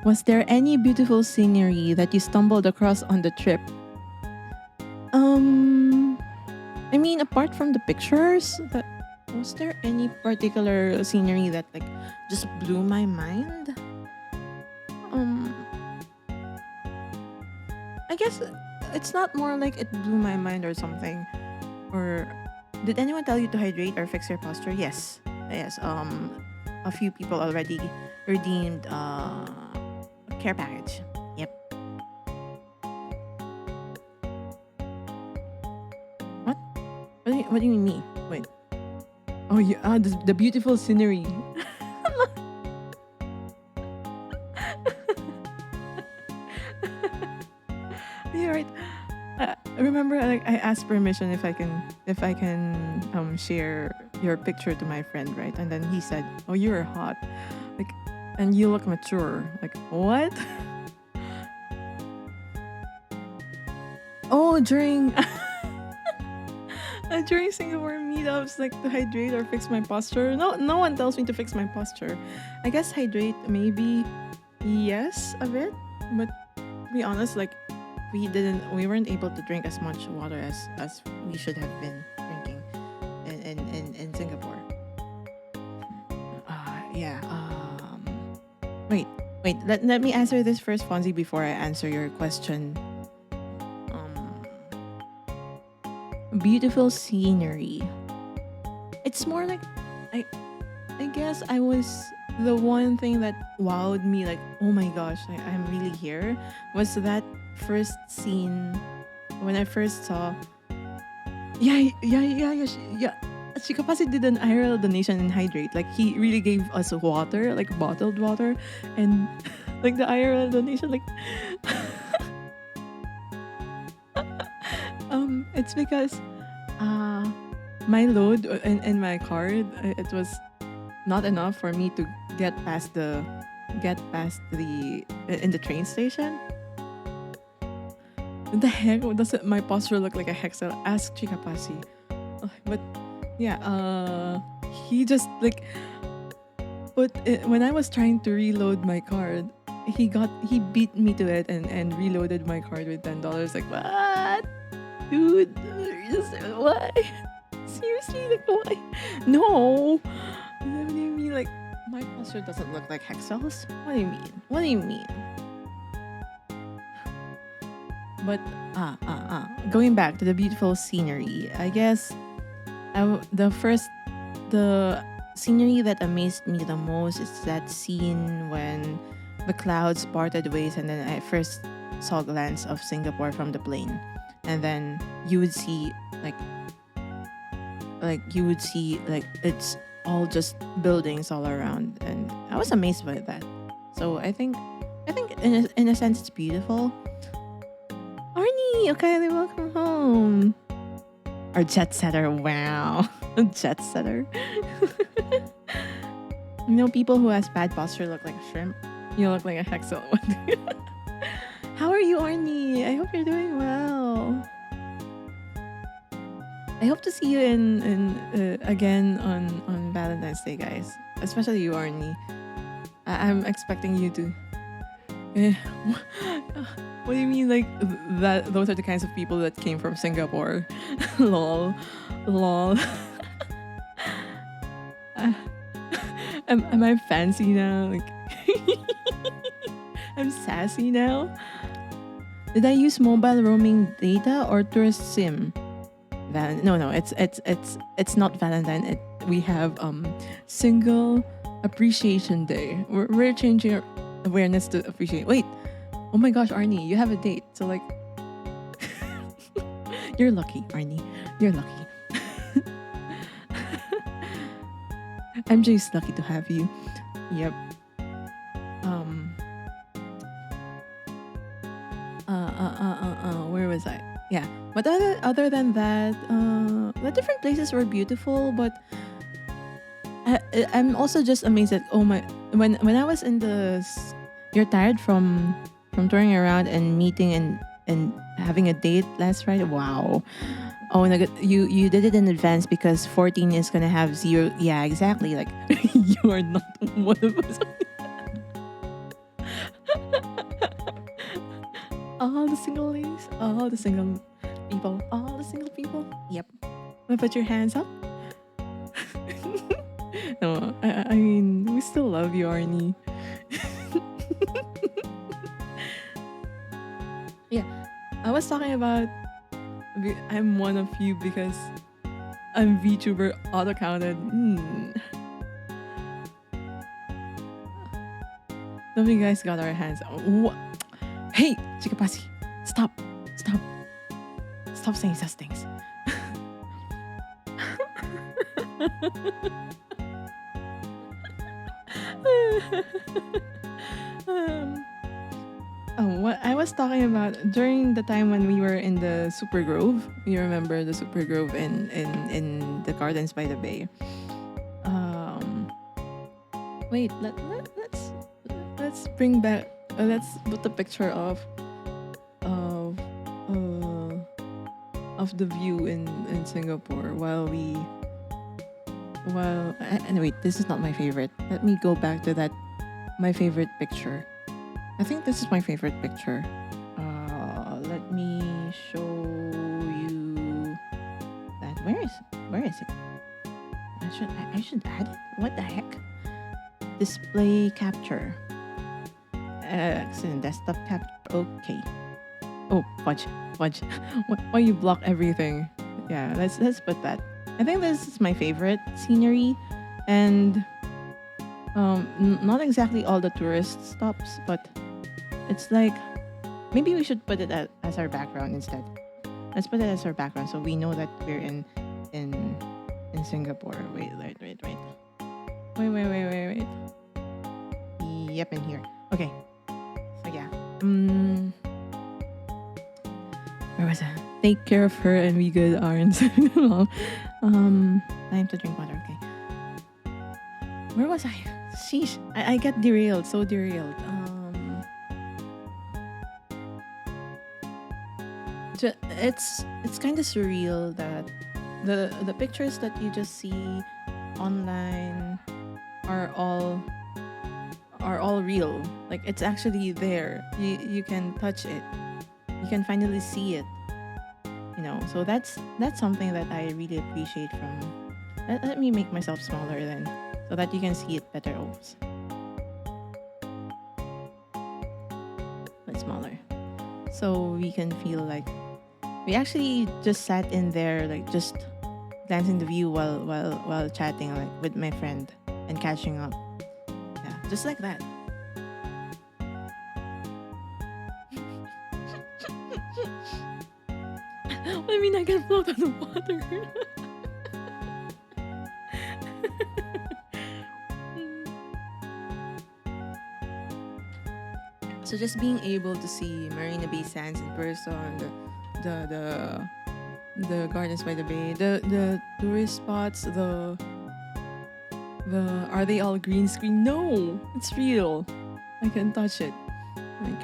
Was there any beautiful scenery that you stumbled across on the trip? I mean, apart from the pictures, was there any particular scenery that like just blew my mind? I guess it's not more like it blew my mind or something. Or did anyone tell you to hydrate or fix your posture? Yes. A few people already redeemed a care package. Yep. What do you mean me? Wait. Oh yeah, the beautiful scenery. You're right. Remember, like I asked permission if I can share your picture to my friend, right? And then he said, "Oh, you're hot, like, and you look mature." Like what? Oh, during Singapore meetups, like to hydrate or fix my posture. No one tells me to fix my posture. I guess hydrate maybe, yes, a bit, but to be honest, like we weren't able to drink as much water as we should have been drinking in Singapore. Wait. Let me answer this first, Fonzie, before I answer your question. Beautiful scenery. It's more like I I guess I was the one thing that wowed me, like, oh my gosh, I'm really here, was that first scene when I first saw. Yeah. Chikapasi did an IRL donation in Hydrate. Like, he really gave us water, like bottled water, and like the IRL donation, like it's because uh my load in my card, it was not enough for me to get past the in the train station. What the heck? Does it, my posture look like a hexel? Ask Chikapasi. But yeah, he just like put it, when I was trying to reload my card, he beat me to it and reloaded my card with $10. Like, what, dude? Why? Seriously, like, why? No. What do you mean? Like, my posture doesn't look like hexels? What do you mean? What do you mean? But going back to the beautiful scenery, I guess the scenery that amazed me the most is that scene when the clouds parted ways, and then I first saw a glance of Singapore from the plane, and then you would see like it's all just buildings all around, and I was amazed by that. So I think in a sense it's beautiful. Arnie, okay, welcome home. Our jet setter, wow. Jet setter. You know, people who has bad posture look like a shrimp. You look like a hexel. How are you, Arnie? I hope you're doing well. I hope to see you in again on Valentine's Day, guys. Especially you, Arnie. I'm expecting you to. What do you mean, like that? Those are the kinds of people that came from Singapore. Lol. Am I fancy now? Like, I'm sassy now. Did I use mobile roaming data or tourist sim? No. It's not Valentine. We have single appreciation day. We're changing our awareness to appreciate. Wait. Oh my gosh, Arnie, you have a date. So like, you're lucky, Arnie. You're lucky. MJ's lucky to have you. Yep. Where was I? Yeah. But other than that, the different places were beautiful. But I'm also just amazed at when I was in you're tired from touring around and meeting and having a date last Friday. Wow. Oh my god, you did it in advance because 14 is gonna have 0. Yeah, exactly. Like, you are not one of us. All the single ladies, all the single people. Yep. Wanna put your hands up? No, I mean, we still love you, Arnie. Yeah, I was talking about I'm one of you because I'm VTuber auto-counted. Some of you guys got our hands. Hey, Chikapasi, stop saying such things. What I was talking about during the time when we were in the Super Grove. You remember the Super Grove in the Gardens by the Bay. Wait, let's bring back. Let's put the picture of the view in Singapore anyway, this is not my favorite. Let me go back to that, my favorite picture. I think this is my favorite picture. Let me show you that. Where is it? I should add it. What the heck? Display capture. Excellent. Desktop capture. Okay. Oh, fudge. Why you block everything? Yeah, let's put that. I think this is my favorite scenery, and not exactly all the tourist stops, but it's like maybe we should put it as our background instead. Let's put it as our background so we know that we're in in Singapore. Wait. Yep, in here. Okay. So yeah. Where was I? Take care of her and be good, Arns. Time to drink water. Okay. Where was I? Sheesh. I get derailed. So derailed. It's kind of surreal that the pictures that you just see online are all real. Like it's actually there. You can touch it. You can finally see it. So that's something that I really appreciate from. Let me make myself smaller then, so that you can see it better. Oops. But smaller, so we can feel like we actually just sat in there, like just glancing the view while chatting, like with my friend and catching up. Yeah, just like that. I mean, I can float on the water. So just being able to see Marina Bay Sands in person, the gardens by the bay, the tourist spots, the are they all green screen? No, it's real. I can touch it. Like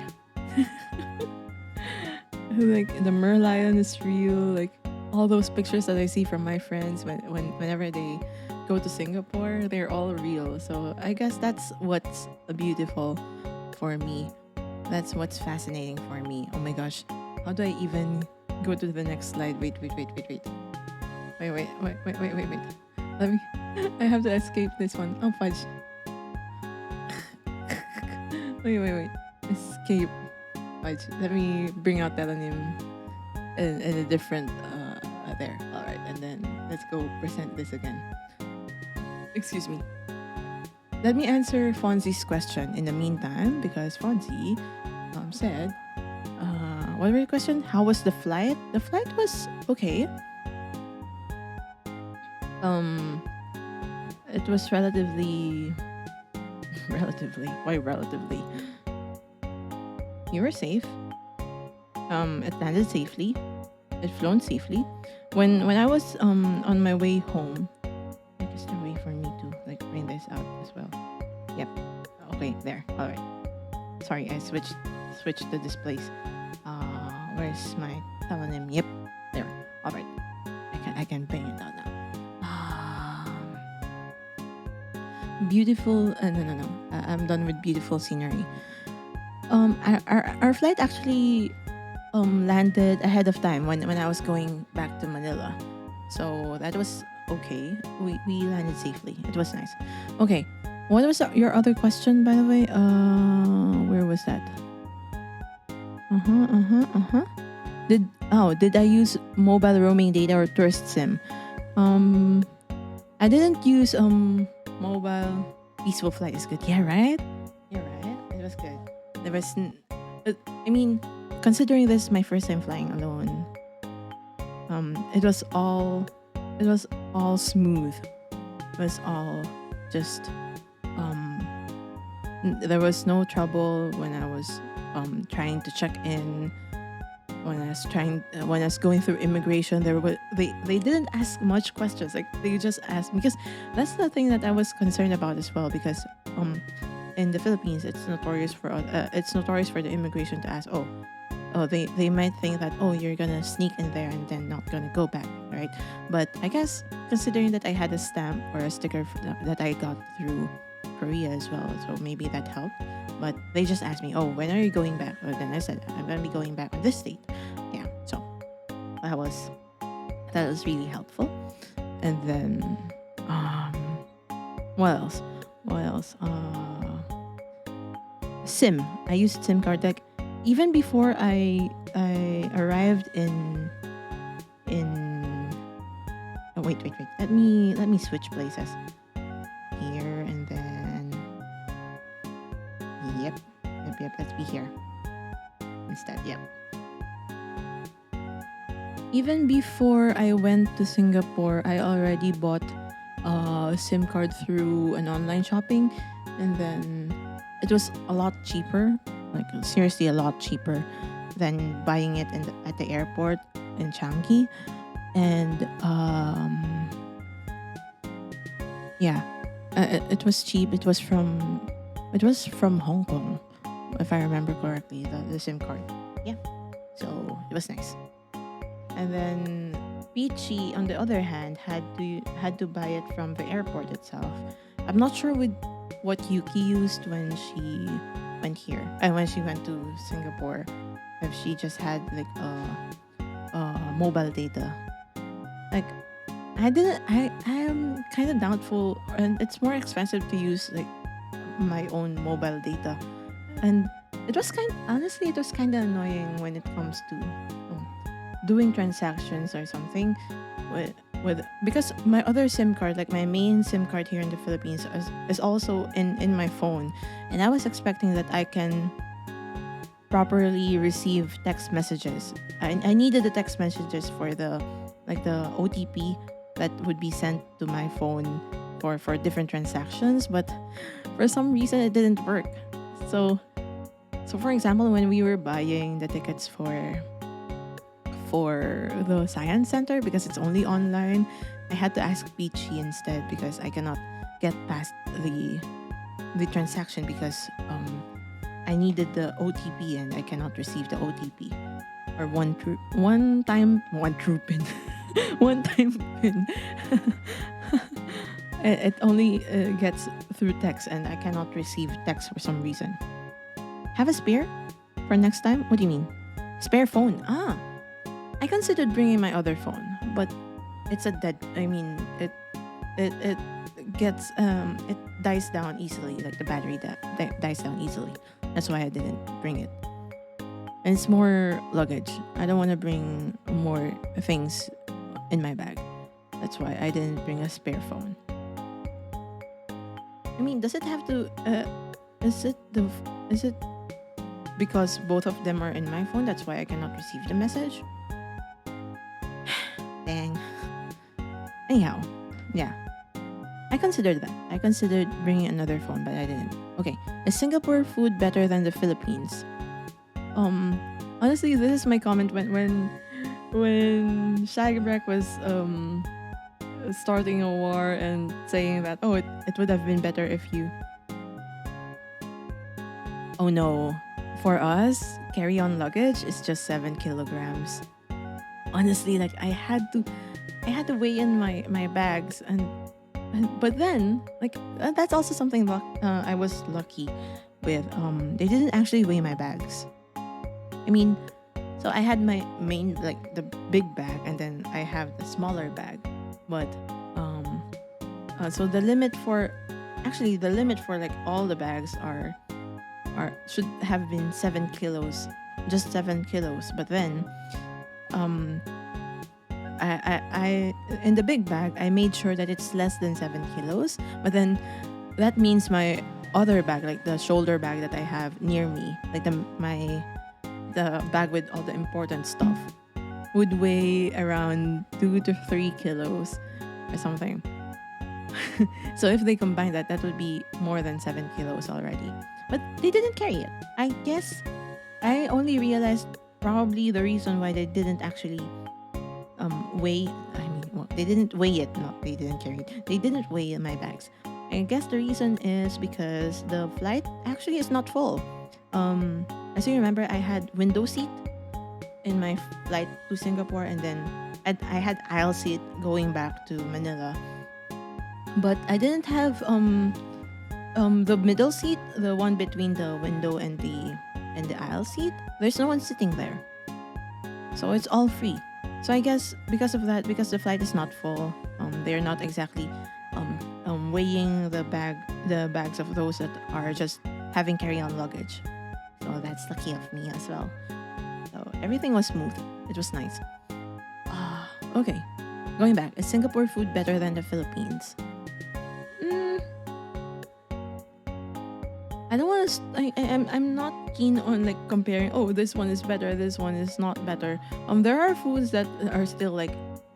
like the merlion is real. Like all those pictures that I see from my friends whenever they go to Singapore, they're all real. So I guess that's what's beautiful for me. That's what's fascinating for me. Oh my gosh, how do I even go to the next slide? Wait. Wait. Let me. I have to escape this one. Oh fudge. wait. Escape. Fudge. Let me bring out telonym in a different there. All right, and then let's go present this again. Excuse me. Let me answer Fonzie's question in the meantime, because Fonzie said, what was your question? How was the flight? The flight was okay. It was relatively. Why relatively? You were safe. It landed safely. It flown safely. When I was on my way home, just a way for me to like bring this out as well. Yep. Okay, there. All right. Sorry, I switched the displays. Where's my telonym? Yep, there. All right. I can bring it out now. Beautiful. No. I'm done with beautiful scenery. Our flight actually landed ahead of time when I was going back to Manila, so that was okay. We landed safely. It was nice. Okay, what was your other question, by the way? Where was that? Did I use mobile roaming data or tourist SIM? I didn't use mobile. Peaceful flight is good. Yeah, right. You're right. It was good. There was, I mean, considering this is my first time flying alone, it was all smooth. It was all just there was no trouble when I was trying to check in. When I was going through immigration, they didn't ask much questions. Like they just asked me, because that's the thing that I was concerned about as well. Because in the Philippines, it's notorious for the immigration to ask, they might think that, you're gonna sneak in there and then not gonna go back, right? But I guess considering that I had a stamp or a sticker that I got through Korea as well, so maybe that helped. But they just asked me, when are you going back? Then I said, I'm gonna be going back on this date. Yeah, so that was really helpful. And then what else? SIM. I used SIM card deck even before I arrived in wait. Let me switch places. Here and then. Yep. Let's be here instead. Yep. Even before I went to Singapore, I already bought a SIM card through an online shopping, and then it was a lot cheaper, like seriously a lot cheaper than buying it at the airport in Changi. And yeah, it was cheap. It was from Hong Kong, if I remember correctly, the SIM card. Yeah, so it was nice. And then Peachy, on the other hand, had to buy it from the airport itself. I'm not sure with what Yuki used when she went here and when she went to Singapore. If she just had like mobile data, like I am kind of doubtful, and it's more expensive to use like my own mobile data, and it was honestly it was kind of annoying when it comes to doing transactions or something with because my other SIM card, like my main SIM card here in the Philippines, is also in my phone, and I was expecting that I can properly receive text messages. I needed the text messages for the OTP that would be sent to my phone for different transactions, but for some reason it didn't work. So for example, when we were buying the tickets for the science center, because it's only online, I had to ask Peachy instead because I cannot get past the transaction because I needed the OTP and I cannot receive the OTP or one time pin. One time pin. It only gets through text, and I cannot receive text for some reason. Have a spare for next time? What do you mean? Spare phone? I considered bringing my other phone, but it's it gets it dies down easily, like the battery dies down easily. That's why I didn't bring it. And it's more luggage. I don't want to bring more things in my bag. That's why I didn't bring a spare phone. I mean, does it have to is it because both of them are in my phone, that's why I cannot receive the message? Dang. Anyhow, yeah. I considered that. I considered bringing another phone, but I didn't. Okay. Is Singapore food better than the Philippines? Honestly, this is my comment when Shagrek was starting a war and saying that it would have been better if you. Oh no. For us, carry-on luggage is just 7 kilograms. Honestly, like I had to weigh in my bags, but then like that's also something I was lucky with. They didn't actually weigh my bags. I mean, so I had my main, like the big bag, and then I have the smaller bag, but so the limit for like all the bags should have been 7 kilos, just 7 kilos. But then, I in the big bag, I made sure that it's less than 7 kilos. But then, that means my other bag, like the shoulder bag that I have near me, like the bag with all the important stuff, would weigh around 2 to 3 kilos or something. So if they combine that would be more than 7 kilos already. But they didn't carry it. I guess I only realized probably the reason why they didn't actually weigh. They didn't weigh it. No, they didn't carry it. They didn't weigh my bags. I guess the reason is because the flight actually is not full. As you remember, I had window seat in my flight to Singapore, and then I had aisle seat going back to Manila. But I didn't have the middle seat, the one between the window and the aisle seat. There's no one sitting there, so it's all free. So I guess because of that, because the flight is not full, they're not exactly weighing the bags of those that are just having carry-on luggage. So that's lucky of me as well. So everything was smooth. It was nice. Okay. going back, is Singapore food better than the Philippines? Mm, I don't want to. I'm not keen on like comparing. Oh, this one is better. This one is not better. There are foods that are still like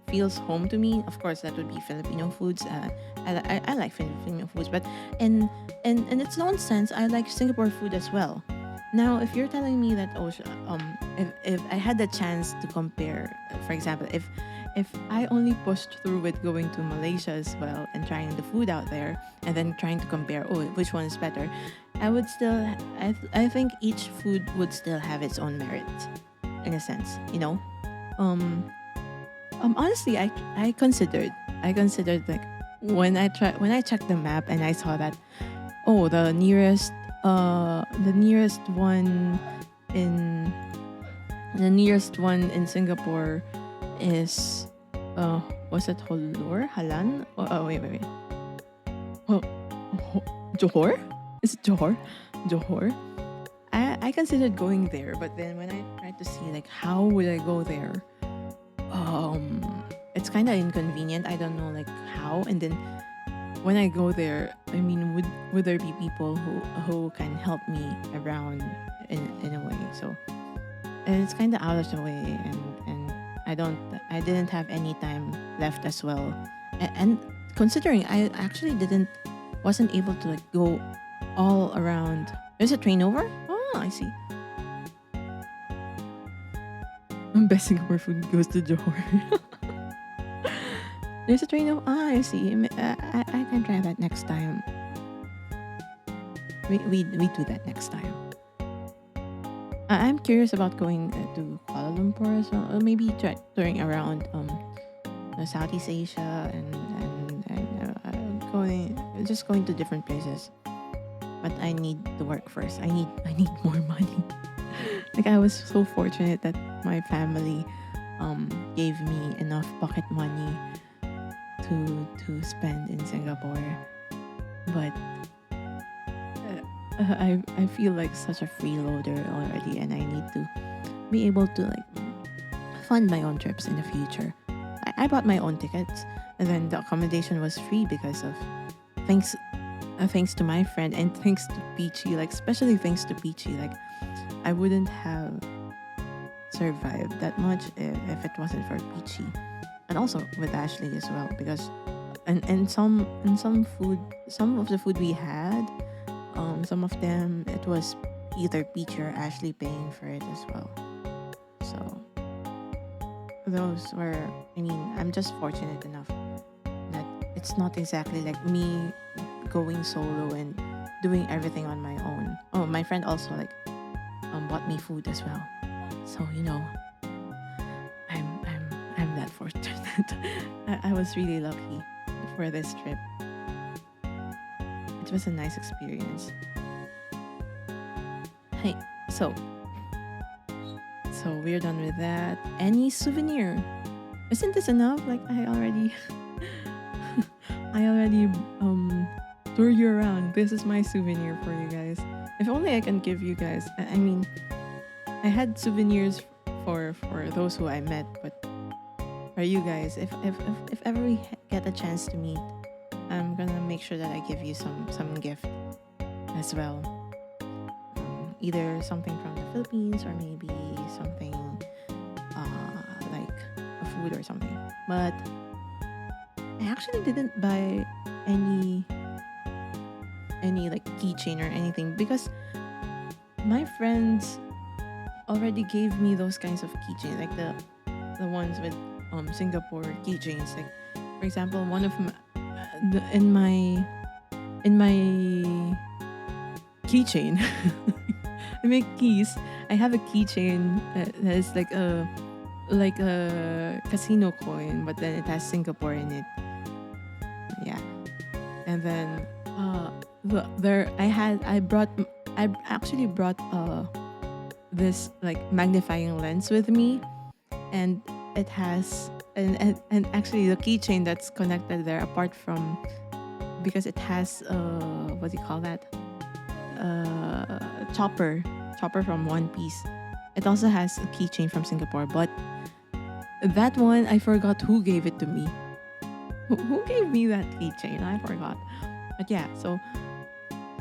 feels home to me. Of course, that would be Filipino foods. I like Filipino foods, but in its own sense, I like Singapore food as well. Now, if you're telling me that, oh, if I had the chance to compare, for example, if I only pushed through with going to Malaysia as well and trying the food out there and then trying to compare, oh, which one is better, I would still, I think each food would still have its own merit, in a sense, you know. Um, Honestly, I considered like when I checked the map and I saw that, oh, the nearest one in Singapore is was it Halan? Oh, wait. Oh, Johor? Is it Johor? Johor? I considered going there, but then when I tried to see like how would I go there, it's kind of inconvenient. I don't know like how. And then when I go there, I mean, would there be people who can help me around in a way? So, and it's kind of out of the way, and I didn't have any time left as well, and considering I actually wasn't able to like go all around. There's a train over. Oh, I see. Best Singapore food goes to Johor. There's a train over. Ah, I see. I can try that next time. We do that next time. I'm curious about going to Kuala Lumpur as well. Or maybe touring around Southeast Asia and going to different places. But I need to work first. I need more money. Like I was so fortunate that my family gave me enough pocket money to spend in Singapore, but I feel like such a freeloader already, and I need to be able to like fund my own trips in the future. I bought my own tickets, and then the accommodation was free because of thanks to my friend and thanks to Peachy. Like especially thanks to Peachy, like I wouldn't have survived that much if it wasn't for Peachy, and also with Ashley as well, because and some of the food we had, some of them it was either Peachy or Ashley paying for it as well. So those were, I mean, I'm just fortunate enough that it's not exactly like me going solo and doing everything on my own. Oh, my friend also like bought me food as well. So you know, I'm that fortunate. I was really lucky for this trip. It was a nice experience. Hey, so we're done with that. Any souvenir? Isn't this enough? Like I already tour you around. This is my souvenir for you guys. If only I can give you guys. I mean, I had souvenirs for those who I met, but for you guys, if ever we get a chance to meet, I'm gonna make sure that I give you some gift as well. Either something from the Philippines or maybe something like a food or something. But I actually didn't buy any like keychain or anything because my friends already gave me those kinds of keychains, like the ones with Singapore keychains. Like for example, one of in my keychain, I make keys. I have a keychain that is like a casino coin, but then it has Singapore in it. Yeah, and then I actually brought this like magnifying lens with me, and it has and actually the keychain that's connected there, apart from, because it has what do you call that, chopper from One Piece. It also has a keychain from Singapore, but That one, I forgot who gave it to me. Who gave me that keychain? I forgot. But yeah, so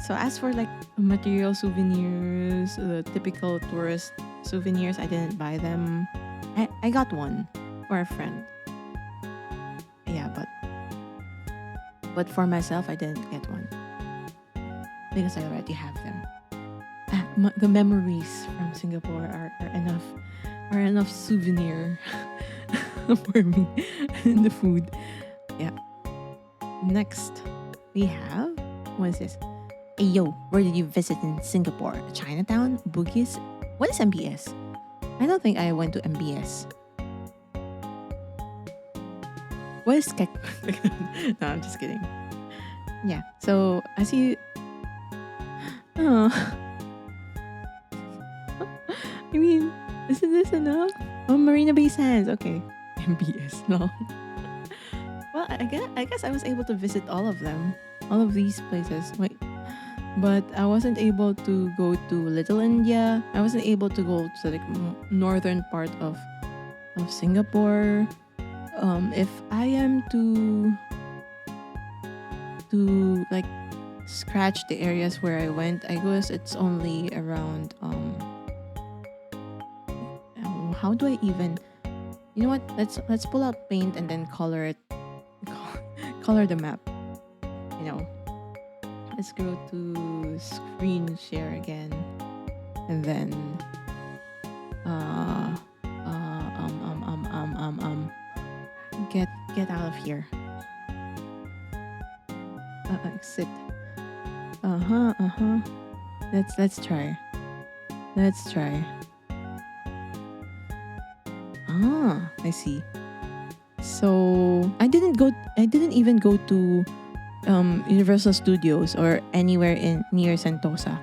as for like material souvenirs, the typical tourist souvenirs, I didn't buy them. I got one for a friend. Yeah, but for myself, I didn't get one because I already have them. The memories from Singapore are enough souvenir for me. And the food. Yeah. Next, we have, what is this? Hey yo, where did you visit in Singapore? Chinatown? Bugis? What is MBS? I don't think I went to MBS. What is No, I'm just kidding. Yeah, so as you... Oh. I mean, isn't this enough? Oh, Marina Bay Sands. Okay. MBS, no. Well, I guess I was able to visit all of them. All of these places. Wait. But I wasn't able to go to Little India. I wasn't able to go to like northern part of Singapore. If I am to like scratch the areas where I went, I guess it's only around how do I even, you know what, let's pull out paint and then color it, color the map, you know. Let's go to screen share again, and then get out of here. Exit. Let's try. I see. So I didn't even go to Universal Studios or anywhere in near Sentosa.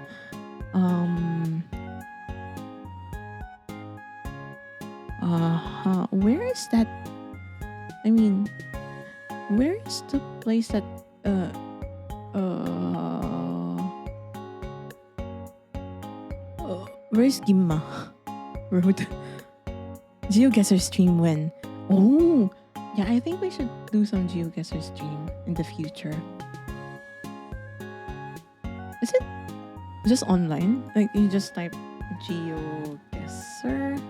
Where is that? I mean, where is the place that where's Gimma Road? GeoGuessr stream when? Oh, yeah, I think we should do some GeoGuessr stream in the future. Is it just online? Like you just type GeoGuessr?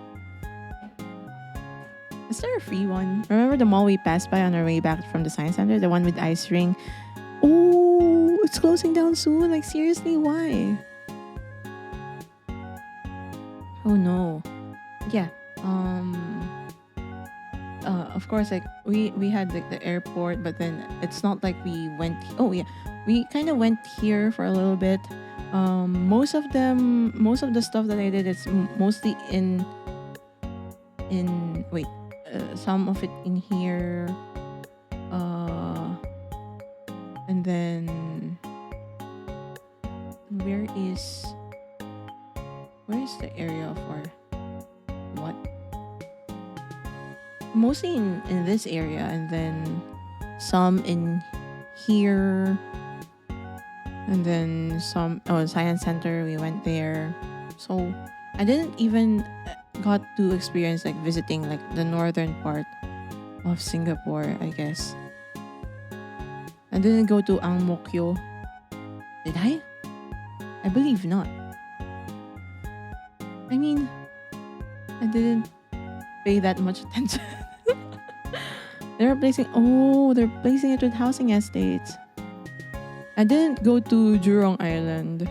Is there a free one? Remember the mall we passed by on our way back from the Science Center? The one with ice ring? Oh, it's closing down soon. Like seriously, why? Oh no. Yeah. Of course, like we had like the airport, but then it's not like we went. Oh yeah, we kind of went here for a little bit. Most of the stuff that I did, it's mostly in wait, some of it in here, and then where is the area for what? Mostly in this area, and then some in here, and then some Science Center, we went there. So I didn't even got to experience like visiting like the northern part of Singapore, I guess. I didn't go to Ang Mo Kio. Did I? I believe not. I mean, I didn't pay that much attention. They're placing it with housing estates. I didn't go to Jurong Island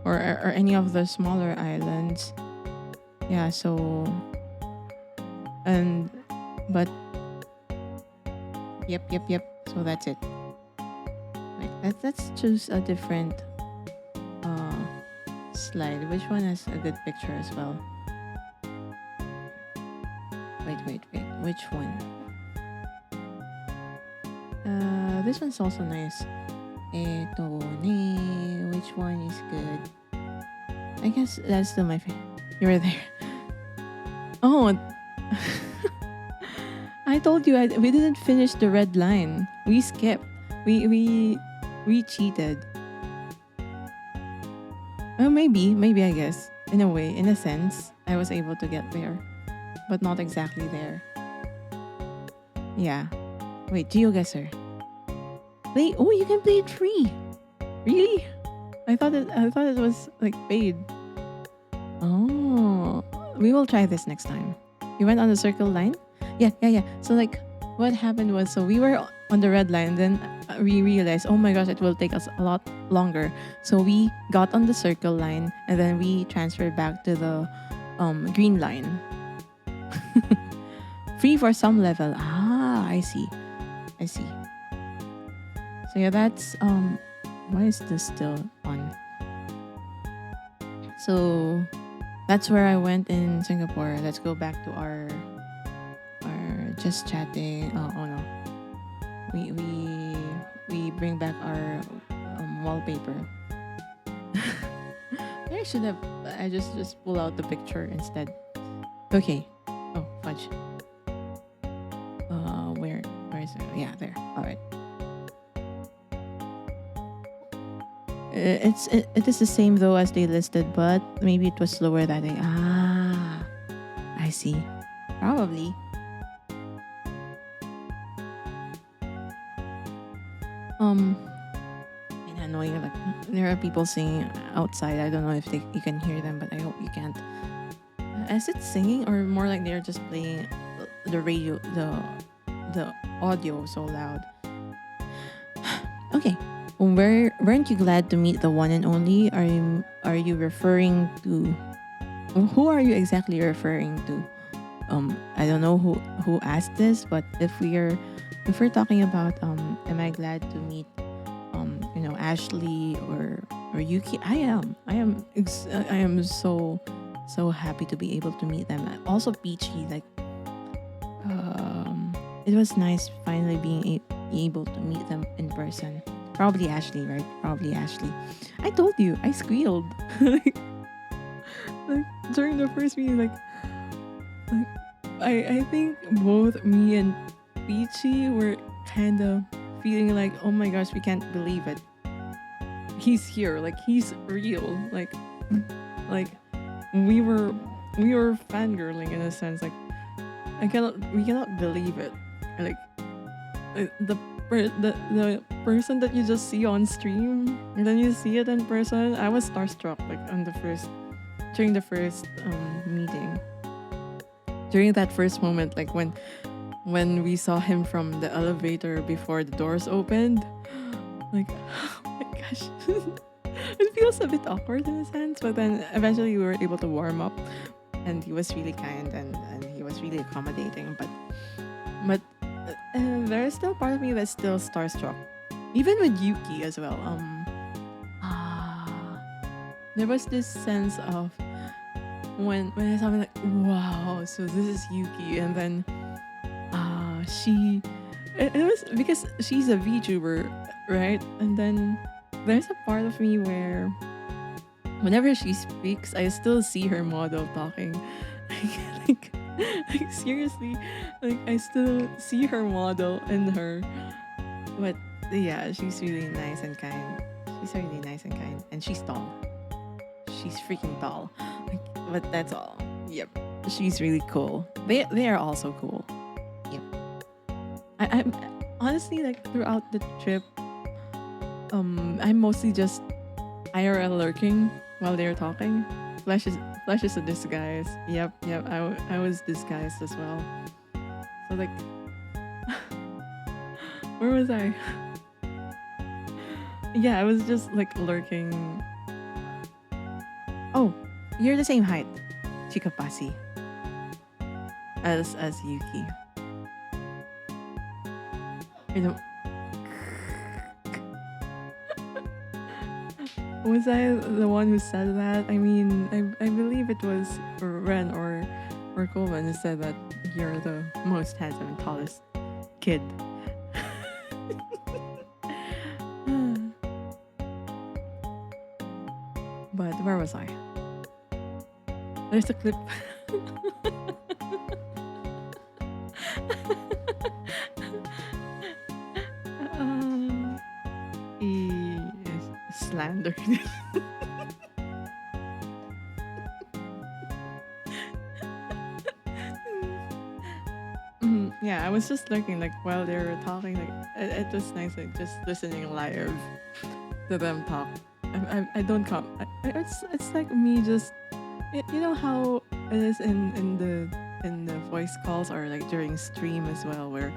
or any of the smaller islands. Yeah, so but yep. So that's it. Wait, let's choose a different slide. Which one has a good picture as well? Wait. Which one? This one's also nice. Which one is good? I guess that's still my favorite. You were there. Oh, I told you we didn't finish the red line. We skipped. We cheated. Well, maybe I guess in a way, in a sense, I was able to get there, but not exactly there. Yeah. Wait, GeoGuessr. Play. Oh, you can play it free. Really? I thought it was like paid. Oh, we will try this next time. You went on the circle line? Yeah. So like what happened was, so we were on the red line, then we realized, oh my gosh, it will take us a lot longer. So we got on the circle line and then we transferred back to the green line. Free for some level. Ah, I see. So yeah, that's why is this still on? So that's where I went in Singapore. Let's go back to our just chatting. Oh no, we bring back our wallpaper. I should have. I just pull out the picture instead. Okay. Oh fudge. Where is it? Yeah, there. All right. It is the same though as they listed, but maybe it was slower that day. Ah, I see. Probably. And annoying. Like there are people singing outside. I don't know if you can hear them, but I hope you can't. Is it singing or more like they're just playing the radio, the audio so loud? Okay. Weren't you glad to meet the one and only? Are you referring to? Who are you exactly referring to? I don't know who asked this, but if we're talking about am I glad to meet Ashley or Yuki? I am so happy to be able to meet them. Also Peachy, like it was nice finally being able to meet them in person. Probably Ashley, right? Probably Ashley. I told you, I squealed. like during the first meeting, like I think both me and Peachy were kind of feeling like, oh my gosh, we can't believe it. He's here, like he's real. Like we were fangirling in a sense. Like we cannot believe it. Like the person that you just see on stream and then you see it in person. I was starstruck like during the first meeting. During that first moment, like when we saw him from the elevator before the doors opened, like oh my gosh. It feels a bit awkward in a sense, but then eventually we were able to warm up and he was really kind and he was really accommodating, but there's still part of me that's still starstruck, even with Yuki as well. There was this sense of when I saw him, like, wow, so this is Yuki, and then it was because she's a VTuber, right? And then there's a part of me where whenever she speaks, I still see her model talking. like seriously, like I still see her model in her. But yeah, she's really nice and kind. She's really nice and kind, and she's tall. She's freaking tall. But that's all. Yep, she's really cool. They are also cool. Yep. I'm honestly, like throughout the trip, I'm mostly just IRL lurking while they're talking. Flash is a disguise. Yep. I was disguised as well. So like, where was I? Yeah, I was just like lurking. Oh, you're the same height, Chikapasi, as Yuki. I don't. Was I the one who said that? I mean, I believe it was Ren or Coleman who said that you're the most handsome and tallest kid. But where was I? There's a clip. He is slandered. Yeah, I was just looking like while they were talking. Like it was nice, like just listening live to them talk. I don't come. It's like me just you know how it is in the voice calls or like during stream as well, where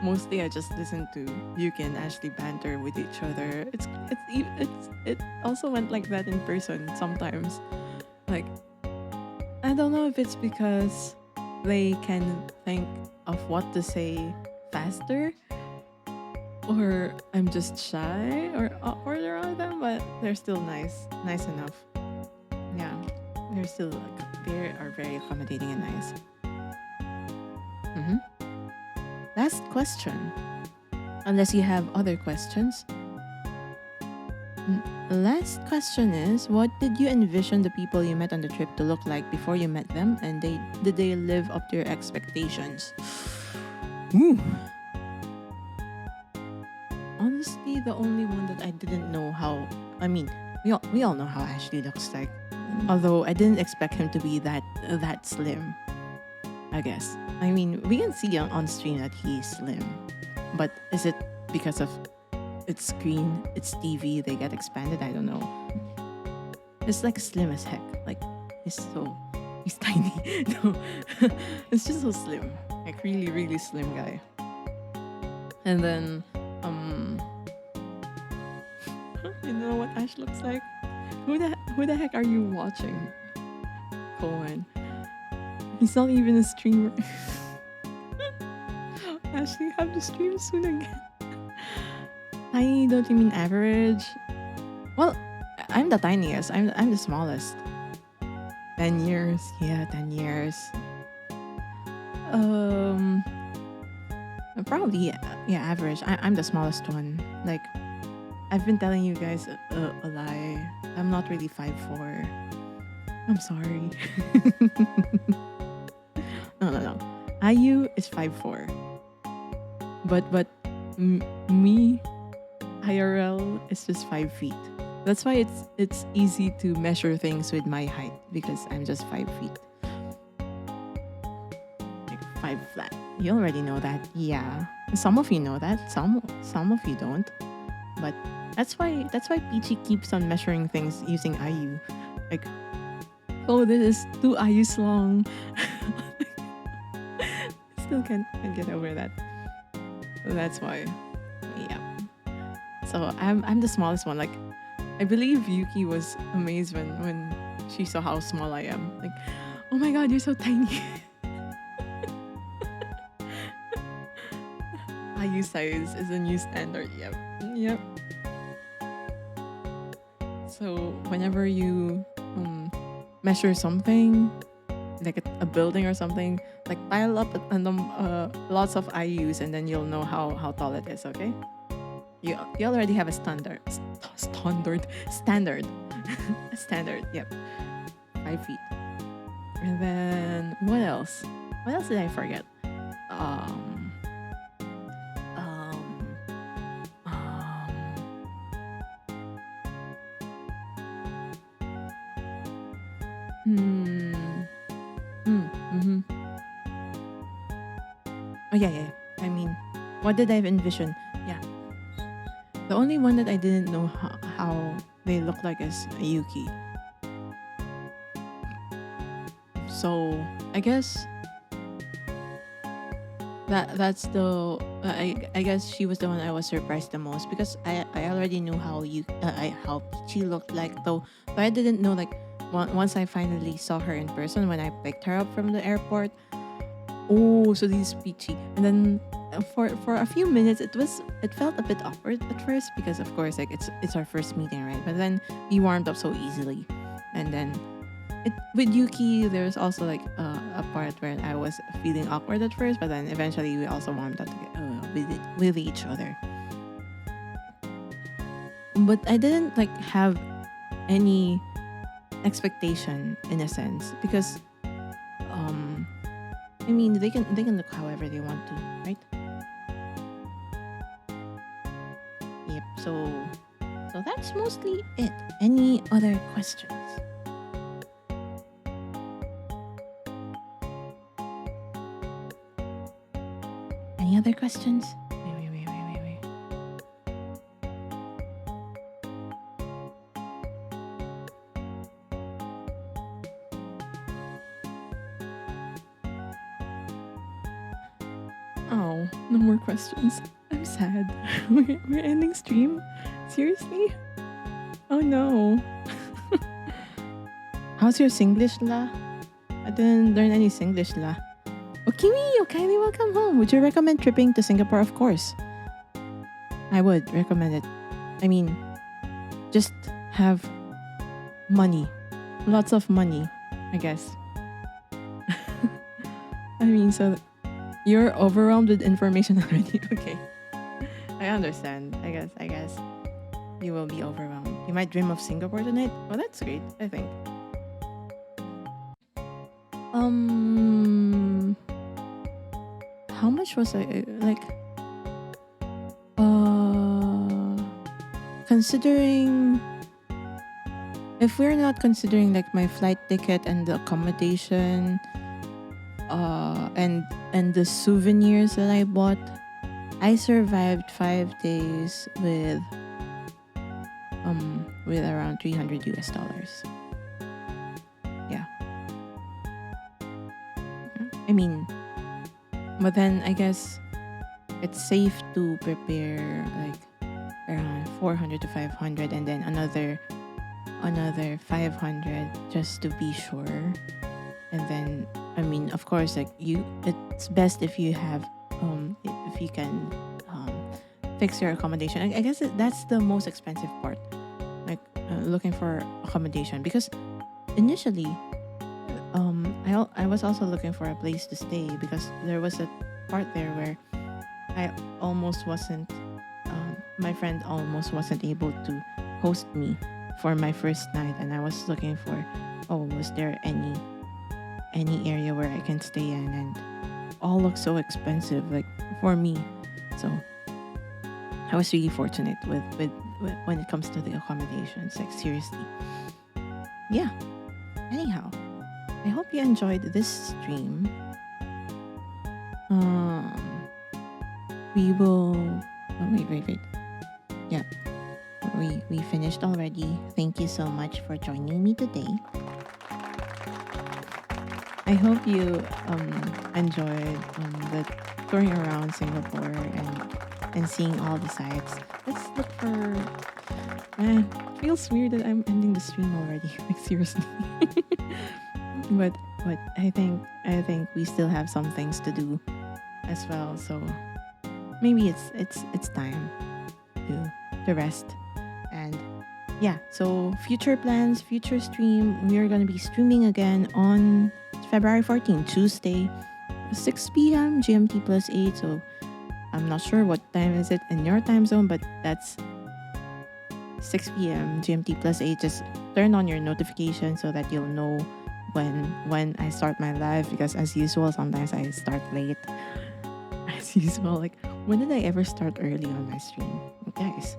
mostly I just listen to Yuki and Ashley banter with each other. It also went like that in person sometimes. Like I don't know if it's because they can think of what to say faster, or I'm just shy, or there are them, but they're still nice enough. Yeah, they're still like they are very accommodating and nice. Last question, unless you have other questions. Last question is, what did you envision the people you met on the trip to look like before you met them, and did they live up to your expectations? Ooh. Honestly, the only one that I didn't know how. I mean, we all know how Ashley looks like. Although I didn't expect him to be that slim. I guess. I mean, we can see on stream that he's slim, but is it because of it's screen, it's TV, they get expanded? I don't know. It's like slim as heck. Like he's tiny. No, it's just so slim. Like really, really slim guy. And then you know what Ash looks like? Who the heck are you watching? Cohen. He's not even a streamer. Actually, have to stream soon again. Tiny, don't you mean average? Well, I'm the tiniest. I'm the smallest. 10 years. Yeah, 10 years. Probably yeah, average. I'm the smallest one. Like, I've been telling you guys a lie. I'm not really 5'4". I'm sorry. No. IU is 5'4". But me, IRL is just 5 feet. That's why it's easy to measure things with my height, because I'm just 5 feet. Like 5 flat. You already know that. Yeah. Some of you know that. Some of you don't. But that's why Peachy keeps on measuring things using IU. Like, oh, this is 2 IUs long. Still can't get over that. So that's why. Yeah. So I'm the smallest one. Like, I believe Yuki was amazed when she saw how small I am. Like, oh my god, you're so tiny. IU size is a new standard. Yep. So whenever you measure something, like a building or something, like pile up lots of IUs, and then you'll know how tall it is. Okay, you already have a standard. A standard. Yep, 5 feet. And then what else? What else did I forget? Oh yeah. I mean, what did I envision? Yeah. The only one that I didn't know how they look like is Yuki. So I guess that's the I guess she was the one I was surprised the most, because I already knew how Peachy looked like, though, but I didn't know, like, once I finally saw her in person when I picked her up from the airport. Oh, so this is Peachy. And then for a few minutes it felt a bit awkward at first, because of course, like, it's our first meeting, right? But then we warmed up so easily. And then with Yuki, there's also like a part where I was feeling awkward at first, but then eventually we also warmed up with each other. But I didn't like have any expectation in a sense, because I mean, they can look however they want to, right? Yep. So that's mostly it. Any other questions? other questions? Wait. Oh, no more questions. I'm sad. We're ending stream? Seriously? Oh no. How's your Singlish la? I didn't learn any Singlish la. Okimi, kindly welcome home. Would you recommend tripping to Singapore? Of course. I would recommend it. I mean, just have money. Lots of money, I guess. I mean, so you're overwhelmed with information already. Okay. I understand. I guess you will be overwhelmed. You might dream of Singapore tonight. Well, that's great, I think. How much was I like? Considering, if we're not considering like my flight ticket and the accommodation, and the souvenirs that I bought, I survived 5 days with around $300 US. Yeah. I mean, but then I guess it's safe to prepare like around 400 to 500 and then another 500 just to be sure. And then I mean, of course, like it's best if you have if you can fix your accommodation. I guess that's the most expensive part, like looking for accommodation, because initially I was also looking for a place to stay, because there was a part there where I almost wasn't my friend almost wasn't able to host me for my first night, and I was looking for, was there any area where I can stay in, and all looks so expensive, like for me. So I was really fortunate with when it comes to the accommodations, like seriously. Yeah. Anyhow, I hope you enjoyed this stream. We will wait. Yeah. We finished already. Thank you so much for joining me today. I hope you enjoyed the touring around Singapore and seeing all the sights. Let's look for. It feels weird that I'm ending the stream already. Like seriously. but I think we still have some things to do as well. So maybe it's time to rest. And yeah, so future plans, future stream. We are gonna be streaming again on February 14th, Tuesday, 6 p.m. GMT plus 8. So I'm not sure what time is it in your time zone, but that's 6 p.m. GMT plus 8. Just turn on your notification so that you'll know when I start my live, because as usual, sometimes I start late. As usual, like when did I ever start early on my stream? Guys,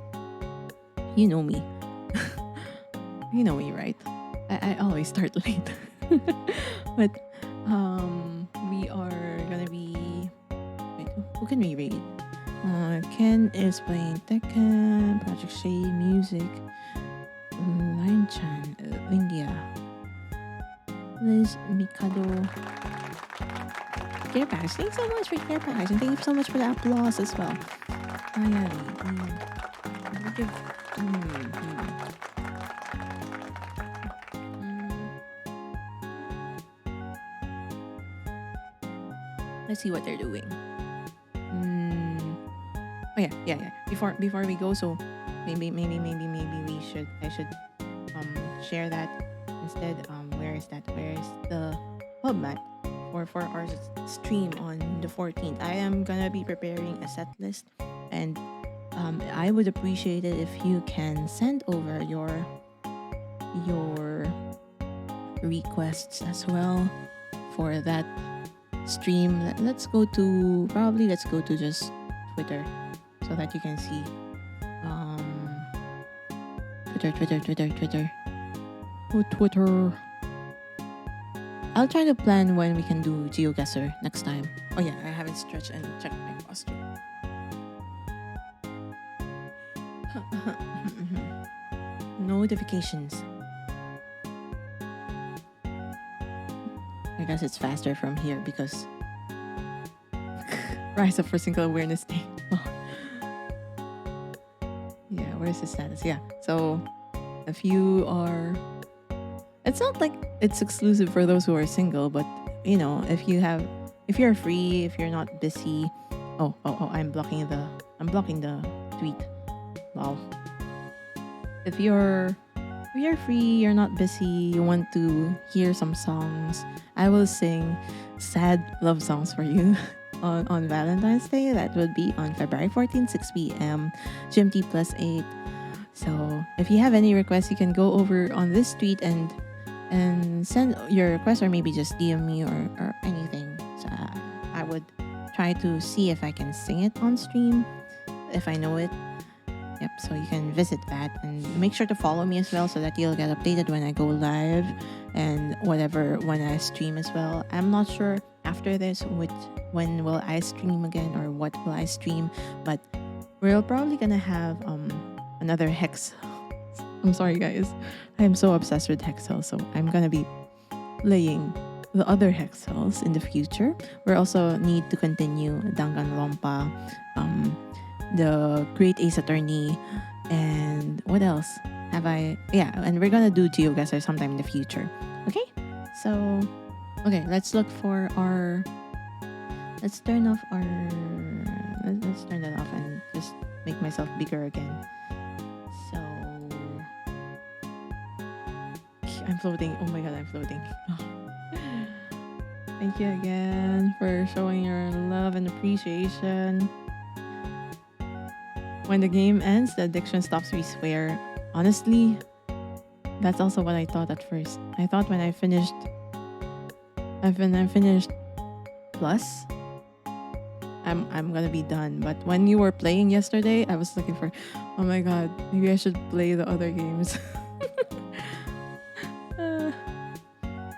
you know me. You know me, right? I always start late. But we are gonna be, wait, who can we read? Ken is playing Tekken, Project Shay music, Lion Chan, India, Liz Mikado, Care Package. Thanks so much for Care Package, and thank you so much for the applause as well. Let's see what they're doing. Oh yeah. Before we go, so maybe I should share that instead. Where is the hub mat for our stream on the 14th? I am gonna be preparing a set list, and I would appreciate it if you can send over your requests as well for that stream. Let's go to just Twitter, so that you can see Twitter. Oh, Twitter. I'll try to plan when we can do GeoGuessr next time. Oh yeah, I haven't stretched and checked my posture. Notifications. I guess it's faster from here because Rise Up for Single Awareness Day. Yeah, where's the status? Yeah, so if you are, it's not like it's exclusive for those who are single, but you know, if you're free, if you're not busy. Oh, I'm blocking the tweet. Wow. If you're free, you're not busy, you want to hear some songs, I will sing sad love songs for you on Valentine's Day. That would be on February 14th, 6 p.m. GMT +8. So if you have any requests, you can go over on this tweet and send your request, or maybe just DM me or anything. So I would try to see if I can sing it on stream if I know it. Yep, so you can visit that and make sure to follow me as well so that you'll get updated when I go live and whatever when I stream as well. I'm not sure after this when will I stream again or what will I stream, but we're probably gonna have another hex. I'm sorry guys, I am so obsessed with hexels, so I'm gonna be playing the other hexels in the future. We also need to continue Danganronpa, the Great Ace Attorney, and what else have I? Yeah, and we're gonna do GeoGuessr sometime in the future. Okay, so let's look for our. Let's turn off our. Let's turn that off and just make myself bigger again. So I'm floating. Oh my god, I'm floating. Thank you again for showing your love and appreciation. When the game ends, the addiction stops, we swear. Honestly, that's also what I thought at first. I thought when I finished Plus, I'm gonna be done. But when you were playing yesterday, I was looking for, oh my god, maybe I should play the other games.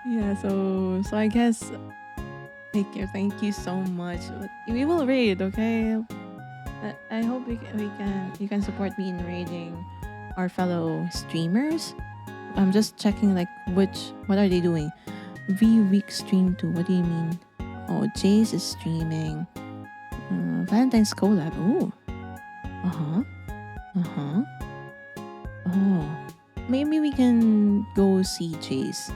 Yeah, so I guess thank you so much. We will raid, okay? I hope you can support me in raiding our fellow streamers. I'm just checking like what are they doing? Week stream 2. What do you mean? Oh, Jace is streaming. Valentine's collab. Ooh. Oh. Maybe we can go see Jace.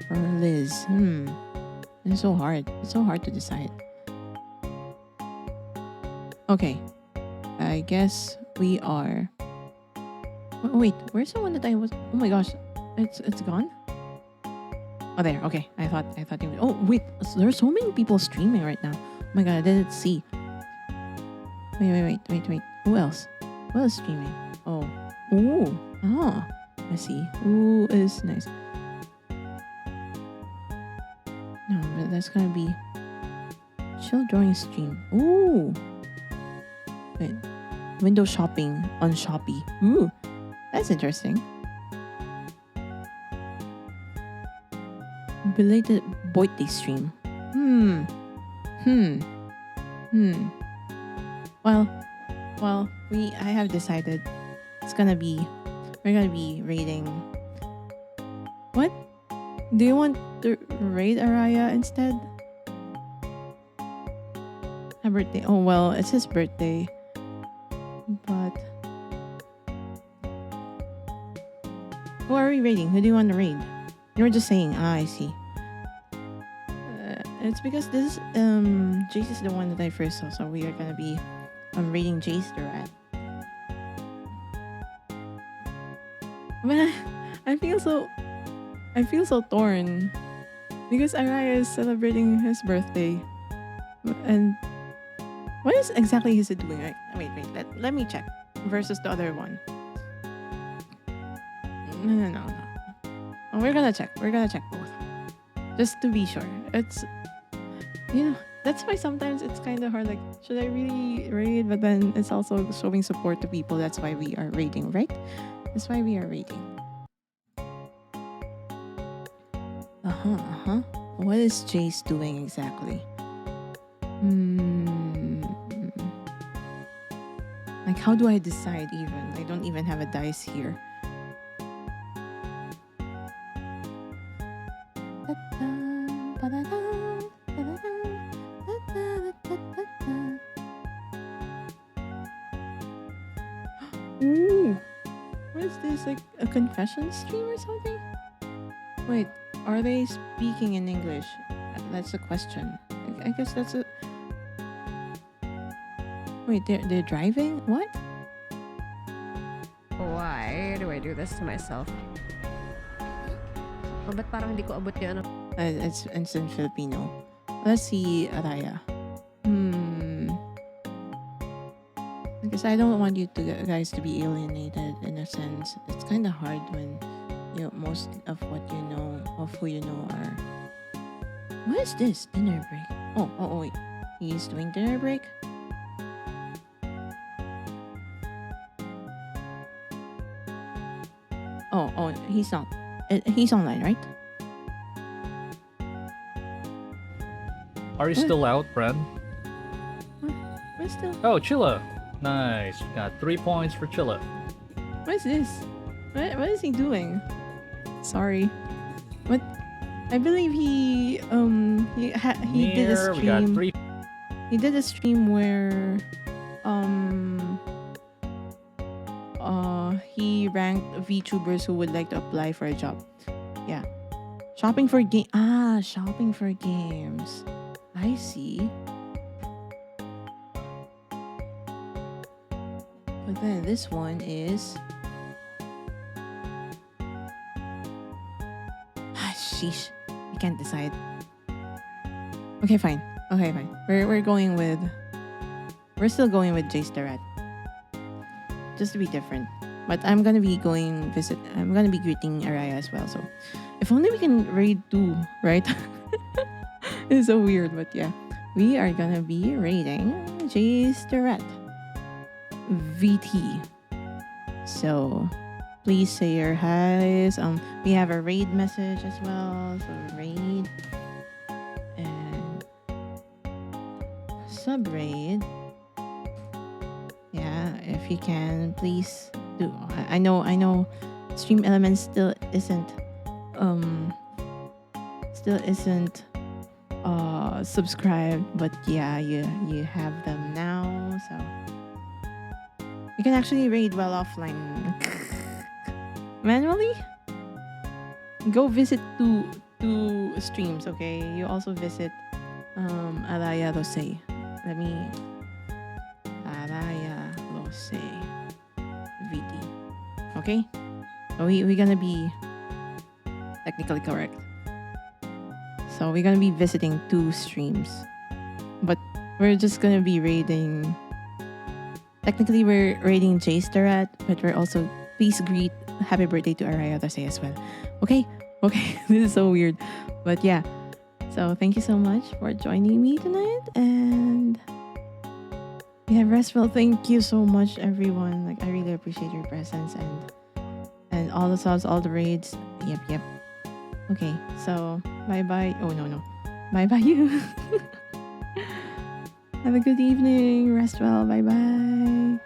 Or Liz. It's so hard. It's so hard to decide. Okay. I guess we are. Oh, wait, where's the one that I was? Oh my gosh, it's gone. Oh, there. Okay, I thought you. Oh wait, there's so many people streaming right now. Oh my god, I didn't see. Wait. Who else? Who else streaming? Oh. Ooh. Ah. I see. Ooh is nice. No, but that's gonna be chill drawing stream. Ooh. Wait. Window shopping on Shopee. Ooh. That's interesting. Belated birthday stream. Well, I have decided we're gonna be raiding. What? Do you want to raid Araya instead? Her birthday. Oh well, it's his birthday. But who are we raiding? Who do you want to raid? You were just saying. I see. It's because this Jace is the one that I first saw, so we are gonna be raiding Jace the rat. But I feel so torn because Araya is celebrating his birthday, and what is exactly is it doing? Right? Wait. Let me check versus the other one. No. Oh, we're gonna check both just to be sure. It's that's why sometimes it's kind of hard. Like, should I really raid? But then it's also showing support to people. That's why we are raiding, right? That's why we are raiding. What is Jace doing exactly? Like, how do I decide even? I don't even have a dice here. Ooh, what is this? Like a confession stream or something? Wait, are they speaking in English? That's the question. I guess that's a. Wait, they're driving? What? Why do I do this to myself? Oh, ba't parang hindi ko abot yung ano? It's in Filipino. Let's see, Araya. Because I don't want you guys to be alienated in a sense. It's kind of hard when most of what you know, of who you know are. What is this? Dinner break. Oh, wait. He's doing dinner break? Oh, he's not. He's online, right? Are you still out, Bren? We're still. Oh, Chilla. Nice. Got 3 points for Chilla. What is this? What is he doing? Sorry. What? I believe he did a Near, we got stream. 3. He did a stream where he ranked VTubers who would like to apply for a job. Yeah. Shopping for games. I see. But then this one is sheesh. I can't decide. Okay, fine. We're still going with Jace the Rat. Just to be different. But I'm gonna be greeting Araya as well. So if only we can raid 2, right? It's so weird, but yeah. We are gonna be raiding Jace the Rat. VT. So please say your highs. We have a raid message as well. So raid and sub raid. Yeah, if you can, please do. I know. Stream Elements still isn't subscribed, but yeah, you have them now. So you can actually raid while offline. Manually? Go visit two streams, okay? You also visit Araya Rose. Araya Rose VT. Okay? So we're gonna be technically correct. So we're gonna be visiting 2 streams. But we're just gonna be raiding. Technically, we're raiding Jace the Rat, but we're also please greet happy birthday to Araya Rose as well. Okay, this is so weird, but yeah. So thank you so much for joining me tonight, and yeah, restful. Thank you so much, everyone. Like, I really appreciate your presence and all the subs, all the raids. Yep. Okay, so bye. Oh no, bye you. Have a good evening. Rest well. Bye.